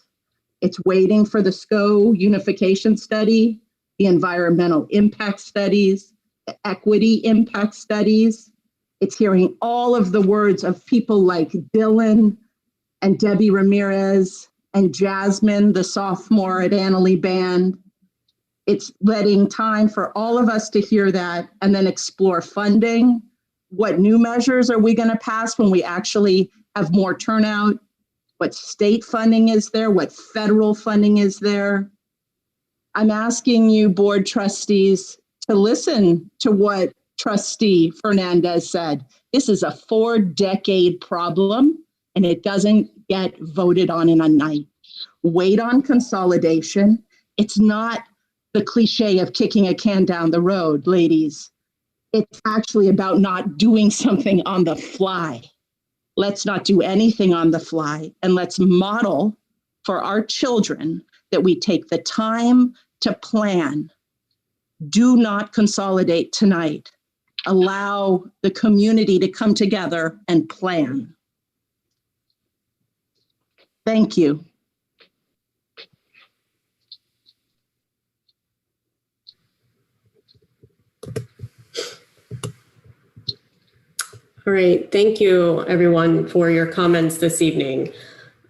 It's waiting for the SCO unification study, the environmental impact studies, the equity impact studies. It's hearing all of the words of people like Dylan and Debbie Ramirez and Jasmine, the sophomore at Annalee Band. It's letting time for all of us to hear that and then explore funding. What new measures are we going to pass when we actually have more turnout? What state funding is there? What federal funding is there? I'm asking you, board trustees, to listen to what Trustee Fernandez said, this is a 4-decade problem and it doesn't get voted on in a night. Wait on consolidation. It's not the cliche of kicking a can down the road, ladies. It's actually about not doing something on the fly. Let's not do anything on the fly, and let's model for our children that we take the time to plan. Do not consolidate tonight. Allow the community to come together and plan. Thank you. All right, thank you everyone for your comments this evening.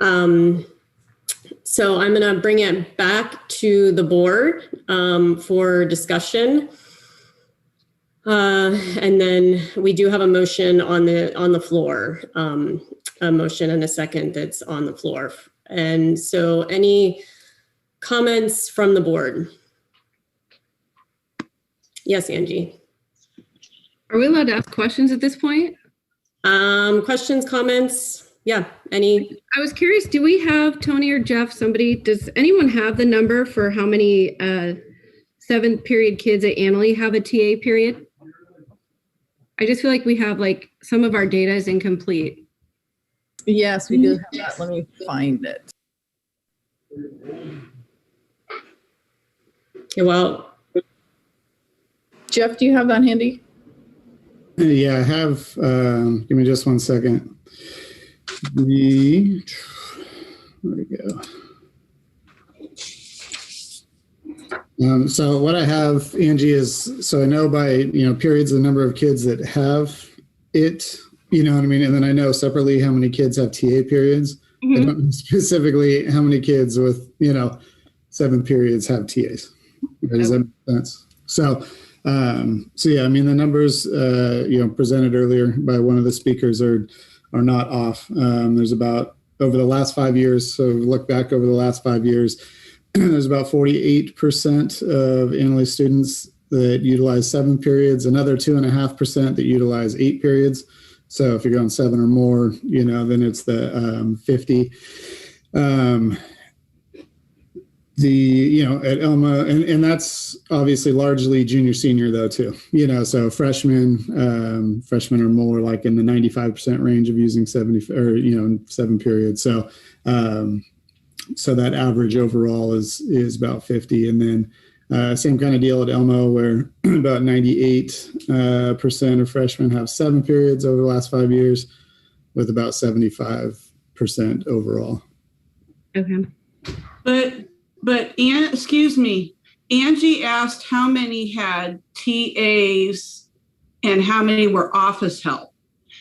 So I'm going to bring it back to the board for discussion. And then we do have a motion on the floor, a motion and a second that's on the floor. And so any comments from the board? Yes, Angie. Are we allowed to ask questions at this point? Questions, comments? Yeah, any? I was curious, do we have, Tony or Jeff, somebody, does anyone have the number for how many 7th period kids at Annalee have a TA period? I just feel like we have some of our data is incomplete. Yes, we do have that. Let me find it. Okay, well. Jeff, do you have that handy? Yeah, I have, give me just 1 second. Where'd it go? So what I have, Angie, is, so I know by, periods, the number of kids that have it, you know what I mean? And then I know separately how many kids have TA periods. Mm-hmm. I don't know specifically how many kids with, 7 periods have TAs. Does that make sense? So yeah, I mean, the numbers, presented earlier by one of the speakers are not off. There's about, over the last 5 years, so look back over the last 5 years, there's about 48% of Annalee students that utilize 7 periods, another 2.5% that utilize 8 periods. So if you're going 7 or more, then it's the 50. At Elma, and that's obviously largely junior, senior though too, so freshmen are more like in the 95% range of using 70 or, 7 periods. So that average overall is about 50. And then same kind of deal at Elmo where about 98% of freshmen have 7 periods over the last 5 years with about 75% overall. Okay. But excuse me, Angie asked how many had TAs and how many were office help.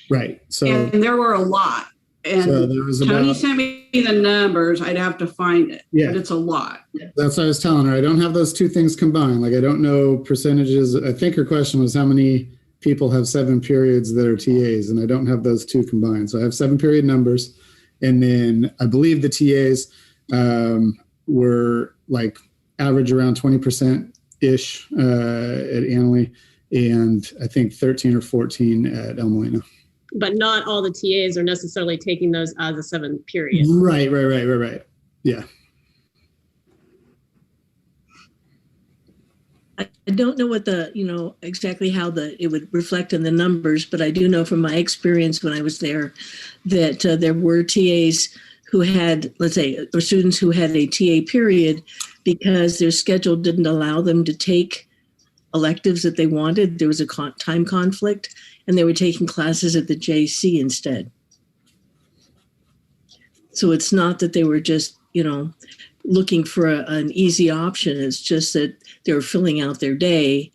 Right. So and there were a lot. And so there was Tony sent me the numbers. I'd have to find it. Yeah. But it's a lot. That's what I was telling her. I don't have those two things combined. I don't know percentages. I think her question was how many people have 7 periods that are TAs, and I don't have those two combined. So I have 7 period numbers. And then I believe the TAs were average around 20%-ish at Annalee, and I think 13 or 14 at El Molino. But not all the TAs are necessarily taking those as a 7 period. Right. Yeah. I don't know what exactly how it would reflect in the numbers, but I do know from my experience when I was there that there were TAs who had, let's say, or students who had a TA period because their schedule didn't allow them to take electives that they wanted. There was a time conflict, and they were taking classes at the JC instead. So it's not that they were just, looking for an easy option. It's just that they were filling out their day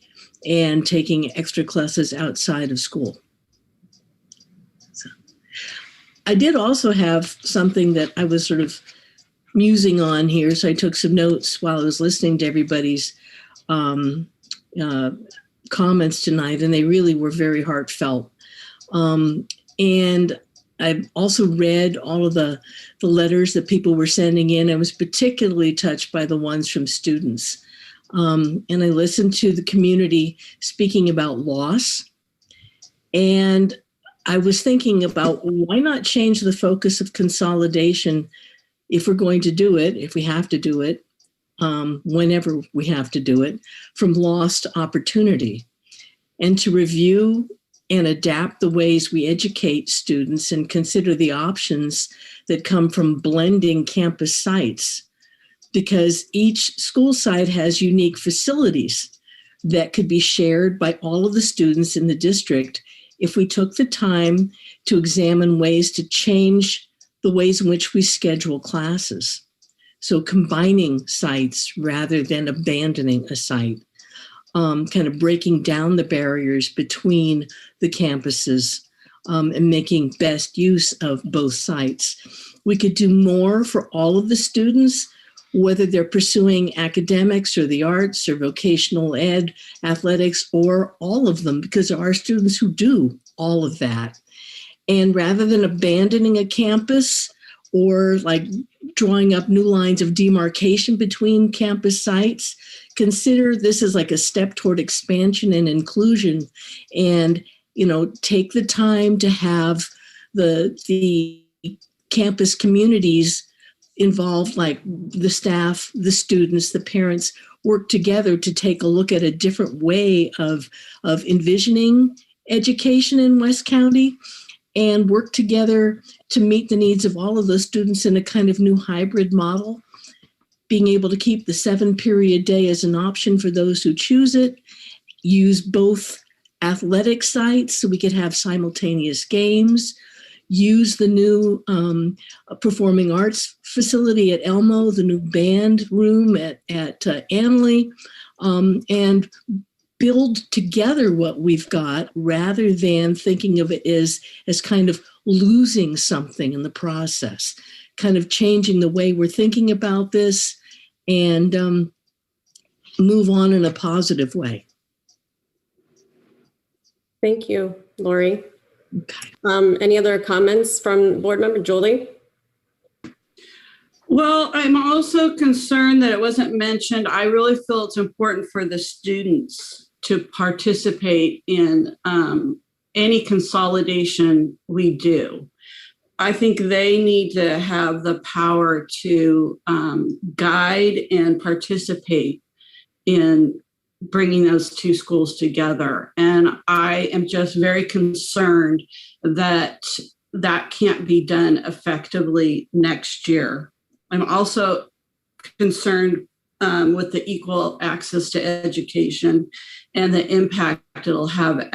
and taking extra classes outside of school. I did also have something that I was sort of musing on here. So I took some notes while I was listening to everybody's comments tonight, and they really were very heartfelt. And I've also read all of the letters that people were sending in. I was particularly touched by the ones from students. And I listened to the community speaking about loss. And I was thinking about why not change the focus of consolidation if we're going to do it, if we have to do it, whenever we have to do it, from loss to opportunity, and to review and adapt the ways we educate students and consider the options that come from blending campus sites, because each school site has unique facilities that could be shared by all of the students in the district if we took the time to examine ways to change the ways in which we schedule classes. So combining sites rather than abandoning a site, kind of breaking down the barriers between the campuses, and making best use of both sites. We could do more for all of the students, whether they're pursuing academics or the arts or vocational ed, athletics, or all of them, because there are students who do all of that. And rather than abandoning a campus or like drawing up new lines of demarcation between campus sites, consider this as like a step toward expansion and inclusion, and, you know, take the time to have the campus communities involved, like the staff, the students, the parents, work together to take a look at a different way of envisioning education in West County, and work together to meet the needs of all of those students in a kind of new hybrid model, being able to keep the 7-period day as an option for those who choose it, use both athletic sites so we could have simultaneous games, use the new performing arts facility at Elmo, the new band room at Annalee, and build together what we've got rather than thinking of it as kind of losing something in the process, kind of changing the way we're thinking about this and move on in a positive way. Thank you, Lori. Okay. Any other comments from board member Jolie? Well, I'm also concerned that it wasn't mentioned. I really feel it's important for the students to participate in any consolidation we do. I think they need to have the power to guide and participate in bringing those two schools together. And I am just very concerned that that can't be done effectively next year. I'm also concerned with the equal access to education and the impact it'll have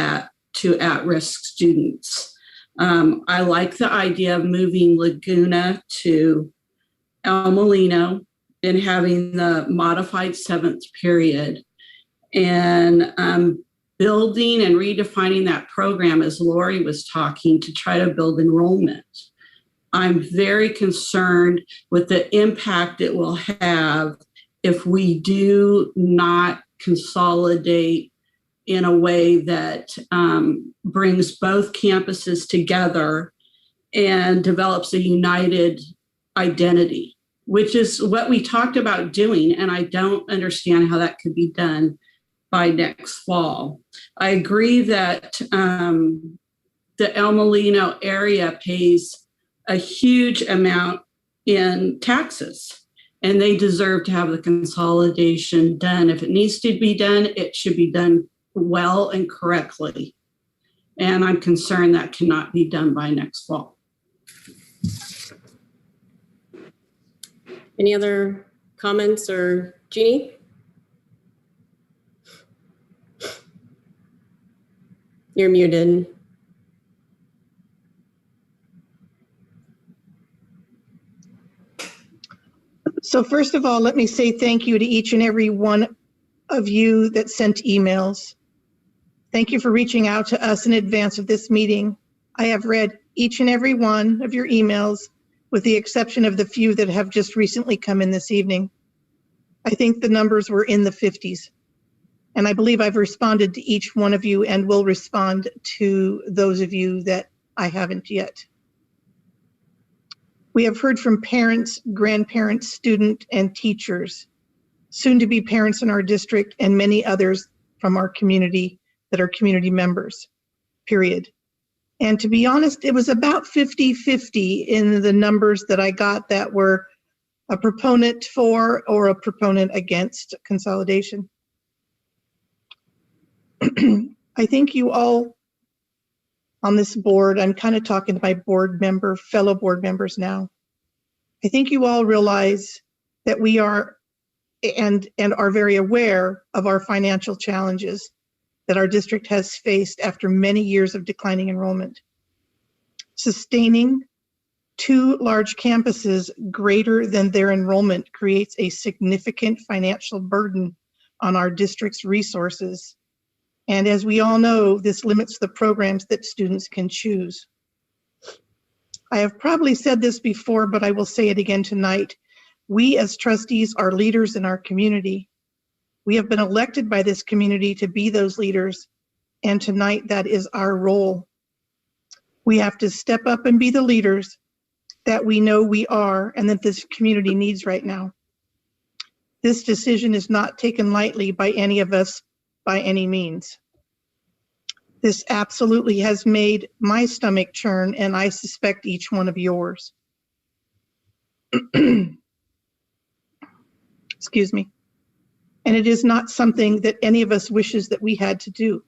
to at-risk students. I like the idea of moving Laguna to El Molino and having the modified 7th period, and building and redefining that program, as Lori was talking, to try to build enrollment. I'm very concerned with the impact it will have if we do not consolidate in a way that brings both campuses together and develops a united identity, which is what we talked about doing. And I don't understand how that could be done by next fall. I agree that the El Molino area pays a huge amount in taxes, and they deserve to have the consolidation done. If it needs to be done, it should be done well and correctly. And I'm concerned that cannot be done by next fall. Any other comments, or Jeannie? You're muted. So first of all, let me say thank you to each and every one of you that sent emails. Thank you for reaching out to us in advance of this meeting. I have read each and every one of your emails, with the exception of the few that have just recently come in this evening. I think the numbers were in the 50s. And I believe I've responded to each one of you and will respond to those of you that I haven't yet. We have heard from parents, grandparents, students, and teachers soon to be parents in our district, and many others from our community that are community members, period. And to be honest, it was about 50-50 in the numbers that I got that were a proponent for or a proponent against consolidation. I think you all on this board, I'm kind of talking to my fellow board members now. I think you all realize that we are and are very aware of our financial challenges that our district has faced after many years of declining enrollment. Sustaining 2 large campuses greater than their enrollment creates a significant financial burden on our district's resources. And as we all know, this limits the programs that students can choose. I have probably said this before, but I will say it again tonight. We as trustees are leaders in our community. We have been elected by this community to be those leaders, and tonight that is our role. We have to step up and be the leaders that we know we are and that this community needs right now. This decision is not taken lightly by any of us by any means. This absolutely has made my stomach churn, and I suspect each one of yours. Excuse me. And it is not something that any of us wishes that we had to do.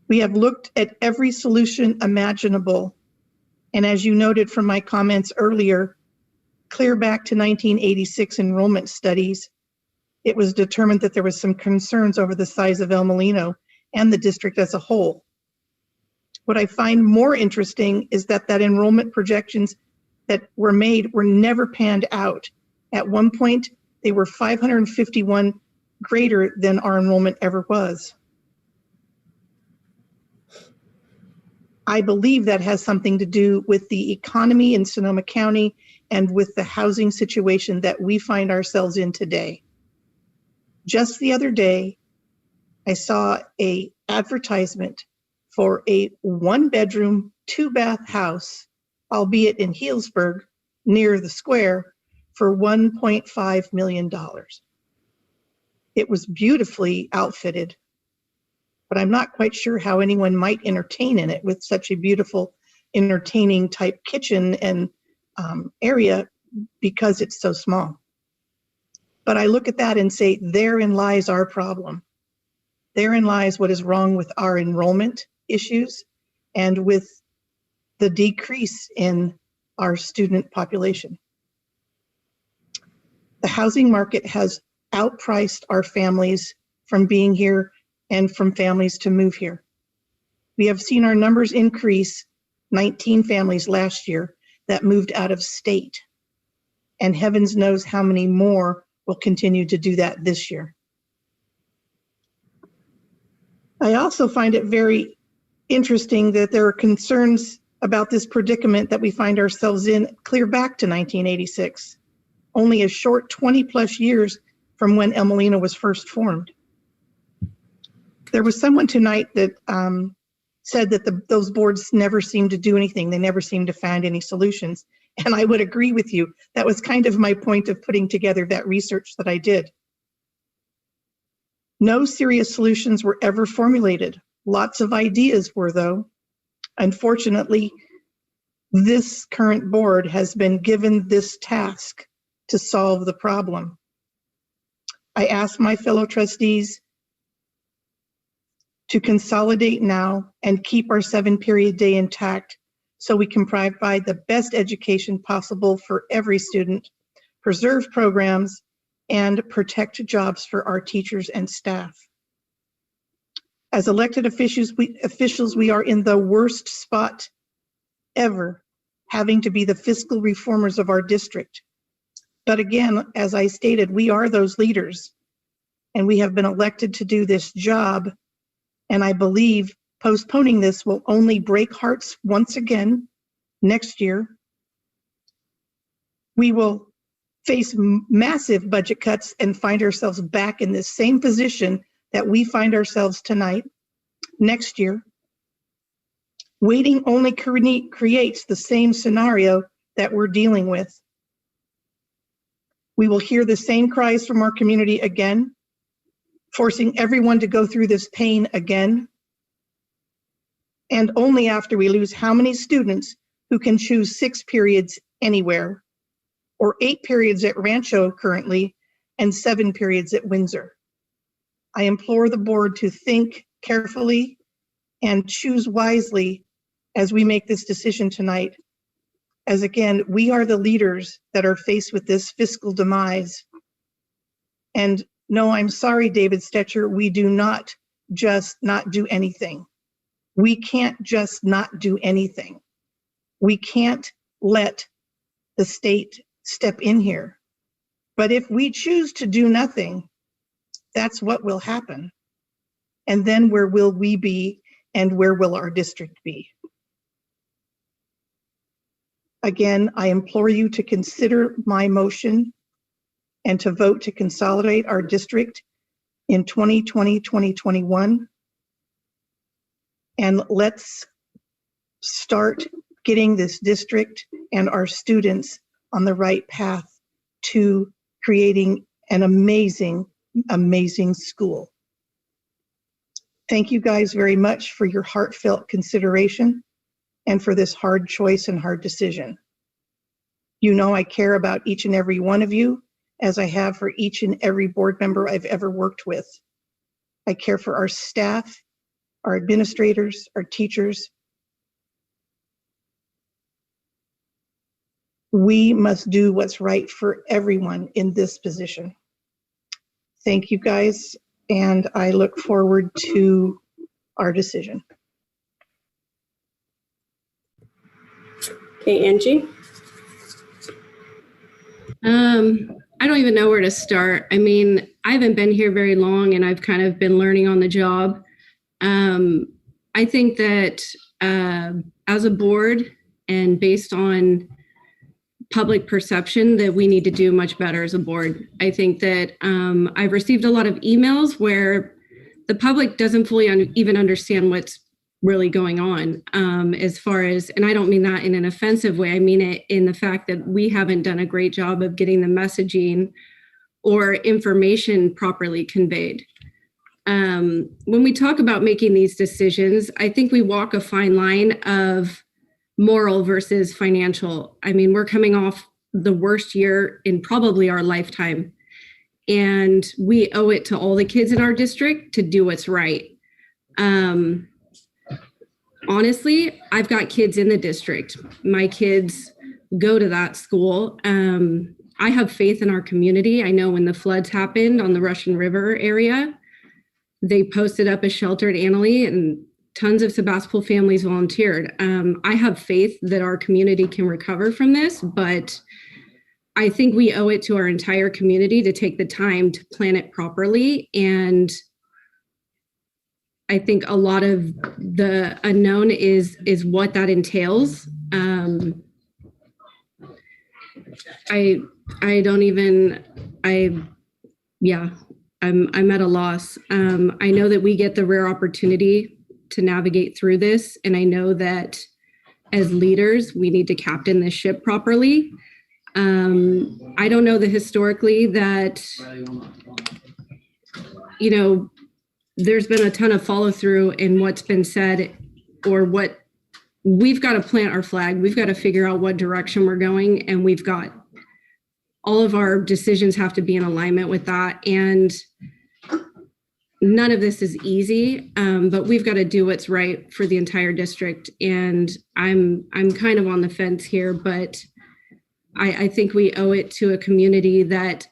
We have looked at every solution imaginable. And as you noted from my comments earlier, clear back to 1986 enrollment studies, it was determined that there was some concerns over the size of El Molino and the district as a whole. What I find more interesting is that enrollment projections that were made were never panned out. At one point, they were 551 greater than our enrollment ever was. I believe that has something to do with the economy in Sonoma County and with the housing situation that we find ourselves in today. Just the other day, I saw an advertisement for a 1-bedroom, 2-bath house, albeit in Healdsburg, near the square, for $1.5 million. It was beautifully outfitted, but I'm not quite sure how anyone might entertain in it with such a beautiful, entertaining type kitchen and area because it's so small. But I look at that and say, therein lies our problem. Therein lies what is wrong with our enrollment issues and with the decrease in our student population. The housing market has outpriced our families from being here and from families to move here. We have seen our numbers increase, 19 families last year that moved out of state. And heavens knows how many more will continue to do that this year. I also find it very interesting that there are concerns about this predicament that we find ourselves in clear back to 1986, only a short 20+ years from when El Molino was first formed. There was someone tonight that said that those boards never seemed to do anything. They never seemed to find any solutions. And I would agree with you. That was kind of my point of putting together that research that I did. No serious solutions were ever formulated. Lots of ideas were, though. Unfortunately, this current board has been given this task to solve the problem. I ask my fellow trustees to consolidate now and keep our 7-period day intact so we can provide the best education possible for every student, preserve programs, and protect jobs for our teachers and staff. As elected officials, we are in the worst spot ever, having to be the fiscal reformers of our district. But again, as I stated, we are those leaders, and we have been elected to do this job. And I believe postponing this will only break hearts once again next year. We will face massive budget cuts and find ourselves back in this same position that we find ourselves tonight next year. Waiting only creates the same scenario that we're dealing with. We will hear the same cries from our community again, forcing everyone to go through this pain again. And only after we lose how many students who can choose 6 periods anywhere, or 8 periods at Rancho currently, and 7 periods at Windsor. I implore the board to think carefully and choose wisely as we make this decision tonight. As again, we are the leaders that are faced with this fiscal demise. And no, I'm sorry, David Stetcher, we do not just not do anything. We can't just not do anything. We can't let the state step in here. But if we choose to do nothing, that's what will happen. And then where will we be, and where will our district be? Again, I implore you to consider my motion and to vote to consolidate our district in 2020-2021. And let's start getting this district and our students on the right path to creating an amazing, amazing school. Thank you guys very much for your heartfelt consideration and for this hard choice and hard decision. You know I care about each and every one of you, as I have for each and every board member I've ever worked with. I care for our staff, our administrators, our teachers. We must do what's right for everyone in this position. Thank you guys, and I look forward to our decision. Okay, Angie. I don't even know where to start. I mean, I haven't been here very long and I've kind of been learning on the job. I think that as a board and based on public perception that we need to do much better as a board. I think that I've received a lot of emails where the public doesn't fully even understand what's really going on as far as, and I don't mean that in an offensive way, I mean it in the fact that we haven't done a great job of getting the messaging or information properly conveyed. When we talk about making these decisions, I think we walk a fine line of moral versus financial. I mean, we're coming off the worst year in probably our lifetime, and we owe it to all the kids in our district to do what's right. Honestly, I've got kids in the district. My kids go to that school. I have faith in our community. I know when the floods happened on the Russian River area, they posted up a shelter at Annalee and tons of Sebastopol families volunteered. I have faith that our community can recover from this, but I think we owe it to our entire community to take the time to plan it properly. And I think a lot of the unknown is what that entails. I'm at a loss. I know that we get the rare opportunity to navigate through this, and I know that as leaders, we need to captain this ship properly. I don't know that historically that, you know, there's been a ton of follow through in what's been said, or what we've got to plant our flag. We've got to figure out what direction we're going, and we've got all of our decisions have to be in alignment with that. And none of this is easy, but we've got to do what's right for the entire district. And I'm kind of on the fence here, but I think we owe it to a community that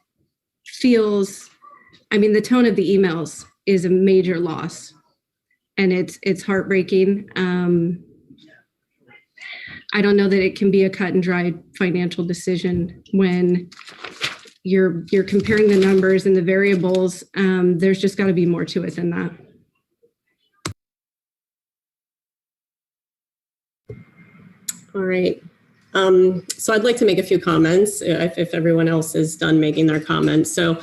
feels, I mean, the tone of the emails is a major loss, and it's heartbreaking. I don't know that it can be a cut and dried financial decision when you're comparing the numbers and the variables. There's just got to be more to it than that. All right. So I'd like to make a few comments if everyone else is done making their comments. So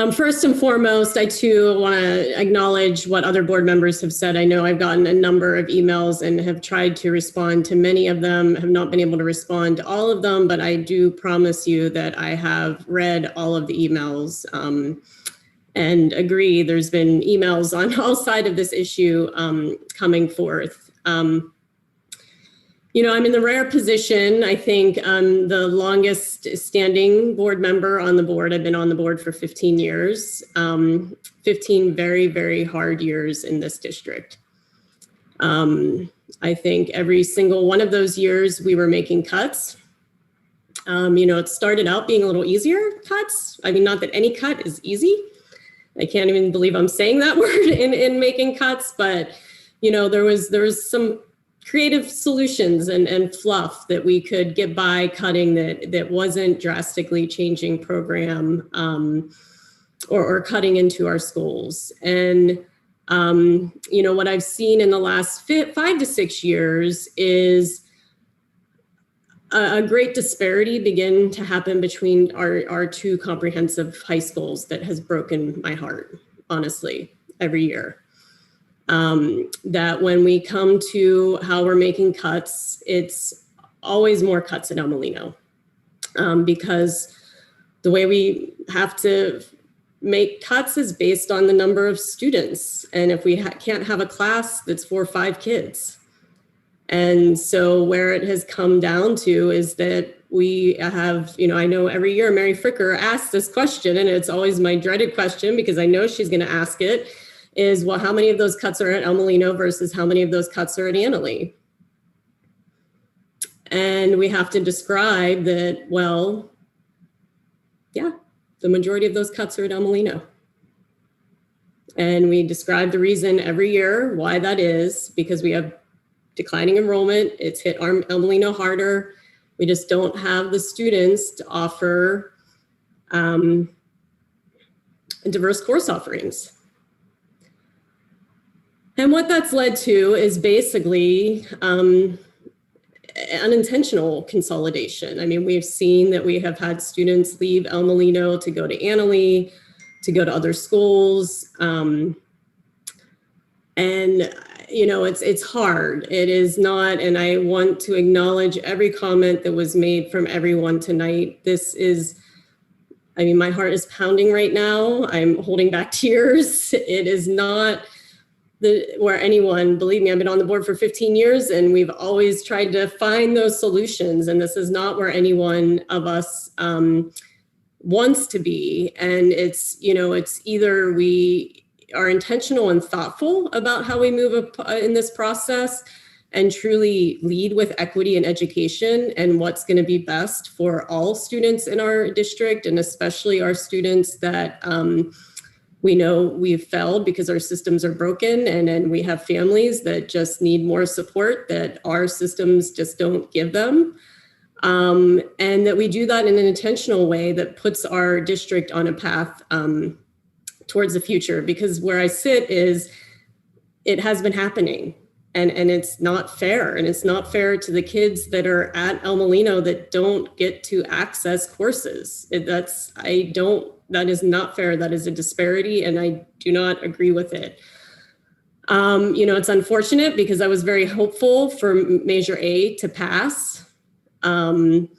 First and foremost, I too want to acknowledge what other board members have said. I know I've gotten a number of emails and have tried to respond to many of them, have not been able to respond to all of them, but I do promise you that I have read all of the emails and agree there's been emails on all sides of this issue coming forth. You know, I'm in the rare position, I think I'm the longest standing board member on the board. I've been on the board for 15 years, 15 very, very hard years in this district. I think every single one of those years we were making cuts. You know, it started out being a little easier cuts. I mean, not that any cut is easy. I can't even believe I'm saying that word in making cuts, but, you know, there was some creative solutions and fluff that we could get by cutting that wasn't drastically changing program or cutting into our schools. And, you know, what I've seen in the last 5 to 6 years is a great disparity begin to happen between our two comprehensive high schools that has broken my heart, honestly, every year. That when we come to how we're making cuts, it's always more cuts at El Molino because the way we have to make cuts is based on the number of students. And if we can't have a class that's 4 or 5 kids. And so where it has come down to is that we have, you know, I know every year Mary Fricker asks this question, and it's always my dreaded question because I know she's going to ask it. Is, well, how many of those cuts are at El Molino versus how many of those cuts are at Annalee? And we have to describe that, well, yeah, the majority of those cuts are at El Molino. And we describe the reason every year why that is, because we have declining enrollment. It's hit El Molino harder. We just don't have the students to offer diverse course offerings. And what that's led to is basically unintentional consolidation. I mean, we've seen that we have had students leave El Molino to go to Annalee, to go to other schools. And, you know, it's hard. It is not, and I want to acknowledge every comment that was made from everyone tonight. This is, I mean, my heart is pounding right now. I'm holding back tears. It is not where anyone, believe me, I've been on the board for 15 years and we've always tried to find those solutions. And this is not where any one of us wants to be. And it's, you know, it's either we are intentional and thoughtful about how we move in this process and truly lead with equity and education and what's going to be best for all students in our district, and especially our students that we know we've failed because our systems are broken, and then we have families that just need more support that our systems just don't give them. And that we do that in an intentional way that puts our district on a path towards the future, because where I sit is it has been happening and it's not fair. And it's not fair to the kids that are at El Molino that don't get to access courses. That is not fair. That is a disparity, and I do not agree with it. You know, it's unfortunate because I was very hopeful for Measure A to pass. You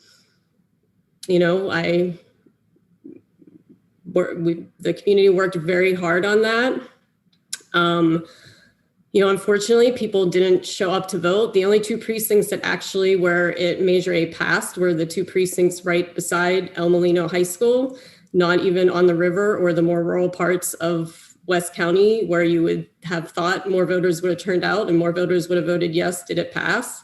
know, the community worked very hard on that. You know, unfortunately, people didn't show up to vote. The only 2 precincts that actually where Measure A passed were the 2 precincts right beside El Molino High School, not even on the river or the more rural parts of West County, where you would have thought more voters would have turned out and more voters would have voted yes, did it pass?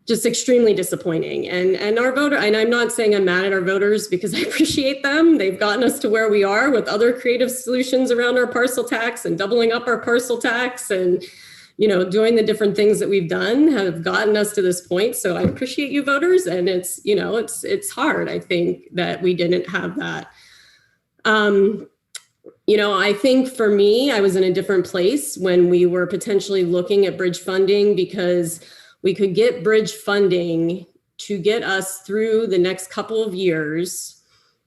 Just extremely disappointing. And our voter, and I'm not saying I'm mad at our voters because I appreciate them. They've gotten us to where we are with other creative solutions around our parcel tax and doubling up our parcel tax and, you know, doing the different things that we've done have gotten us to this point. So I appreciate you voters. And it's, you know, it's hard, I think, that we didn't have that. You know, I think for me, I was in a different place when we were potentially looking at bridge funding, because we could get bridge funding to get us through the next couple of years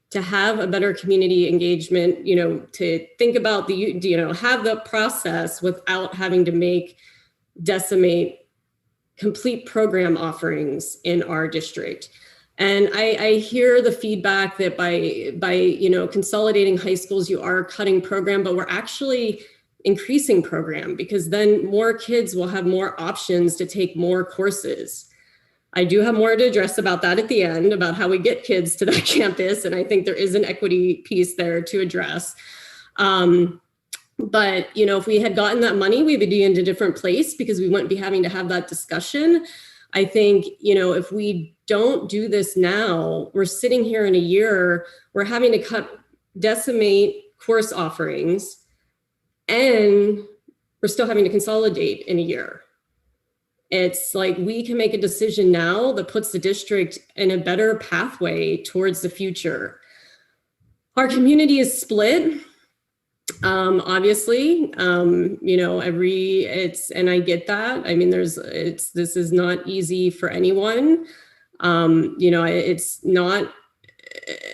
to have a better community engagement, to think about have the process without having to decimate complete program offerings in our district. And I hear the feedback that by consolidating high schools, you are cutting program, but we're actually increasing program because then more kids will have more options to take more courses. I do have more to address about that at the end, about how we get kids to that campus. And I think there is an equity piece there to address. But, if we had gotten that money, we would be in a different place because we wouldn't be having to have that discussion. I think, if we don't do this now, we're sitting here in a year, we're having to decimate course offerings, and we're still having to consolidate in a year. It's like we can make a decision now that puts the district in a better pathway towards the future. Our community is split. Obviously, and I get that. I mean, this is not easy for anyone. It's not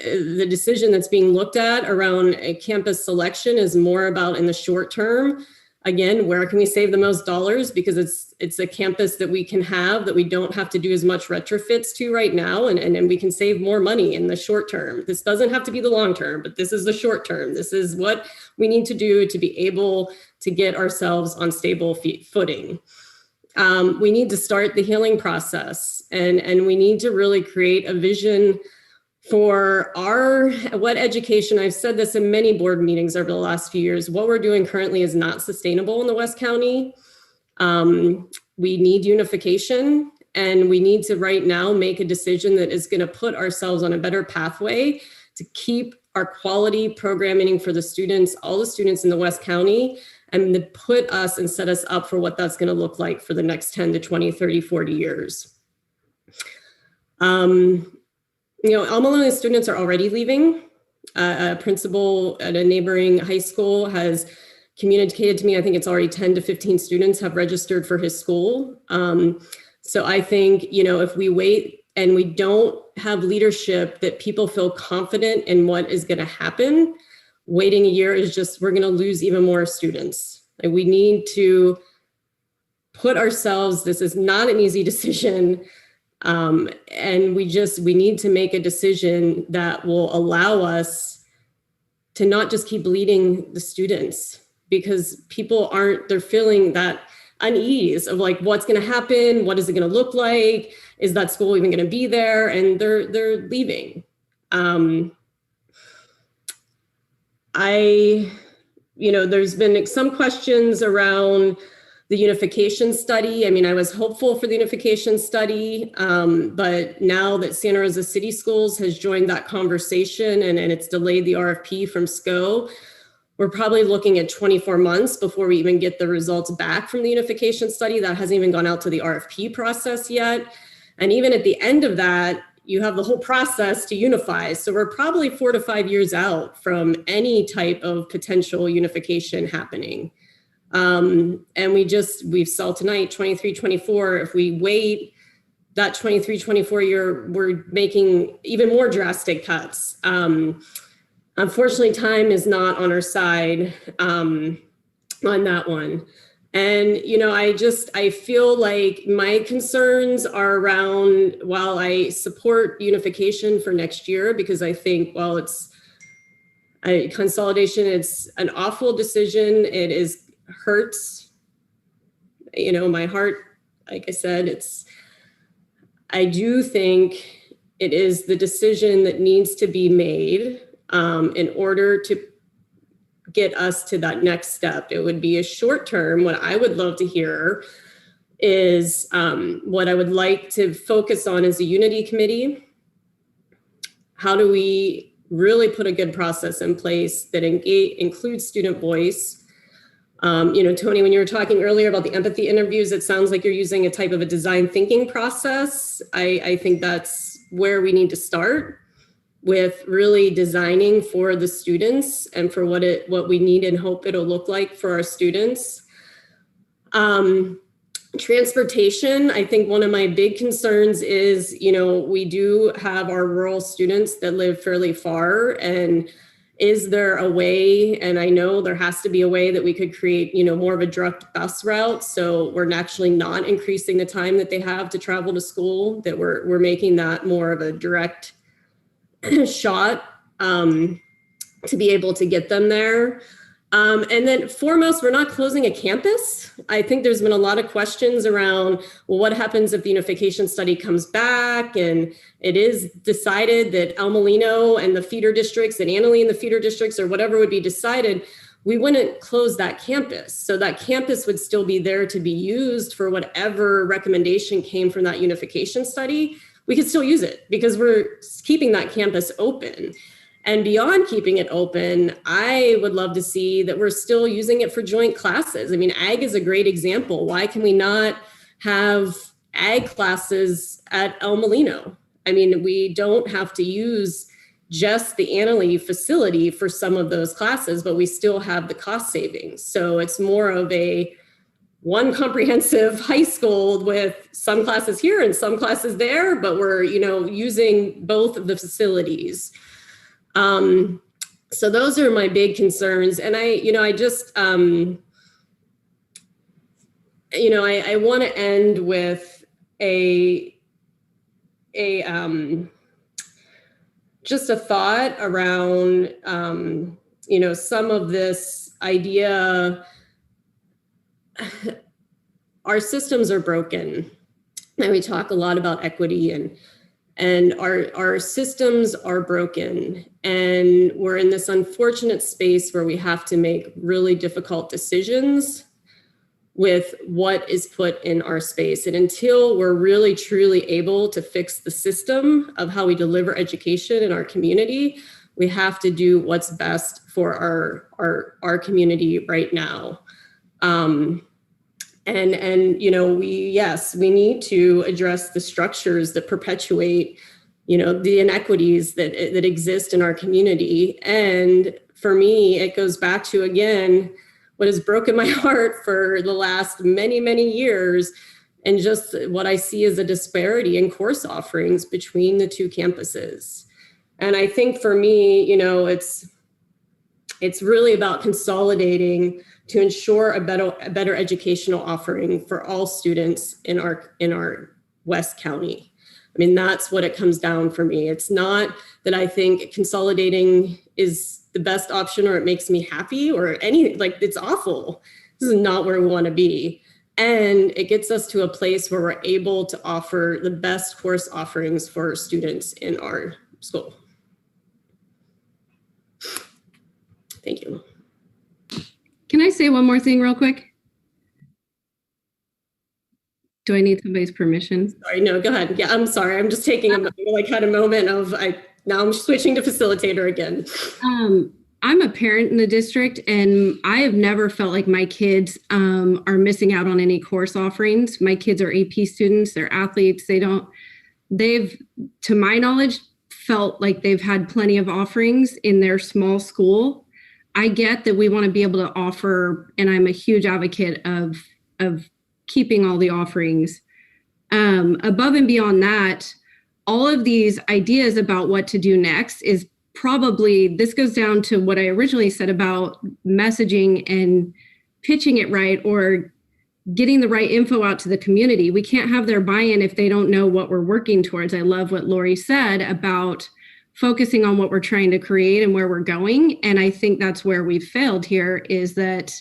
the decision that's being looked at around a campus selection is more about in the short term. Again, where can we save the most dollars? Because it's a campus that we can have that we don't have to do as much retrofits to right now. And we can save more money in the short term. This doesn't have to be the long term, but this is the short term. This is what we need to do to be able to get ourselves on stable footing. We need to start the healing process and we need to really create a vision for what education, I've said this in many board meetings over the last few years, what we're doing currently is not sustainable in the West County. We need unification and we need to right now make a decision that is going to put ourselves on a better pathway to keep our quality programming for the students, all the students in the West County, and to put us and set us up for what that's going to look like for the next 10 to 20, 30, 40 years. Alma Luna students are already leaving. A principal at a neighboring high school has communicated to me, I think it's already 10 to 15 students have registered for his school. So I think, if we wait and we don't have leadership that people feel confident in what is going to happen, waiting a year is we're going to lose even more students. And we need to put ourselves, this is not an easy decision. And we need to make a decision that will allow us to not just keep bleeding the students because they're feeling that unease of like, what's going to happen? What is it going to look like? Is that school even going to be there? And they're leaving. There's been some questions around the unification study. I mean, I was hopeful for the unification study, but now that Santa Rosa City Schools has joined that conversation and it's delayed the RFP from SCO, we're probably looking at 24 months before we even get the results back from the unification study. That hasn't even gone out to the RFP process yet. And even at the end of that, you have the whole process to unify. So we're probably 4 to 5 years out from any type of potential unification happening. And we've sold tonight, 23, 24. If we wait that 23, 24 year, we're making even more drastic cuts. Unfortunately, time is not on our side on that one. And, I feel like my concerns are around, while I support unification for next year, because I think, consolidation, it's an awful decision. It hurts, my heart, like I said, I do think it is the decision that needs to be made in order to get us to that next step. It would be a short term. What I would love to hear is what I would like to focus on is a unity committee. How do we really put a good process in place that includes student voice? Tony, when you were talking earlier about the empathy interviews, it sounds like you're using a type of a design thinking process. I think that's where we need to start, with really designing for the students and for what we need and hope it'll look like for our students. Transportation, I think one of my big concerns is, we do have our rural students that live fairly far, and is there a way, and I know there has to be a way that we could create, more of a direct bus route, so we're actually not increasing the time that they have to travel to school, that we're making that more of a direct shot to be able to get them there. And then foremost, we're not closing a campus. I think there's been a lot of questions around, well, what happens if the unification study comes back and it is decided that El Molino and the feeder districts and Annalee and the feeder districts or whatever would be decided, we wouldn't close that campus. So that campus would still be there to be used for whatever recommendation came from that unification study. We could still use it because we're keeping that campus open. And beyond keeping it open, I would love to see that we're still using it for joint classes. I mean, ag is a great example. Why can we not have ag classes at El Molino? I mean, we don't have to use just the Annalee facility for some of those classes, but we still have the cost savings. So it's more of a one comprehensive high school with some classes here and some classes there, but we're, using both of the facilities. So those are my big concerns. And I want to end with just a thought around, some of this idea. Our systems are broken, and we talk a lot about equity, and our systems are broken, and we're in this unfortunate space where we have to make really difficult decisions with what is put in our space. And until we're really truly able to fix the system of how we deliver education in our community, we have to do what's best for our community right now. We need to address the structures that perpetuate, the inequities that exist in our community. And for me, it goes back to, again, what has broken my heart for the last many, many years, and just what I see as a disparity in course offerings between the two campuses. And I think for me, it's really about consolidating to ensure a better educational offering for all students in our West County. I mean, that's what it comes down for me. It's not that I think consolidating is the best option or it makes me happy or anything. Like, it's awful. This is not where we want to be. And it gets us to a place where we're able to offer the best course offerings for students in our school. Thank you. Can I say one more thing real quick? Do I need somebody's permission? Sorry, no, go ahead. Yeah, I'm sorry. I'm just taking had a moment of, now I'm switching to facilitator again. I'm a parent in the district, and I have never felt like my kids are missing out on any course offerings. My kids are AP students, they're athletes. They've, to my knowledge, felt like they've had plenty of offerings in their small school. I get that we want to be able to offer, and I'm a huge advocate of keeping all the offerings. Above and beyond that, all of these ideas about what to do next is probably, this goes down to what I originally said about messaging and pitching it right, or getting the right info out to the community. We can't have their buy-in if they don't know what we're working towards. I love what Lori said about focusing on what we're trying to create and where we're going. And I think that's where we've failed here, is that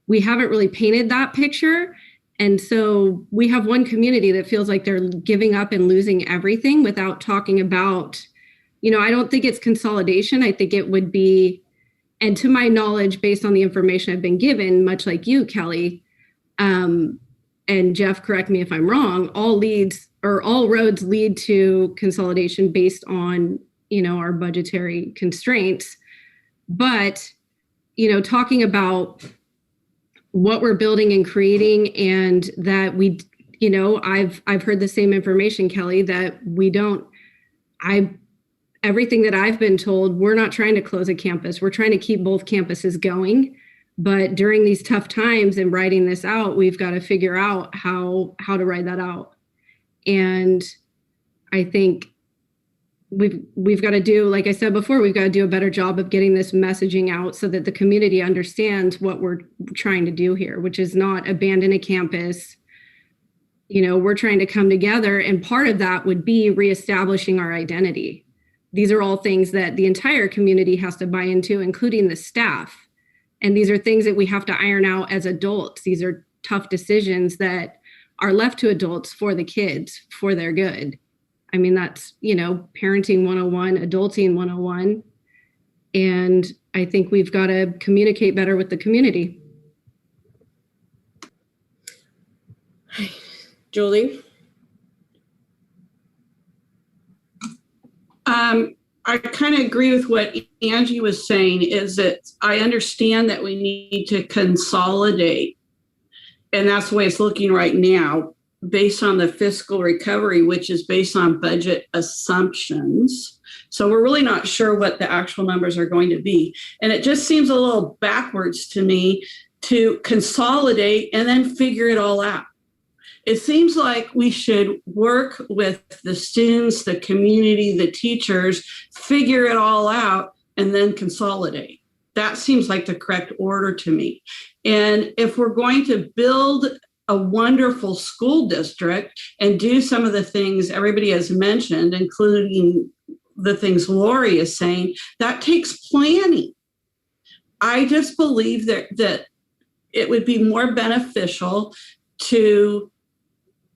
we haven't really painted that picture. And so we have one community that feels like they're giving up and losing everything without talking about, I don't think it's consolidation. I think it would be, and to my knowledge, based on the information I've been given, much like you, Kelly, and Jeff, correct me if I'm wrong, all roads lead to consolidation based on our budgetary constraints. But, talking about what we're building and creating, and that I've heard the same information, Kelly, that everything that I've been told, we're not trying to close a campus. We're trying to keep both campuses going. But during these tough times and writing this out, we've got to figure out how to write that out. And I think we've got to do, like I said before, we've got to do a better job of getting this messaging out so that the community understands what we're trying to do here, which is not abandon a campus. We're trying to come together, and part of that would be reestablishing our identity. These are all things that the entire community has to buy into, including the staff. And these are things that we have to iron out as adults. These are tough decisions that are left to adults for the kids, for their good. I mean, that's, parenting 101, adulting 101. And I think we've got to communicate better with the community. Julie? I kind of agree with what Angie was saying, is that I understand that we need to consolidate. And that's the way it's looking right now, based on the fiscal recovery, which is based on budget assumptions. So we're really not sure what the actual numbers are going to be. And it just seems a little backwards to me to consolidate and then figure it all out. It seems like we should work with the students, the community, the teachers, figure it all out, and then consolidate. That seems like the correct order to me. And if we're going to build a wonderful school district and do some of the things everybody has mentioned, including the things Lori is saying, that takes planning. I just believe that it would be more beneficial to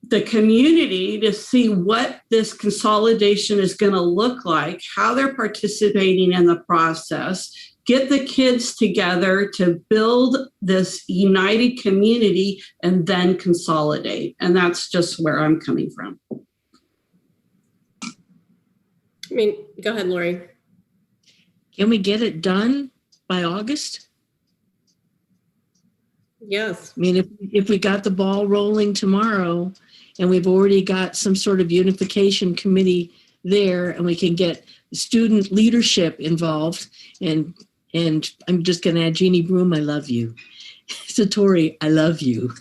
the community to see what this consolidation is going to look like, how they're participating in the process, get the kids together to build this united community, and then consolidate. And that's just where I'm coming from. Go ahead, Lori. Can we get it done by August? Yes. If we got the ball rolling tomorrow, and we've already got some sort of unification committee there, and we can get student leadership involved, and I'm just going to add Jeannie Broom, I love you. Satori, I love you.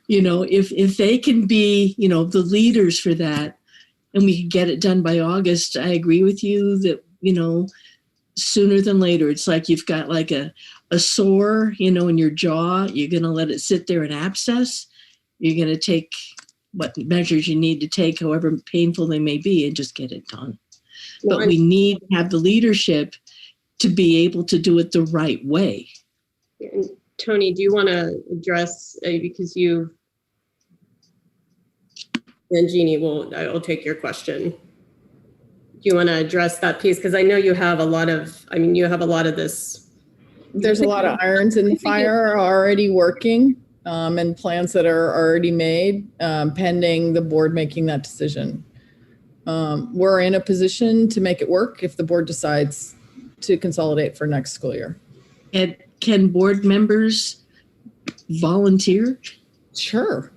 If they can be, the leaders for that, and we can get it done by August, I agree with you that, sooner than later. It's like you've got like a sore, in your jaw. You're going to let it sit there and abscess. You're going to take what measures you need to take, however painful they may be, and just get it done. But we need to have the leadership to be able to do it the right way. And Tony, do you want to address, because and Jeannie, I'll take your question. Do you want to address that piece? Because I know you have a lot of this. There's a lot of irons in the fire already working, and plans that are already made, pending the board making that decision. We're in a position to make it work if the board decides to consolidate for next school year. And can board members volunteer? Sure,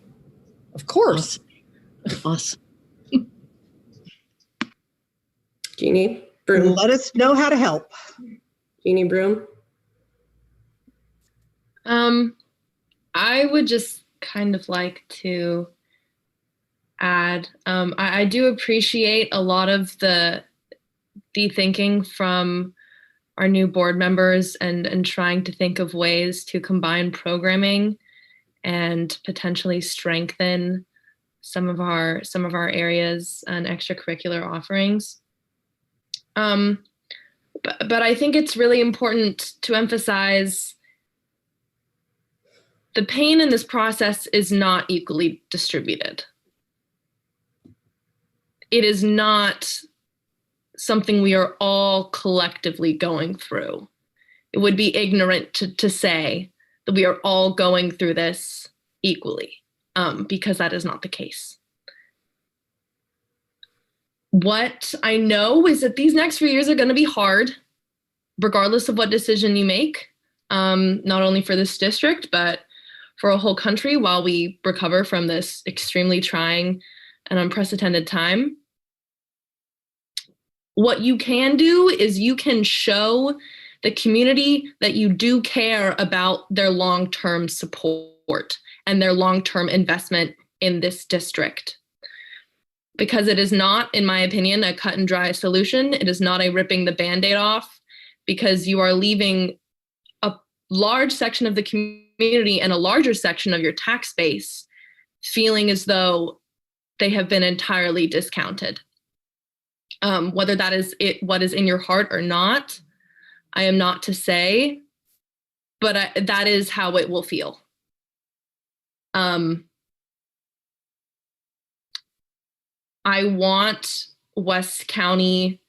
of course. Awesome. Jeannie Broom. Let us know how to help. Jeannie Broom. I would just kind of like to add, I do appreciate a lot of the thinking from our new board members and trying to think of ways to combine programming and potentially strengthen some of our areas and extracurricular offerings. But I think it's really important to emphasize the pain in this process is not equally distributed. It is not something we are all collectively going through. It would be ignorant to say that we are all going through this equally, because that is not the case. What I know is that these next few years are going to be hard, regardless of what decision you make, not only for this district, but for a whole country while we recover from this extremely trying and unprecedented time. What you can do is you can show the community that you do care about their long-term support and their long-term investment in this district. Because it is not, in my opinion, a cut and dry solution. It is not a ripping the Band-Aid off, because you are leaving a large section of the community and a larger section of your tax base feeling as though they have been entirely discounted. Whether that is what is in your heart or not, I am not to say, but that is how it will feel. I want West County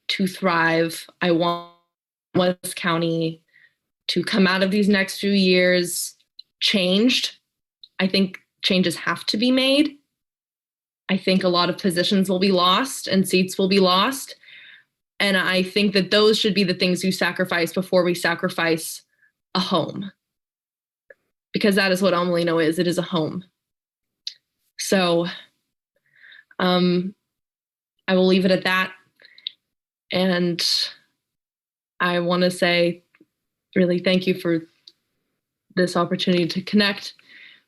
to thrive. I want West County to come out of these next few years changed. I think changes have to be made. I think a lot of positions will be lost and seats will be lost. And I think that those should be the things you sacrifice before we sacrifice a home. Because that is what Almelino is. It is a home. So I will leave it at that. And I want to say really thank you for this opportunity to connect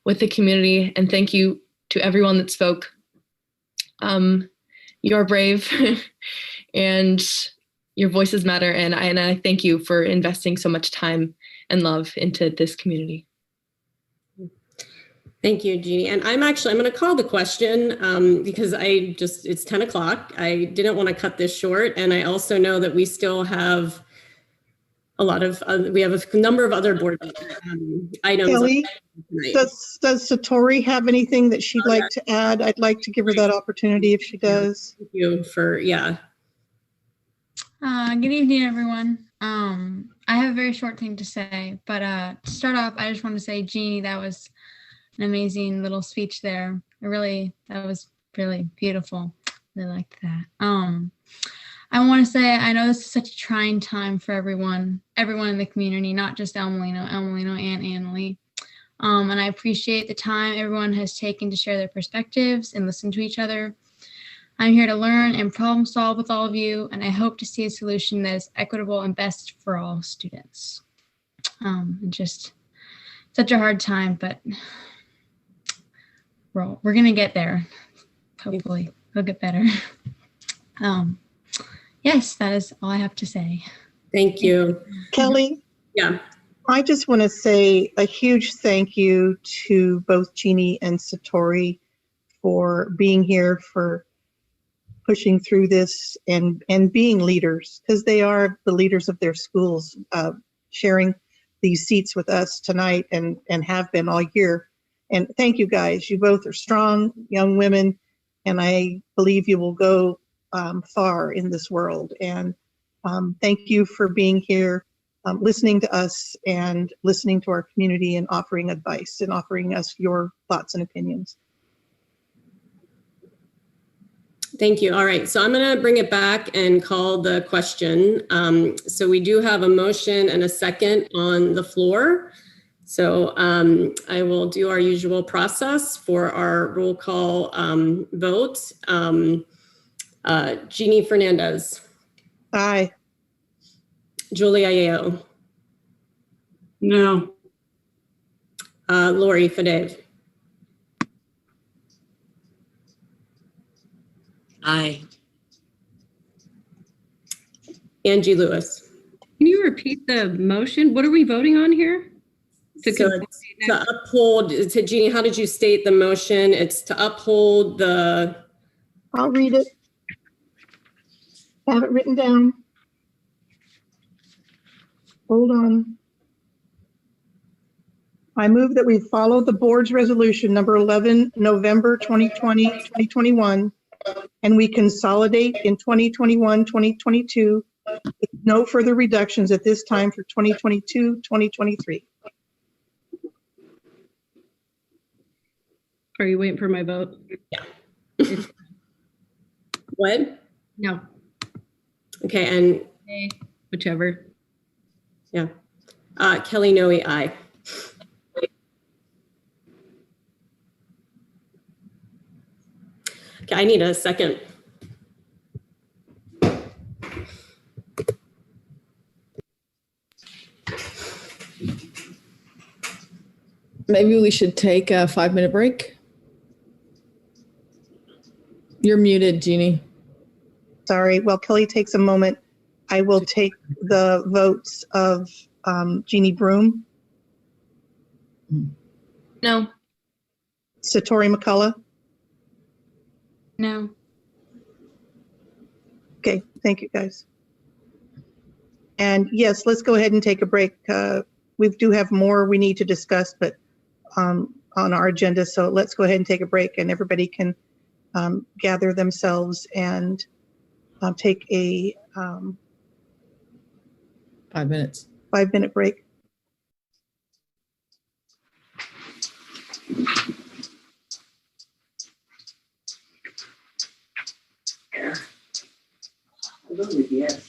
with the community, and thank you to everyone that spoke. You're brave and your voices matter, and I thank you for investing so much time and love into this community. Thank you, Jeannie. And I'm going to call the question because it's 10 o'clock. I didn't want to cut this short. And I also know that we still have we have a number of other board items. Kelly, does Satori have anything that she'd like to add? I'd like to give her that opportunity if she does. Thank you for, Good evening, everyone. I have a very short thing to say, but to start off, I just want to say, Jeannie, that was an amazing little speech there. That was really beautiful. Really liked that. I want to say, I know this is such a trying time for everyone in the community, not just Almelino and Annalee. And I appreciate the time everyone has taken to share their perspectives and listen to each other. I'm here to learn and problem solve with all of you, and I hope to see a solution that is equitable and best for all students. Just such a hard time, but we're gonna get there. Hopefully, it'll get better. Yes, that is all I have to say. Thank you. Kelly? Yeah. I just want to say a huge thank you to both Jeannie and Satori for being here, for pushing through this and being leaders, because they are the leaders of their schools, sharing these seats with us tonight and have been all year. And thank you guys. You both are strong young women, and I believe you will go far in this world. And thank you for being here, listening to us and listening to our community and offering advice and offering us your thoughts and opinions. Thank you. All right, so I'm going to bring it back and call the question. So we do have a motion and a second on the floor. So I will do our usual process for our roll call vote. Jeannie Fernandez. Aye. Julie Ayeo. No. Lori Fadev. Aye. Angie Lewis. Can you repeat the motion? What are we voting on here? To uphold, to Jeannie, how did you state the motion? It's to uphold the... I'll read it. Have it written down. Hold on. I move that we follow the board's resolution number 11, November 2020-2021, and we consolidate in 2021-2022 with no further reductions at this time for 2022-2023. Are you waiting for my vote? Yeah. What? No. Okay, and whichever. Yeah. Kelly Noe, aye. Okay, I need a second. Maybe we should take a 5-minute break. You're muted, Jeannie. Sorry. While Kelly takes a moment, I will take the votes of Jeannie Broom, No. Satori McCullough. No. Okay, thank you, guys. And yes, let's go ahead and take a break. We do have more we need to discuss, but on our agenda, so let's go ahead and take a break, and everybody can gather themselves and take a 5 minutes. 5-minute break. Yes.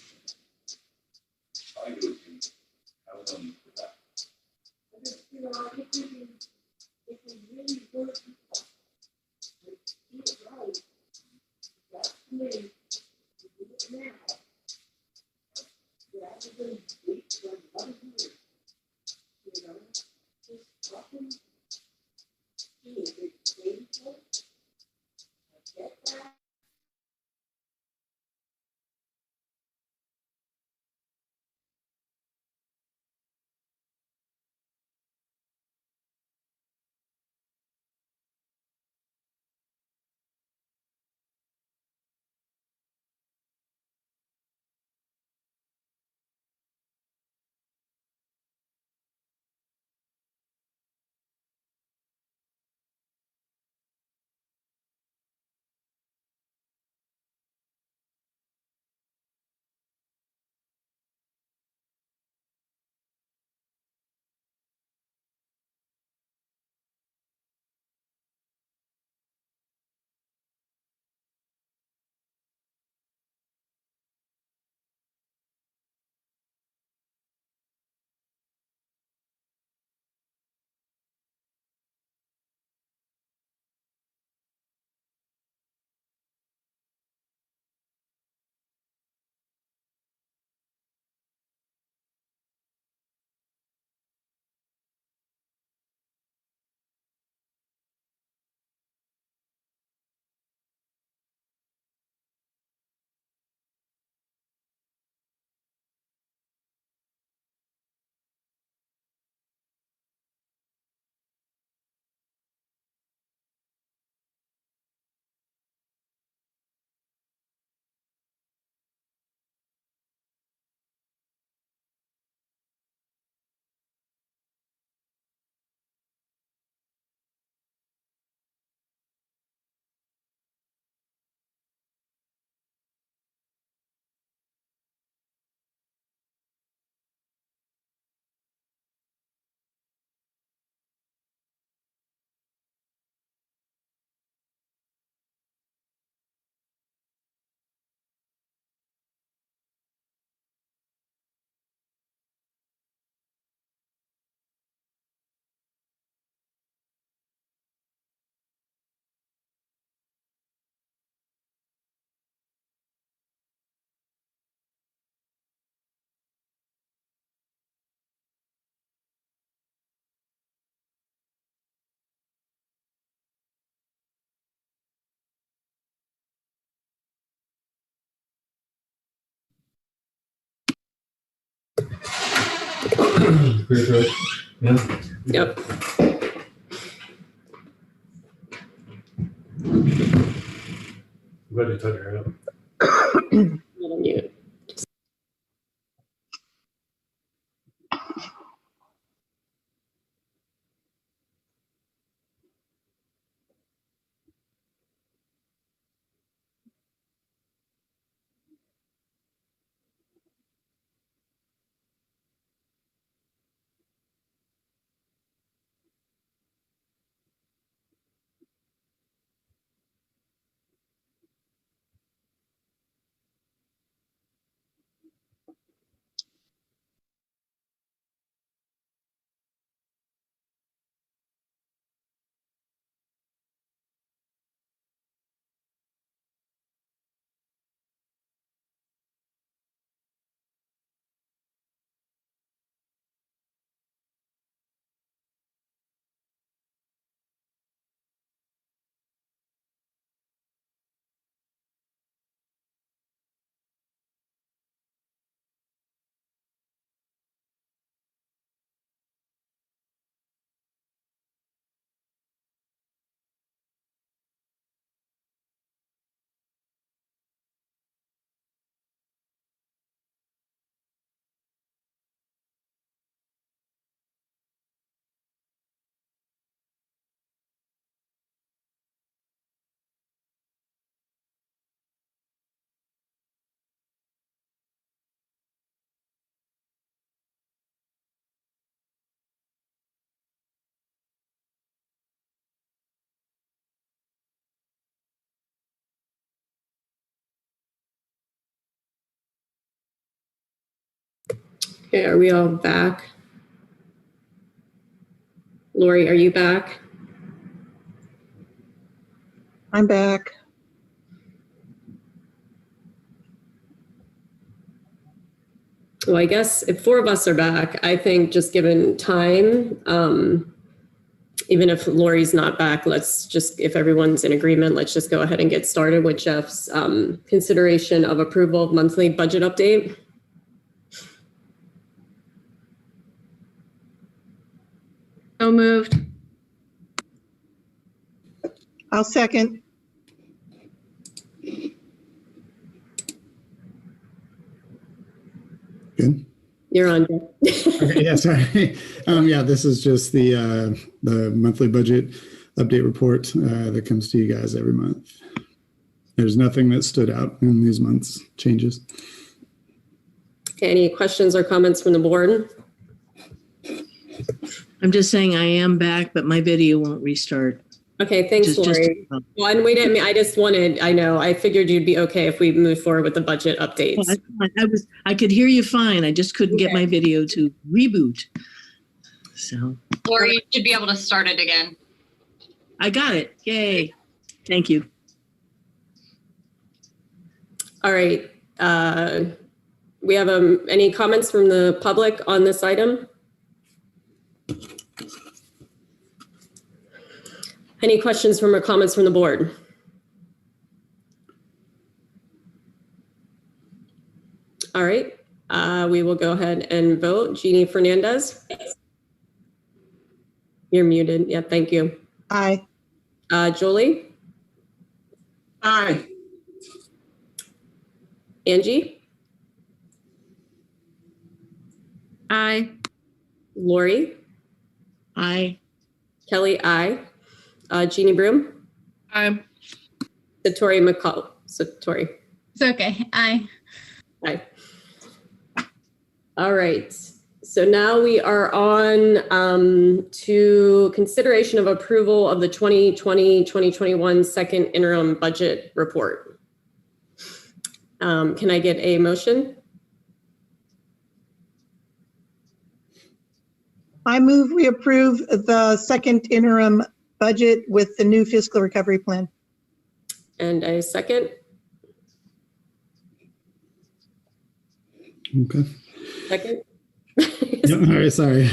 Yeah. Yep. I'm glad you took her out. Little mute. Okay, are we all back? Lori, are you back? I'm back. Well, I guess if 4 of us are back, I think just given time, even if Lori's not back, let's just, if everyone's in agreement, let's just go ahead and get started with Jeff's consideration of approval of monthly budget update. So moved. I'll second. Good. You're on. Okay, yeah, sorry. Yeah, this is just the monthly budget update report that comes to you guys every month. There's nothing that stood out in these months' changes. Okay, any questions or comments from the board? I'm just saying I am back, but my video won't restart. Okay, thanks, Lori. Well, and wait, I figured you'd be okay if we move forward with the budget updates. Well, I could hear you fine. I just couldn't get my video to reboot. So. Lori, you should be able to start it again. I got it. Yay. Thank you. All right. We have any comments from the public on this item? Any questions or comments from the board? All right, we will go ahead and vote. Jeannie Fernandez? You're muted. Yeah, thank you. Aye. Julie? Aye. Angie? Aye. Lori? Aye. Kelly, aye. Jeannie Broom? Aye. Satori McCall. Satori. It's okay. Aye. Aye. All right. So now we are on to consideration of approval of the 2020-2021 second interim budget report. Can I get a motion? I move we approve the second interim budget with the new fiscal recovery plan. And a second? Okay. Second? Yep, all right, sorry.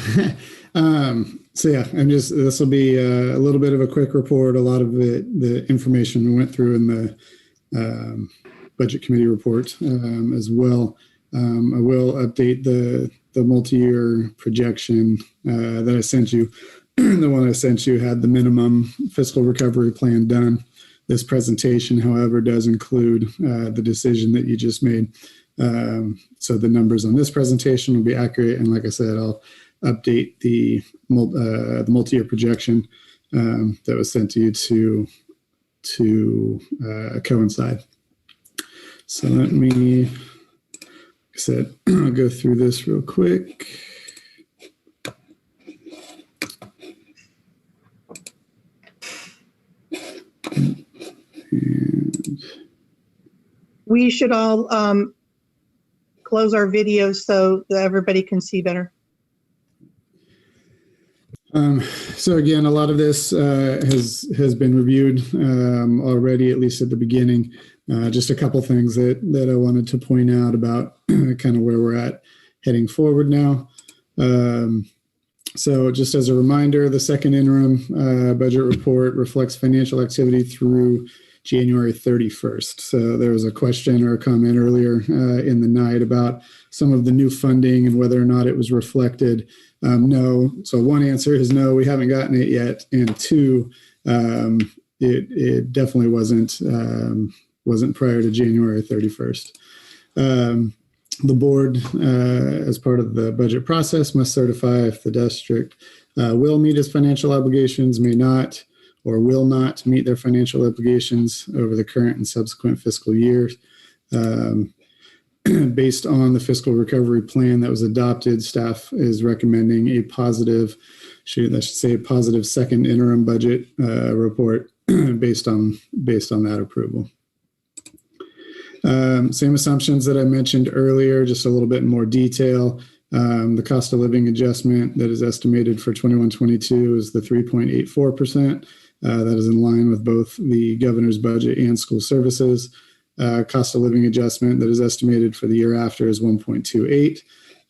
So yeah, this will be a little bit of a quick report. A lot of the information we went through in the budget committee report as well. I will update the multi-year projection that I sent you. The one I sent you had the minimum fiscal recovery plan done. This presentation, however, does include the decision that you just made. So the numbers on this presentation will be accurate. And like I said, I'll update the multi-year projection that was sent to you to coincide. So let me, like I said, I'll go through this real quick. And We should all close our videos so that everybody can see better. So again, a lot of this has been reviewed already, at least at the beginning. Just a couple things that I wanted to point out about kind of where we're at heading forward now. So just as a reminder, the second interim budget report reflects financial activity through January 31st. So there was a question or a comment earlier in the night about some of the new funding and whether or not it was reflected. No. So one answer is no, we haven't gotten it yet. And two, it definitely wasn't prior to January 31st. The board, as part of the budget process, must certify if the district will meet its financial obligations, may not, or will not meet their financial obligations over the current and subsequent fiscal years. Based on the fiscal recovery plan that was adopted, staff is recommending a positive, positive second interim budget report based on that approval. Same assumptions that I mentioned earlier, just a little bit more detail. The cost of living adjustment that is estimated for 21-22 is the 3.84%. That is in line with both the governor's budget and school services. Cost of living adjustment that is estimated for the year after is 1.28.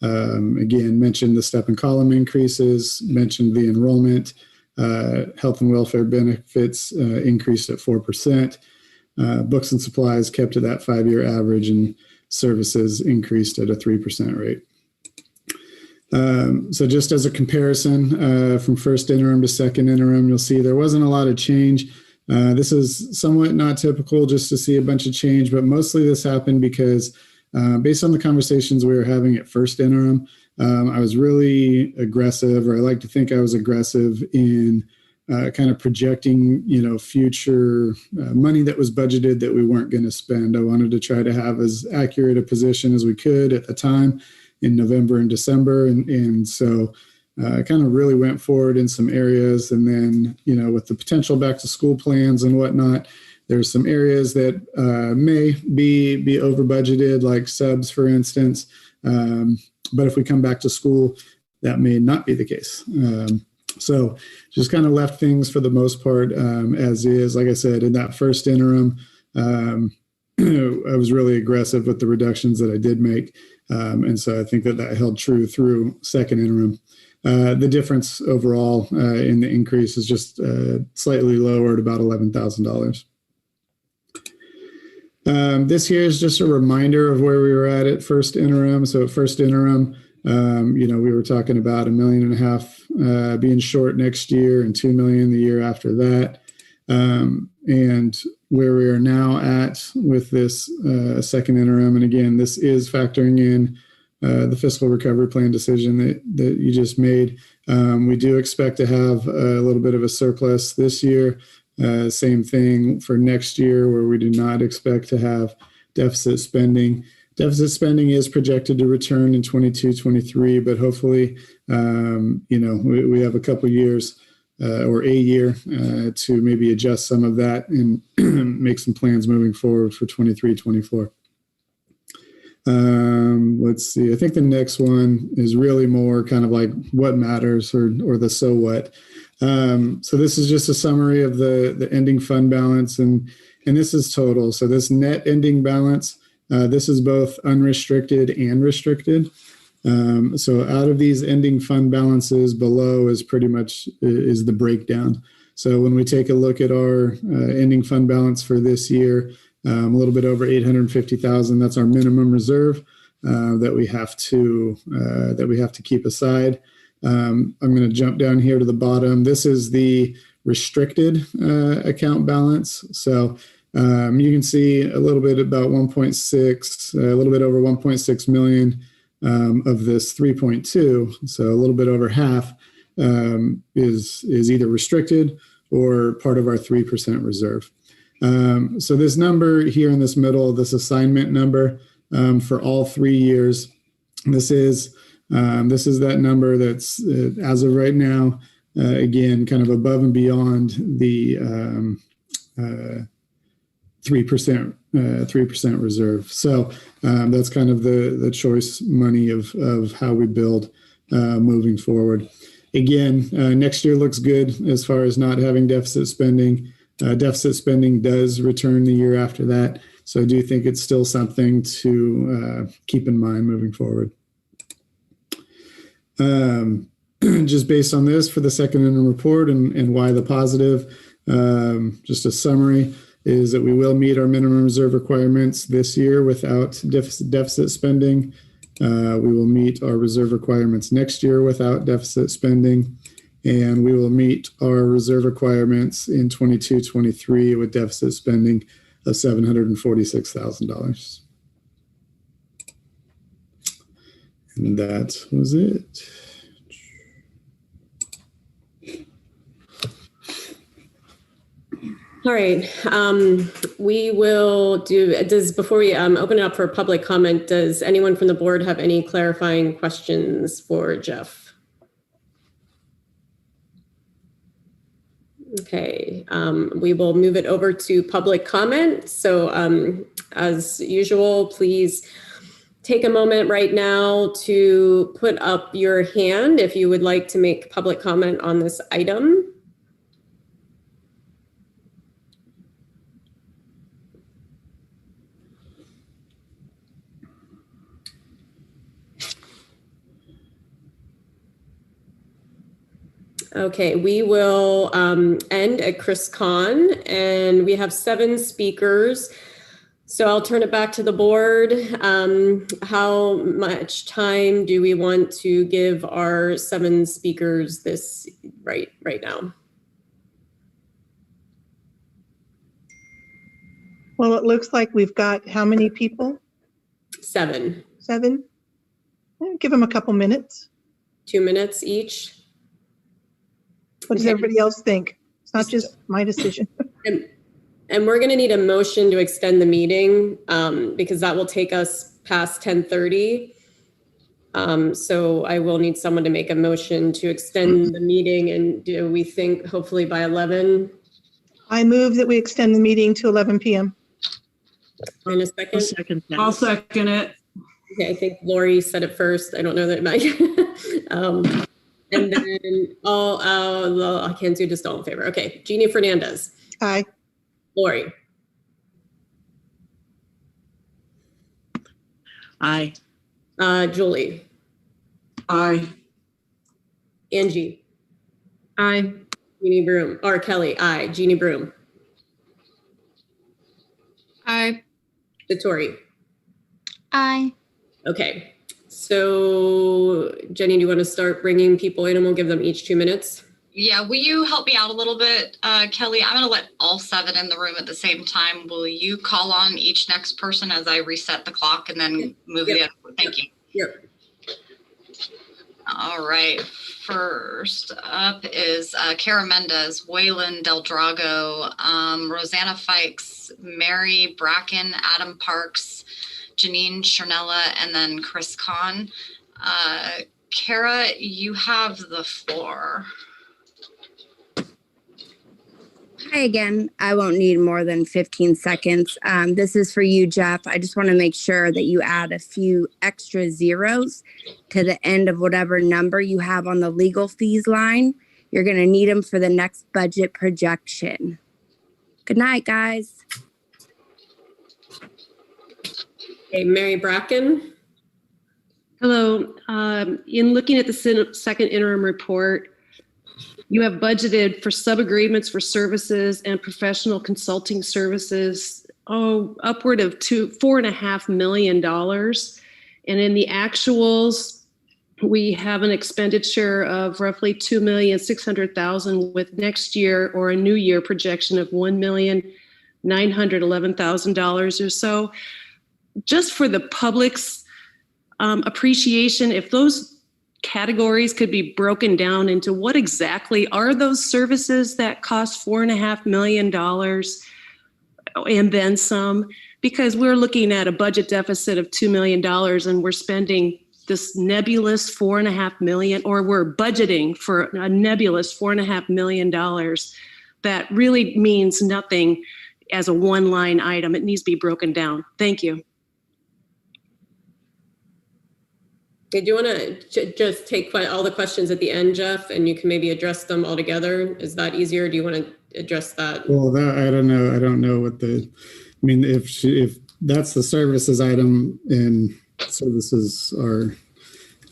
Again, mentioned the step and column increases, mentioned the enrollment, health and welfare benefits increased at 4%. Books and supplies kept to that 5-year average, and services increased at a 3% rate. So just as a comparison from first interim to second interim, you'll see there wasn't a lot of change. This is somewhat not typical just to see a bunch of change, but mostly this happened because based on the conversations we were having at first interim, I was really aggressive, or I like to think I was aggressive in kind of projecting, future money that was budgeted that we weren't going to spend. I wanted to try to have as accurate a position as we could at the time in November and December. And so I kind of really went forward in some areas. And then, with the potential back to school plans and whatnot, there's some areas that may be over budgeted, like subs, for instance. But if we come back to school, that may not be the case. So just kind of left things for the most part as is. Like I said, in that first interim, I was really aggressive with the reductions that I did make. And so I think that held true through second interim. The difference overall in the increase is just slightly lower at about $11,000. This here is just a reminder of where we were at first interim. So at first interim, we were talking about $1.5 million being short next year and $2 million the year after that. And where we are now at with this second interim, and again, this is factoring in the fiscal recovery plan decision that you just made. We do expect to have a little bit of a surplus this year. Same thing for next year, where we do not expect to have deficit spending. Deficit spending is projected to return in 22-23, but hopefully, we have a couple years or a year to maybe adjust some of that and make some plans moving forward for 23-24. Let's see. I think the next one is really more kind of like what matters or the so what. So this is just a summary of the ending fund balance, and this is total. So this net ending balance, this is both unrestricted and restricted. So out of these ending fund balances below is pretty much is the breakdown. So when we take a look at our ending fund balance for this year, a little bit over 850,000. That's our minimum reserve that we have to keep aside. I'm going to jump down here to the bottom. This is the restricted account balance. So you can see a little bit about 1.6, a little bit over 1.6 million of this 3.2. So a little bit over half is either restricted or part of our 3% reserve. So this number here in this middle, this assignment number for all 3 years, this is that number that's as of right now, again, kind of above and beyond the 3% reserve. So that's kind of the choice money of how we build moving forward. Again, next year looks good as far as not having deficit spending. Deficit spending does return the year after that. So I do think it's still something to keep in mind moving forward. Just based on this for the second interim report and why the positive, just a summary is that we will meet our minimum reserve requirements this year without deficit spending. We will meet our reserve requirements next year without deficit spending. And we will meet our reserve requirements in 22-23 with deficit spending of $746,000. And that was it. All right. We will before we open it up for public comment, does anyone from the board have any clarifying questions for Jeff? Okay, we will move it over to public comment. So as usual, please take a moment right now to put up your hand if you would like to make public comment on this item. Okay, we will end at Chris Kahn, and we have 7 speakers. So I'll turn it back to the board. How much time do we want to give our 7 speakers this right now? Well, it looks like we've got how many people? 7. 7? Give them a couple minutes. 2 minutes each. What does everybody else think? It's not just my decision. And we're going to need a motion to extend the meeting because that will take us past 10:30. So I will need someone to make a motion to extend the meeting, and do we think hopefully by 11? I move that we extend the meeting to 11 p.m. In a second? I'll second it. Okay, I think Lori said it first. I don't know that Mike. And then I can't do just all in favor. Okay, Jeannie Fernandez. Aye. Lori. Aye. Julie. Aye. Angie. Aye. Jeannie Broom. Or Kelly. Aye. Jeannie Broom. Aye. Satori. Aye. Okay. So Jenny, do you want to start bringing people in, and we'll give them each 2 minutes? Yeah, will you help me out a little bit, Kelly? I'm going to let all 7 in the room at the same time. Will you call on each next person as I reset the clock and then move the other? Thank you. Yep. All right. First up is Kara Mendez, Waylon Del Drago, Rosanna Fikes, Mary Bracken, Adam Parks, Janine Chernella, and then Chris Kahn. Kara, you have the floor. Hi again. I won't need more than 15 seconds. This is for you, Jeff. I just want to make sure that you add a few extra zeros to the end of whatever number you have on the legal fees line. You're going to need them for the next budget projection. Good night, guys. Okay, Mary Bracken. Hello. In looking at the second interim report, you have budgeted for sub-agreements for services and professional consulting services, upward of $4.5 million. And in the actuals, we have an expenditure of roughly $2,600,000 with next year or a new year projection of $1,911,000 or so. Just for the public's appreciation, if those categories could be broken down into what exactly are those services that cost $4.5 million and then some, because we're looking at a budget deficit of $2 million and we're spending this nebulous $4.5 million, or we're budgeting for a nebulous $4.5 million that really means nothing as a one-line item. It needs to be broken down. Thank you. Okay, do you want to just take all the questions at the end, Jeff, and you can maybe address them all together? Is that easier? Do you want to address that? Well, I don't know. I don't know what if that's the services item and services are,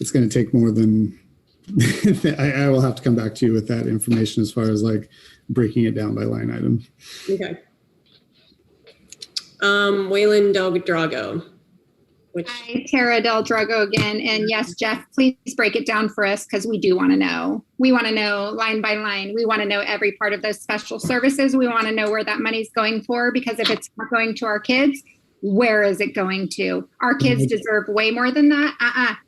it's going to take more than, I will have to come back to you with that information as far as like breaking it down by line item. Okay. Waylon Del Drago. Hi, Tara Del Drago again. And yes, Jeff, please break it down for us because we do want to know. We want to know line by line. We want to know every part of those special services. We want to know where that money's going for, because if it's not going to our kids, where is it going to? Our kids deserve way more than that.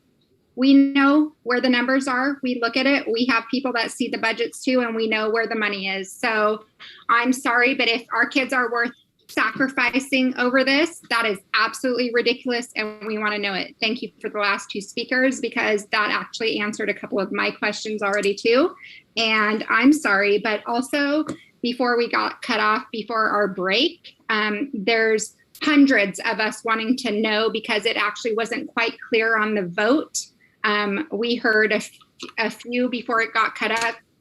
We know where the numbers are. We look at it. We have people that see the budgets too, and we know where the money is. So I'm sorry, but if our kids are worth sacrificing over this, that is absolutely ridiculous, and we want to know it. Thank you for the last 2 speakers, because that actually answered a couple of my questions already too. And I'm sorry, but also before we got cut off before our break, there's hundreds of us wanting to know because it actually wasn't quite clear on the vote. We heard a few before it got cut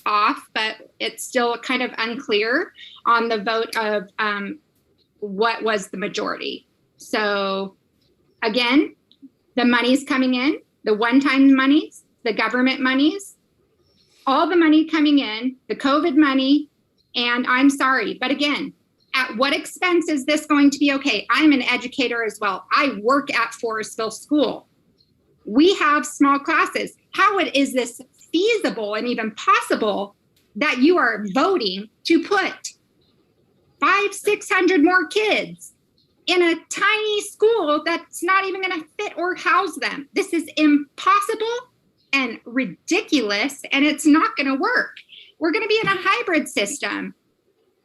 off, but it's still kind of unclear on the vote of what was the majority. So again, the money's coming in, the one-time monies, the government monies, all the money coming in, the COVID money, and I'm sorry, but again, at what expense is this going to be okay? I'm an educator as well. I work at Forestville School. We have small classes. How is this feasible and even possible that you are voting to put 500-600 more kids in a tiny school that's not even going to fit or house them? This is impossible and ridiculous, and it's not going to work. We're going to be in a hybrid system.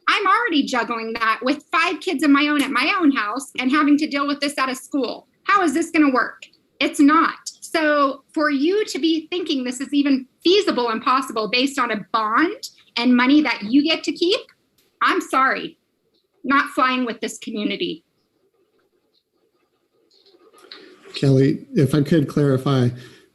I'm already juggling that with 5 kids of my own at my own house and having to deal with this at a school. How is this going to work? It's not. So for you to be thinking this is even feasible and possible based on a bond and money that you get to keep, I'm sorry, not flying with this community. Kelly, if I could clarify,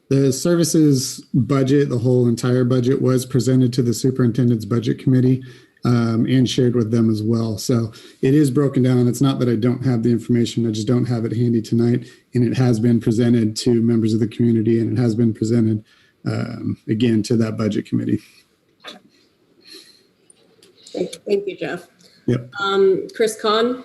the services budget, the whole entire budget was presented to the superintendent's budget committee and shared with them as well. So it is broken down. It's not that I don't have the information, I just don't have it handy tonight. And it has been presented to members of the community, and it has been presented again to that budget committee. Thank you, Jeff. Yep. Chris Kahn.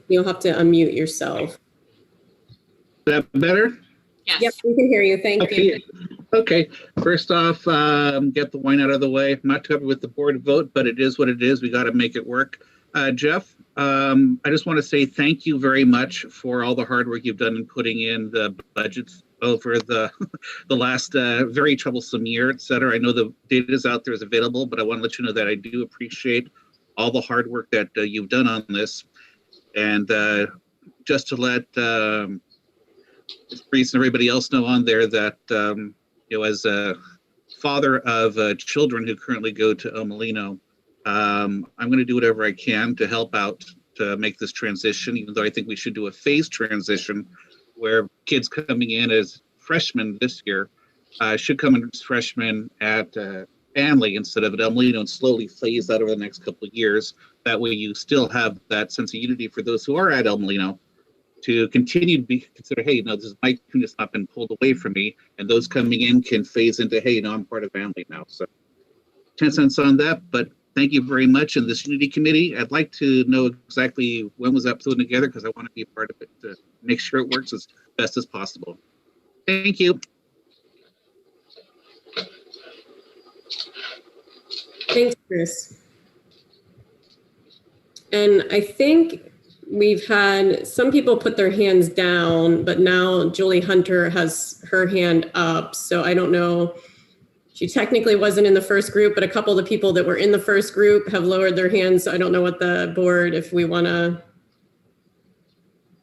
You'll have to unmute yourself. Is that better? Yes. Yep, we can hear you. Thank you. Okay. First off, get the wine out of the way. I'm not too happy with the board vote, but it is what it is. We got to make it work. Jeff, I just want to say thank you very much for all the hard work you've done in putting in the budgets over the last very troublesome year, et cetera. I know the data is out there, is available, but I want to let you know that I do appreciate all the hard work that you've done on this. And just to let Reese and everybody else know on there that, you know, as a father of children who currently go to El Molino, I'm going to do whatever I can to help out to make this transition, even though I think we should do a phased transition where kids coming in as freshmen this year should come in as freshmen at Anley instead of at El Molino and slowly phase that over the next couple of years. That way you still have that sense of unity for those who are at El Molino to continue to be considered, hey, this is my tune has not been pulled away from me. And those coming in can phase into, hey, I'm part of Anley now. So 10 cents on that, but thank you very much. And this Unity Committee, I'd like to know exactly when was that put together because I want to be a part of it to make sure it works as best as possible. Thank you. Thanks, Chris. And I think we've had some people put their hands down, but now Julie Hunter has her hand up. So I don't know. She technically wasn't in the first group, but a couple of the people that were in the first group have lowered their hands. So I don't know what the board, if we want to.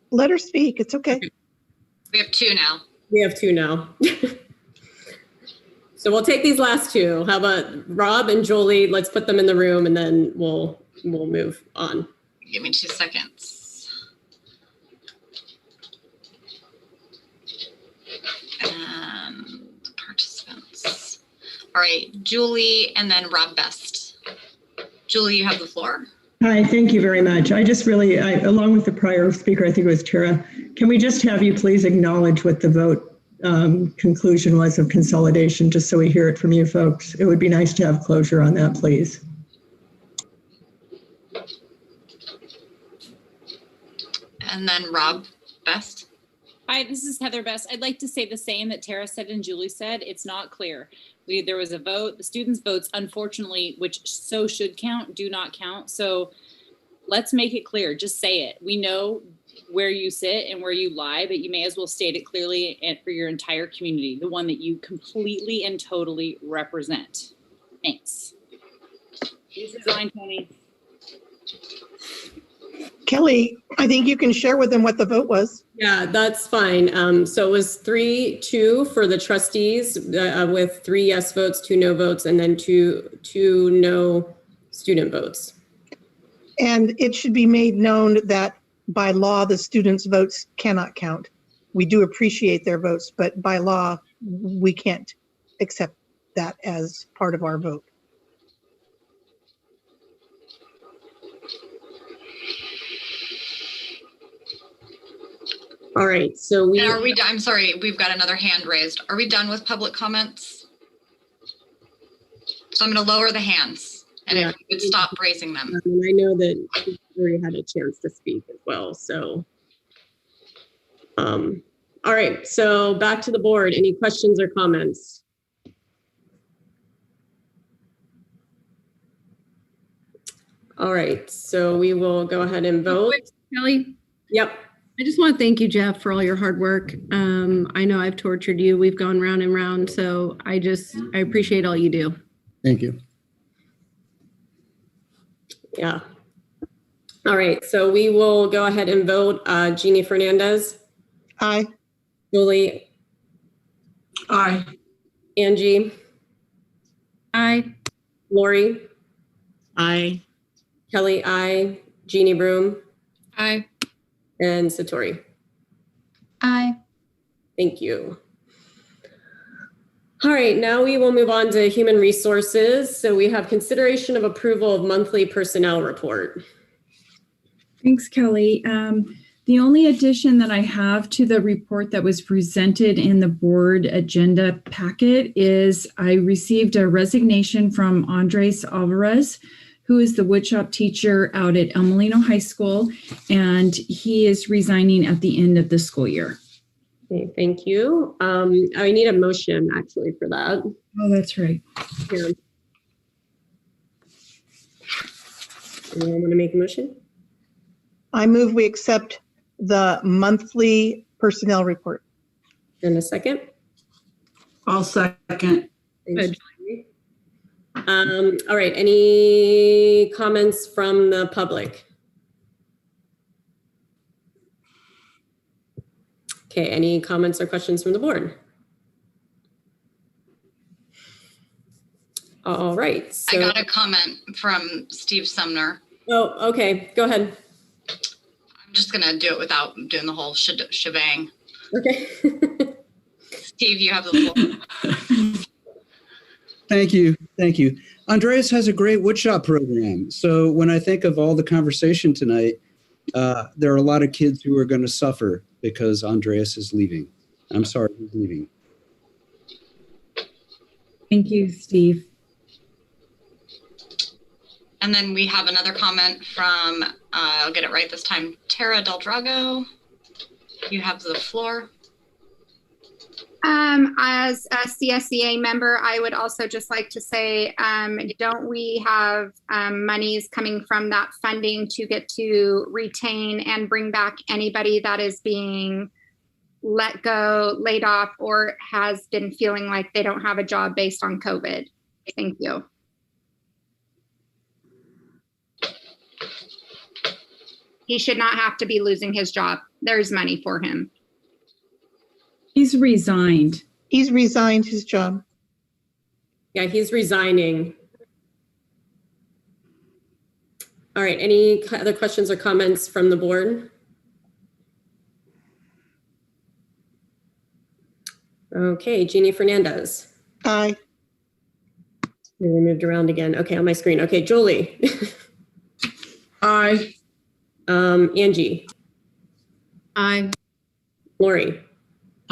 Let her speak. It's okay. We have 2 now. We have 2 now. So we'll take these last 2. How about Rob and Jolie? Let's put them in the room and then we'll move on. Give me 2 seconds. And participants. All right, Julie and then Rob Best. Julie, you have the floor. Hi, thank you very much. I just really, along with the prior speaker, I think it was Tara, can we just have you please acknowledge what the vote conclusion was of consolidation, just so we hear it from you folks? It would be nice to have closure on that, please. And then Rob Best. Hi, this is Heather Best. I'd like to say the same that Tara said and Julie said. It's not clear. There was a vote. The students' votes, unfortunately, which so should count, do not count. So let's make it clear. Just say it. We know where you sit and where you lie, but you may as well state it clearly and for your entire community, the one that you completely and totally represent. Thanks. Please resign, Tony. Kelly, I think you can share with them what the vote was. Yeah, that's fine. So it was 3-2 for the trustees with 3 yes votes, 2 no votes, and then two no student votes. And it should be made known that by law, the students' votes cannot count. We do appreciate their votes, but by law, we can't accept that as part of our vote. All right, so And are we, I'm sorry, we've got another hand raised. Are we done with public comments? So I'm going to lower the hands and if you would stop raising them. I know that you already had a chance to speak as well, so. All right, so back to the board. Any questions or comments? All right, so we will go ahead and vote. Kelly? Yep. I just want to thank you, Jeff, for all your hard work. I know I've tortured you. We've gone round and round, so I appreciate all you do. Thank you. Yeah. All right, so we will go ahead and vote. Jeannie Fernandez. Aye. Julie. Aye. Angie. Aye. Lori. Aye. Kelly, aye. Jeannie Broom. Aye. And Satori. Aye. Thank you. All right, now we will move on to human resources. So we have consideration of approval of monthly personnel report. Thanks, Kelly. The only addition that I have to the report that was presented in the board agenda packet is I received a resignation from Andres Alvarez, who is the woodshop teacher out at El Molino High School, and he is resigning at the end of the school year. Okay, thank you. I need a motion actually for that. Oh, that's right. Here. Anyone want to make a motion? I move we accept the monthly personnel report. In a second. I'll second. Good. All right, any comments from the public? Okay, any comments or questions from the board? All right. So, I got a comment from Steve Sumner. Oh, okay, go ahead. I'm just going to do it without doing the whole shebang. Okay. Steve, you have the floor. Thank you. Thank you. Andreas has a great woodshop program. So when I think of all the conversation tonight, there are a lot of kids who are going to suffer because Andreas is leaving. I'm sorry he's leaving. Thank you, Steve. And then we have another comment from, I'll get it right this time, Tara Del Drago. You have the floor. As a CSBA member, I would also just like to say, don't we have monies coming from that funding to get to retain and bring back anybody that is being let go, laid off, or has been feeling like they don't have a job based on COVID? Thank you. He should not have to be losing his job. There's money for him. He's resigned. He's resigned his job. Yeah, he's resigning. All right, any other questions or comments from the board? Okay, Jeannie Fernandez. Aye. We moved around again. Okay, on my screen. Okay, Julie. Aye. Angie. Aye. Lori.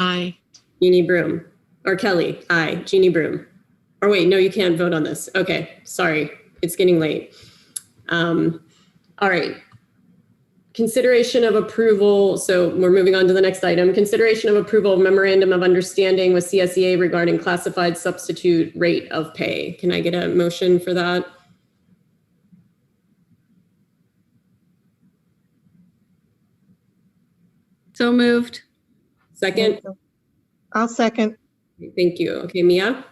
Aye. Jeannie Broom. Or Kelly. Aye. Jeannie Broom. Or wait, no, you can't vote on this. Okay, sorry. It's getting late. All right. Consideration of approval. So we're moving on to the next item. Consideration of approval of memorandum of understanding with CSBA regarding classified substitute rate of pay. Can I get a motion for that? So moved. Second? I'll second. Thank you. Okay, Mia?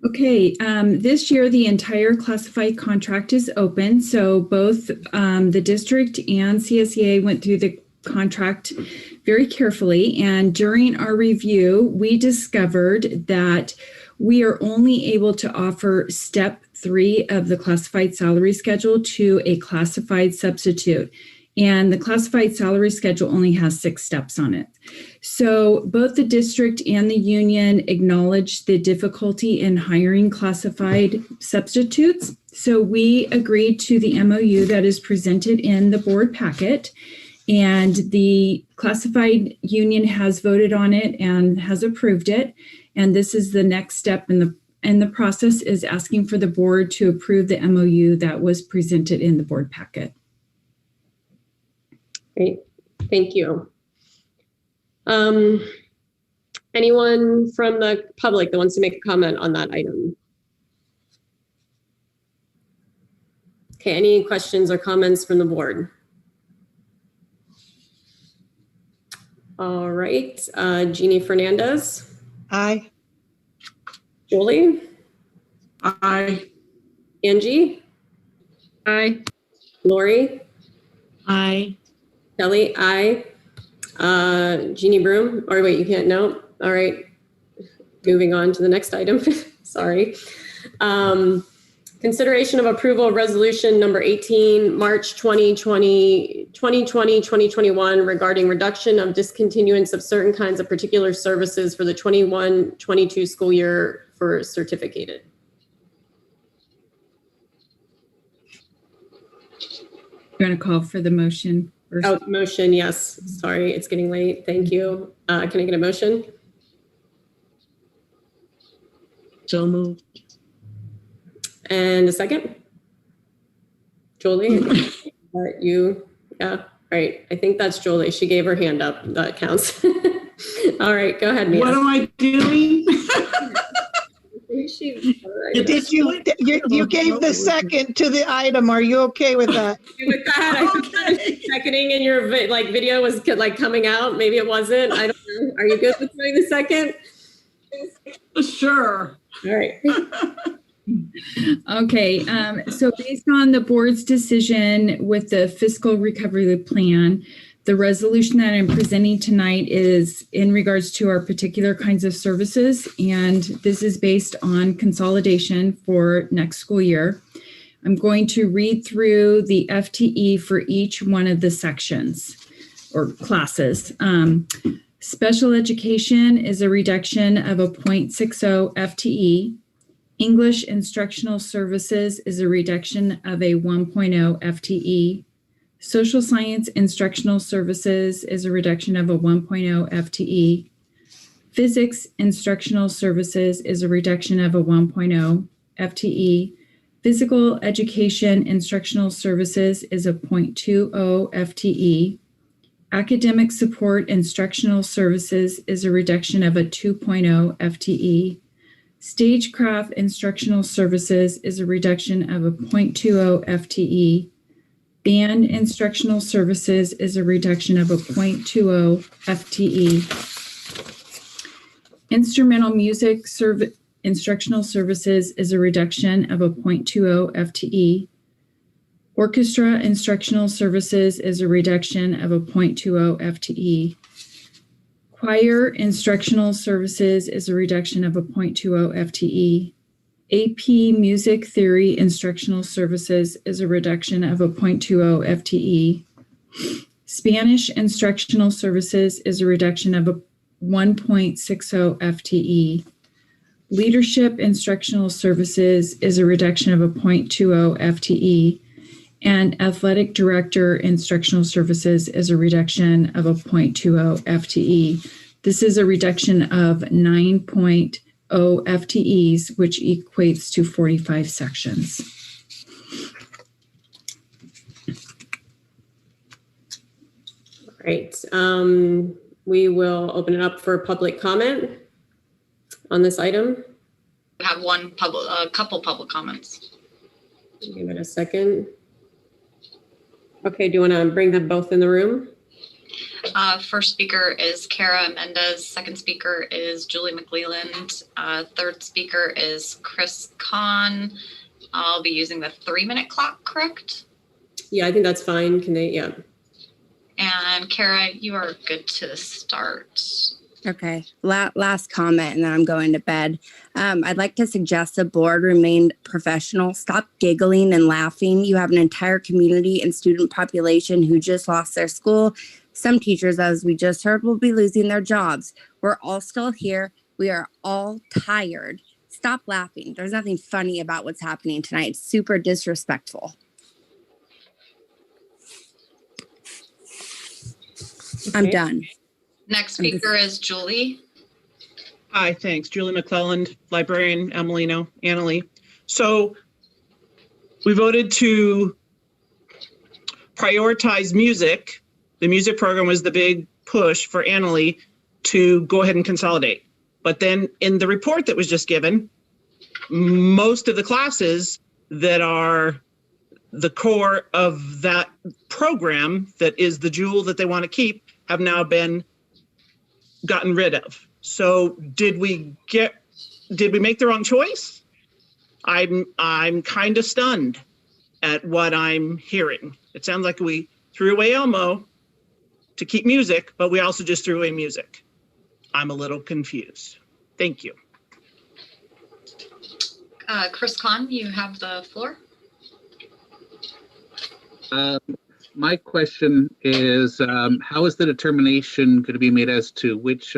Okay, this year the entire classified contract is open. So both the district and CSEA went through the contract very carefully. And during our review, we discovered that we are only able to offer step 3 of the classified salary schedule to a classified substitute. And the classified salary schedule only has 6 steps on it. So both the district and the union acknowledged the difficulty in hiring classified substitutes. So we agreed to the MOU that is presented in the board packet. And the classified union has voted on it and has approved it. And this is the next step in the process, is asking for the board to approve the MOU that was presented in the board packet. Great, thank you. Anyone from the public that wants to make a comment on that item? Okay, any questions or comments from the board? All right, Jeannie Fernandez. Aye. Julie? Aye. Angie? Aye. Lori? Aye. Kelly? Aye. Jeannie Broom? Or wait, you can't, no? All right, moving on to the next item. Sorry. Consideration of approval of resolution number 18, March 2021 regarding reduction of discontinuance of certain kinds of particular services for the 21-22 school year for certificated. You want to call for the motion first? Oh, motion, yes. Sorry, it's getting late. Thank you. Can I get a motion? So moved. And a second? Julie? You? Yeah, right. I think that's Julie. She gave her hand up. That counts. All right, go ahead, Mia. What am I doing? Did you gave the second to the item? Are you okay with that? With that, I think seconding in your video was like coming out. Maybe it wasn't. I don't know. Are you good with doing the second? Sure. All right. Okay, so based on the board's decision with the fiscal recovery plan, the resolution that I'm presenting tonight is in regards to our particular kinds of services, and this is based on consolidation for next school year. I'm going to read through the FTE for each one of the sections or classes. Special education is a reduction of a 0.60 FTE. English instructional services is a reduction of a 1.0 FTE. Social science instructional services is a reduction of a 1.0 FTE. Physics instructional services is a reduction of a 1.0 FTE. Physical education instructional services is a 0.20 FTE. Academic support instructional services is a reduction of a 2.0 FTE. Stagecraft instructional services is a reduction of a 0.20 FTE. Band instructional services is a reduction of a 0.20 FTE. Instrumental music instructional services is a reduction of a 0.20 FTE. Orchestra instructional services is a reduction of a 0.20 FTE. Choir instructional services is a reduction of a 0.20 FTE. AP music theory instructional services is a reduction of a 0.20 FTE. Spanish instructional services is a reduction of a 1.60 FTE. Leadership instructional services is a reduction of a 0.20 FTE. And athletic director instructional services is a reduction of a 0.20 FTE. This is a reduction of 9.0 FTEs, which equates to 45 sections. Great. We will open it up for public comment on this item. We have a couple public comments. Give it a second. Okay, do you want to bring them both in the room? First speaker is Kara Mendez. Second speaker is Julie McLeland. Third speaker is Chris Kahn. I'll be using the 3-minute clock, correct? Yeah, I think that's fine. Can they? Yeah. And Kara, you are good to start. Okay, last comment, and then I'm going to bed. I'd like to suggest the board remain professional. Stop giggling and laughing. You have an entire community and student population who just lost their school. Some teachers, as we just heard, will be losing their jobs. We're all still here. We are all tired. Stop laughing. There's nothing funny about what's happening tonight. It's super disrespectful. Okay. I'm done. Next speaker is Julie. Hi, thanks. Julie McClelland, librarian, Amelino, Annalee. So we voted to prioritize music. The music program was the big push for Annalee to go ahead and consolidate. But then in the report that was just given, most of the classes that are the core of that program, that is the jewel that they want to keep, have now been gotten rid of. So did we make the wrong choice? I'm kind of stunned at what I'm hearing. It sounds like we threw away Elmo to keep music, but we also just threw away music. I'm a little confused. Thank you. Chris Kahn, you have the floor. My question is, how is the determination going to be made as to which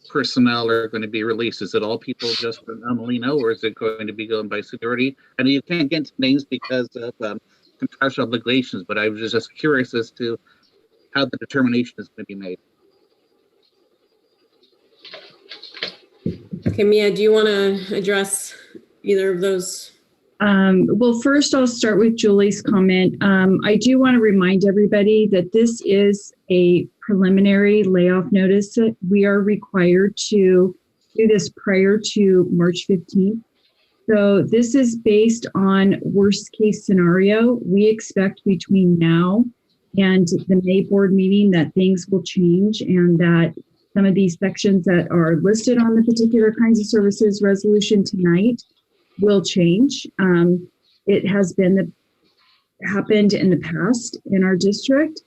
personnel are going to be released? Is it all people just from Amelino, or is it going to be going by seniority? I know you can't get into names because of contractual obligations, but I was just curious as to how the determination is going to be made. Okay, Mia, do you want to address either of those? Well, first I'll start with Julie's comment. I do want to remind everybody that this is a preliminary layoff notice. That we are required to do this prior to March 15th. So this is based on worst case scenario. We expect between now and the May board meeting that things will change and that some of these sections that are listed on the particular kinds of services resolution tonight will change. It has happened in the past in our district.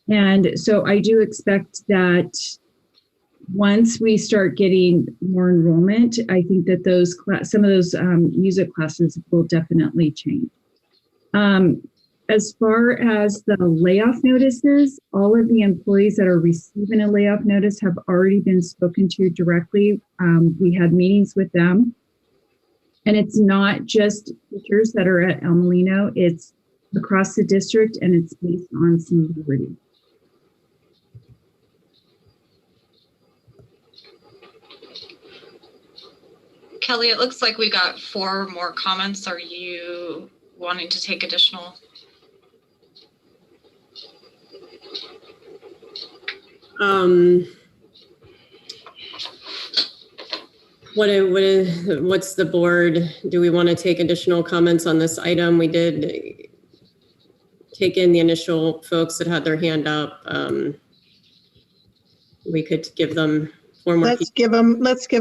And so I do expect that once we start getting more enrollment, I think that some of those music classes will definitely change. As far as the layoff notices, all of the employees that are receiving a layoff notice have already been spoken to directly. We had meetings with them. And it's not just teachers that are at Amelino, it's across the district and it's based on seniority. Kelly, it looks like we got 4 more comments. Are you wanting to take additional? What's the board? Do we want to take additional comments on this item? We did take in the initial folks that had their hand up. We could give them 4 more. Let's give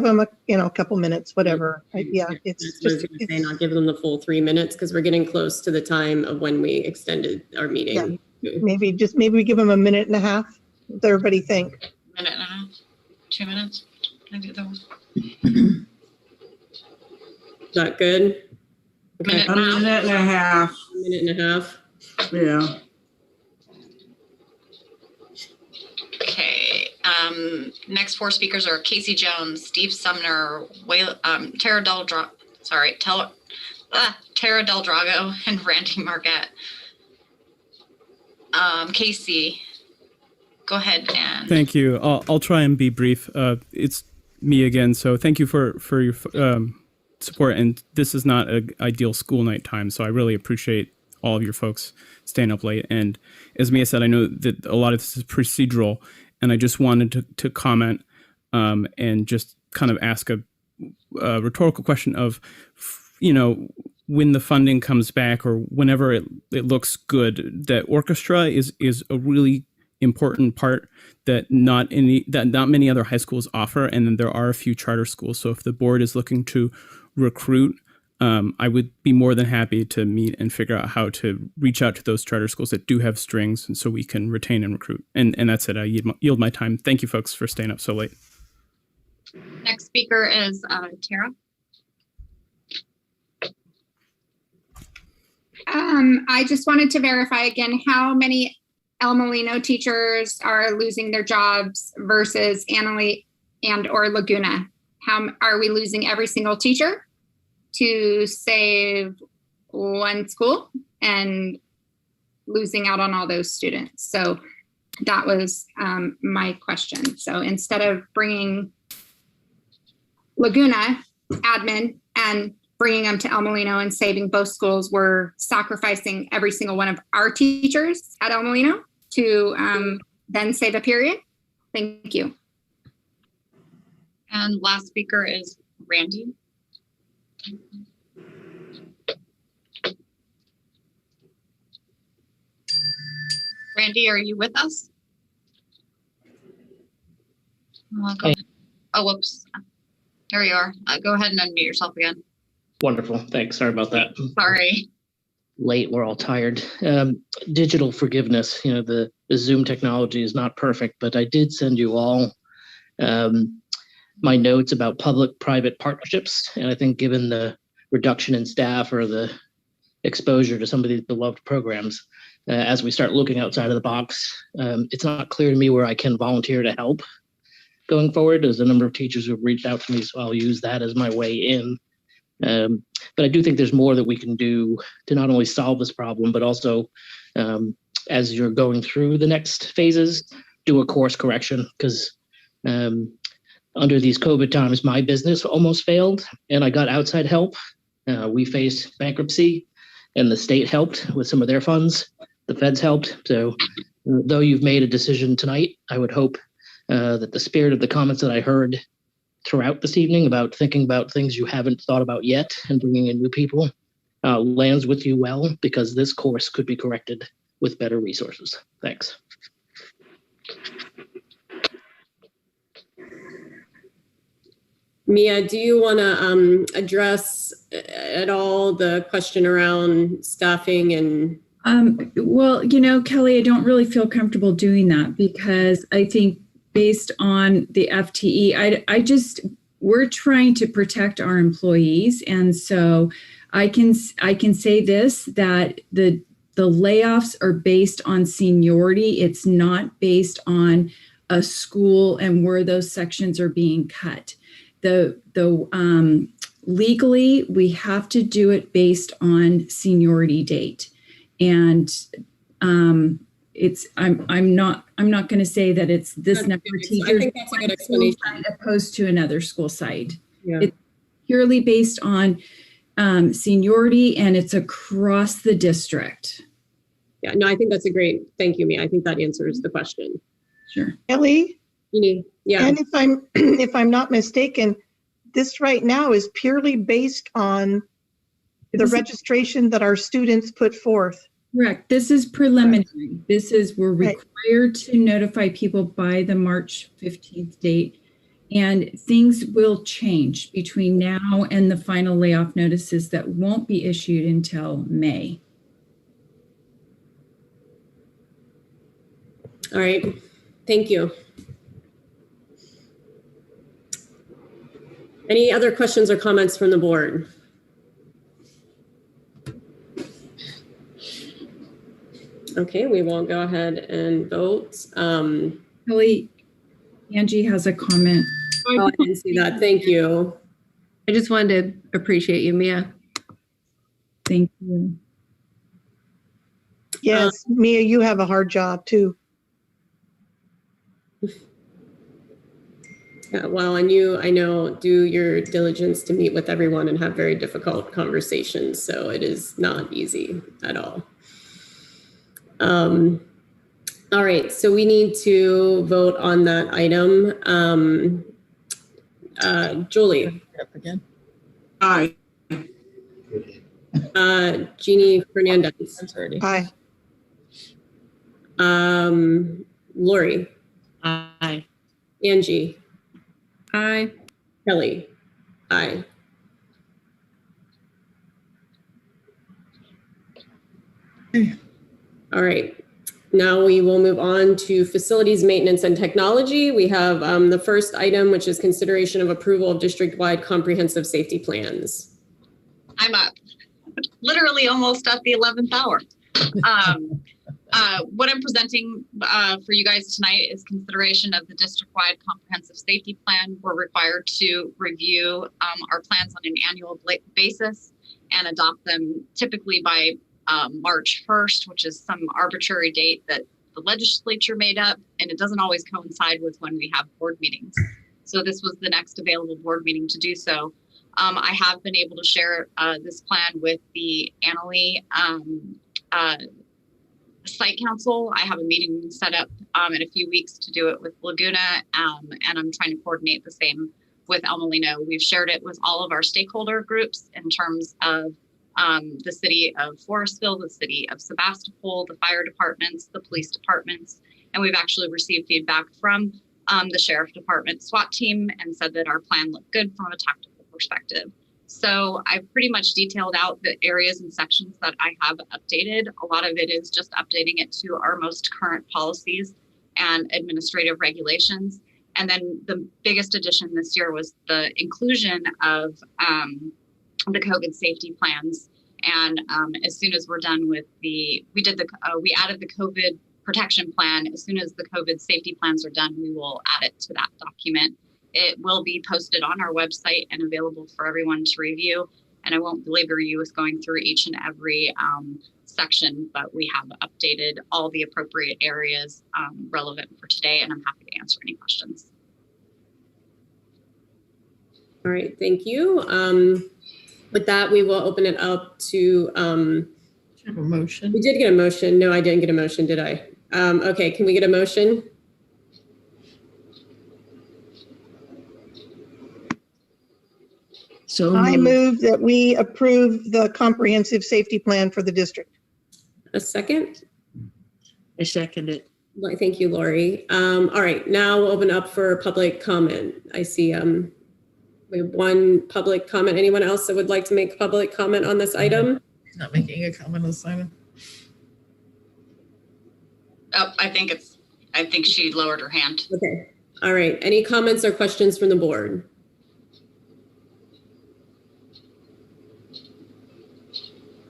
them a couple minutes, whatever. Yeah, it's just not give them the full 3 minutes because we're getting close to the time of when we extended our meeting. Yeah. Maybe we give them a minute and a half. What does everybody think? Minute and a half, 2 minutes. Can I do that one? Not good. Okay. A minute and a half. A minute and a half. Yeah. Okay. Next 4 speakers are Casey Jones, Steve Sumner, Tara Del Drago, and Randy Marquette. Casey, go ahead and. Thank you. I'll try and be brief. It's me again. So thank you for your support. And this is not an ideal school night time. So I really appreciate all of your folks staying up late. And as Mia said, I know that a lot of this is procedural. And I just wanted to comment and just kind of ask a rhetorical question of, when the funding comes back or whenever it looks good, that orchestra is a really important part that not many other high schools offer, and then there are a few charter schools. So if the board is looking to recruit, I would be more than happy to meet and figure out how to reach out to those charter schools that do have strings, and so we can retain and recruit. And that's it. I yield my time. Thank you, folks, for staying up so late. Next speaker is Tara. I just wanted to verify again how many El Molino teachers are losing their jobs versus Annalee and or Laguna. How are we losing every single teacher to save one school and losing out on all those students? So that was my question. So instead of bringing Laguna admin and bringing them to El Molino and saving both schools, we're sacrificing every single one of our teachers at El Molino to then save a period. Thank you. And last speaker is Randy. Randy, are you with us? Oh, whoops. There you are. Go ahead and unmute yourself again. Wonderful. Thanks. Sorry about that. Sorry. Late. We're all tired. Digital forgiveness. You know, the Zoom technology is not perfect, but I did send you all my notes about public-private partnerships. And I think given the reduction in staff or the exposure to some of these beloved programs, as we start looking outside of the box, it's not clear to me where I can volunteer to help going forward. There's a number of teachers who have reached out to me, so I'll use that as my way in. But I do think there's more that we can do to not only solve this problem, but also as you're going through the next phases, do a course correction, because under these COVID times, my business almost failed and I got outside help. We faced bankruptcy and the state helped with some of their funds. The feds helped. So though you've made a decision tonight, I would hope that the spirit of the comments that I heard throughout this evening about thinking about things you haven't thought about yet and bringing in new people lands with you well, because this course could be corrected with better resources. Thanks. Mia, do you want to address at all the question around staffing and? Well, you know, Kelly, I don't really feel comfortable doing that, because I think based on the FTE, we're trying to protect our employees. And so I can say this, that the layoffs are based on seniority. It's not based on a school and where those sections are being cut. Legally, we have to do it based on seniority date. And I'm not going to say that it's this number of teachers. I think that's a good explanation. Opposed to another school site. Yeah. It's purely based on seniority, and it's across the district. Yeah, no, I think that's a great, thank you, Mia. I think that answers the question. Sure. Ellie? Yeah. And if I'm not mistaken, this right now is purely based on the registration that our students put forth. Correct. This is preliminary. This is, we're required to notify people by the March 15th date, and things will change between now and the final layoff notices that won't be issued until May. All right. Thank you. Any other questions or comments from the board? Okay, we will go ahead and vote. Kelly, Angie has a comment. Oh, I didn't see that. Thank you. I just wanted to appreciate you, Mia. Thank you. Yes, Mia, you have a hard job too. Yeah, well, and you, I know, do your diligence to meet with everyone and have very difficult conversations. So it is not easy at all. All right, so we need to vote on that item. Julie. Again. Aye. Jeannie Fernandez. Aye. Lori, Aye. Angie, Aye. Kelly, aye. All right. Now we will move on to facilities maintenance and technology. We have the first item, which is consideration of approval of district-wide comprehensive safety plans. I'm up, literally almost at the 11th hour. What I'm presenting for you guys tonight is consideration of the district-wide comprehensive safety plan. We're required to review our plans on an annual basis and adopt them typically by March 1st, which is some arbitrary date that the legislature made up, and it doesn't always coincide with when we have board meetings. So this was the next available board meeting to do so. I have been able to share this plan with the Annalee Site Council. I have a meeting set up in a few weeks to do it with Laguna, and I'm trying to coordinate the same with El Molino. We've shared it with all of our stakeholder groups in terms of the city of Forestville, the city of Sebastopol, the fire departments, the police departments, and we've actually received feedback from the sheriff department SWAT team and said that our plan looked good from a tactical perspective. So I've pretty much detailed out the areas and sections that I have updated. A lot of it is just updating it to our most current policies and administrative regulations. And then the biggest addition this year was the inclusion of the COVID safety plans. And as soon as we're done with we added the COVID protection plan. As soon as the COVID safety plans are done, we will add it to that document. It will be posted on our website and available for everyone to review. And I won't belabor you with going through each and every section, but we have updated all the appropriate areas relevant for today, and I'm happy to answer any questions. All right, thank you. With that, we will open it up to A motion. We did get a motion. No, I didn't get a motion, did I? Okay, can we get a motion? So I move that we approve the comprehensive safety plan for the district. A second? I second it. Well, thank you, Lori. All right, now we'll open up for public comment. I see we have one public comment. Anyone else that would like to make public comment on this item? Not making a comment on this item. Oh, I think she lowered her hand. Okay. All right. Any comments or questions from the board?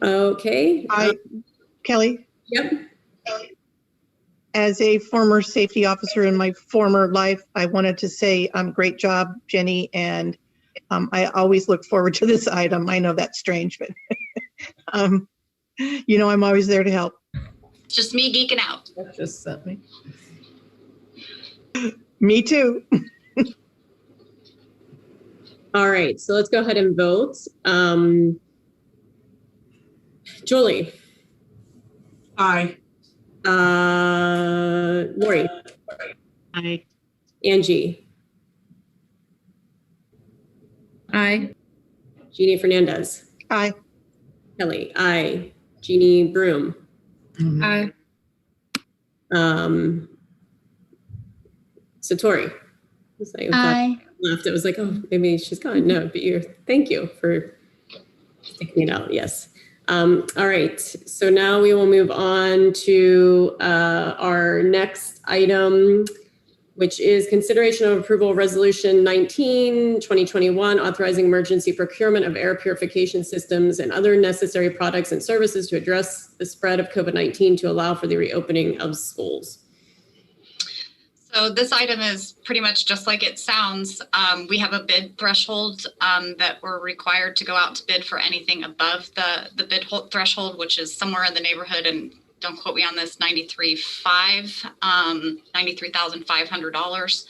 Okay. Kelly? Yep. As a former safety officer in my former life, I wanted to say great job, Jenny, and I always look forward to this item. I know that's strange, but you know I'm always there to help. Just me geeking out. That just sent me. Me too. All right, so let's go ahead and vote. Julie. Aye. Lori. Aye. Angie. Aye. Jeannie Fernandez. Aye. Kelly. Aye. Jeannie Broom. Aye. Satori. Aye. Left. It was like, oh, maybe she's gone. No, but thank you for sticking it out. Yes. All right. So now we will move on to our next item, which is consideration of approval of resolution 19/2021, authorizing emergency procurement of air purification systems and other necessary products and services to address the spread of COVID-19 to allow for the reopening of schools. So this item is pretty much just like it sounds. We have a bid threshold that we're required to go out to bid for anything above the bid threshold, which is somewhere in the neighborhood, and don't quote me on this, $93,500.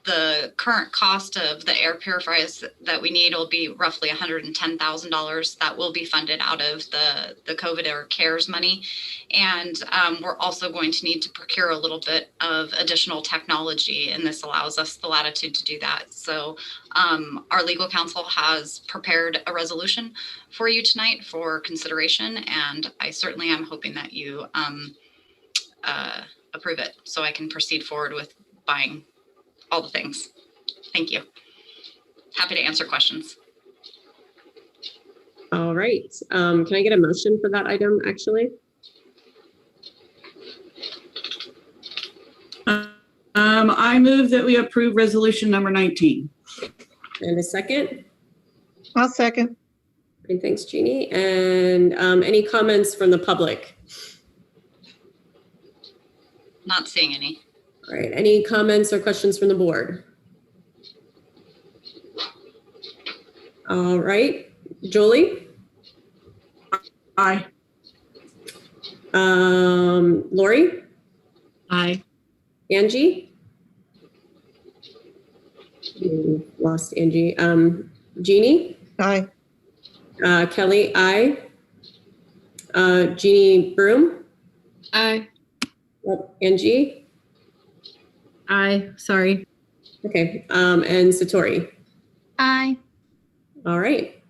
The current cost of the air purifiers that we need will be roughly $110,000. That will be funded out of the COVID or CARES money. And we're also going to need to procure a little bit of additional technology, and this allows us the latitude to do that. So our legal counsel has prepared a resolution for you tonight for consideration, and I certainly am hoping that you approve it so I can proceed forward with buying all the things. Thank you. Happy to answer questions. All right. Can I get a motion for that item, actually? I move that we approve resolution number 19. And a second? I'll second. Great, thanks, Jeannie. And any comments from the public? Not seeing any. All right, any comments or questions from the board? All right, Jolie? Aye. Lori? Aye. Angie? Lost Angie. Jeannie? Aye. Kelly, aye. Jeannie Broom? Aye. Angie? Aye. Sorry. Okay. And Satori? Aye. All right.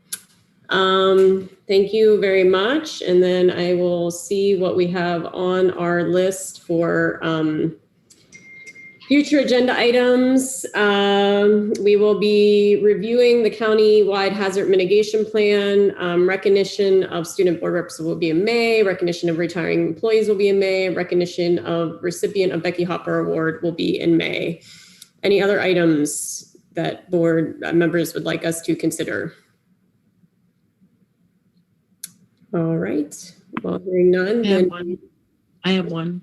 Thank you very much. And then I will see what we have on our list for future agenda items. We will be reviewing the county-wide hazard mitigation plan. Recognition of student board reps will be in May. Recognition of retiring employees will be in May. Recognition of recipient of Becky Hopper Award will be in May. Any other items that board members would like us to consider? All right. Well, hearing none. I have one.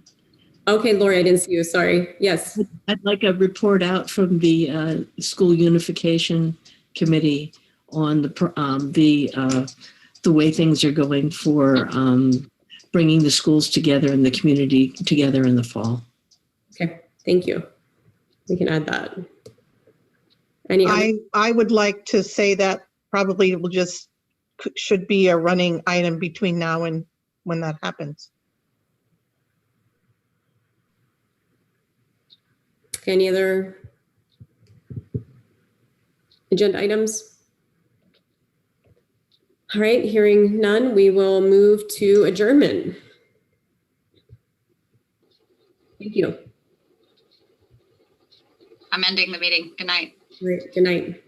Okay, Lori, I didn't see you. Sorry. Yes. I'd like a report out from the school unification committee on the way things are going for bringing the schools together and the community together in the fall. Okay, thank you. We can add that. I would like to say that probably will just should be a running item between now and when that happens. Any other agenda items? All right, hearing none, we will move to adjournment. Thank you. I'm ending the meeting. Good night. Great. Good night.